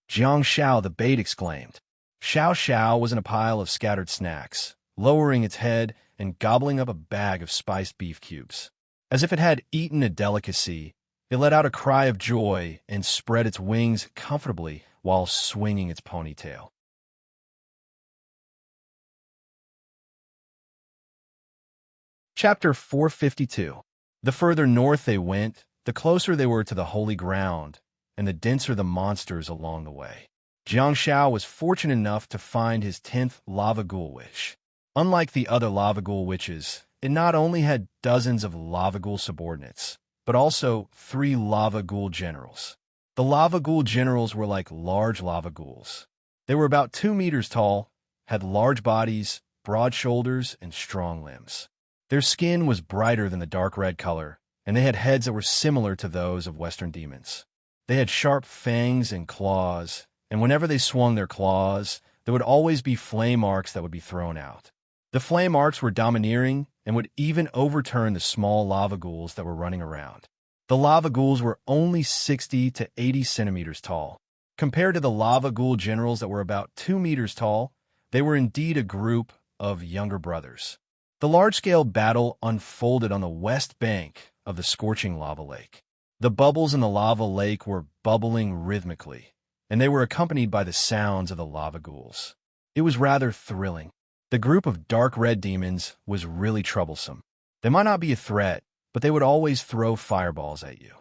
Jiang Shao the bait exclaimed. Xiao Xiao was in a pile of scattered snacks, lowering its head and gobbling up a bag of spiced beef cubes. As if it had eaten a delicacy, it let out a cry of joy and spread its wings comfortably while swinging its ponytail. Chapter 452. The further north they went, the closer they were to the holy ground, and the denser the monsters along the way. Jiang Shao was fortunate enough to find his 10th lava ghoul witch. Unlike the other lava ghoul witches, it not only had dozens of lava ghoul subordinates, but also 3 lava ghoul generals. The lava ghoul generals were like large lava ghouls. They were about 2 meters tall, had large bodies, broad shoulders, and strong limbs. Their skin was brighter than the dark red color, and they had heads that were similar to those of Western demons. They had sharp fangs and claws, and whenever they swung their claws, there would always be flame arcs that would be thrown out. The flame arcs were domineering and would even overturn the small lava ghouls that were running around. The lava ghouls were only 60 to 80 centimeters tall. Compared to the lava ghoul generals that were about 2 meters tall, they were indeed a group of younger brothers. The large-scale battle unfolded on the west bank of the scorching lava lake. The bubbles in the lava lake were bubbling rhythmically, and they were accompanied by the sounds of the lava ghouls. It was rather thrilling. The group of dark red demons was really troublesome. They might not be a threat, but they would always throw fireballs at you.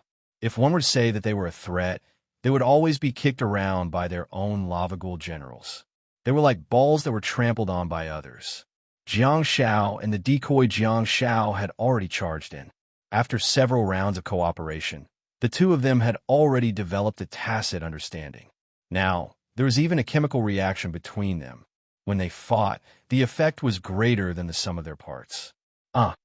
If one were to say that they were a threat, they would always be kicked around by their own lava ghoul generals. They were like balls that were trampled on by others. Jiang Shao and the decoy Jiang Shao had already charged in. After several rounds of cooperation, the two of them had already developed a tacit understanding. Now, there was even a chemical reaction between them. When they fought, the effect was greater than the sum of their parts. The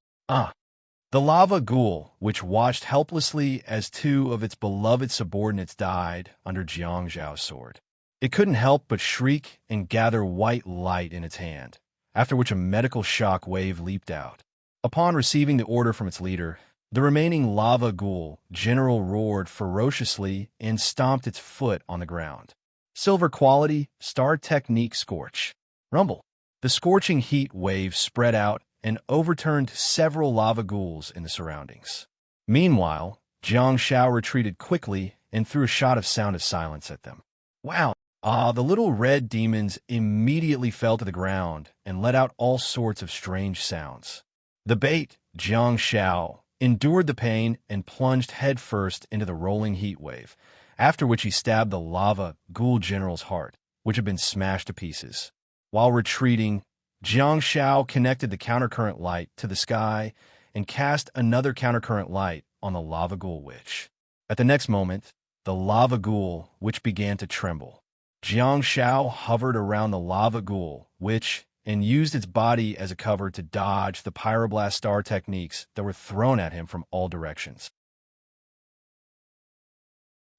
lava ghoul, which watched helplessly as 2 of its beloved subordinates died under Jiang Zhao's sword. It couldn't help but shriek and gather white light in its hand, after which a medical shock wave leaped out. Upon receiving the order from its leader, the remaining lava ghoul general roared ferociously and stomped its foot on the ground. Silver quality, star technique scorch. Rumble. The scorching heat wave spread out and overturned several lava ghouls in the surroundings. Meanwhile, Jiang Shao retreated quickly and threw a shot of sound of silence at them. Wow! The little red demons immediately fell to the ground and let out all sorts of strange sounds. The bait, Jiang Shao, endured the pain and plunged headfirst into the rolling heat wave, after which he stabbed the lava ghoul general's heart, which had been smashed to pieces. While retreating, Jiang Shao connected the countercurrent light to the sky and cast another countercurrent light on the lava ghoul witch. At the next moment, the lava ghoul witch began to tremble. Jiang Shao hovered around the lava ghoul witch and used its body as a cover to dodge the pyroblast star techniques that were thrown at him from all directions.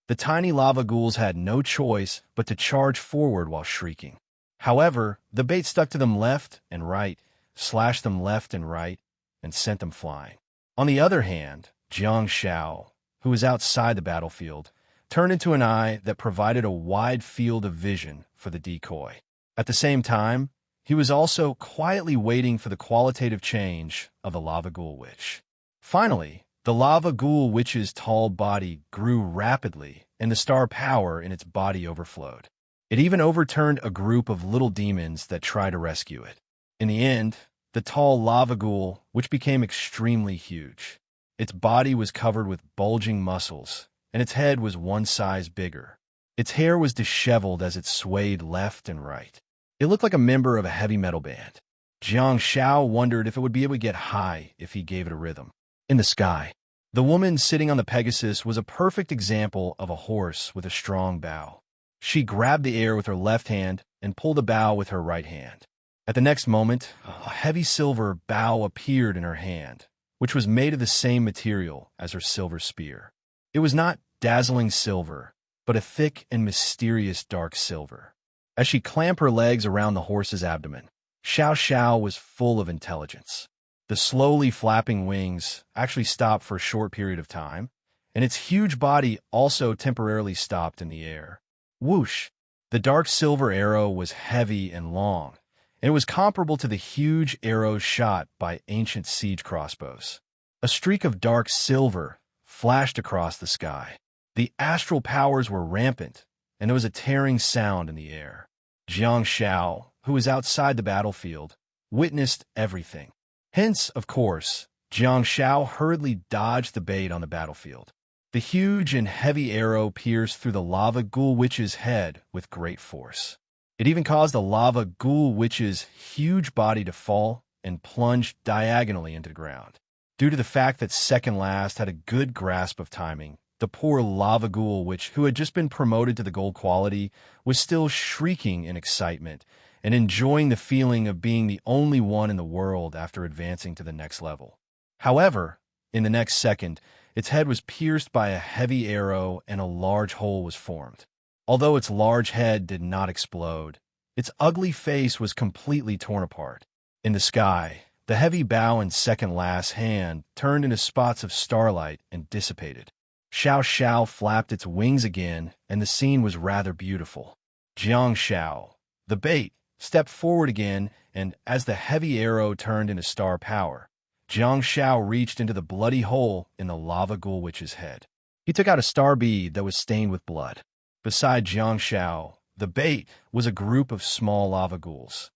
The tiny lava ghouls had no choice but to charge forward while shrieking. However, the bait stuck to them left and right, slashed them left and right, and sent them flying. On the other hand, Jiang Shao, who was outside the battlefield, turned into an eye that provided a wide field of vision for the decoy. At the same time, he was also quietly waiting for the qualitative change of the lava ghoul witch. Finally, the lava ghoul witch's tall body grew rapidly, and the star power in its body overflowed. It even overturned a group of little demons that tried to rescue it. In the end, the tall lava ghoul, which became extremely huge. Its body was covered with bulging muscles, and its head was 1 size bigger. Its hair was disheveled as it swayed left and right. It looked like a member of a heavy metal band. Jiang Shao wondered if it would be able to get high if he gave it a rhythm. In the sky, the woman sitting on the Pegasus was a perfect example of a horse with a strong bow. She grabbed the air with her left hand and pulled the bow with her right hand. At the next moment, a heavy silver bow appeared in her hand, which was made of the same material as her silver spear. It was not dazzling silver, but a thick and mysterious dark silver. as she clamped her legs around the horse's abdomen. Xiao Xiao was full of intelligence. The slowly flapping wings actually stopped for a short period of time, and its huge body also temporarily stopped in the air. Whoosh! The dark silver arrow was heavy and long, and it was comparable to the huge arrows shot by ancient siege crossbows. A streak of dark silver flashed across the sky. The astral powers were rampant, and there was a tearing sound in the air. Jiang Xiao, who was outside the battlefield, witnessed everything. Hence, of course, Jiang Xiao hurriedly dodged the bait on the battlefield. The huge and heavy arrow pierced through the lava ghoul witch's head with great force. It even caused the lava ghoul witch's huge body to fall and plunge diagonally into the ground. Due to the fact that Second Last had a good grasp of timing, the poor lava ghoul witch, who had just been promoted to the gold quality, was still shrieking in excitement and enjoying the feeling of being the only one in the world after advancing to the next level. However, in the next second, its head was pierced by a heavy arrow and a large hole was formed. Although its large head did not explode, its ugly face was completely torn apart. In the sky, the heavy bow in Second Last's hand turned into spots of starlight and dissipated. Xiao Xiao flapped its wings again, and the scene was rather beautiful. Jiang Xiao, the bait, stepped forward again, and as the heavy arrow turned into star power, Jiang Xiao reached into the bloody hole in the lava ghoul witch's head. He took out a star bead that was stained with blood. Beside Jiang Xiao, the bait was a group of small lava ghouls.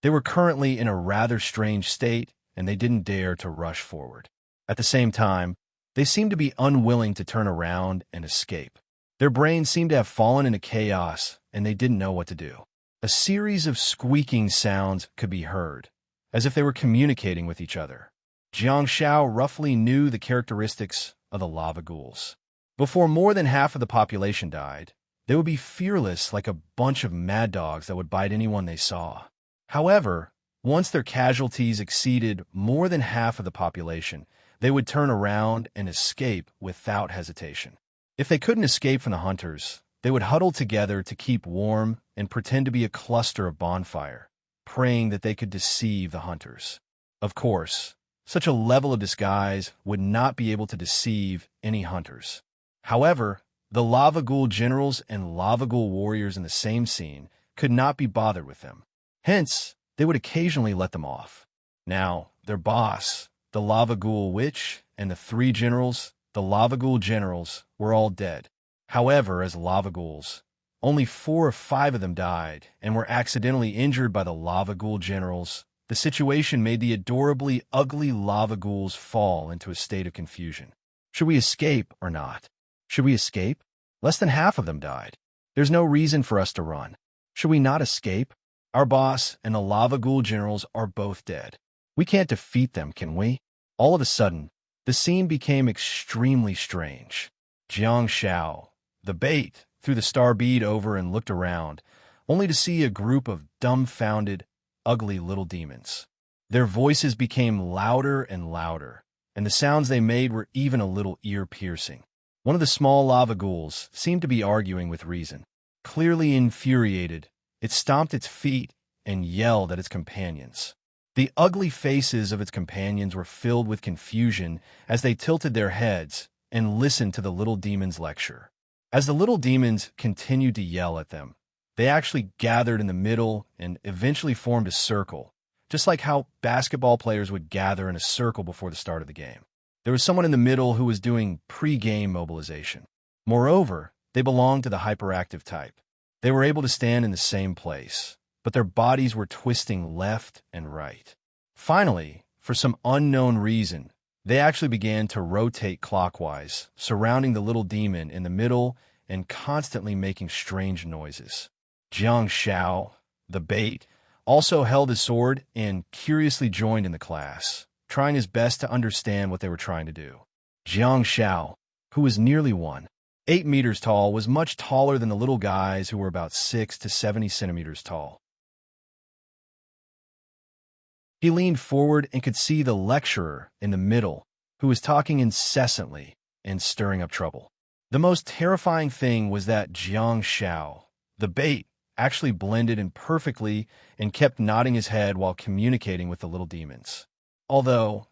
They were currently in a rather strange state, and they didn't dare to rush forward. At the same time, they seemed to be unwilling to turn around and escape. Their brains seemed to have fallen into chaos, and they didn't know what to do. A series of squeaking sounds could be heard, as if they were communicating with each other. Jiang Xiao roughly knew the characteristics of the lava ghouls. Before more than half of the population died, they would be fearless like a bunch of mad dogs that would bite anyone they saw. However, once their casualties exceeded more than half of the population, they would turn around and escape without hesitation. If they couldn't escape from the hunters, they would huddle together to keep warm and pretend to be a cluster of bonfire, praying that they could deceive the hunters. Of course, such a level of disguise would not be able to deceive any hunters. However, the lava ghoul generals and lava ghoul warriors in the same scene could not be bothered with them. Hence, they would occasionally let them off. Now, their boss, the lava ghoul witch, and the three generals, the lava ghoul generals, were all dead. However, as lava ghouls, only 4 or 5 of them died and were accidentally injured by the lava ghoul generals. The situation made the adorably ugly lava ghouls fall into a state of confusion. Should we escape or not? Should we escape? Less than half of them died. There's no reason for us to run. Should we not escape? Our boss and the lava ghoul generals are both dead. We can't defeat them, can we? All of a sudden, the scene became extremely strange. Jiang Xiao, the bait, threw the star bead over and looked around, only to see a group of dumbfounded, ugly little demons. Their voices became louder and louder, and the sounds they made were even a little ear-piercing. One of the small lava ghouls seemed to be arguing with reason. Clearly infuriated, it stomped its feet and yelled at its companions. The ugly faces of its companions were filled with confusion as they tilted their heads and listened to the little demon's lecture. As the little demons continued to yell at them, they actually gathered in the middle and eventually formed a circle, just like how basketball players would gather in a circle before the start of the game. There was someone in the middle who was doing pre-game mobilization. Moreover, they belonged to the hyperactive type. They were able to stand in the same place, but their bodies were twisting left and right. Finally, for some unknown reason, they actually began to rotate clockwise, surrounding the little demon in the middle and constantly making strange noises. Jiang Xiao, the bait, also held his sword and curiously joined in the class, trying his best to understand what they were trying to do. Jiang Xiao, who was nearly 8 meters tall, was much taller than the little guys who were about 6 to 70 centimeters tall. He leaned forward and could see the lecturer in the middle, who was talking incessantly and stirring up trouble. The most terrifying thing was that Jiang Shao, the bait, actually blended in perfectly and kept nodding his head while communicating with the little demons. Although,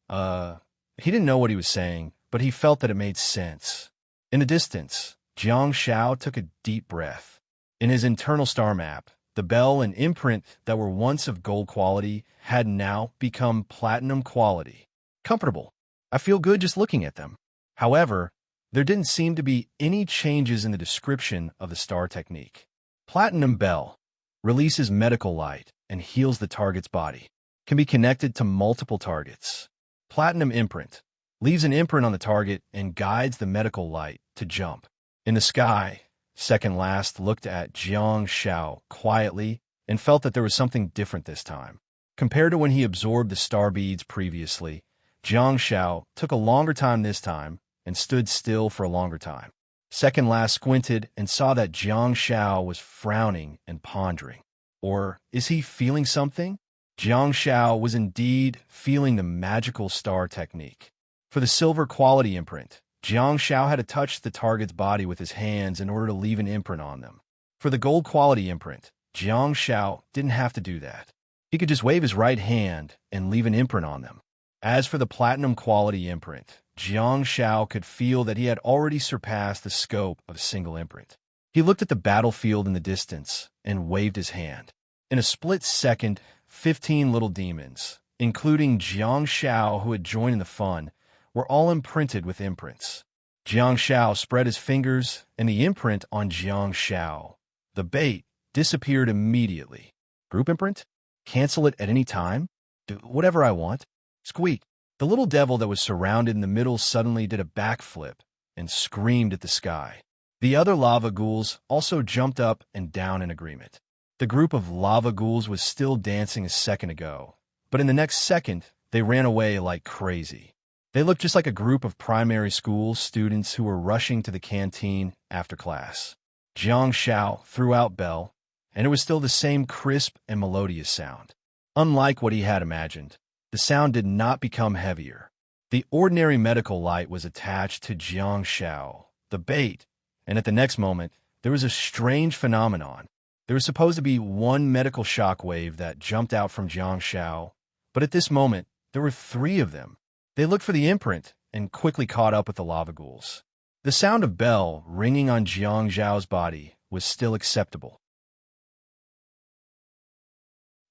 he didn't know what he was saying, but he felt that it made sense. In the distance, Jiang Shao took a deep breath. In his internal star map, the bell and imprint that were once of gold quality had now become platinum quality. Comfortable. I feel good just looking at them. However, there didn't seem to be any changes in the description of the star technique. Platinum bell releases medical light and heals the target's body. Can be connected to multiple targets. Platinum imprint leaves an imprint on the target and guides the medical light to jump. In the sky, second last looked at Jiang Shao quietly and felt that there was something different this time. Compared to when he absorbed the star beads previously, Jiang Shao took a longer time this time and stood still for a longer time. Second last squinted and saw that Jiang Shao was frowning and pondering. Or is he feeling something? Jiang Shao was indeed feeling the magical star technique. For the silver quality imprint, Jiang Shao had to touch the target's body with his hands in order to leave an imprint on them. For the gold quality imprint, Jiang Shao didn't have to do that. He could just wave his right hand and leave an imprint on them. As for the platinum quality imprint, Jiang Shao could feel that he had already surpassed the scope of a single imprint. He looked at the battlefield in the distance and waved his hand. In a split second, 15 little demons, including Jiang Shao who had joined in the fun, were all imprinted with imprints. Jiang Shao spread his fingers, and the imprint on Jiang Shao, the bait, disappeared immediately. Group imprint? Cancel it at any time? Do whatever I want? Squeak. The little devil that was surrounded in the middle suddenly did a backflip and screamed at the sky. The other lava ghouls also jumped up and down in agreement. The group of lava ghouls was still dancing a second ago, but in the next second, they ran away like crazy. They looked just like a group of primary school students who were rushing to the canteen after class. Jiang Shao threw out bell, and it was still the same crisp and melodious sound. Unlike what he had imagined, the sound did not become heavier. The ordinary medical light was attached to Jiang Shao, the bait, and at the next moment, there was a strange phenomenon. There was supposed to be one medical shock wave that jumped out from Jiang Shao, but at this moment, there were 3 of them. They looked for the imprint and quickly caught up with the lava ghouls. The sound of bell ringing on Jiang Zhao's body was still acceptable.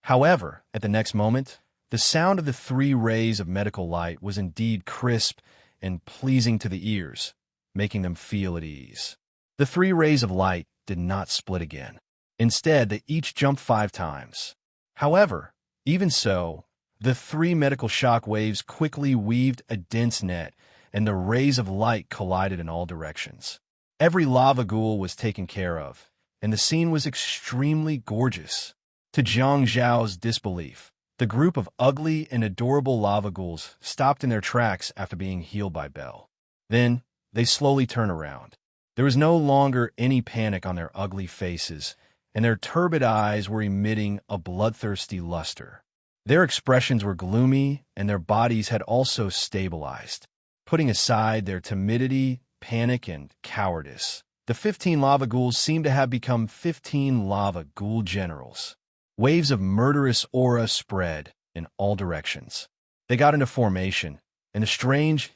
However, at the next moment, the sound of the 3 rays of medical light was indeed crisp and pleasing to the ears, making them feel at ease. The 3 rays of light did not split again. Instead, they each jumped 5 times. However, even so, the 3 medical shock waves quickly weaved a dense net, and the rays of light collided in all directions. Every lava ghoul was taken care of, and the scene was extremely gorgeous. To Jiang Zhao's disbelief, the group of ugly and adorable lava ghouls stopped in their tracks after being healed by Bell. Then, they slowly turned around. There was no longer any panic on their ugly faces, and their turbid eyes were emitting a bloodthirsty luster. Their expressions were gloomy, and their bodies had also stabilized. Putting aside their timidity, panic, and cowardice, the 15 lava ghouls seemed to have become 15 lava ghoul generals. Waves of murderous aura spread in all directions. They got into formation, and the strange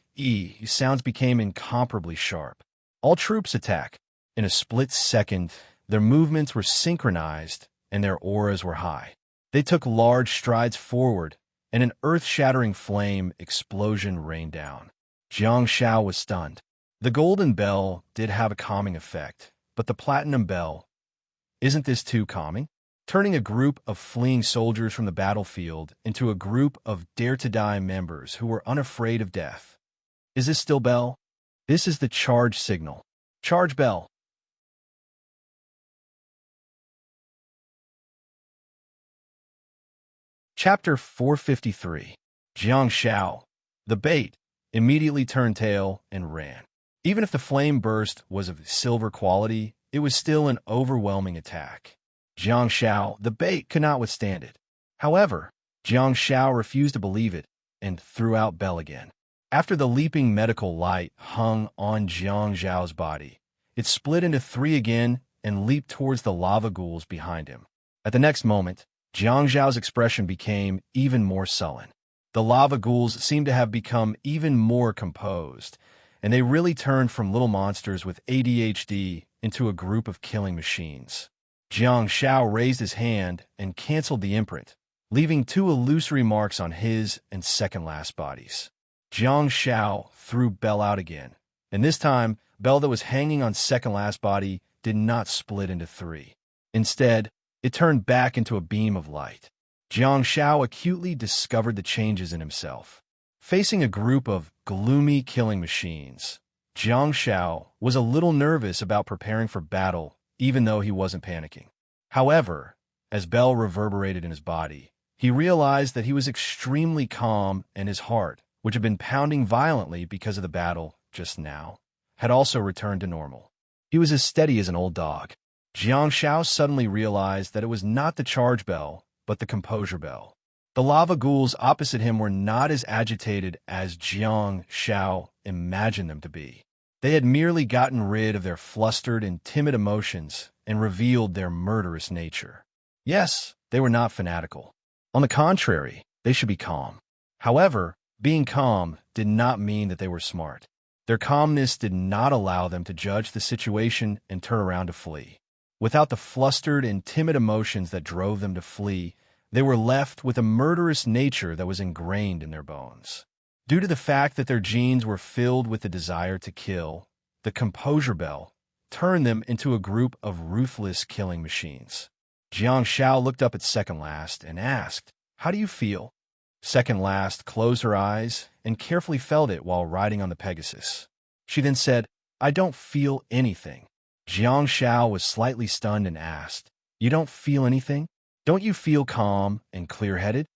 sounds became incomparably sharp. All troops attack. In a split second, their movements were synchronized, and their auras were high. They took large strides forward, and an earth-shattering flame explosion rained down. Jiang Shao was stunned. The golden bell did have a calming effect, but the platinum bell, isn't this too calming? Turning a group of fleeing soldiers from the battlefield into a group of dare-to-die members who were unafraid of death. Is this still bell? This is the charge signal. Charge bell. Chapter 453. Jiang Shao, the bait, immediately turned tail and ran. Even if the flame burst was of silver quality, it was still an overwhelming attack. Jiang Shao, the bait, could not withstand it. However, Jiang Shao refused to believe it and threw out bell again. After the leaping medical light hung on Jiang Zhao's body, it split into three again and leaped towards the lava ghouls behind him. At the next moment, Jiang Zhao's expression became even more sullen. The lava ghouls seemed to have become even more composed, and they really turned from little monsters with ADHD into a group of killing machines. Jiang Zhao raised his hand and canceled the imprint, leaving two illusory marks on his and second-last bodies. Jiang Zhao threw Bell out again, and this time, Bell that was hanging on second-last body did not split into three. Instead, it turned back into a beam of light. Jiang Zhao acutely discovered the changes in himself. Facing a group of gloomy killing machines, Jiang Zhao was a little nervous about preparing for battle, even though he wasn't panicking. However, as Bell reverberated in his body, he realized that he was extremely calm, and his heart, which had been pounding violently because of the battle just now, had also returned to normal. He was as steady as an old dog. Jiang Zhao suddenly realized that it was not the charge bell, but the composure bell. The lava ghouls opposite him were not as agitated as Jiang Zhao imagined them to be. They had merely gotten rid of their flustered and timid emotions and revealed their murderous nature. Yes, they were not fanatical. On the contrary, they should be calm. However, being calm did not mean that they were smart. Their calmness did not allow them to judge the situation and turn around to flee. Without the flustered and timid emotions that drove them to flee, they were left with a murderous nature that was ingrained in their bones. Due to the fact that their genes were filled with the desire to kill, the composure bell turned them into a group of ruthless killing machines. Jiang Zhao looked up at Second Last and asked, "How do you feel?" Second Last closed her eyes and carefully felt it while riding on the Pegasus. She then said, "I don't feel anything." Jiang Zhao was slightly stunned and asked, "You don't feel anything? Don't you feel calm and clear-headed?"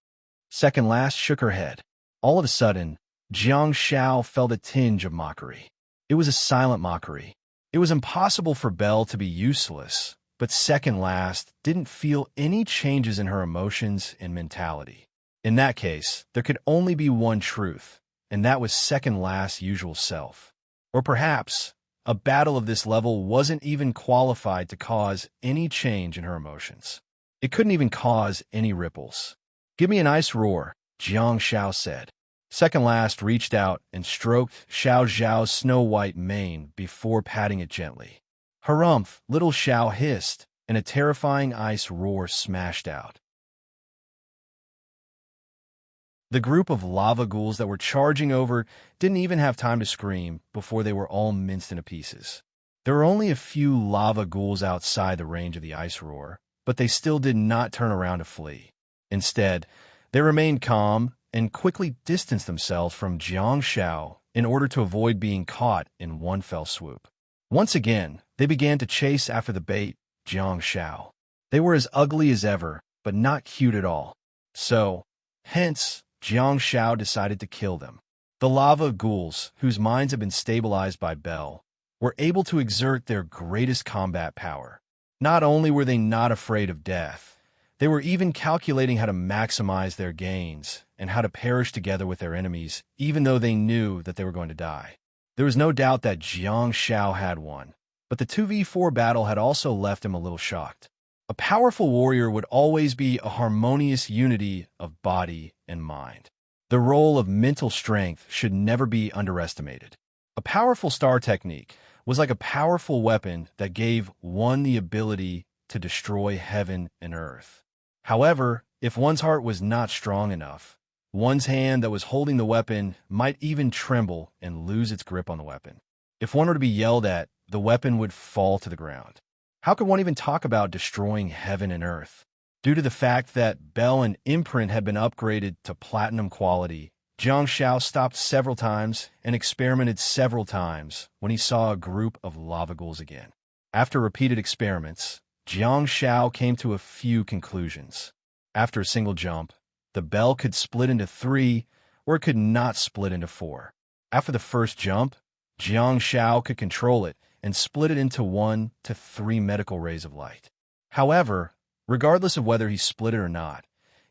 Second Last shook her head. All of a sudden, Jiang Zhao felt a tinge of mockery. It was a silent mockery. It was impossible for Belle to be useless, but Second Last didn't feel any changes in her emotions and mentality. In that case, there could only be one truth, and that was Second Last's usual self. Or perhaps, a battle of this level wasn't even qualified to cause any change in her emotions. It couldn't even cause any ripples. "Give me an ice roar," Jiang Zhao said. Second Last reached out and stroked Xiao Zhao's snow-white mane before patting it gently. "Harumph!" little Xiao hissed, and a terrifying ice roar smashed out. The group of lava ghouls that were charging over didn't even have time to scream before they were all minced into pieces. There were only a few lava ghouls outside the range of the ice roar, but they still did not turn around to flee. Instead, they remained calm and quickly distanced themselves from Jiang Zhao in order to avoid being caught in one fell swoop. Once again, they began to chase after the bait, Jiang Zhao. They were as ugly as ever, but not cute at all. So, hence, Jiang Zhao decided to kill them. The lava ghouls, whose minds had been stabilized by Bell, were able to exert their greatest combat power. Not only were they not afraid of death, they were even calculating how to maximize their gains and how to perish together with their enemies, even though they knew that they were going to die. There was no doubt that Jiang Zhao had won, but the 2v4 battle had also left him a little shocked. A powerful warrior would always be a harmonious unity of body and mind. The role of mental strength should never be underestimated. A powerful star technique was like a powerful weapon that gave one the ability to destroy heaven and earth. However, if one's heart was not strong enough, one's hand that was holding the weapon might even tremble and lose its grip on the weapon. If one were to be yelled at, the weapon would fall to the ground. How could one even talk about destroying heaven and earth? Due to the fact that Bell and Imprint had been upgraded to platinum quality, Jiang Zhao stopped several times and experimented several times when he saw a group of lava ghouls again. After repeated experiments, Jiang Zhao came to a few conclusions. After a single jump, the bell could split into 3, or it could not split into 4. After the first jump, Jiang Zhao could control it and split it into 1 to 3 medical rays of light. However, regardless of whether he split it or not,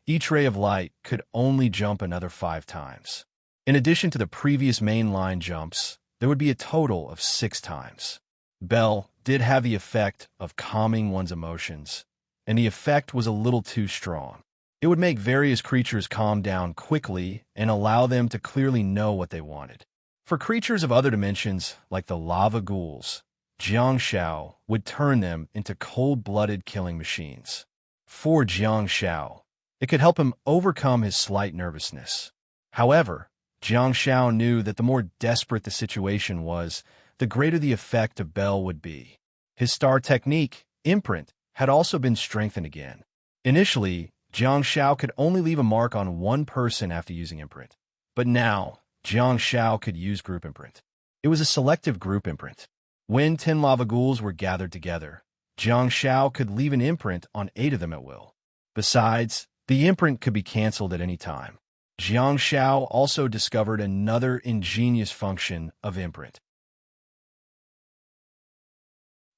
each ray of light could only jump another 5 times. In addition to the previous mainline jumps, there would be a total of 6 times. Bell did have the effect of calming one's emotions, and the effect was a little too strong. It would make various creatures calm down quickly and allow them to clearly know what they wanted. For creatures of other dimensions, like the lava ghouls, Jiang Shao would turn them into cold-blooded killing machines. For Jiang Shao, it could help him overcome his slight nervousness. However, Jiang Shao knew that the more desperate the situation was, the greater the effect of Bell would be. His star technique, imprint, had also been strengthened again. Initially, Jiang Shao could only leave a mark on one person after using imprint. But now, Jiang Shao could use group imprint. It was a selective group imprint. When 10 lava ghouls were gathered together, Jiang Shao could leave an imprint on 8 of them at will. Besides, the imprint could be cancelled at any time. Jiang Shao also discovered another ingenious function of imprint.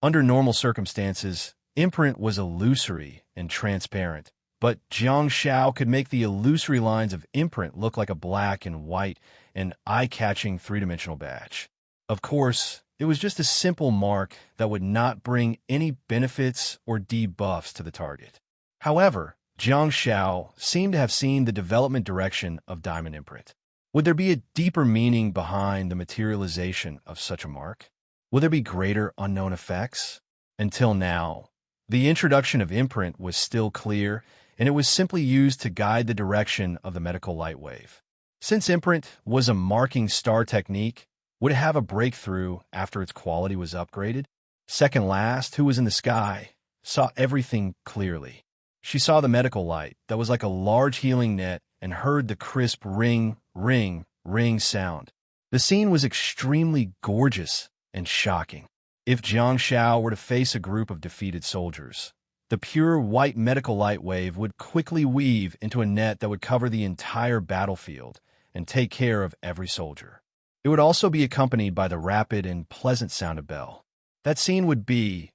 Under normal circumstances, imprint was illusory and transparent, but Jiang Shao could make the illusory lines of imprint look like a black and white and eye-catching three-dimensional badge. Of course, it was just a simple mark that would not bring any benefits or debuffs to the target. However, Jiang Shao seemed to have seen the development direction of diamond imprint. Would there be a deeper meaning behind the materialization of such a mark? Will there be greater unknown effects? Until now, the introduction of imprint was still clear, and it was simply used to guide the direction of the medical light wave. Since imprint was a marking star technique, would it have a breakthrough after its quality was upgraded? Second last, who was in the sky, saw everything clearly. She saw the medical light that was like a large healing net and heard the crisp ring, ring, ring sound. The scene was extremely gorgeous and shocking. If Jiang Shao were to face a group of defeated soldiers, the pure white medical light wave would quickly weave into a net that would cover the entire battlefield and take care of every soldier. It would also be accompanied by the rapid and pleasant sound of bell. That scene would be...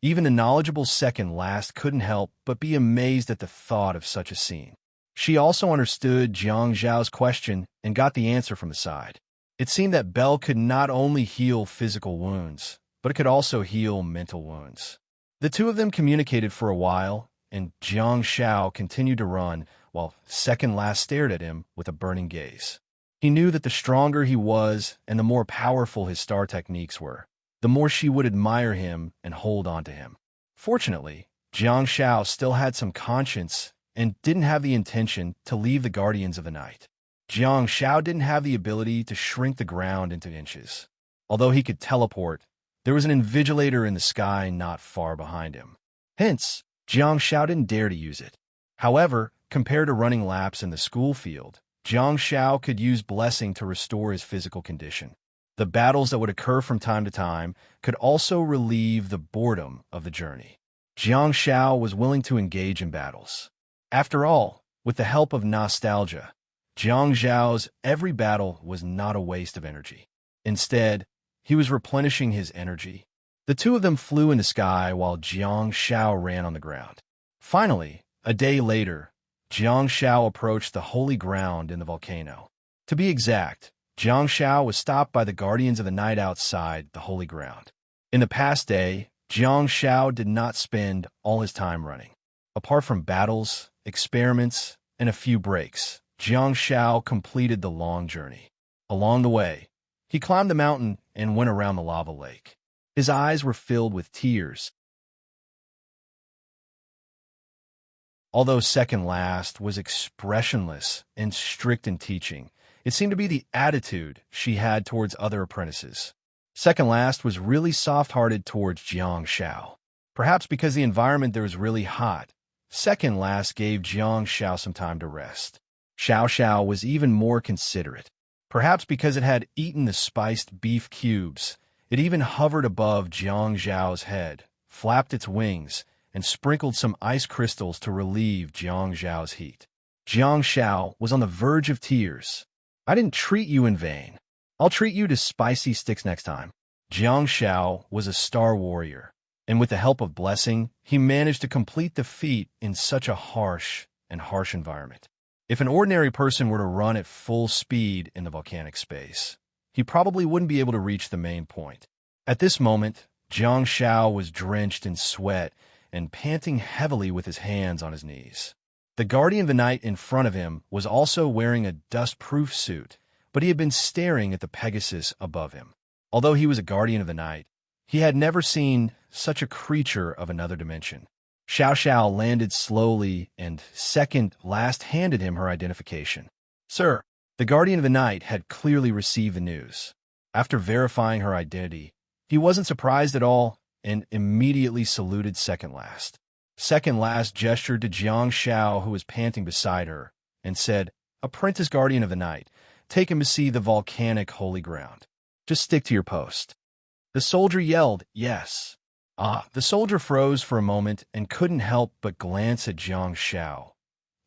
Even the knowledgeable second last couldn't help but be amazed at the thought of such a scene. She also understood Jiang Zhao's question and got the answer from the side. It seemed that Bell could not only heal physical wounds, but it could also heal mental wounds. The two of them communicated for a while, and Jiang Shao continued to run while second last stared at him with a burning gaze. He knew that the stronger he was and the more powerful his star techniques were, the more she would admire him and hold on to him. Fortunately, Jiang Shao still had some conscience and didn't have the intention to leave the Guardians of the Night. Jiang Shao didn't have the ability to shrink the ground into inches. Although he could teleport, there was an invigilator in the sky not far behind him. Hence, Jiang Shao didn't dare to use it. However, compared to running laps in the school field, Jiang Shao could use blessing to restore his physical condition. The battles that would occur from time to time could also relieve the boredom of the journey. Jiang Shao was willing to engage in battles. After all, with the help of nostalgia, Jiang Zhao's every battle was not a waste of energy. Instead, he was replenishing his energy. The two of them flew in the sky while Jiang Shao ran on the ground. Finally, a day later, Jiang Shao approached the holy ground in the volcano. To be exact, Jiang Shao was stopped by the Guardians of the Night outside the holy ground. In the past day, Jiang Shao did not spend all his time running. Apart from battles, experiments, and a few breaks, Jiang Shao completed the long journey. Along the way, he climbed the mountain and went around the lava lake. His eyes were filled with tears. Although second last was expressionless and strict in teaching, it seemed to be the attitude she had towards other apprentices. Second last was really soft-hearted towards Jiang Shao. Perhaps because the environment there was really hot, second last gave Jiang Shao some time to rest. Xiao Xiao was even more considerate. Perhaps because it had eaten the spiced beef cubes, it even hovered above Jiang Zhao's head, flapped its wings, and sprinkled some ice crystals to relieve Jiang Zhao's heat. Jiang Shao was on the verge of tears. "I didn't treat you in vain. I'll treat you to spicy sticks next time." Jiang Shao was a star warrior, and with the help of blessing, he managed to complete the feat in such a harsh environment. If an ordinary person were to run at full speed in the volcanic space, he probably wouldn't be able to reach the main point. At this moment, Jiang Shao was drenched in sweat and panting heavily with his hands on his knees. The guardian of the night in front of him was also wearing a dust-proof suit, but he had been staring at the Pegasus above him. Although he was a guardian of the night, he had never seen such a creature of another dimension. Xiao Xiao landed slowly and second last handed him her identification. Sir, the guardian of the night had clearly received the news. After verifying her identity, he wasn't surprised at all and immediately saluted second last. Second last gestured to Jiang Shao, who was panting beside her, and said, "Apprentice guardian of the night, take him to see the volcanic holy ground. Just stick to your post." The soldier yelled, "Yes." The soldier froze for a moment and couldn't help but glance at Jiang Shao,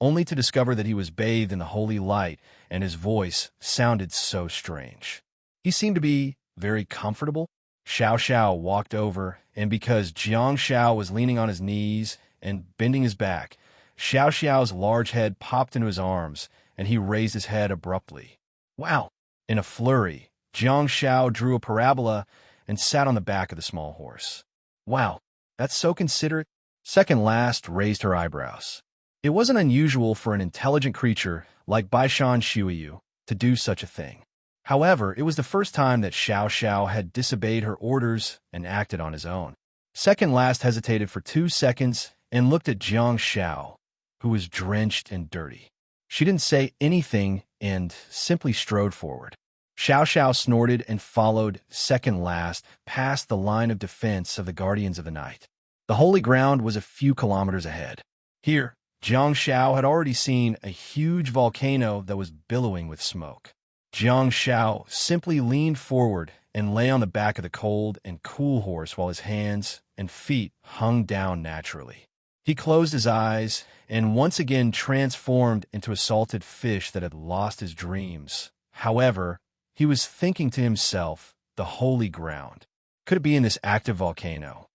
only to discover that he was bathed in the holy light and his voice sounded so strange. He seemed to be very comfortable. Xiao Xiao walked over, and because Jiang Shao was leaning on his knees and bending his back, Xiao Xiao's large head popped into his arms, and he raised his head abruptly. Wow! In a flurry, Jiang Shao drew a parabola and sat on the back of the small horse. Wow, that's so considerate. Second last raised her eyebrows. It wasn't unusual for an intelligent creature like Baishan Shuiyu to do such a thing. However, it was the first time that Xiao Xiao had disobeyed her orders and acted on his own. Second last hesitated for 2 seconds and looked at Jiang Shao, who was drenched and dirty. She didn't say anything and simply strode forward. Xiao Xiao snorted and followed second last past the line of defense of the Guardians of the Night. The holy ground was a few kilometers ahead. Here, Jiang Shao had already seen a huge volcano that was billowing with smoke. Jiang Shao simply leaned forward and lay on the back of the cold and cool horse while his hands and feet hung down naturally. He closed his eyes and once again transformed into a salted fish that had lost his dreams. However, he was thinking to himself, the holy ground. Could it be in this active volcano?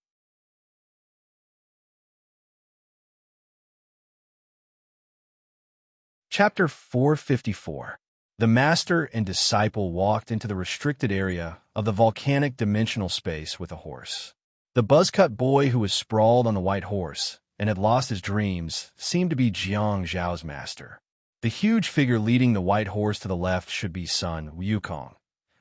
Chapter 454. The master and disciple walked into the restricted area of the volcanic dimensional space with a horse. The buzz-cut boy who was sprawled on the white horse and had lost his dreams seemed to be Jiang Zhao's master. The huge figure leading the white horse to the left should be son Wukong.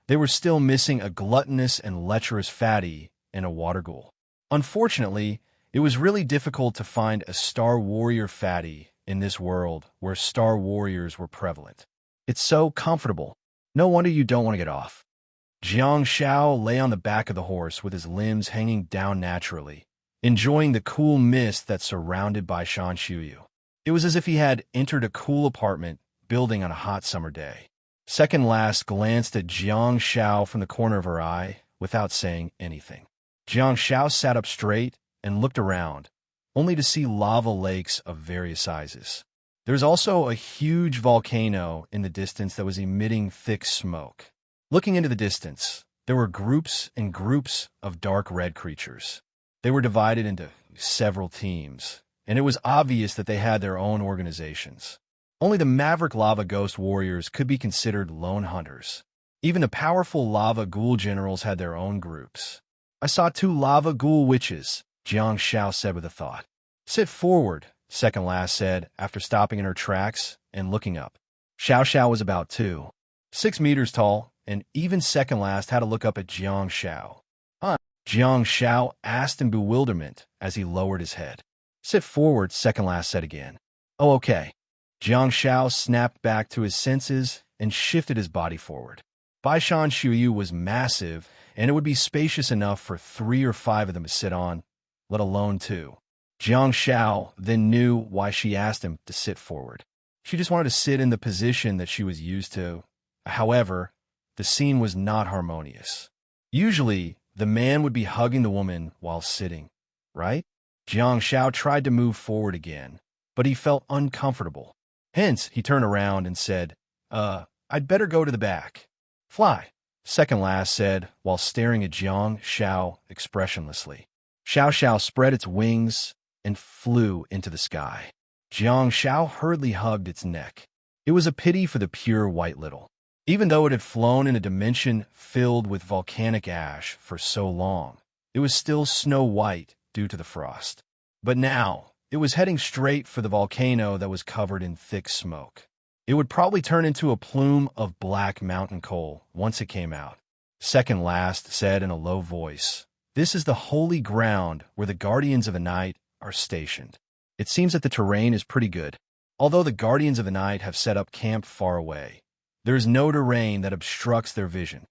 They were still missing a gluttonous and lecherous fatty and a water ghoul. Unfortunately, it was really difficult to find a star warrior fatty in this world where star warriors were prevalent. It's so comfortable. No wonder you don't want to get off. Jiang Shao lay on the back of the horse with his limbs hanging down naturally, enjoying the cool mist that surrounded Baishan Shuyu. It was as if he had entered a cool apartment building on a hot summer day. Second last glanced at Jiang Shao from the corner of her eye without saying anything. Jiang Shao sat up straight and looked around, only to see lava lakes of various sizes. There was also a huge volcano in the distance that was emitting thick smoke. Looking into the distance, there were groups and groups of dark red creatures. They were divided into several teams, and it was obvious that they had their own organizations. Only the maverick lava ghost warriors could be considered lone hunters. Even the powerful lava ghoul generals had their own groups. I saw 2 lava ghoul witches, Jiang Shao said with a thought. Sit forward, second last said after stopping in her tracks and looking up. Xiao Xiao was about 6 meters tall, and even second last had to look up at Jiang Shao. Jiang Shao asked in bewilderment as he lowered his head. Sit forward, second last said again. Oh, okay. Jiang Shao snapped back to his senses and shifted his body forward. Baishan Shuyu was massive, and it would be spacious enough for 3 or 5 of them to sit on, let alone 2. Jiang Shao then knew why she asked him to sit forward. She just wanted to sit in the position that she was used to. However, the scene was not harmonious. Usually, the man would be hugging the woman while sitting, right? Jiang Shao tried to move forward again, but he felt uncomfortable. Hence, he turned around and said, I'd better go to the back. Fly, second last said while staring at Jiang Shao expressionlessly. Xiao Xiao spread its wings and flew into the sky. Jiang Shao hurriedly hugged its neck. It was a pity for the pure white little. Even though it had flown in a dimension filled with volcanic ash for so long, it was still snow white due to the frost. But now, it was heading straight for the volcano that was covered in thick smoke. It would probably turn into a plume of black mountain coal once it came out. Second Last said in a low voice, "This is the holy ground where the Guardians of the Night are stationed. It seems that the terrain is pretty good. Although the Guardians of the Night have set up camp far away, there is no terrain that obstructs their vision.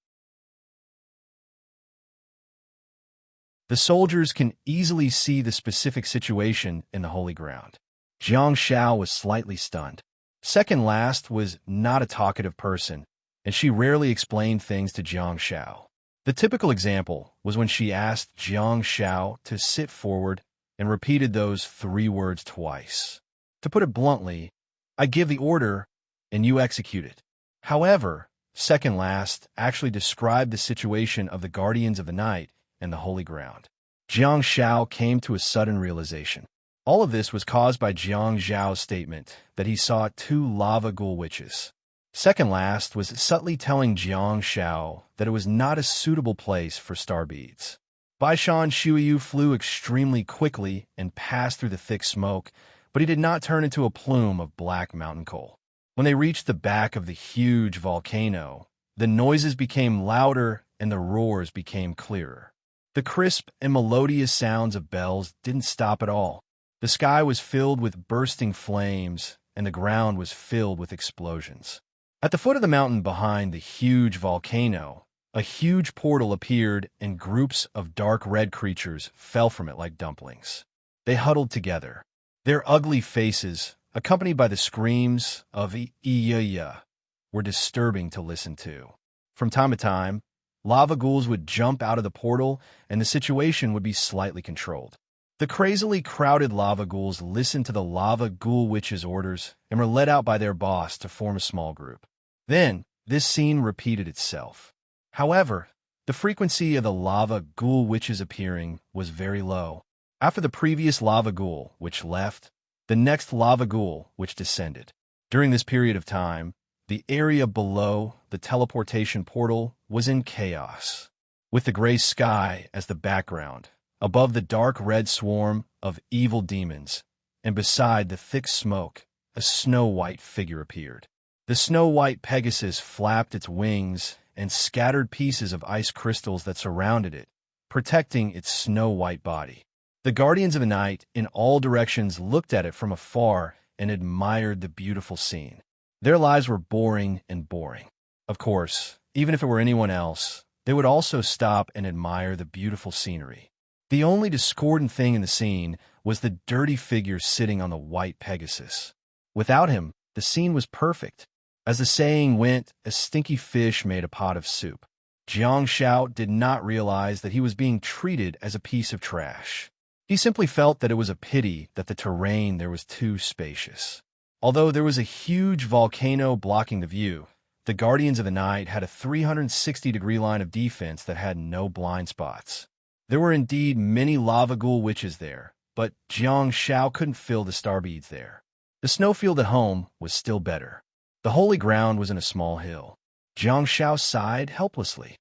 The soldiers can easily see the specific situation in the holy ground." Jiang Shao was slightly stunned. Second Last was not a talkative person, and she rarely explained things to Jiang Shao. The typical example was when she asked Jiang Shao to sit forward and repeated those 3 words twice. To put it bluntly, I give the order and you execute it. However, Second Last actually described the situation of the Guardians of the Night and the holy ground. Jiang Shao came to a sudden realization. All of this was caused by Jiang Zhao's statement that he saw 2 lava ghoul witches. Second Last was subtly telling Jiang Shao that it was not a suitable place for star beads. Baishan Shuiyu flew extremely quickly and passed through the thick smoke, but he did not turn into a plume of black mountain coal. When they reached the back of the huge volcano, the noises became louder and the roars became clearer. The crisp and melodious sounds of bells didn't stop at all. The sky was filled with bursting flames, and the ground was filled with explosions. At the foot of the mountain behind the huge volcano, a huge portal appeared and groups of dark red creatures fell from it like dumplings. They huddled together. Their ugly faces, accompanied by the screams of "Iya," were disturbing to listen to. From time to time, lava ghouls would jump out of the portal and the situation would be slightly controlled. The crazily crowded lava ghouls listened to the lava ghoul witch's orders and were led out by their boss to form a small group. Then, this scene repeated itself. However, the frequency of the lava ghoul witches appearing was very low. After the previous lava ghoul, which left, the next lava ghoul, which descended. During this period of time, the area below the teleportation portal was in chaos, with the gray sky as the background, above the dark red swarm of evil demons, and beside the thick smoke, a snow-white figure appeared. The snow-white Pegasus flapped its wings and scattered pieces of ice crystals that surrounded it, protecting its snow-white body. The Guardians of the Night in all directions looked at it from afar and admired the beautiful scene. Their lives were boring and boring. Of course, even if it were anyone else, they would also stop and admire the beautiful scenery. The only discordant thing in the scene was the dirty figure sitting on the white Pegasus. Without him, the scene was perfect. As the saying went, a stinky fish made a pot of soup. Jiang Shao did not realize that he was being treated as a piece of trash. He simply felt that it was a pity that the terrain there was too spacious. Although there was a huge volcano blocking the view, the Guardians of the Night had a 360-degree line of defense that had no blind spots. There were indeed many lava ghoul witches there, but Jiang Shao couldn't feel the star beads there. The snowfield at home was still better. The holy ground was in a small hill. Jiang Shao sighed helplessly.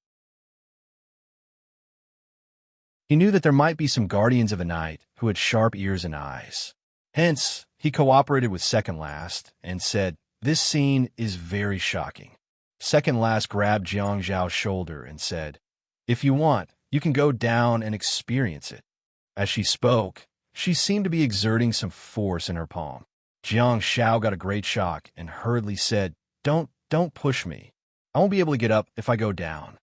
He knew that there might be some Guardians of the Night who had sharp ears and eyes. Hence, he cooperated with Second Last and said, "This scene is very shocking." Second Last grabbed Jiang Zhao's shoulder and said, "If you want, you can go down and experience it." As she spoke, she seemed to be exerting some force in her palm. Jiang Shao got a great shock and hurriedly said, Don't push me. I won't be able to get up if I go down."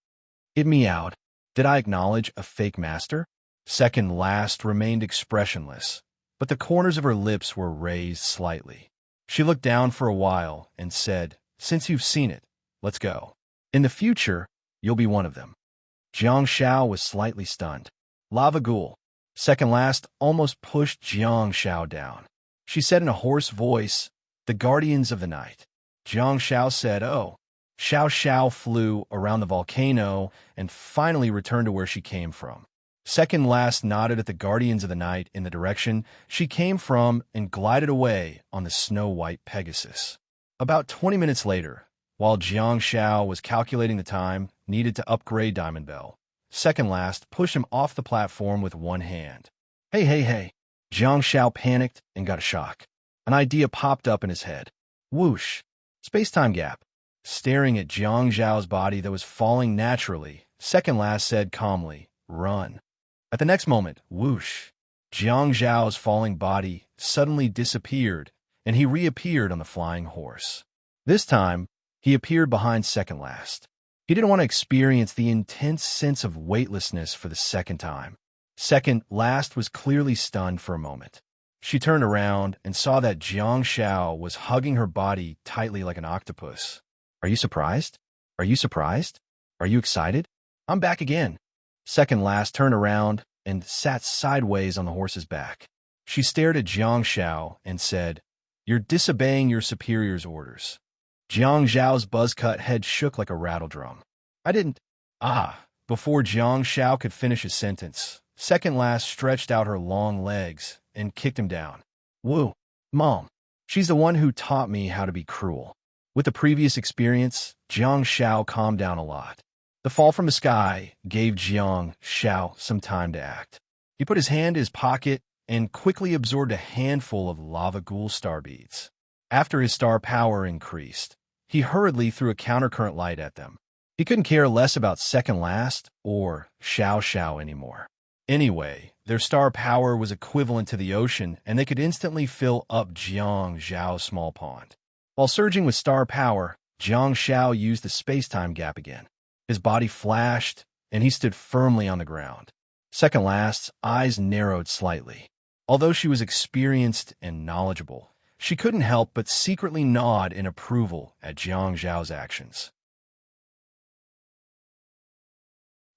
It meowed. Did I acknowledge a fake master? Second Last remained expressionless, but the corners of her lips were raised slightly. She looked down for a while and said, "Since you've seen it, let's go. In the future, you'll be one of them." Jiang Shao was slightly stunned. Lava ghoul. Second Last almost pushed Jiang Shao down. She said in a hoarse voice, "The Guardians of the Night." Jiang Shao said, "Oh." Xiao Xiao flew around the volcano and finally returned to where she came from. Second Last nodded at the Guardians of the Night in the direction she came from and glided away on the snow-white Pegasus. About 20 minutes later, while Jiang Xiao was calculating the time needed to upgrade Diamond Bell, second last pushed him off the platform with one hand. Hey, hey, hey. Jiang Xiao panicked and got a shock. An idea popped up in his head. Whoosh. Space-time gap. Staring at Jiang Xiao's body that was falling naturally, second last said calmly, run. At the next moment, whoosh. Jiang Xiao's falling body suddenly disappeared, and he reappeared on the flying horse. This time, he appeared behind second last. He didn't want to experience the intense sense of weightlessness for the second time. Second last was clearly stunned for a moment. She turned around and saw that Jiang Xiao was hugging her body tightly like an octopus. Are you surprised? Are you surprised? Are you excited? I'm back again. Second last turned around and sat sideways on the horse's back. She stared at Jiang Xiao and said, You're disobeying your superior's orders. Jiang Xiao's buzz-cut head shook like a rattle drum. I didn't. Before Jiang Xiao could finish his sentence, second last stretched out her long legs and kicked him down. Woo, Mom. She's the one who taught me how to be cruel. With the previous experience, Jiang Xiao calmed down a lot. The fall from the sky gave Jiang Xiao some time to act. He put his hand in his pocket and quickly absorbed a handful of lava ghoul star beads. After his star power increased, he hurriedly threw a countercurrent light at them. He couldn't care less about second last or Xiao Xiao anymore. Anyway, their star power was equivalent to the ocean, and they could instantly fill up Jiang Xiao's small pond. While surging with star power, Jiang Xiao used the space-time gap again. His body flashed, and he stood firmly on the ground. Second last's eyes narrowed slightly. Although she was experienced and knowledgeable, she couldn't help but secretly nod in approval at Jiang Xiao's actions.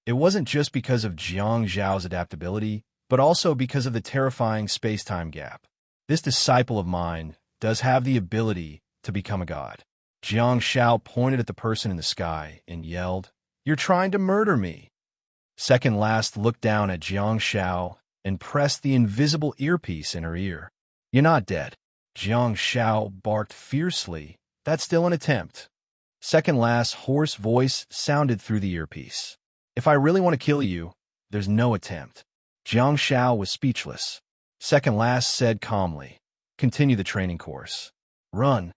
It wasn't just because of Jiang Xiao's adaptability, but also because of the terrifying space-time gap. This disciple of mine does have the ability to become a god. Jiang Xiao pointed at the person in the sky and yelled, You're trying to murder me. Second last looked down at Jiang Xiao and pressed the invisible earpiece in her ear. You're not dead. Jiang Xiao barked fiercely. That's still an attempt. Second last's hoarse voice sounded through the earpiece. If I really want to kill you, there's no attempt. Jiang Xiao was speechless. Second last said calmly, Continue the training course. Run.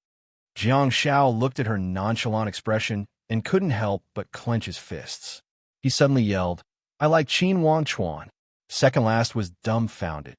Jiang Xiao looked at her nonchalant expression and couldn't help but clench his fists. He suddenly yelled, I like Qin Wang Chuan. Second last was dumbfounded.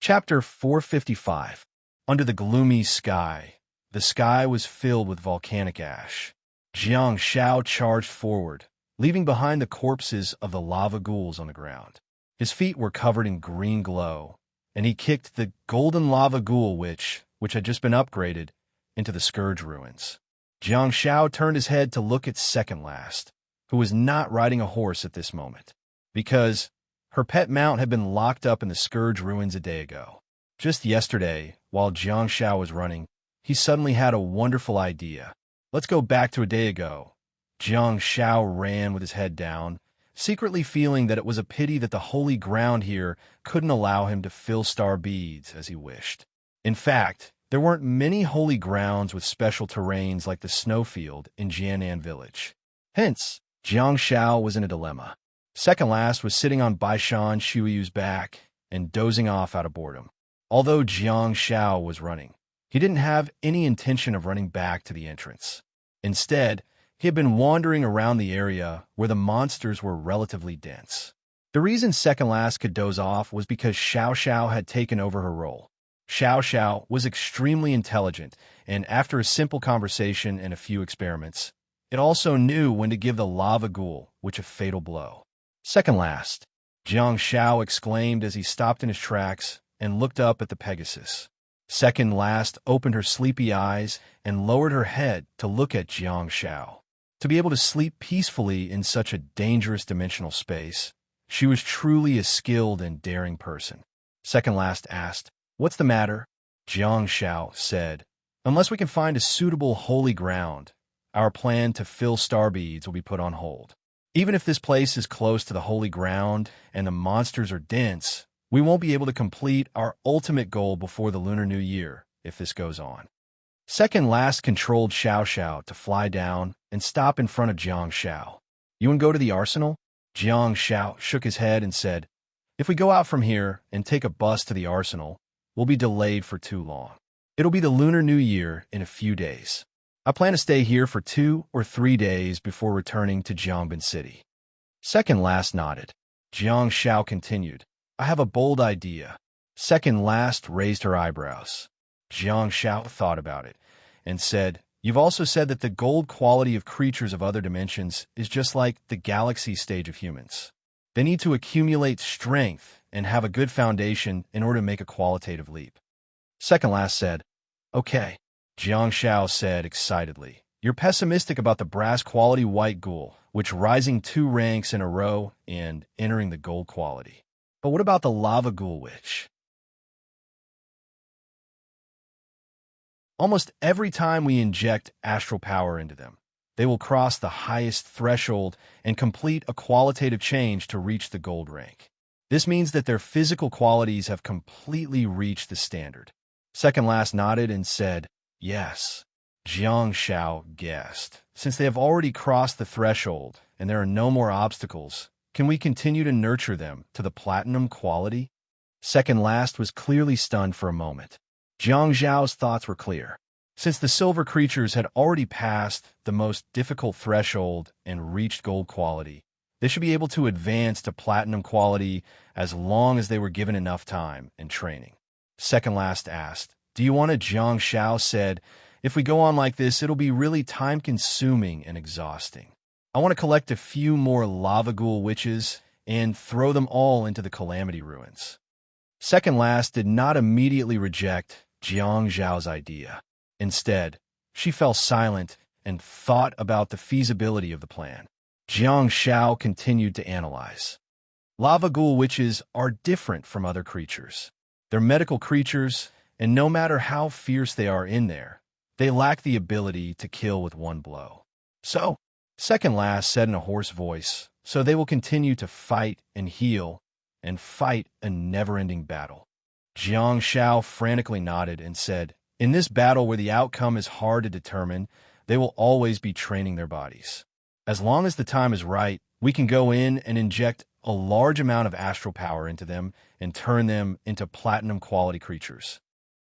Chapter 455. Under the gloomy sky. The sky was filled with volcanic ash. Jiang Xiao charged forward, leaving behind the corpses of the lava ghouls on the ground. His feet were covered in green glow, and he kicked the golden lava ghoul which had just been upgraded, into the scourge ruins. Jiang Xiao turned his head to look at second last, who was not riding a horse at this moment, because her pet mount had been locked up in the scourge ruins a day ago. Just yesterday, while Jiang Xiao was running, he suddenly had a wonderful idea. Let's go back to a day ago. Jiang Xiao ran with his head down, secretly feeling that it was a pity that the holy ground here couldn't allow him to fill star beads as he wished. In fact, there weren't many holy grounds with special terrains like the snowfield in Jianan village. Hence, Jiang Xiao was in a dilemma. Second last was sitting on Baishan Shuiyu's back and dozing off out of boredom. Although Jiang Xiao was running, he didn't have any intention of running back to the entrance. Instead, he had been wandering around the area where the monsters were relatively dense. The reason second last could doze off was because Xiao Xiao had taken over her role. Xiao Xiao was extremely intelligent, and after a simple conversation and a few experiments, it also knew when to give the lava ghoul which a fatal blow. Second last, Jiang Xiao exclaimed as he stopped in his tracks and looked up at the Pegasus. Second last opened her sleepy eyes and lowered her head to look at Jiang Xiao. To be able to sleep peacefully in such a dangerous dimensional space, she was truly a skilled and daring person. Second last asked, What's the matter? Jiang Xiao said, Unless we can find a suitable holy ground, our plan to fill star beads will be put on hold. Even if this place is close to the holy ground and the monsters are dense, We won't be able to complete our ultimate goal before the Lunar New Year if this goes on. Second last controlled Xiao Xiao to fly down and stop in front of Jiang Xiao. You want to go to the arsenal? Jiang Xiao shook his head and said, if we go out from here and take a bus to the arsenal, we'll be delayed for too long. It'll be the Lunar New Year in a few days. I plan to stay here for 2 or 3 days before returning to Jiangbin City. Second last nodded. Jiang Xiao continued, I have a bold idea. Second last raised her eyebrows. Jiang Xiao thought about it and said, you've also said that the gold quality of creatures of other dimensions is just like the galaxy stage of humans. They need to accumulate strength and have a good foundation in order to make a qualitative leap. Second last said, okay. Jiang Xiao said excitedly, you're pessimistic about the brass quality white ghoul, which rising 2 ranks in a row and entering the gold quality. But what about the lava ghoul witch? Almost every time we inject astral power into them, they will cross the highest threshold and complete a qualitative change to reach the gold rank. This means that their physical qualities have completely reached the standard. Second last nodded and said, yes. Jiang Xiao guessed. Since they have already crossed the threshold and there are no more obstacles, can we continue to nurture them to the platinum quality? Second last was clearly stunned for a moment. Jiang Zhao's thoughts were clear. Since the silver creatures had already passed the most difficult threshold and reached gold quality, they should be able to advance to platinum quality as long as they were given enough time and training. Second last asked, do you want to? Jiang Xiao said, if we go on like this, it'll be really time-consuming and exhausting. I want to collect a few more lava ghoul witches and throw them all into the Calamity Ruins. Second last did not immediately reject Jiang Zhao's idea. Instead, she fell silent and thought about the feasibility of the plan. Jiang Xiao continued to analyze. Lava ghoul witches are different from other creatures. They're medical creatures, and no matter how fierce they are in there, they lack the ability to kill with one blow. So, second last said in a hoarse voice, so they will continue to fight and heal and fight a never-ending battle. Jiang Xiao frantically nodded and said, in this battle where the outcome is hard to determine, they will always be training their bodies. As long as the time is right, we can go in and inject a large amount of astral power into them and turn them into platinum-quality creatures.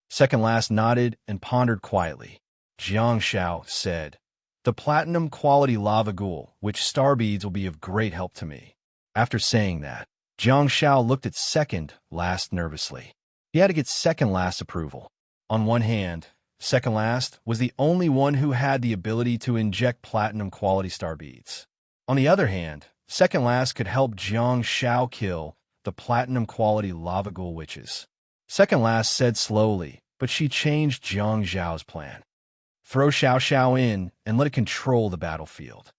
Second last nodded and pondered quietly. Jiang Xiao said, the platinum-quality lava ghoul, which star beads will be of great help to me. After saying that, Jiang Xiao looked at second last nervously. He had to get second last's approval. On one hand, second last was the only one who had the ability to inject platinum-quality star beads. On the other hand, second last could help Jiang Xiao kill the platinum-quality lava ghoul witches. Second last said slowly, but she changed Jiang Zhao's plan. Throw Xiao Xiao in and let it control the battlefield.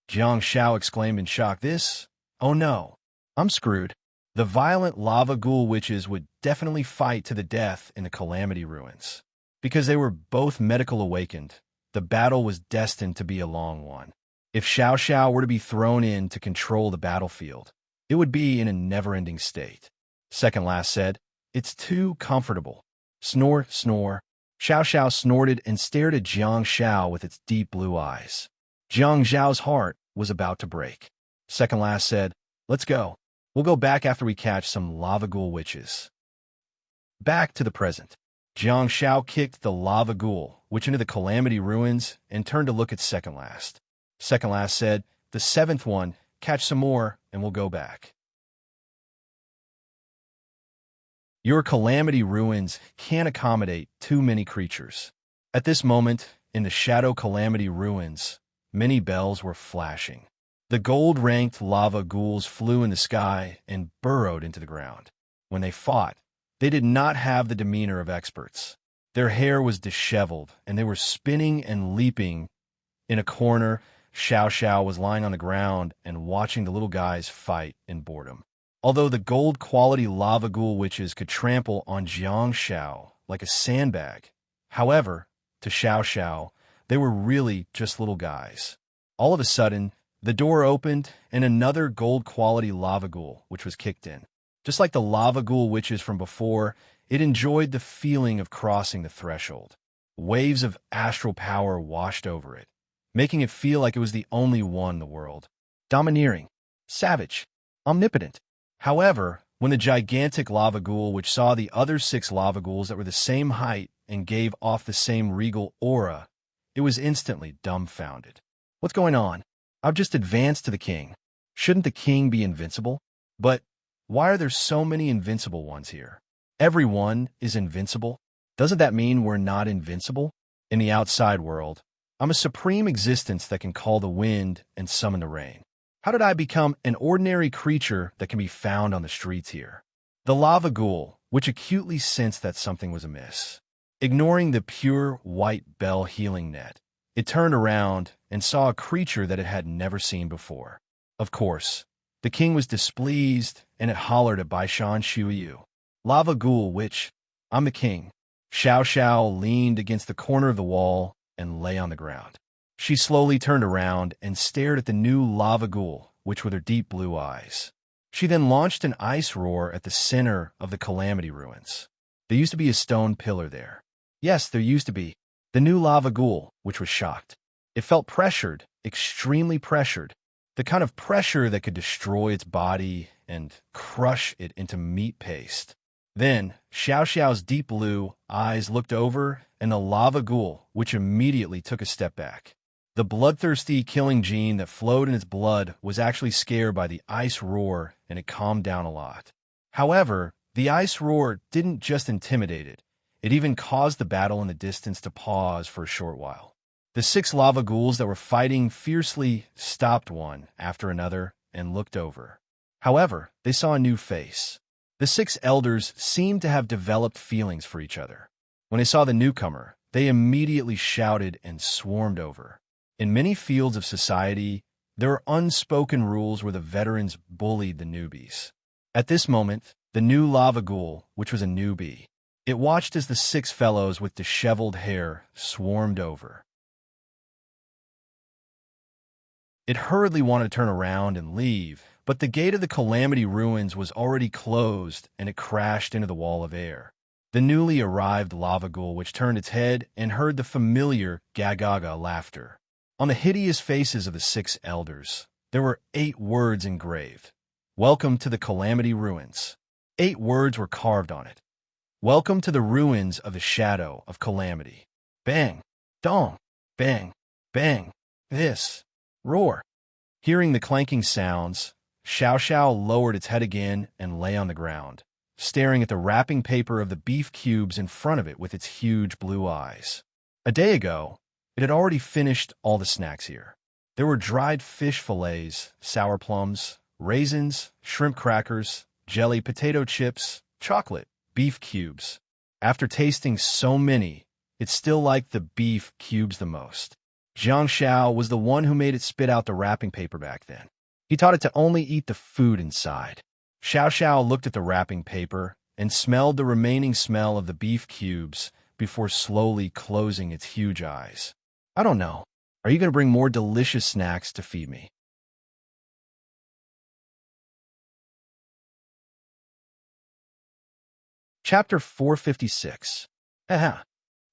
Jiang Xiao exclaimed in shock, this? Oh no, I'm screwed. The violent lava ghoul witches would definitely fight to the death in the Calamity Ruins. Because they were both medical awakened, the battle was destined to be a long one. If Xiao Xiao were to be thrown in to control the battlefield, it would be in a never-ending state. Second last said, it's too comfortable. Snore, snore. Xiao Xiao snorted and stared at Jiang Xiao with its deep blue eyes. Jiang Zhao's heart was about to break. Second last said, let's go. We'll go back after we catch some lava ghoul witches. Back to the present. Jiang Xiao kicked the lava ghoul witch into the Calamity Ruins and turned to look at second last. Second last said, the 7th one, catch some more and we'll go back. Your Calamity Ruins can't accommodate too many creatures. At this moment, in the Shadow Calamity Ruins, many bells were flashing. The gold-ranked lava ghouls flew in the sky and burrowed into the ground. When they fought, they did not have the demeanor of experts. Their hair was disheveled, and they were spinning and leaping. In a corner, Xiao Xiao was lying on the ground and watching the little guys fight in boredom. Although the gold-quality lava ghoul witches could trample on Jiang Xiao like a sandbag, however, to Xiao Xiao, they were really just little guys. All of a sudden, the door opened and another gold-quality lava ghoul, which was kicked in. Just like the lava ghoul witches from before, it enjoyed the feeling of crossing the threshold. Waves of astral power washed over it, making it feel like it was the only one in the world. Domineering, savage, omnipotent. However, when the gigantic lava ghoul, which saw the other 6 lava ghouls that were the same height and gave off the same regal aura, it was instantly dumbfounded. What's going on? I've just advanced to the king. Shouldn't the king be invincible? But why are there so many invincible ones here? Everyone is invincible. Doesn't that mean we're not invincible? In the outside world, I'm a supreme existence that can call the wind and summon the rain. How did I become an ordinary creature that can be found on the streets here? The lava ghoul, which acutely sensed that something was amiss. Ignoring the pure white bell healing net, it turned around and saw a creature that it had never seen before. Of course, the king was displeased, and it hollered at Baishan Shuyu. Lava ghoul witch, I'm the king. Xiao Xiao leaned against the corner of the wall and lay on the ground. She slowly turned around and stared at the new lava ghoul, which with her deep blue eyes. She then launched an ice roar at the center of the Calamity Ruins. There used to be a stone pillar there. Yes, there used to be. The new lava ghoul, which was shocked. It felt pressured, extremely pressured, the kind of pressure that could destroy its body and crush it into meat paste. Then, Xiao Xiao's deep blue eyes looked over, and the lava ghoul, which immediately took a step back. The bloodthirsty killing gene that flowed in its blood was actually scared by the ice roar, and it calmed down a lot. However, the ice roar didn't just intimidate it. It even caused the battle in the distance to pause for a short while. The 6 lava ghouls that were fighting fiercely stopped one after another and looked over. However, they saw a new face. The 6 elders seemed to have developed feelings for each other. When they saw the newcomer, they immediately shouted and swarmed over. In many fields of society, there are unspoken rules where the veterans bullied the newbies. At this moment, the new lava ghoul, which was a newbie, it watched as the 6 fellows with disheveled hair swarmed over. It hurriedly wanted to turn around and leave, but the gate of the Calamity Ruins was already closed, and it crashed into the wall of air. The newly arrived lava ghoul, which turned its head and heard the familiar gagaga laughter. On the hideous faces of the 6 elders, there were 8 words engraved. Welcome to the Calamity Ruins. 8 words were carved on it. Welcome to the ruins of the shadow of calamity. Bang, dong, bang, bang, this, roar. Hearing the clanking sounds, Xiao Xiao lowered its head again and lay on the ground, staring at the wrapping paper of the beef cubes in front of it with its huge blue eyes. A day ago, it had already finished all the snacks here. There were dried fish fillets, sour plums, raisins, shrimp crackers, jelly potato chips, chocolate, beef cubes. After tasting so many, it still liked the beef cubes the most. Jiang Xiao was the one who made it spit out the wrapping paper back then. He taught it to only eat the food inside. Xiao Xiao looked at the wrapping paper and smelled the remaining smell of the beef cubes before slowly closing its huge eyes. I don't know. Are you going to bring more delicious snacks to feed me? Chapter 456. Aha.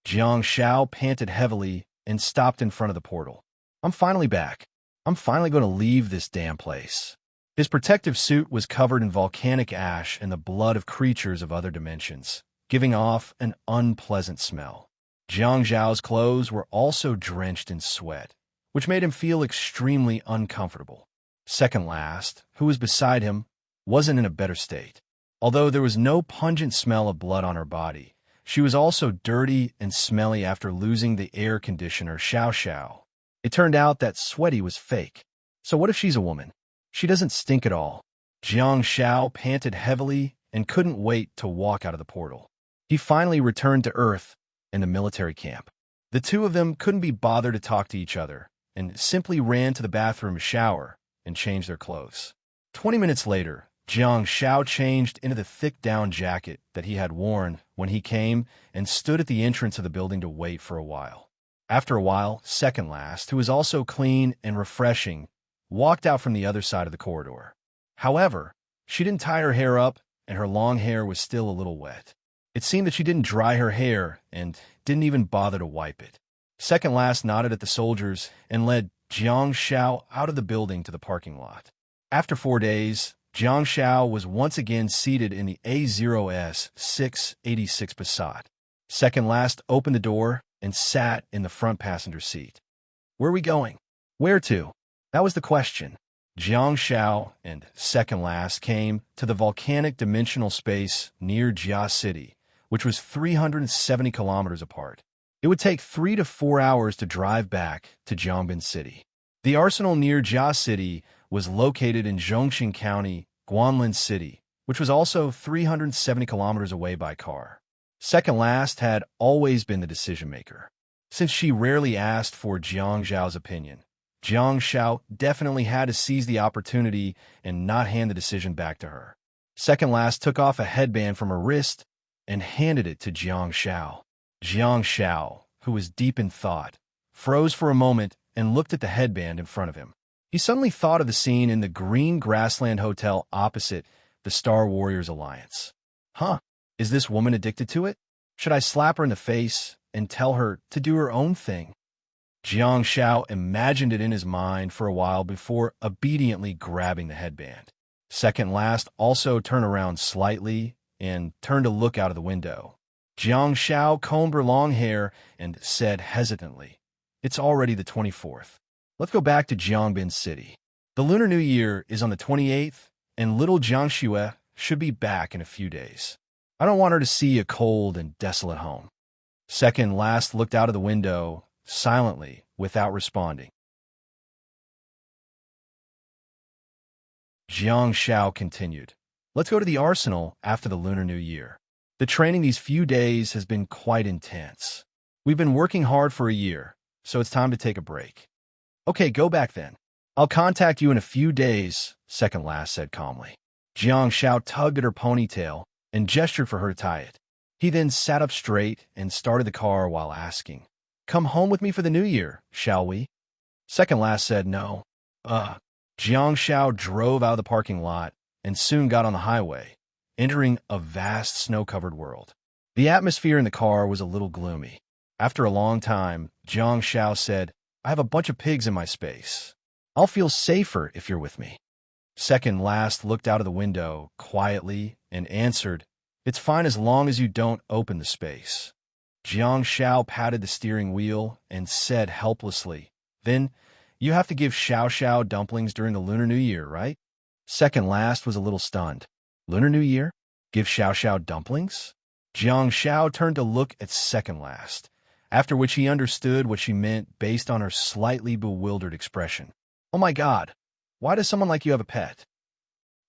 Jiang Xiao panted heavily and stopped in front of the portal. I'm finally back. I'm finally going to leave this damn place. His protective suit was covered in volcanic ash and the blood of creatures of other dimensions, giving off an unpleasant smell. Jiang Zhao's clothes were also drenched in sweat, which made him feel extremely uncomfortable. Second last, who was beside him, wasn't in a better state. Although there was no pungent smell of blood on her body, she was also dirty and smelly after losing the air conditioner Xiao Xiao. It turned out that Sweaty was fake. So what if she's a woman? She doesn't stink at all. Jiang Xiao panted heavily and couldn't wait to walk out of the portal. He finally returned to Earth in the military camp. The two of them couldn't be bothered to talk to each other and simply ran to the bathroom to shower and change their clothes. 20 minutes later, Jiang Xiao changed into the thick down jacket that he had worn when he came and stood at the entrance of the building to wait for a while. After a while, second last, who was also clean and refreshing, walked out from the other side of the corridor. However, she didn't tie her hair up and her long hair was still a little wet. It seemed that she didn't dry her hair and didn't even bother to wipe it. Second last nodded at the soldiers and led Jiang Shao out of the building to the parking lot. After 4 days, Jiang Shao was once again seated in the A0S 686 Passat. Second last opened the door and sat in the front passenger seat. Where are we going? Where to? That was the question. Jiang Shao and second last came to the volcanic dimensional space near Jia City, which was 370 kilometers apart. It would take 3 to 4 hours to drive back to Jiangbin City. The arsenal near Jia City was located in Zhongxing County, Guanlin City, which was also 370 kilometers away by car. Second last had always been the decision-maker. Since she rarely asked for Jiang Zhao's opinion, Jiang Shao definitely had to seize the opportunity and not hand the decision back to her. Second last took off a headband from her wrist and handed it to Jiang Shao. Jiang Shao, who was deep in thought, froze for a moment and looked at the headband in front of him. He suddenly thought of the scene in the Green Grassland Hotel opposite the Star Warriors Alliance. Huh, is this woman addicted to it? Should I slap her in the face and tell her to do her own thing? Jiang Shao imagined it in his mind for a while before obediently grabbing the headband. Second last also turned around slightly and turned to look out of the window. Jiang Shao combed her long hair and said hesitantly, "It's already the 24th. Let's go back to Jiangbin City. The Lunar New Year is on the 28th, and little Jiang Xue should be back in a few days. I don't want her to see a cold and desolate home." Second last looked out of the window, silently, without responding. Jiang Shao continued, "Let's go to the arsenal after the Lunar New Year. The training these few days has been quite intense. We've been working hard for a year, so it's time to take a break." "Okay, go back then. I'll contact you in a few days," second last said calmly. Jiang Shao tugged at her ponytail and gestured for her to tie it. He then sat up straight and started the car while asking, "Come home with me for the New Year, shall we?" Second last said no. Jiang Shao drove out of the parking lot and soon got on the highway, entering a vast snow-covered world. The atmosphere in the car was a little gloomy. After a long time, Jiang Shao said, "I have a bunch of pigs in my space. I'll feel safer if you're with me." Second last looked out of the window quietly and answered, "It's fine as long as you don't open the space." Jiang Shao patted the steering wheel and said helplessly, "Then you have to give Xiao Xiao dumplings during the Lunar New Year, right?" Second last was a little stunned. "Lunar New Year? Give Xiao Xiao dumplings?" Jiang Shao turned to look at second last, after which he understood what she meant based on her slightly bewildered expression. "Oh my God, why does someone like you have a pet?"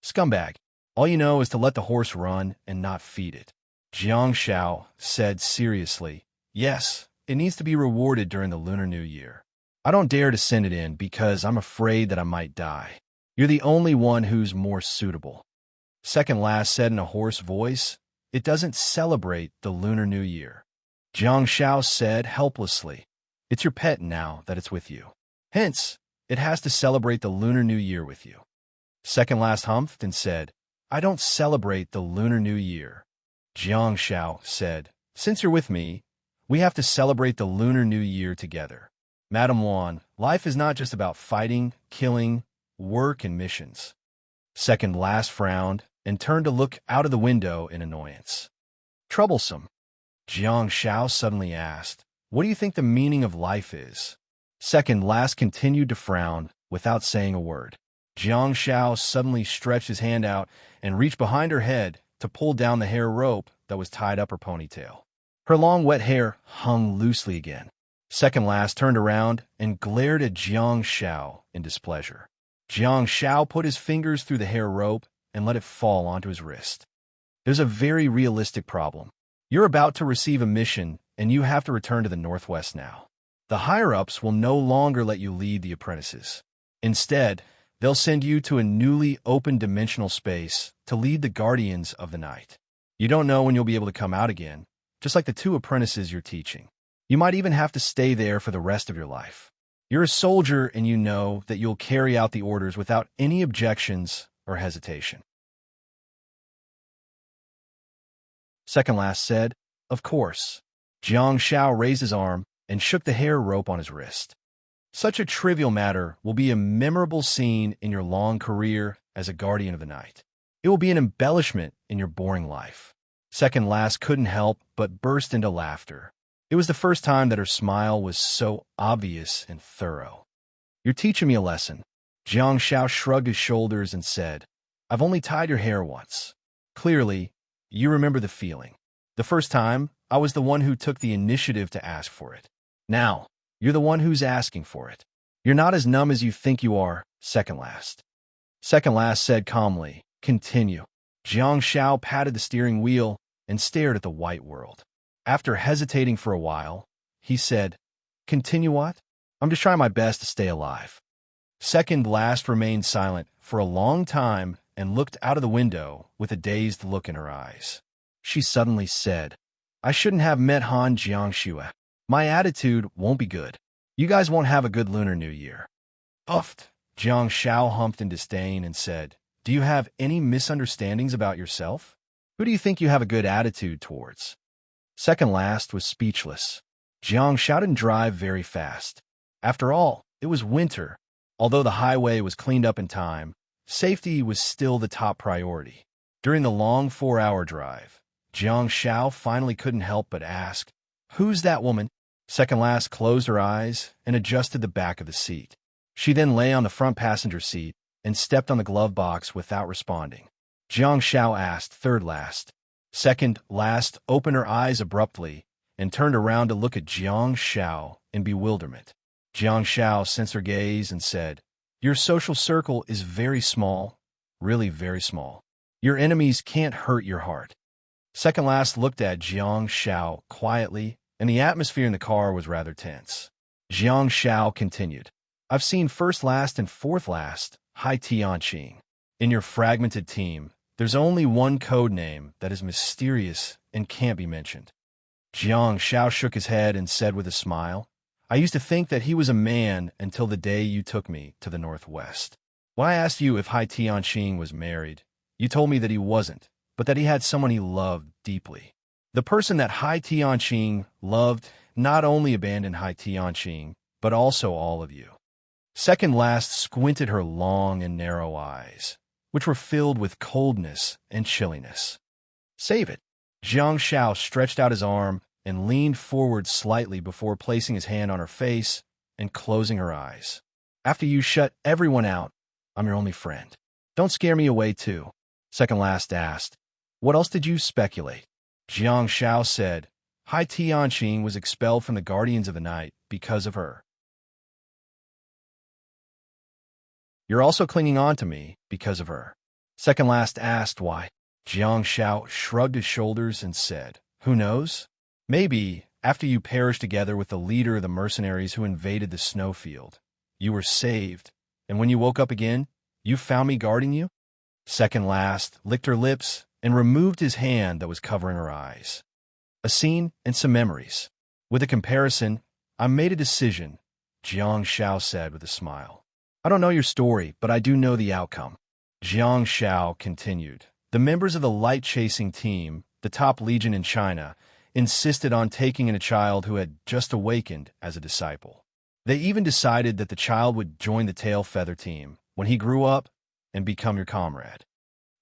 "Scumbag. All you know is to let the horse run and not feed it." Jiang Shao said seriously, "Yes, it needs to be rewarded during the Lunar New Year. I don't dare to send it in because I'm afraid that I might die. You're the only one who's more suitable." Second last said in a hoarse voice, "It doesn't celebrate the Lunar New Year." Jiang Shao said helplessly, "It's your pet now that it's with you. Hence, it has to celebrate the Lunar New Year with you." Second last humphed and said, "I don't celebrate the Lunar New Year." Jiang Shao said, "Since you're with me, we have to celebrate the Lunar New Year together. Madam Wan, life is not just about fighting, killing, work, and missions." Second last frowned and turned to look out of the window in annoyance. "Troublesome?" Jiang Shao suddenly asked, "What do you think the meaning of life is?" Second last continued to frown without saying a word. Jiang Shao suddenly stretched his hand out and reached behind her head to pull down the hair rope that was tied up her ponytail. Her long wet hair hung loosely again. Second last turned around and glared at Jiang Shao in displeasure. Jiang Shao put his fingers through the hair rope and let it fall onto his wrist. "There's a very realistic problem. You're about to receive a mission and you have to return to the Northwest now. The higher-ups will no longer let you lead the apprentices. Instead, they'll send you to a newly open dimensional space to lead the Guardians of the Night. You don't know when you'll be able to come out again, just like the 2 apprentices you're teaching. You might even have to stay there for the rest of your life. You're a soldier and you know that you'll carry out the orders without any objections or hesitation." Second last said, "Of course." Jiang Shao raised his arm and shook the hair rope on his wrist. Such a trivial matter will be a memorable scene in your long career as a guardian of the night. It will be an embellishment in your boring life. Second last couldn't help but burst into laughter. It was the first time that her smile was so obvious and thorough. "You're teaching me a lesson." Jiang Shao shrugged his shoulders and said, "I've only tied your hair once. Clearly, you remember the feeling. The first time, I was the one who took the initiative to ask for it. Now, you're the one who's asking for it. You're not as numb as you think you are, second last." Second last said calmly, "Continue." Jiang Shao patted the steering wheel and stared at the white world. After hesitating for a while, he said, "Continue what? I'm just trying my best to stay alive." Second last remained silent for a long time and looked out of the window with a dazed look in her eyes. She suddenly said, "I shouldn't have met Han Jiangxue. My attitude won't be good. You guys won't have a good Lunar New Year." "Uffed." Jiang Shao humped in disdain and said, "Do you have any misunderstandings about yourself? Who do you think you have a good attitude towards?" Second last was speechless. Jiang Shao didn't drive very fast. After all, it was winter. Although the highway was cleaned up in time, safety was still the top priority. During the long 4-hour drive, Jiang Shao finally couldn't help but ask, "Who's that woman?" Second last closed her eyes and adjusted the back of the seat. She then lay on the front passenger seat and stepped on the glove box without responding. Jiang Shao asked third last. Second last opened her eyes abruptly and turned around to look at Jiang Shao in bewilderment. Jiang Shao sensed her gaze and said, "Your social circle is very small, really very small. Your enemies can't hurt your heart." Second last looked at Jiang Shao quietly, and the atmosphere in the car was rather tense. Jiang Shao continued, "I've seen first last and fourth last, Hai Tianqing. In your fragmented team, there's only one code name that is mysterious and can't be mentioned." Jiang Shao shook his head and said with a smile, "I used to think that he was a man until the day you took me to the Northwest. When I asked you if Hai Tianqing was married, you told me that he wasn't, but that he had someone he loved deeply. The person that Hai Tianqing loved not only abandoned Hai Tianqing, but also all of you." Second last squinted her long and narrow eyes, which were filled with coldness and chilliness. "Save it." Jiang Shao stretched out his arm and leaned forward slightly before placing his hand on her face and closing her eyes. "After you shut everyone out, I'm your only friend. Don't scare me away too." Second last asked, "What else did you speculate?" Jiang Shao said, "Hai Tianqing was expelled from the Guardians of the Night because of her. You're also clinging on to me because of her." Second last asked why. Jiang Shao shrugged his shoulders and said, "Who knows? Maybe, after you perished together with the leader of the mercenaries who invaded the snowfield, you were saved, and when you woke up again, you found me guarding you?" Second last licked her lips and removed his hand that was covering her eyes. "A scene and some memories. With a comparison, I made a decision," Jiang Shao said with a smile. "I don't know your story, but I do know the outcome." Jiang Shao continued, "The members of the light-chasing team, the top legion in China, insisted on taking in a child who had just awakened as a disciple. They even decided that the child would join the tail feather team when he grew up and become your comrade."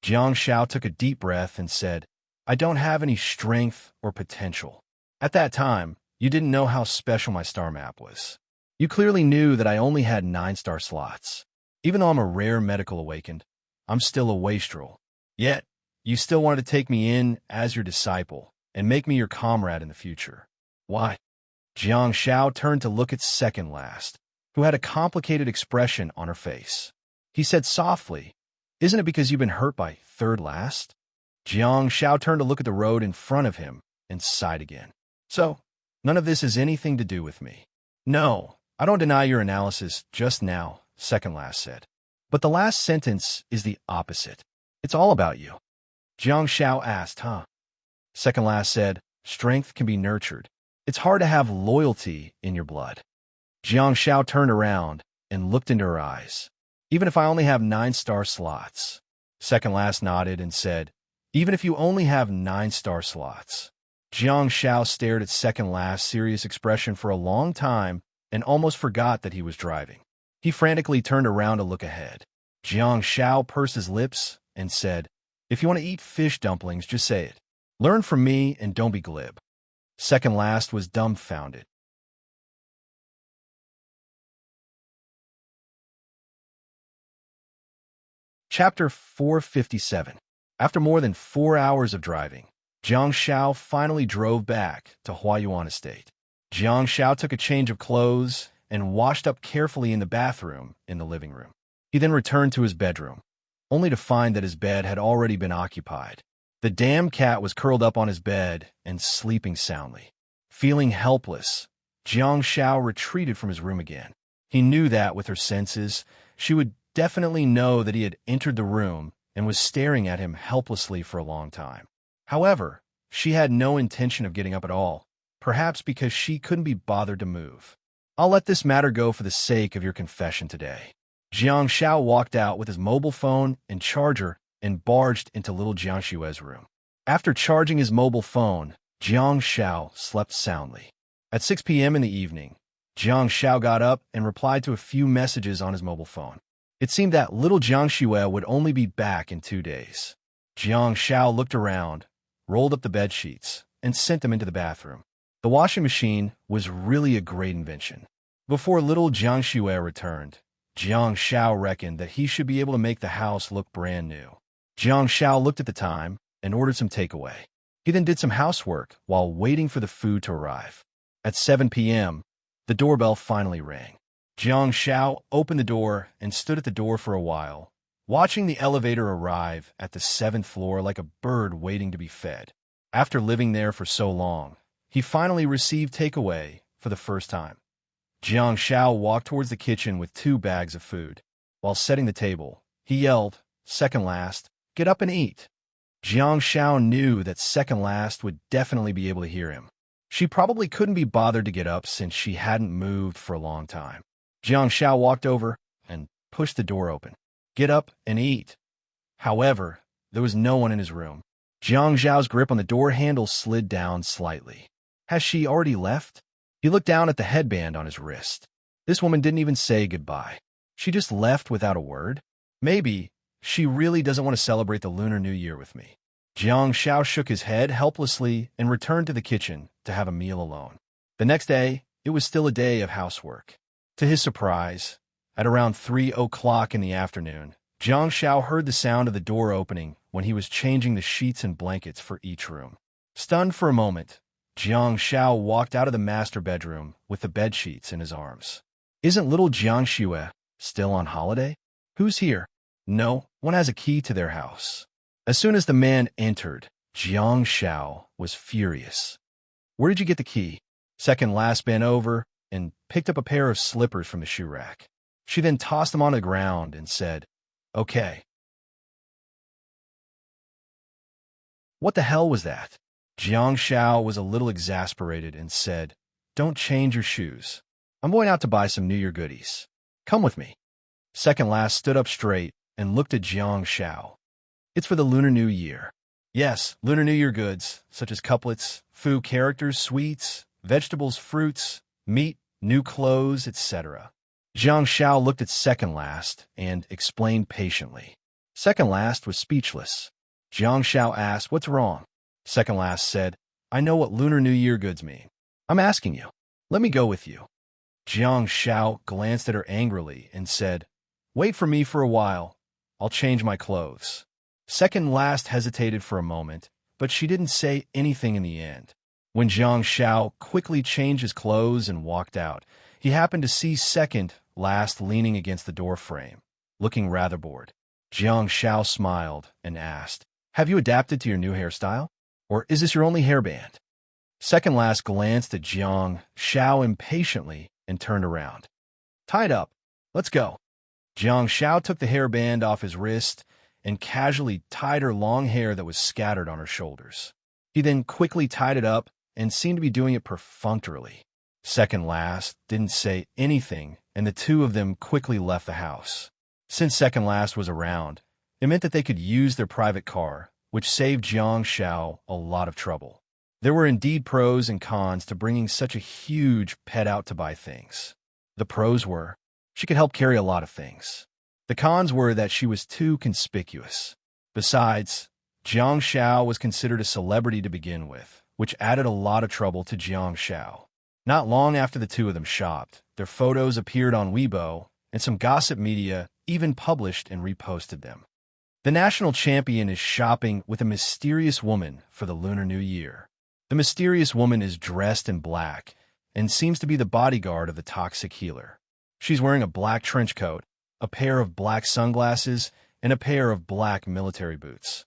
Jiang Shao took a deep breath and said, "I don't have any strength or potential. At that time, you didn't know how special my star map was. You clearly knew that I only had 9-star slots. Even though I'm a rare medical awakened, I'm still a wastrel. Yet, you still wanted to take me in as your disciple and make me your comrade in the future. Why?" Jiang Shao turned to look at second last, who had a complicated expression on her face. He said softly, "Isn't it because you've been hurt by third last?" Jiang Shao turned to look at the road in front of him and sighed again. "So, none of this has anything to do with me." "No, I don't deny your analysis just now," second last said. "But the last sentence is the opposite. It's all about you." Jiang Shao asked, "Huh?" Second last said, "Strength can be nurtured. It's hard to have loyalty in your blood." Jiang Shao turned around and looked into her eyes. "Even if I only have 9-star slots." Second last nodded and said, even if you only have 9-star slots. Jiang Shao stared at second last's serious expression for a long time and almost forgot that he was driving. He frantically turned around to look ahead. Jiang Shao pursed his lips and said, "If you want to eat fish dumplings, just say it. Learn from me and don't be glib." Second last was dumbfounded. Chapter 457. After more than 4 hours of driving, Jiang Shao finally drove back to Huayuan Estate. Jiang Shao took a change of clothes and washed up carefully in the bathroom in the living room. He then returned to his bedroom, only to find that his bed had already been occupied. The damn cat was curled up on his bed and sleeping soundly. Feeling helpless, Jiang Shao retreated from his room again. He knew that, with her senses, she would definitely know that he had entered the room and was staring at him helplessly for a long time. However, she had no intention of getting up at all, perhaps because she couldn't be bothered to move. "I'll let this matter go for the sake of your confession today." Jiang Shao walked out with his mobile phone and charger and barged into little Jiang Shue's room. After charging his mobile phone, Jiang Shao slept soundly. At 6 p.m. in the evening, Jiang Shao got up and replied to a few messages on his mobile phone. It seemed that little Jiang Shue would only be back in 2 days. Jiang Shao looked around, rolled up the bed sheets, and sent them into the bathroom. The washing machine was really a great invention. Before little Jiang Shue returned, Jiang Shao reckoned that he should be able to make the house look brand new. Jiang Shao looked at the time and ordered some takeaway. He then did some housework while waiting for the food to arrive. At 7 p.m., the doorbell finally rang. Jiang Shao opened the door and stood at the door for a while, watching the elevator arrive at the 7th floor like a bird waiting to be fed. After living there for so long, he finally received takeaway for the first time. Jiang Shao walked towards the kitchen with 2 bags of food. While setting the table, he yelled, "Second last, get up and eat." Jiang Shao knew that second last would definitely be able to hear him. She probably couldn't be bothered to get up since she hadn't moved for a long time. Jiang Shao walked over and pushed the door open. "Get up and eat." However, there was no one in his room. Jiang Zhao's grip on the door handle slid down slightly. Has she already left? He looked down at the headband on his wrist. This woman didn't even say goodbye. She just left without a word? Maybe she really doesn't want to celebrate the Lunar New Year with me. Jiang Shao shook his head helplessly and returned to the kitchen to have a meal alone. The next day, it was still a day of housework. To his surprise, at around 3 o'clock in the afternoon, Jiang Shao heard the sound of the door opening when he was changing the sheets and blankets for each room. Stunned for a moment, Jiang Shao walked out of the master bedroom with the bedsheets in his arms. Isn't little Jiang Shue still on holiday? Who's here? No one has a key to their house. As soon as the man entered, Jiang Shao was furious. "Where did you get the key?" Second last bent over and picked up a pair of slippers from the shoe rack. She then tossed them on the ground and said, "Okay." What the hell was that? Jiang Shao was a little exasperated and said, "Don't change your shoes. I'm going out to buy some New Year goodies. Come with me." Second last stood up straight and looked at Jiang Shao. "It's for the Lunar New Year." "Yes, Lunar New Year goods, such as couplets, food characters, sweets, vegetables, fruits, meat, new clothes, etc." Jiang Shao looked at second last and explained patiently. Second last was speechless. Jiang Shao asked, "What's wrong?" Second last said, "I know what Lunar New Year goods mean. I'm asking you. Let me go with you." Jiang Shao glanced at her angrily and said, "Wait for me for a while. I'll change my clothes." Second last hesitated for a moment, but she didn't say anything in the end. When Jiang Shao quickly changed his clothes and walked out, he happened to see second last leaning against the door frame, looking rather bored. Jiang Shao smiled and asked, "Have you adapted to your new hairstyle? Or is this your only hairband?" Second last glanced at Jiang Shao impatiently and turned around. "Tied up. Let's go." Jiang Shao took the hairband off his wrist and casually tied her long hair that was scattered on her shoulders. He then quickly tied it up and seemed to be doing it perfunctorily. Second last didn't say anything, and the two of them quickly left the house. Since second last was around, it meant that they could use their private car which saved Jiang Xiao a lot of trouble. There were indeed pros and cons to bringing such a huge pet out to buy things. The pros were, she could help carry a lot of things. The cons were that she was too conspicuous. Besides, Jiang Xiao was considered a celebrity to begin with, which added a lot of trouble to Jiang Xiao. Not long after the two of them shopped, their photos appeared on Weibo, and some gossip media even published and reposted them. The national champion is shopping with a mysterious woman for the Lunar New Year. The mysterious woman is dressed in black and seems to be the bodyguard of the toxic healer. She's wearing a black trench coat, a pair of black sunglasses, and a pair of black military boots.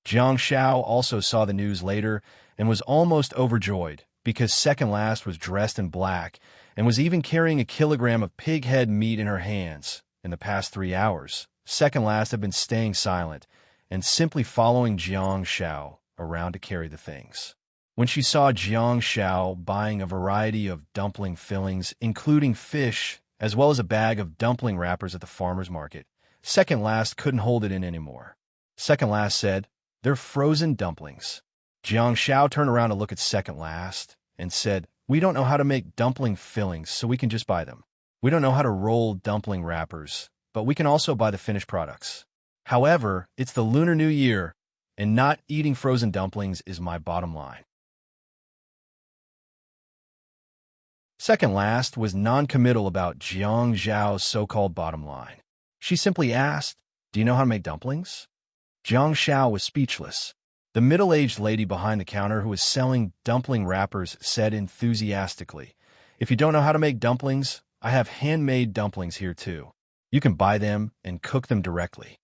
Jiang Xiao also saw the news later and was almost overjoyed because Second Last was dressed in black and was even carrying a kilogram of pig head meat in her hands. In the past 3 hours, Second Last had been staying silent and simply following Jiang Xiao around to carry the things. When she saw Jiang Xiao buying a variety of dumpling fillings, including fish, as well as a bag of dumpling wrappers at the farmer's market, Second Last couldn't hold it in anymore. Second Last said, "They're frozen dumplings." Jiang Xiao turned around to look at Second Last and said, "We don't know how to make dumpling fillings, so we can just buy them. We don't know how to roll dumpling wrappers, but we can also buy the finished products. However, it's the Lunar New Year, and not eating frozen dumplings is my bottom line." Second Last was non-committal about Jiang Zhao's so-called bottom line. She simply asked, "Do you know how to make dumplings?" Jiang Xiao was speechless. The middle-aged lady behind the counter who was selling dumpling wrappers said enthusiastically, "If you don't know how to make dumplings, I have handmade dumplings here too. You can buy them and cook them directly."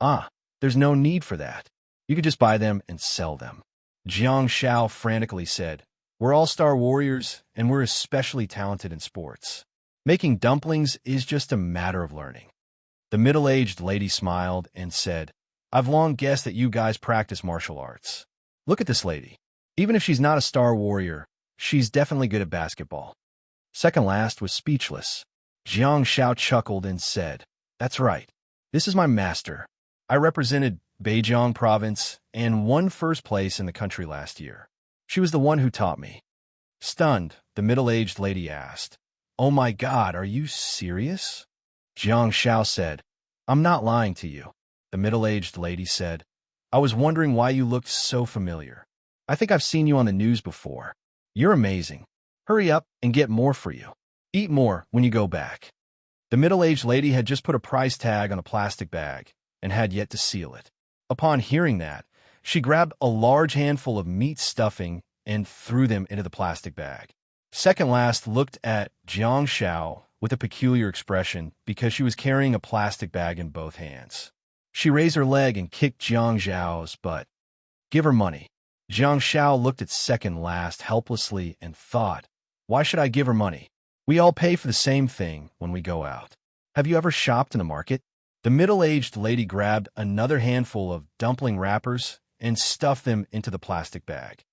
"Ah, there's no need for that. You could just buy them and sell them." Jiang Xiao frantically said, "We're all Star Warriors, and we're especially talented in sports. Making dumplings is just a matter of learning." The middle-aged lady smiled and said, "I've long guessed that you guys practice martial arts. Look at this lady. Even if she's not a Star Warrior, she's definitely good at basketball." Second Last was speechless. Jiang Xiao chuckled and said, "That's right. This is my master. I represented Beijing province and won first place in the country last year. She was the one who taught me." Stunned, the middle-aged lady asked, "Oh my God, are you serious?" Jiang Xiao said, "I'm not lying to you." The middle-aged lady said, "I was wondering why you looked so familiar. I think I've seen you on the news before. You're amazing. Hurry up and get more for you. Eat more when you go back." The middle-aged lady had just put a price tag on a plastic bag and had yet to seal it. Upon hearing that, she grabbed a large handful of meat stuffing and threw them into the plastic bag. Second Last looked at Jiang Xiao with a peculiar expression because she was carrying a plastic bag in both hands. She raised her leg and kicked Jiang Xiao's butt. "Give her money." Jiang Xiao looked at Second Last helplessly and thought, "Why should I give her money? We all pay for the same thing when we go out. Have you ever shopped in the market?" The middle-aged lady grabbed another handful of dumpling wrappers and stuffed them into the plastic bag.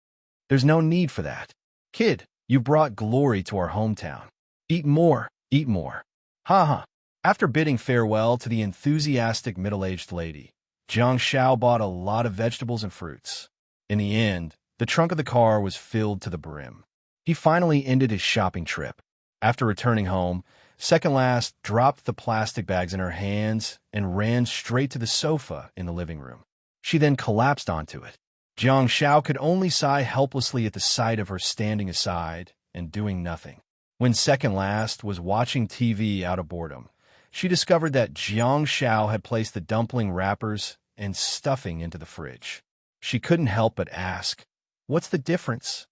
"There's no need for that. Kid, you brought glory to our hometown. Eat more, eat more." Ha ha. After bidding farewell to the enthusiastic middle-aged lady, Jiang Xiao bought a lot of vegetables and fruits. In the end, the trunk of the car was filled to the brim. He finally ended his shopping trip. After returning home, Second Last dropped the plastic bags in her hands and ran straight to the sofa in the living room. She then collapsed onto it. Jiang Xiao could only sigh helplessly at the sight of her standing aside and doing nothing. When Second Last was watching TV out of boredom, she discovered that Jiang Xiao had placed the dumpling wrappers and stuffing into the fridge. She couldn't help but ask, "What's the difference?"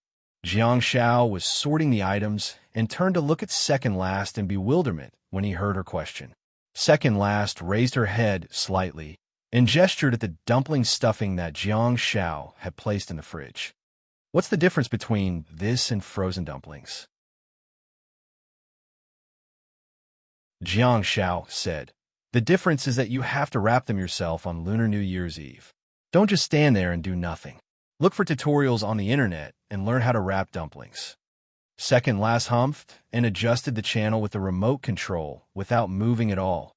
Jiang Xiao was sorting the items and turned to look at Second Last in bewilderment when he heard her question. Second Last raised her head slightly and gestured at the dumpling stuffing that Jiang Xiao had placed in the fridge. "What's the difference between this and frozen dumplings?" Jiang Xiao said, "The difference is that you have to wrap them yourself on Lunar New Year's Eve. Don't just stand there and do nothing. Look for tutorials on the internet and learn how to wrap dumplings." Second Last humphed and adjusted the channel with the remote control without moving at all.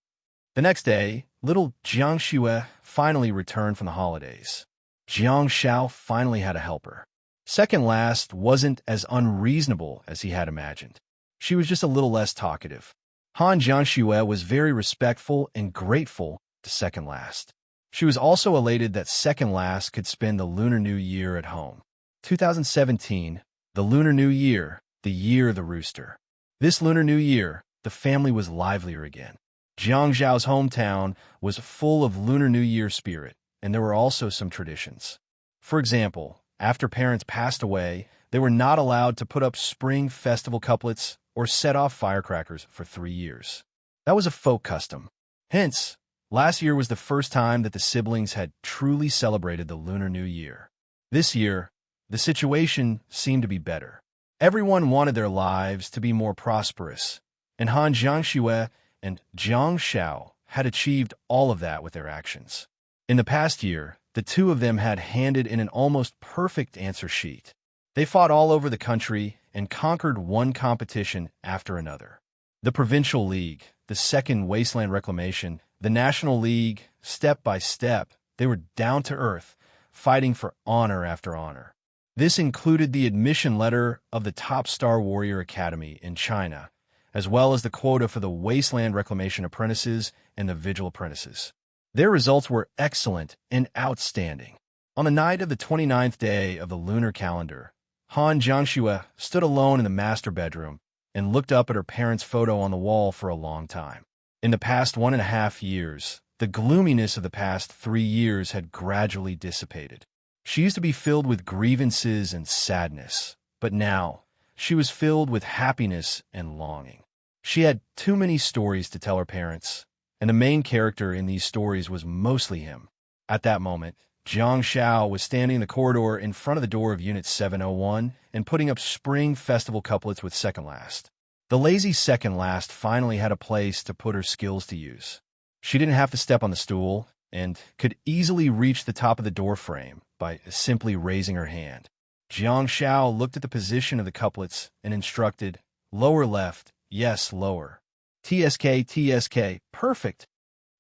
The next day, little Jiang Xue finally returned from the holidays. Jiang Shao finally had a helper. Second last wasn't as unreasonable as he had imagined. She was just a little less talkative. Han Jiangxue was very respectful and grateful to second last. She was also elated that second last could spend the Lunar New Year at home. 2017, the Lunar New Year, the year of the rooster. This Lunar New Year, the family was livelier again. Jiang Zhao's hometown was full of Lunar New Year spirit, and there were also some traditions. For example, after parents passed away, they were not allowed to put up spring festival couplets or set off firecrackers for 3 years. That was a folk custom. Hence, last year was the first time that the siblings had truly celebrated the Lunar New Year. This year, the situation seemed to be better. Everyone wanted their lives to be more prosperous, and Han Jiangxue and Jiang Shao had achieved all of that with their actions. In the past year, the two of them had handed in an almost perfect answer sheet. They fought all over the country and conquered one competition after another. The Provincial League, the Second Wasteland Reclamation, the National League, step by step, they were down to earth, fighting for honor after honor. This included the admission letter of the top Star Warrior Academy in China, as well as the quota for the Wasteland Reclamation Apprentices and the Vigil Apprentices. Their results were excellent and outstanding. On the night of the 29th day of the lunar calendar, Han Jiangxue stood alone in the master bedroom and looked up at her parents' photo on the wall for a long time. In the past 1.5 years, the gloominess of the past 3 years had gradually dissipated. She used to be filled with grievances and sadness, but now she was filled with happiness and longing. She had too many stories to tell her parents, and the main character in these stories was mostly him. At that moment, Jiang Shao was standing in the corridor in front of the door of Unit 701 and putting up spring festival couplets with second last. The lazy second last finally had a place to put her skills to use. She didn't have to step on the stool and could easily reach the top of the door frame by simply raising her hand. Jiang Shao looked at the position of the couplets and instructed, "Lower left, yes, lower. TSK, TSK, perfect."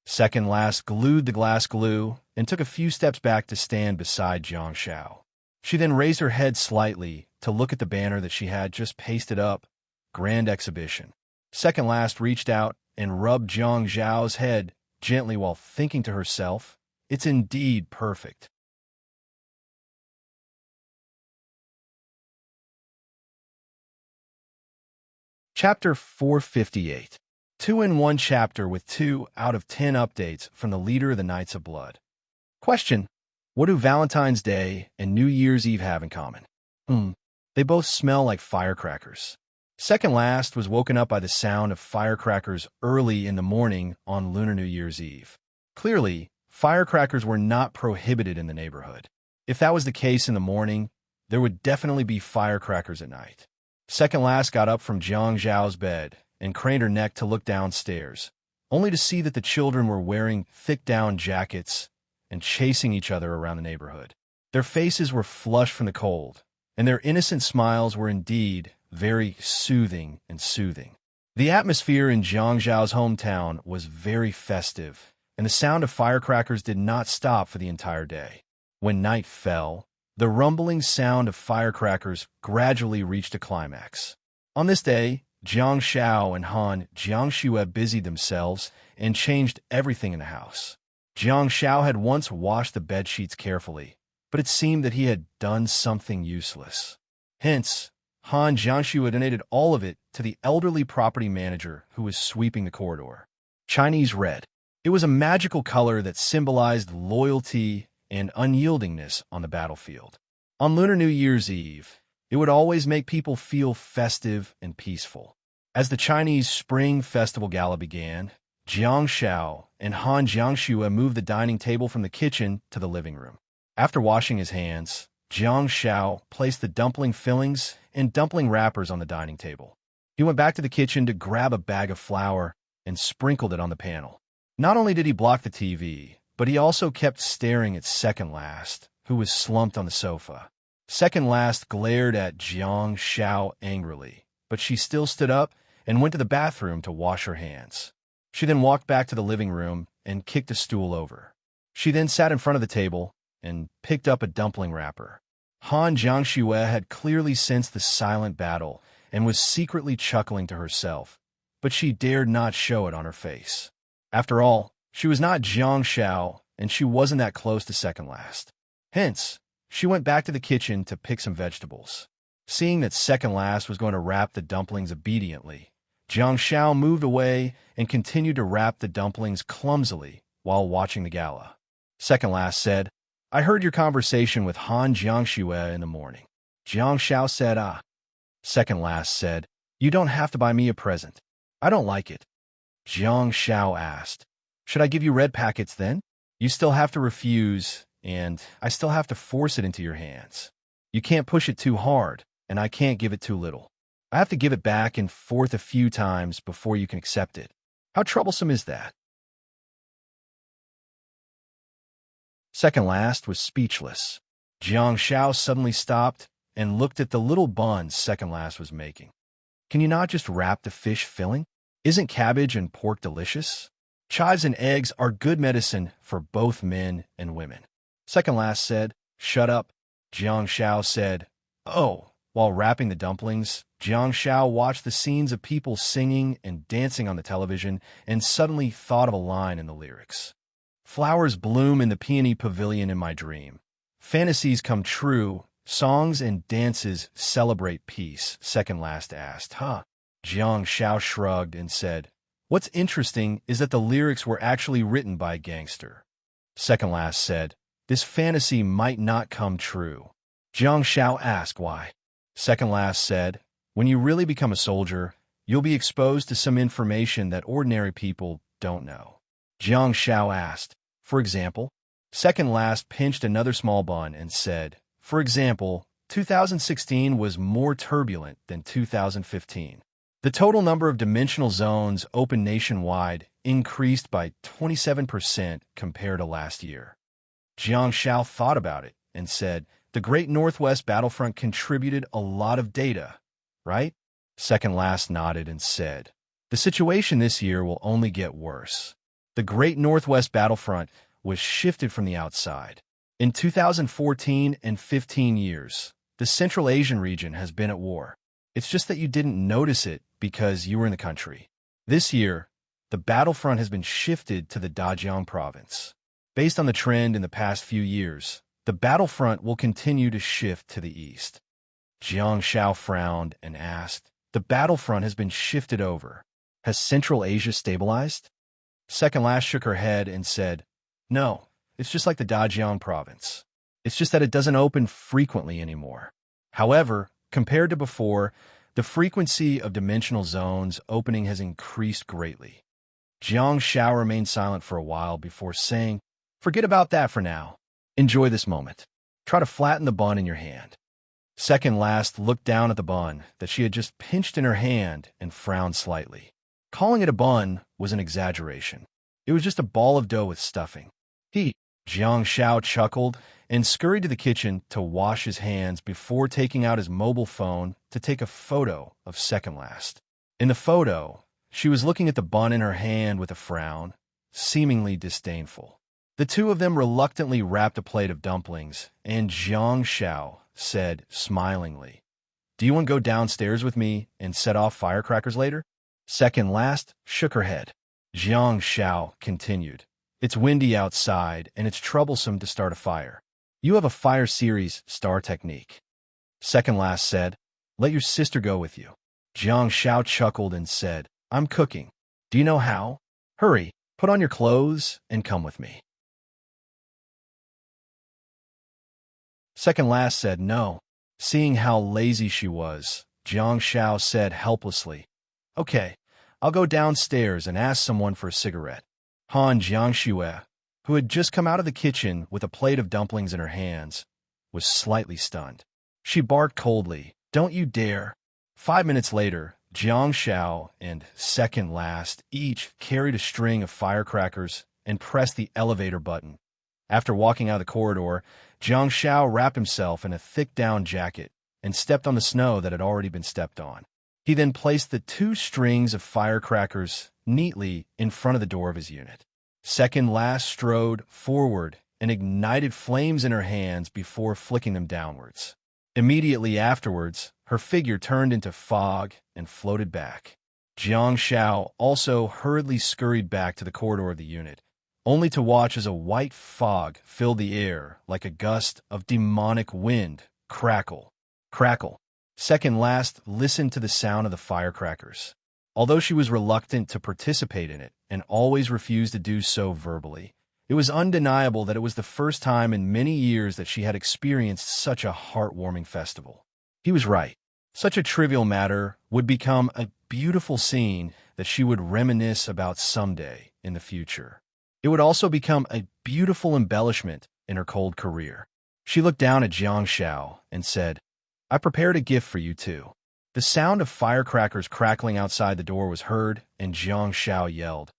Second last glued the glass glue and took a few steps back to stand beside Jiang Shao. She then raised her head slightly to look at the banner that she had just pasted up, Grand Exhibition. Second last reached out and rubbed Jiang Zhao's head gently while thinking to herself, "It's indeed perfect." Chapter 458. 2-in-1 chapter with 2 out of 10 updates from the leader of the Knights of Blood. Question: what do Valentine's Day and New Year's Eve have in common? They both smell like firecrackers. Second last was woken up by the sound of firecrackers early in the morning on Lunar New Year's Eve. Clearly, firecrackers were not prohibited in the neighborhood. If that was the case in the morning, there would definitely be firecrackers at night. Second last got up from Jiang Zhao's bed and craned her neck to look downstairs, only to see that the children were wearing thick down jackets and chasing each other around the neighborhood. Their faces were flushed from the cold, and their innocent smiles were indeed very soothing and soothing. The atmosphere in Jiang Zhao's hometown was very festive, and the sound of firecrackers did not stop for the entire day. When night fell, the rumbling sound of firecrackers gradually reached a climax. On this day, Jiang Shao and Han Jiangxue busied themselves and changed everything in the house. Jiang Shao had once washed the bedsheets carefully, but it seemed that he had done something useless. Hence, Han Jiangxue donated all of it to the elderly property manager who was sweeping the corridor. Chinese red. It was a magical color that symbolized loyalty and unyieldingness on the battlefield. On Lunar New Year's Eve, it would always make people feel festive and peaceful. As the Chinese Spring Festival Gala began, Jiang Shao and Han Jiangxue moved the dining table from the kitchen to the living room. After washing his hands, Jiang Shao placed the dumpling fillings and dumpling wrappers on the dining table. He went back to the kitchen to grab a bag of flour and sprinkled it on the panel. Not only did he block the TV, but he also kept staring at Second Last, who was slumped on the sofa. Second Last glared at Jiang Shao angrily, but she still stood up and went to the bathroom to wash her hands. She then walked back to the living room and kicked a stool over. She then sat in front of the table and picked up a dumpling wrapper. Han Jiangxue had clearly sensed the silent battle and was secretly chuckling to herself, but she dared not show it on her face. After all, she was not Jiang Shao, and she wasn't that close to second last. Hence, she went back to the kitchen to pick some vegetables. Seeing that second last was going to wrap the dumplings obediently, Jiang Shao moved away and continued to wrap the dumplings clumsily while watching the gala. Second last said, "I heard your conversation with Han Jiangxue in the morning." Jiang Shao said, "Ah." Second last said, "You don't have to buy me a present. I don't like it." Jiang Shao asked, "Should I give you red packets then? You still have to refuse, and I still have to force it into your hands. You can't push it too hard, and I can't give it too little. I have to give it back and forth a few times before you can accept it. How troublesome is that?" Second last was speechless. Jiang Shao suddenly stopped and looked at the little buns second last was making. "Can you not just wrap the fish filling? Isn't cabbage and pork delicious? Chives and eggs are good medicine for both men and women." Second last said, "Shut up." Jiang Shao said, "Oh." While wrapping the dumplings, Jiang Shao watched the scenes of people singing and dancing on the television and suddenly thought of a line in the lyrics. "Flowers bloom in the peony pavilion in my dream. Fantasies come true. Songs and dances celebrate peace," second last asked. "Huh?" Jiang Shao shrugged and said, "What's interesting is that the lyrics were actually written by a gangster." Second last said, "This fantasy might not come true." Jiang Shao asked why. Second last said, "When you really become a soldier, you'll be exposed to some information that ordinary people don't know." Jiang Shao asked, "For example?" Second last pinched another small bun and said, "For example, 2016 was more turbulent than 2015. The total number of dimensional zones open nationwide increased by 27% compared to last year." Jiang Shao thought about it and said, "The Great Northwest Battlefront contributed a lot of data, right?" Second last nodded and said, "The situation this year will only get worse. The Great Northwest Battlefront was shifted from the outside. In 2014 and 15 years, the Central Asian region has been at war. It's just that you didn't notice it because you were in the country. This year, the battlefront has been shifted to the Dajiang province. Based on the trend in the past few years, the battlefront will continue to shift to the east." Jiang Shao frowned and asked, "The battlefront has been shifted over. Has Central Asia stabilized?" Second last shook her head and said, "No, it's just like the Dajiang province. It's just that it doesn't open frequently anymore. However, compared to before, the frequency of dimensional zones opening has increased greatly." Jiang Shao remained silent for a while before saying, "Forget about that for now. Enjoy this moment. Try to flatten the bun in your hand." Second last looked down at the bun that she had just pinched in her hand and frowned slightly. Calling it a bun was an exaggeration. It was just a ball of dough with stuffing. Jiang Shao chuckled and scurried to the kitchen to wash his hands before taking out his mobile phone to take a photo of second last. In the photo, she was looking at the bun in her hand with a frown, seemingly disdainful. The two of them reluctantly wrapped a plate of dumplings, and Jiang Shao said smilingly, "Do you want to go downstairs with me and set off firecrackers later?" Second last shook her head. Jiang Shao continued, "It's windy outside, and it's troublesome to start a fire. You have a fire series star technique." Second last said, "Let your sister go with you." Jiang Shao chuckled and said, "I'm cooking. Do you know how? Hurry, put on your clothes and come with me." Second last said no. Seeing how lazy she was, Jiang Shao said helplessly, "Okay, I'll go downstairs and ask someone for a cigarette." Han Jiangxue, who had just come out of the kitchen with a plate of dumplings in her hands, was slightly stunned. She barked coldly, "Don't you dare." 5 minutes later, Jiang Shao and second last each carried a string of firecrackers and pressed the elevator button. After walking out of the corridor, Jiang Shao wrapped himself in a thick down jacket and stepped on the snow that had already been stepped on. He then placed the 2 strings of firecrackers neatly in front of the door of his unit. Second last strode forward and ignited flames in her hands before flicking them downwards. Immediately afterwards, her figure turned into fog and floated back. Jiang Shao also hurriedly scurried back to the corridor of the unit, only to watch as a white fog filled the air like a gust of demonic wind. Crackle, crackle. Second last listened to the sound of the firecrackers. Although she was reluctant to participate in it and always refused to do so verbally, it was undeniable that it was the first time in many years that she had experienced such a heartwarming festival. He was right. Such a trivial matter would become a beautiful scene that she would reminisce about someday in the future. It would also become a beautiful embellishment in her cold career. She looked down at Jiang Shao and said, "I prepared a gift for you too." The sound of firecrackers crackling outside the door was heard, and Jiang Shao yelled,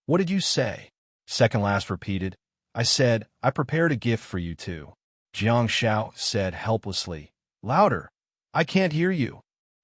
"What did you say?" Second last repeated, "I said, I prepared a gift for you too." Jiang Shao said helplessly, "Louder. I can't hear you."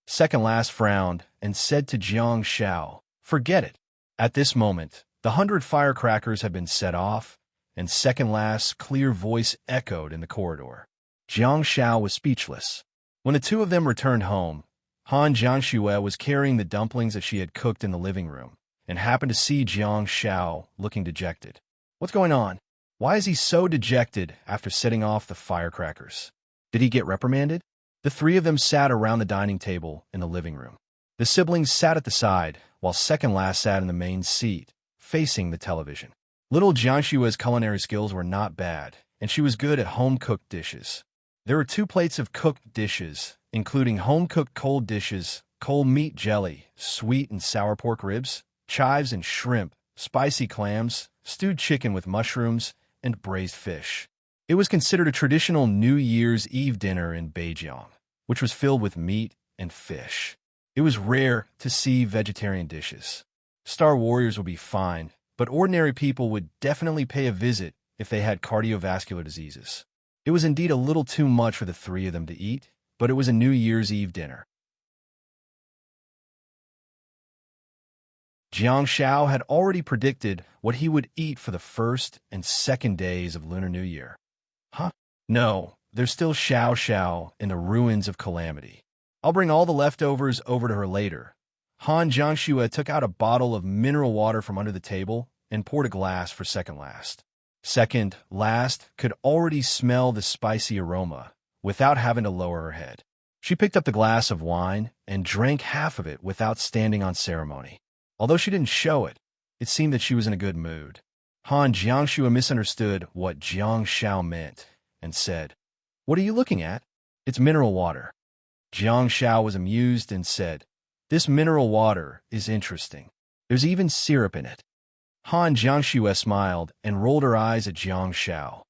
Second last frowned and said to Jiang Shao, "Forget it." At this moment, the 100 firecrackers had been set off, and second last's clear voice echoed in the corridor. Jiang Shao was speechless. When the two of them returned home, Han Jiangxue was carrying the dumplings that she had cooked in the living room, and happened to see Jiang Shao looking dejected. "What's going on? Why is he so dejected after setting off the firecrackers? Did he get reprimanded?" The three of them sat around the dining table in the living room. The siblings sat at the side, while second last sat in the main seat, facing the television. Little Jiangxue's culinary skills were not bad, and she was good at home-cooked dishes. There were 2 plates of cooked dishes, including home-cooked cold dishes, cold meat jelly, sweet and sour pork ribs, chives and shrimp, spicy clams, stewed chicken with mushrooms, and braised fish. It was considered a traditional New Year's Eve dinner in Beijing, which was filled with meat and fish. It was rare to see vegetarian dishes. Star Warriors would be fine, but ordinary people would definitely pay a visit if they had cardiovascular diseases. It was indeed a little too much for the three of them to eat, but it was a New Year's Eve dinner. Jiang Shao had already predicted what he would eat for the first and second days of Lunar New Year. Huh? No, there's still Xiao Xiao in the ruins of calamity. I'll bring all the leftovers over to her later. Han Jiangxue took out a bottle of mineral water from under the table and poured a glass for second last. Second last could already smell the spicy aroma without having to lower her head. She picked up the glass of wine and drank half of it without standing on ceremony. Although she didn't show it, it seemed that she was in a good mood. Han Jiangxue misunderstood what Jiang Shao meant and said, "What are you looking at?" "It's mineral water." Jiang Shao was amused and said, "This mineral water is interesting. There's even syrup in it." Han Jiangxue smiled and rolled her eyes at Jiang Shao,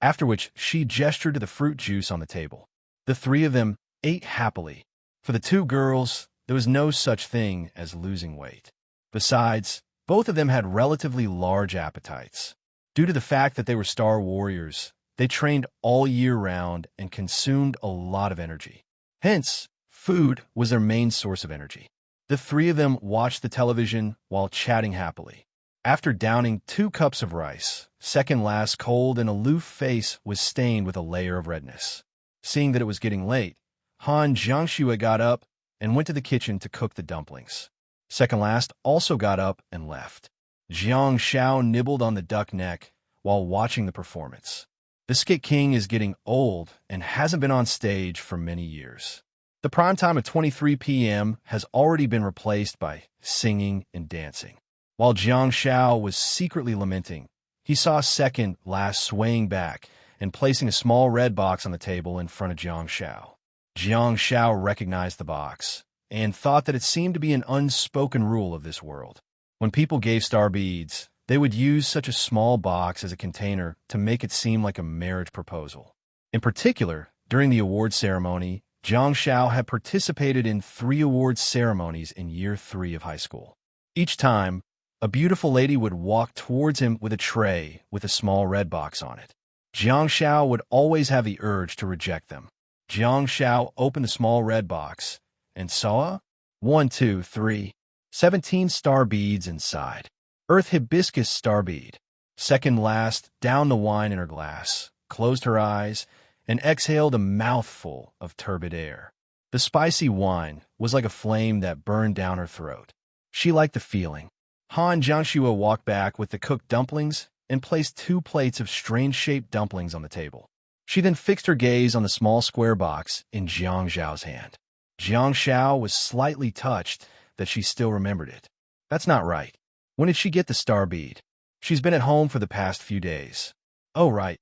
after which she gestured to the fruit juice on the table. The three of them ate happily. For the 2 girls, there was no such thing as losing weight. Besides, both of them had relatively large appetites. Due to the fact that they were Star Warriors, they trained all year round and consumed a lot of energy. Hence, food was their main source of energy. The three of them watched the television while chatting happily. After downing 2 cups of rice, second last's cold and aloof face was stained with a layer of redness. Seeing that it was getting late, Han Jiangxue got up and went to the kitchen to cook the dumplings. Second last also got up and left. Jiang Shao nibbled on the duck neck while watching the performance. The Skit King is getting old and hasn't been on stage for many years. The prime time of 23 p.m. has already been replaced by singing and dancing. While Jiang Shao was secretly lamenting, he saw second last swaying back and placing a small red box on the table in front of Jiang Shao. Jiang Shao recognized the box and thought that it seemed to be an unspoken rule of this world. When people gave star beads, they would use such a small box as a container to make it seem like a marriage proposal. In particular, during the award ceremony, Jiang Shao had participated in 3 award ceremonies in year 3 of high school. Each time, a beautiful lady would walk towards him with a tray with a small red box on it. Jiang Shao would always have the urge to reject them. Jiang Shao opened the small red box and saw 17 star beads inside. Earth hibiscus star bead. Second last downed the wine in her glass, closed her eyes, and exhaled a mouthful of turbid air. The spicy wine was like a flame that burned down her throat. She liked the feeling. Han Jiangxue walked back with the cooked dumplings and placed 2 plates of strange-shaped dumplings on the table. She then fixed her gaze on the small square box in Jiang Zhao's hand. Jiang Zhao was slightly touched that she still remembered it. That's not right. When did she get the star bead? She's been at home for the past few days. Oh, right.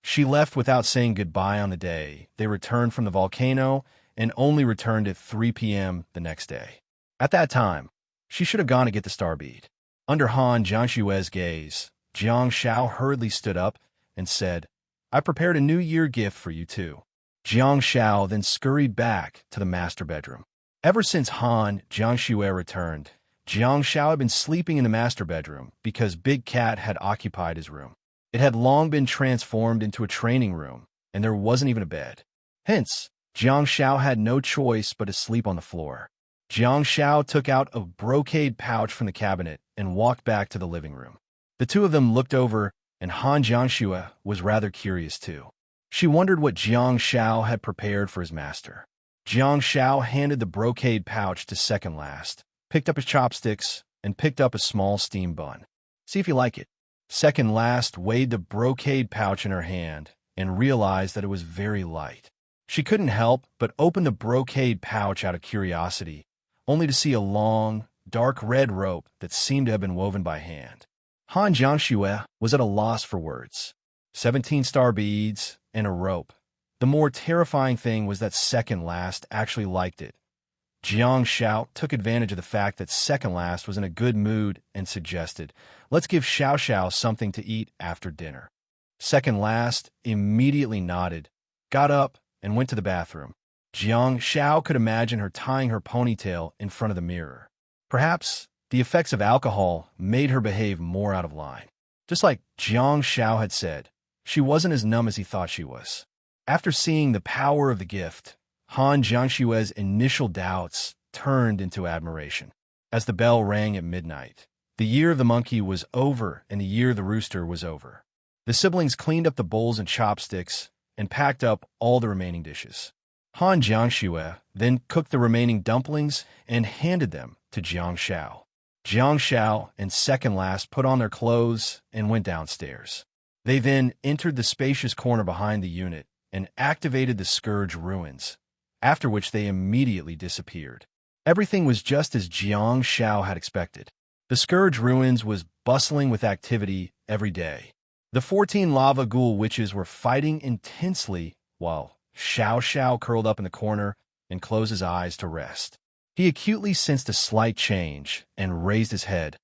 She left without saying goodbye on the day they returned from the volcano and only returned at 3 p.m. the next day. At that time, she should have gone to get the star bead. Under Han Jiangshue's gaze, Jiang Shao hurriedly stood up and said, I prepared a New Year gift for you too. Jiang Shao then scurried back to the master bedroom. Ever since Han Jiangxue returned, Jiang Shao had been sleeping in the master bedroom because Big Cat had occupied his room. It had long been transformed into a training room, and there wasn't even a bed. Hence, Jiang Shao had no choice but to sleep on the floor. Jiang Shao took out a brocade pouch from the cabinet and walked back to the living room. The two of them looked over, and Han Jiangxue was rather curious too. She wondered what Jiang Shao had prepared for his master. Jiang Shao handed the brocade pouch to second last, picked up his chopsticks, and picked up a small steamed bun. See if you like it. Second last weighed the brocade pouch in her hand and realized that it was very light. She couldn't help but open the brocade pouch out of curiosity, only to see a long, dark red rope that seemed to have been woven by hand. Han Jiangxue was at a loss for words. 17 star beads and a rope. The more terrifying thing was that second last actually liked it. Jiang Shao took advantage of the fact that second last was in a good mood and suggested, let's give Xiao Xiao something to eat after dinner. Second last immediately nodded, got up, and went to the bathroom. Jiang Shao could imagine her tying her ponytail in front of the mirror. Perhaps the effects of alcohol made her behave more out of line. Just like Jiang Shao had said, she wasn't as numb as he thought she was. After seeing the power of the gift, Han Jiangshue's initial doubts turned into admiration. As the bell rang at midnight, the year of the monkey was over and the year of the rooster was over. The siblings cleaned up the bowls and chopsticks and packed up all the remaining dishes. Han Jiangxue then cooked the remaining dumplings and handed them to Jiang Shao. Jiang Shao and second last put on their clothes and went downstairs. They then entered the spacious corner behind the unit and activated the Scourge ruins, after which they immediately disappeared. Everything was just as Jiang Shao had expected. The Scourge ruins was bustling with activity every day. The 14 lava ghoul witches were fighting intensely while Xiao Xiao curled up in the corner and closed his eyes to rest. He acutely sensed a slight change and raised his head,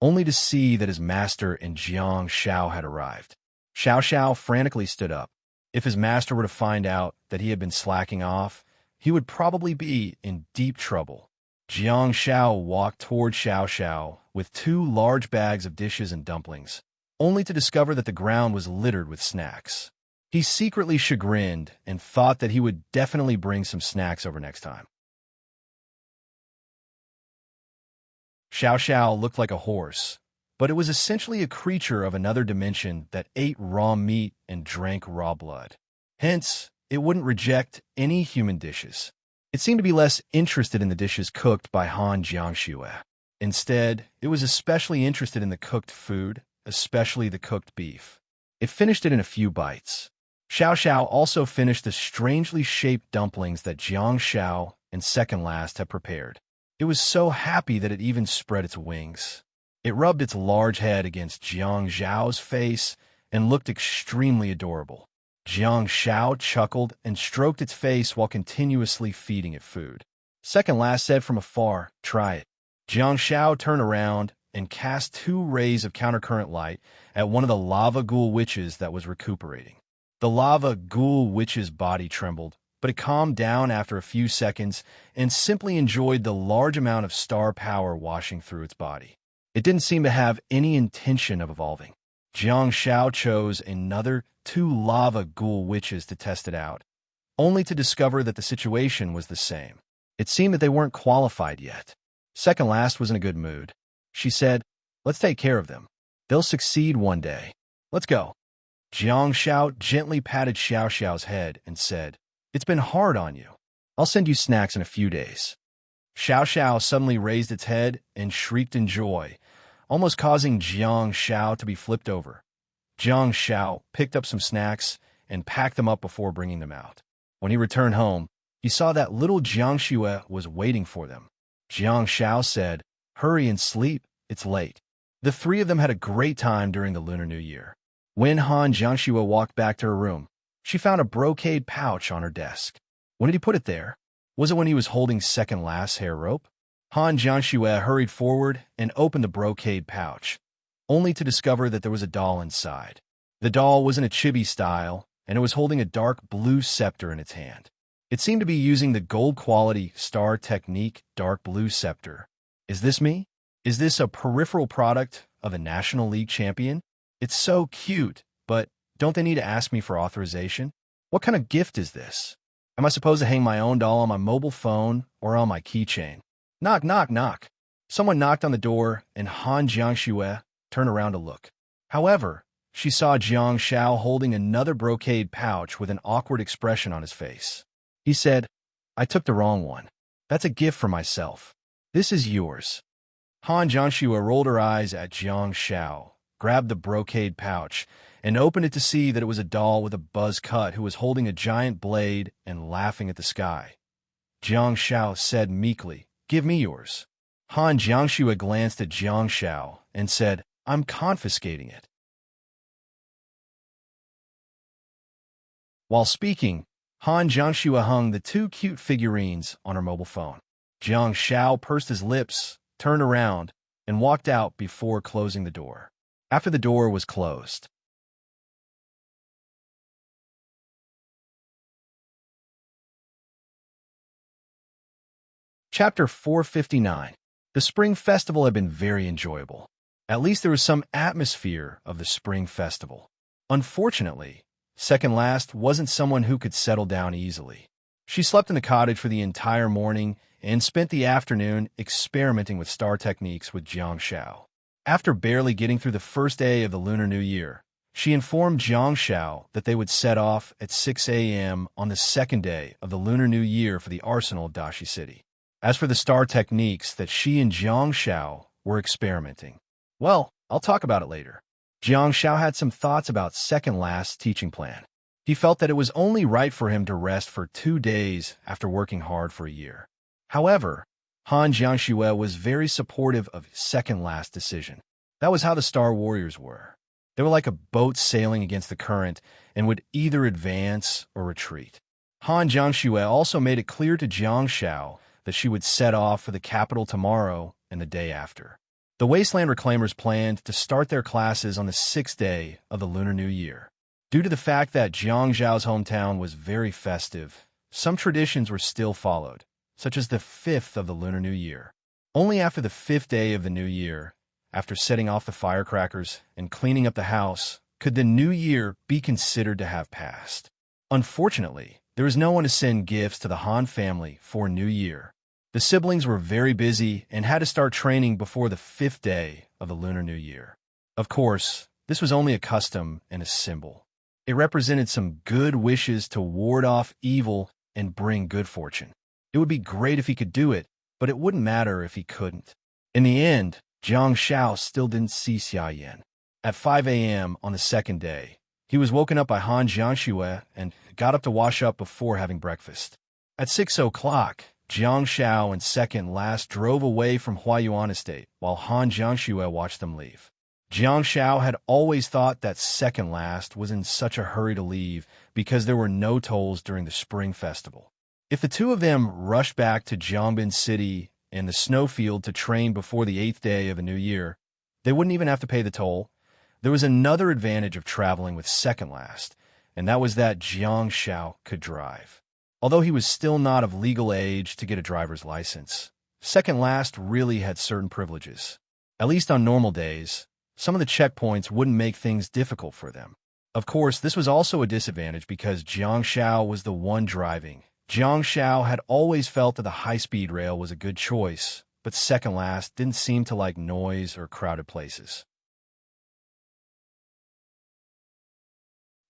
only to see that his master and Jiang Shao had arrived. Xiao Xiao frantically stood up. If his master were to find out that he had been slacking off, he would probably be in deep trouble. Jiang Shao walked toward Xiao Xiao with 2 large bags of dishes and dumplings, only to discover that the ground was littered with snacks. He secretly chagrined and thought that he would definitely bring some snacks over next time. Xiao Xiao looked like a horse, but it was essentially a creature of another dimension that ate raw meat and drank raw blood. Hence, it wouldn't reject any human dishes. It seemed to be less interested in the dishes cooked by Han Jiangxue. Instead, it was especially interested in the cooked food, especially the cooked beef. It finished it in a few bites. Xiao Xiao also finished the strangely shaped dumplings that Jiang Shao and second last had prepared. It was so happy that it even spread its wings. It rubbed its large head against Jiang Zhao's face and looked extremely adorable. Jiang Shao chuckled and stroked its face while continuously feeding it food. Second last said from afar, try it. Jiang Shao turned around and cast 2 rays of countercurrent light at one of the lava ghoul witches that was recuperating. The lava ghoul witch's body trembled, but it calmed down after a few seconds and simply enjoyed the large amount of star power washing through its body. It didn't seem to have any intention of evolving. Jiang Shao chose another 2 lava ghoul witches to test it out, only to discover that the situation was the same. It seemed that they weren't qualified yet. Second last was in a good mood. She said, "Let's take care of them. They'll succeed one day. Let's go." Jiang Shao gently patted Xiao Xiao's head and said, "It's been hard on you. I'll send you snacks in a few days." Xiao Xiao suddenly raised its head and shrieked in joy, almost causing Jiang Shao to be flipped over. Jiang Shao picked up some snacks and packed them up before bringing them out. When he returned home, he saw that little Jiang Shue was waiting for them. Jiang Shao said, "Hurry and sleep, it's late." The three of them had a great time during the Lunar New Year. When Han Jiangxue walked back to her room, she found a brocade pouch on her desk. When did he put it there? Was it when he was holding second last hair rope? Han Jiangxue hurried forward and opened the brocade pouch, only to discover that there was a doll inside. The doll was in a chibi style, and it was holding a dark blue scepter in its hand. It seemed to be using the gold-quality Star Technique dark blue scepter. Is this me? Is this a peripheral product of a National League champion? It's so cute, but don't they need to ask me for authorization? What kind of gift is this? Am I supposed to hang my own doll on my mobile phone or on my keychain? Knock, knock, knock. Someone knocked on the door, and Han Jiangxue turned around to look. However, she saw Jiang Shao holding another brocade pouch with an awkward expression on his face. He said, "I took the wrong one. That's a gift for myself. This is yours." Han Jiangxue rolled her eyes at Jiang Shao, grabbed the brocade pouch, and opened it to see that it was a doll with a buzz cut who was holding a giant blade and laughing at the sky. Jiang Shao said meekly, "Give me yours." Han Jiangxue glanced at Jiang Shao and said, "I'm confiscating it." While speaking, Han Jiangxue hung the two cute figurines on her mobile phone. Jiang Shao pursed his lips, turned around, and walked out before closing the door. After the door was closed, Chapter 459. The Spring Festival had been very enjoyable. At least there was some atmosphere of the Spring Festival. Unfortunately, Second Last wasn't someone who could settle down easily. She slept in the cottage for the entire morning and spent the afternoon experimenting with star techniques with Jiang Shao. After barely getting through the first day of the Lunar New Year, she informed Jiang Shao that they would set off at 6 a.m. on the second day of the Lunar New Year for the arsenal of Dashi City. As for the star techniques that she and Jiang Shao were experimenting, well, I'll talk about it later. Jiang Shao had some thoughts about Second Last's teaching plan. He felt that it was only right for him to rest for 2 days after working hard for a year. However, Han Jiangxue was very supportive of Second Last's decision. That was how the Star Warriors were. They were like a boat sailing against the current and would either advance or retreat. Han Jiangxue also made it clear to Jiang Shao that she would set off for the capital tomorrow and the day after. The Wasteland Reclaimers planned to start their classes on the 6th day of the Lunar New Year. Due to the fact that Jiang Zhao's hometown was very festive, some traditions were still followed, such as the 5th of the Lunar New Year. Only after the 5th day of the New Year, after setting off the firecrackers and cleaning up the house, could the New Year be considered to have passed. Unfortunately, there was no one to send gifts to the Han family for New Year. The siblings were very busy and had to start training before the 5th day of the Lunar New Year. Of course, this was only a custom and a symbol. It represented some good wishes to ward off evil and bring good fortune. It would be great if he could do it, but it wouldn't matter if he couldn't. In the end, Jiang Shao still didn't see Xia Yan. At 5 a.m. on the second day, he was woken up by Han Jiangxue and got up to wash up before having breakfast. At 6 o'clock, Jiang Shao and Second Last drove away from Huayuan Estate while Han Jiangxue watched them leave. Jiang Shao had always thought that Second Last was in such a hurry to leave because there were no tolls during the Spring Festival. If the two of them rushed back to Jiangbin City and the snowfield to train before the 8th day of the New Year, they wouldn't even have to pay the toll. There was another advantage of traveling with Second Last, and that was that Jiang Shao could drive. Although he was still not of legal age to get a driver's license, Second Last really had certain privileges. At least on normal days, some of the checkpoints wouldn't make things difficult for them. Of course, this was also a disadvantage because Jiang Shao was the one driving. Jiang Shao had always felt that the high-speed rail was a good choice, but second last didn't seem to like noise or crowded places.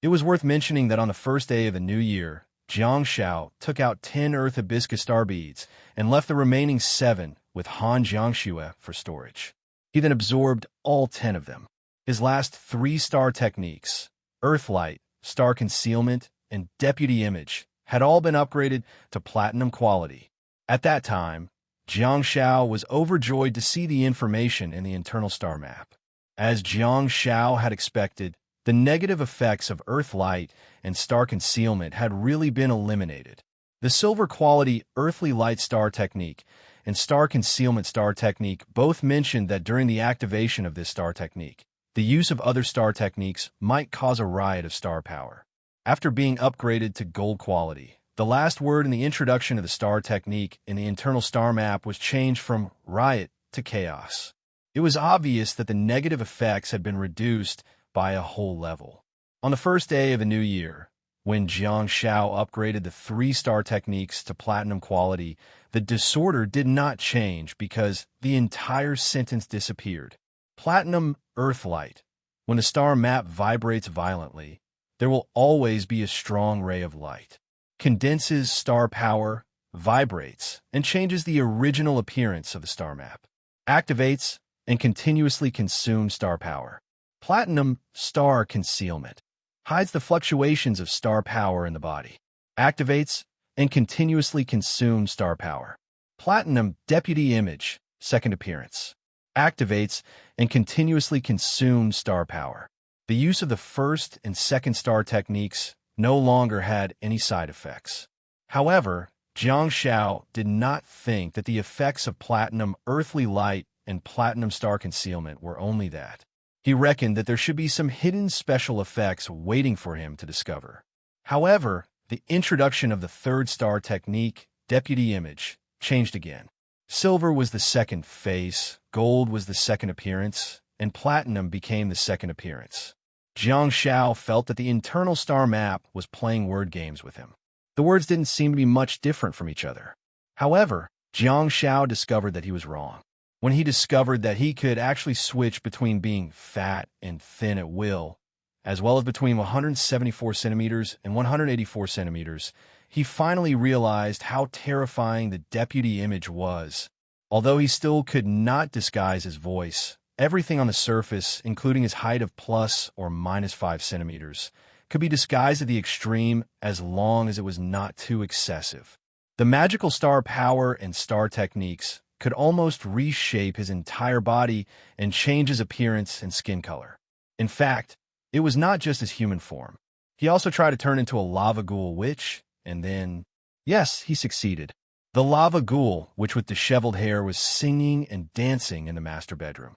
It was worth mentioning that on the first day of the new year, Jiang Shao took out 10 Earth Hibiscus star beads and left the remaining 7 with Han Jiangxue for storage. He then absorbed all 10 of them. His last 3 star techniques, Earth Light, Star Concealment, and Deputy Image, had all been upgraded to platinum quality. At that time, Jiang Shao was overjoyed to see the information in the internal star map. As Jiang Shao had expected, the negative effects of Earth Light and Star Concealment had really been eliminated. The silver quality Earthly Light Star Technique and Star Concealment Star Technique both mentioned that during the activation of this star technique, the use of other star techniques might cause a riot of star power. After being upgraded to gold quality, the last word in the introduction of the star technique in the internal star map was changed from riot to chaos. It was obvious that the negative effects had been reduced by a whole level. On the first day of the new year, when Jiang Shao upgraded the 3 star techniques to platinum quality, the disorder did not change because the entire sentence disappeared. Platinum Earthlight. When the star map vibrates violently, there will always be a strong ray of light. Condenses star power, vibrates, and changes the original appearance of the star map. Activates and continuously consumes star power. Platinum Star Concealment. Hides the fluctuations of star power in the body. Activates and continuously consumes star power. Platinum Deputy Image, second appearance. Activates and continuously consumes star power. The use of the first and second star techniques no longer had any side effects. However, Jiang Shao did not think that the effects of Platinum Earthly Light and Platinum Star Concealment were only that. He reckoned that there should be some hidden special effects waiting for him to discover. However, the introduction of the 3rd star technique, Deputy Image, changed again. Silver was the second face, gold was the second appearance, and platinum became the second appearance. Jiang Shao felt that the internal star map was playing word games with him. The words didn't seem to be much different from each other. However, Jiang Shao discovered that he was wrong. When he discovered that he could actually switch between being fat and thin at will, as well as between 174 centimeters and 184 centimeters, he finally realized how terrifying the Deputy Image was. Although he still could not disguise his voice, everything on the surface, including his height of plus or minus 5 centimeters, could be disguised at the extreme as long as it was not too excessive. The magical star power and star techniques could almost reshape his entire body and change his appearance and skin color. In fact, it was not just his human form. He also tried to turn into a lava ghoul witch, and then, yes, he succeeded. The lava ghoul, which with disheveled hair was singing and dancing in the master bedroom.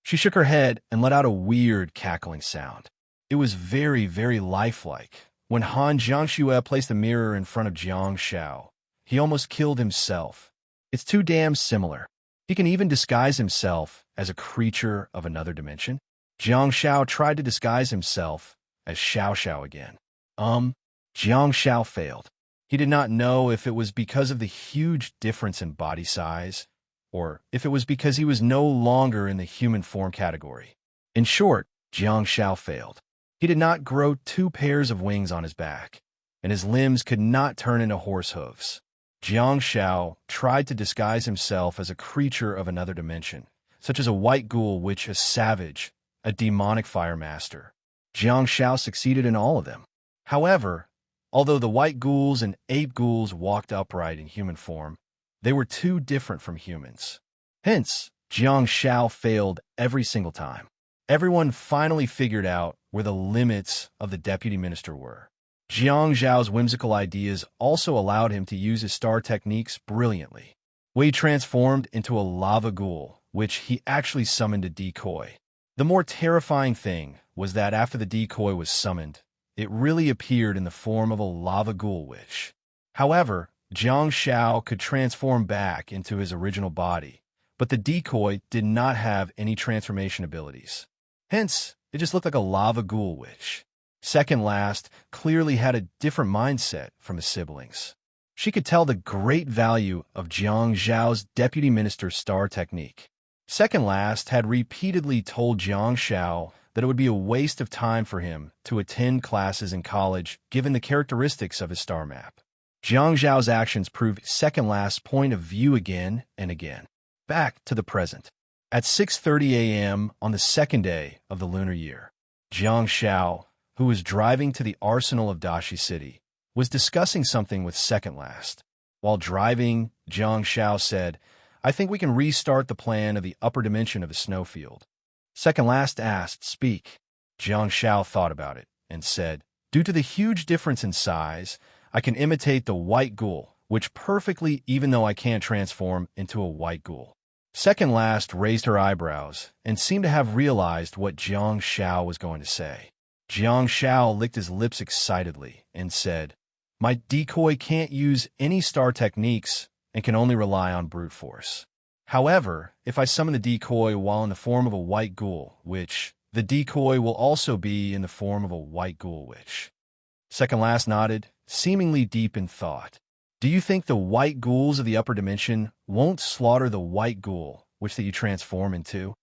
She shook her head and let out a weird cackling sound. It was very, very lifelike. When Han Jiangxue placed a mirror in front of Jiang Shao, he almost killed himself. It's too damn similar. He can even disguise himself as a creature of another dimension. Jiang Shao tried to disguise himself as Xiao Xiao again. Jiang Shao failed. He did not know if it was because of the huge difference in body size, or if it was because he was no longer in the human form category. In short, Jiang Shao failed. He did not grow 2 pairs of wings on his back, and his limbs could not turn into horse hooves. Jiang Shao tried to disguise himself as a creature of another dimension, such as a white ghoul witch, a savage, a demonic fire master. Jiang Shao succeeded in all of them. However, although the white ghouls and ape ghouls walked upright in human form, they were too different from humans. Hence, Jiang Shao failed every single time. Everyone finally figured out where the limits of the deputy minister were. Jiang Zhao's whimsical ideas also allowed him to use his star techniques brilliantly. Wei transformed into a lava ghoul, which he actually summoned a decoy. The more terrifying thing was that after the decoy was summoned, it really appeared in the form of a lava ghoul witch. However, Jiang Shao could transform back into his original body, but the decoy did not have any transformation abilities. Hence, it just looked like a lava ghoul witch. Second last clearly had a different mindset from his siblings. She could tell the great value of Jiang Zhao's deputy minister's star technique. Second Last had repeatedly told Jiang Zhao that it would be a waste of time for him to attend classes in college given the characteristics of his star map. Jiang Zhao's actions proved Second Last's point of view again and again. Back to the present. At 6:30 a.m. on the second day of the lunar year, Jiang Zhao, who was driving to the arsenal of Dashi City, was discussing something with Second Last. While driving, Jiang Zhao said, "I think we can restart the plan of the upper dimension of the snowfield." Second Last asked, "Speak." Jiang Zhao thought about it and said, "Due to the huge difference in size, I can imitate the white ghoul, which perfectly even though I can't transform into a white ghoul." Second Last raised her eyebrows and seemed to have realized what Jiang Zhao was going to say. Jiang Zhao licked his lips excitedly and said, "My decoy can't use any star techniques and can only rely on brute force. However, if I summon the decoy while in the form of a white ghoul witch, the decoy will also be in the form of a white ghoul witch." Second Last nodded, seemingly deep in thought. "Do you think the white ghouls of the upper dimension won't slaughter the white ghoul which that you transform into?"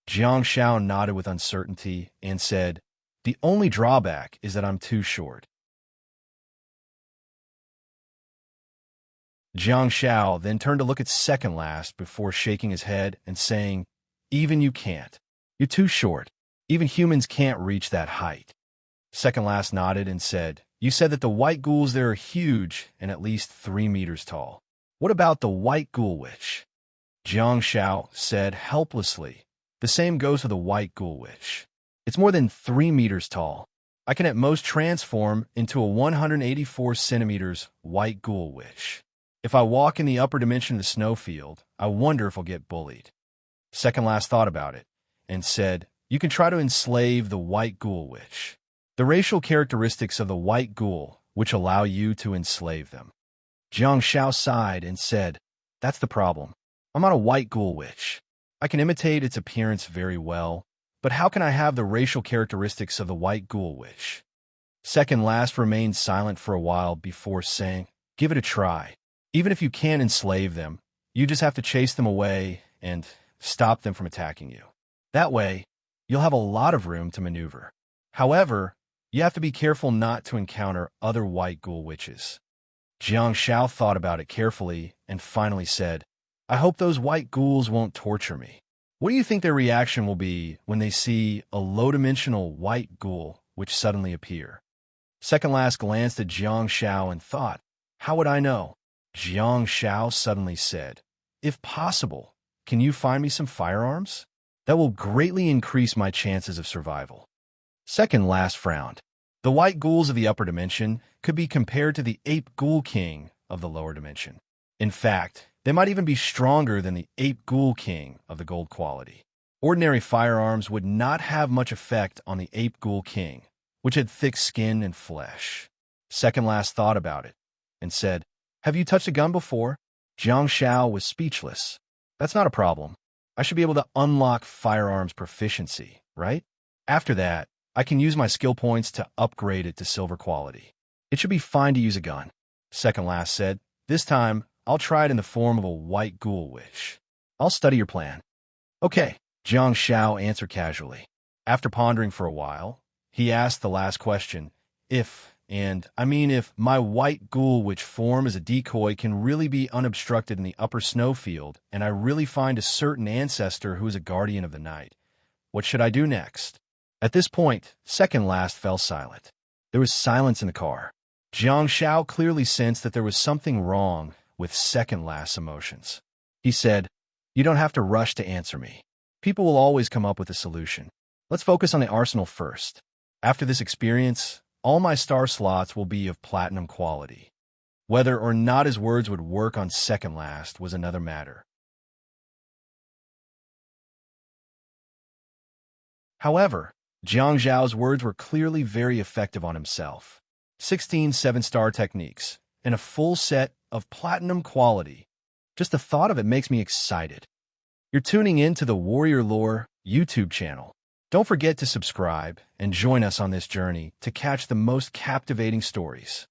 Jiang Zhao nodded with uncertainty and said, "The only drawback is that I'm too short." Jiang Zhao then turned to look at Second Last before shaking his head and saying, "Even you can't. You're too short. Even humans can't reach that height." Second Last nodded and said, "You said that the white ghouls there are huge and at least 3 meters tall. What about the white ghoul witch?" Jiang Zhao said helplessly, "The same goes for the white ghoul witch. It's more than 3 meters tall. I can at most transform into a 184 centimeters white ghoul witch. If I walk in the upper dimension of the snowfield, I wonder if I'll get bullied." Second Last thought about it and said, "You can try to enslave the white ghoul witch. The racial characteristics of the white ghoul which allow you to enslave them." Jiang Zhao sighed and said, "That's the problem. I'm not a white ghoul witch. I can imitate its appearance very well, but how can I have the racial characteristics of the white ghoul witch?" Second Last remained silent for a while before saying, "Give it a try. Even if you can't enslave them, you just have to chase them away and stop them from attacking you. That way, you'll have a lot of room to maneuver. However, you have to be careful not to encounter other white ghoul witches." Jiang Zhao thought about it carefully and finally said, "I hope those white ghouls won't torture me. What do you think their reaction will be when they see a low-dimensional white ghoul which suddenly appear?" Second Last glanced at Jiang Zhao and thought, "How would I know?" Jiang Zhao suddenly said, "If possible, can you find me some firearms? That will greatly increase my chances of survival." Second Last frowned. The white ghouls of the upper dimension could be compared to the ape ghoul king of the lower dimension. In fact, they might even be stronger than the ape ghoul king of the gold quality. Ordinary firearms would not have much effect on the ape ghoul king, which had thick skin and flesh. Second Last thought about it and said, "Have you touched a gun before?" Jiang Zhao was speechless. "That's not a problem. I should be able to unlock firearms proficiency, right? After that, I can use my skill points to upgrade it to silver quality. It should be fine to use a gun." Second Last said, "This time, I'll try it in the form of a white ghoul witch. I'll study your plan." "Okay," Jiang Zhao answered casually. After pondering for a while, he asked the last question, if my white ghoul witch form as a decoy can really be unobstructed in the upper snowfield, and I really find a certain ancestor who is a guardian of the night, what should I do next?" At this point, Second Last fell silent. There was silence in the car. Jiang Zhao clearly sensed that there was something wrong with Second Last's emotions. He said, "You don't have to rush to answer me. People will always come up with a solution. Let's focus on the arsenal first. After this experience, all my star slots will be of platinum quality." Whether or not his words would work on Second Last was another matter. However, Jiang Zhao's words were clearly very effective on himself. 16 7-star techniques and a full set of platinum quality. Just the thought of it makes me excited. You're tuning in to the Warrior Lore YouTube channel. Don't forget to subscribe and join us on this journey to catch the most captivating stories.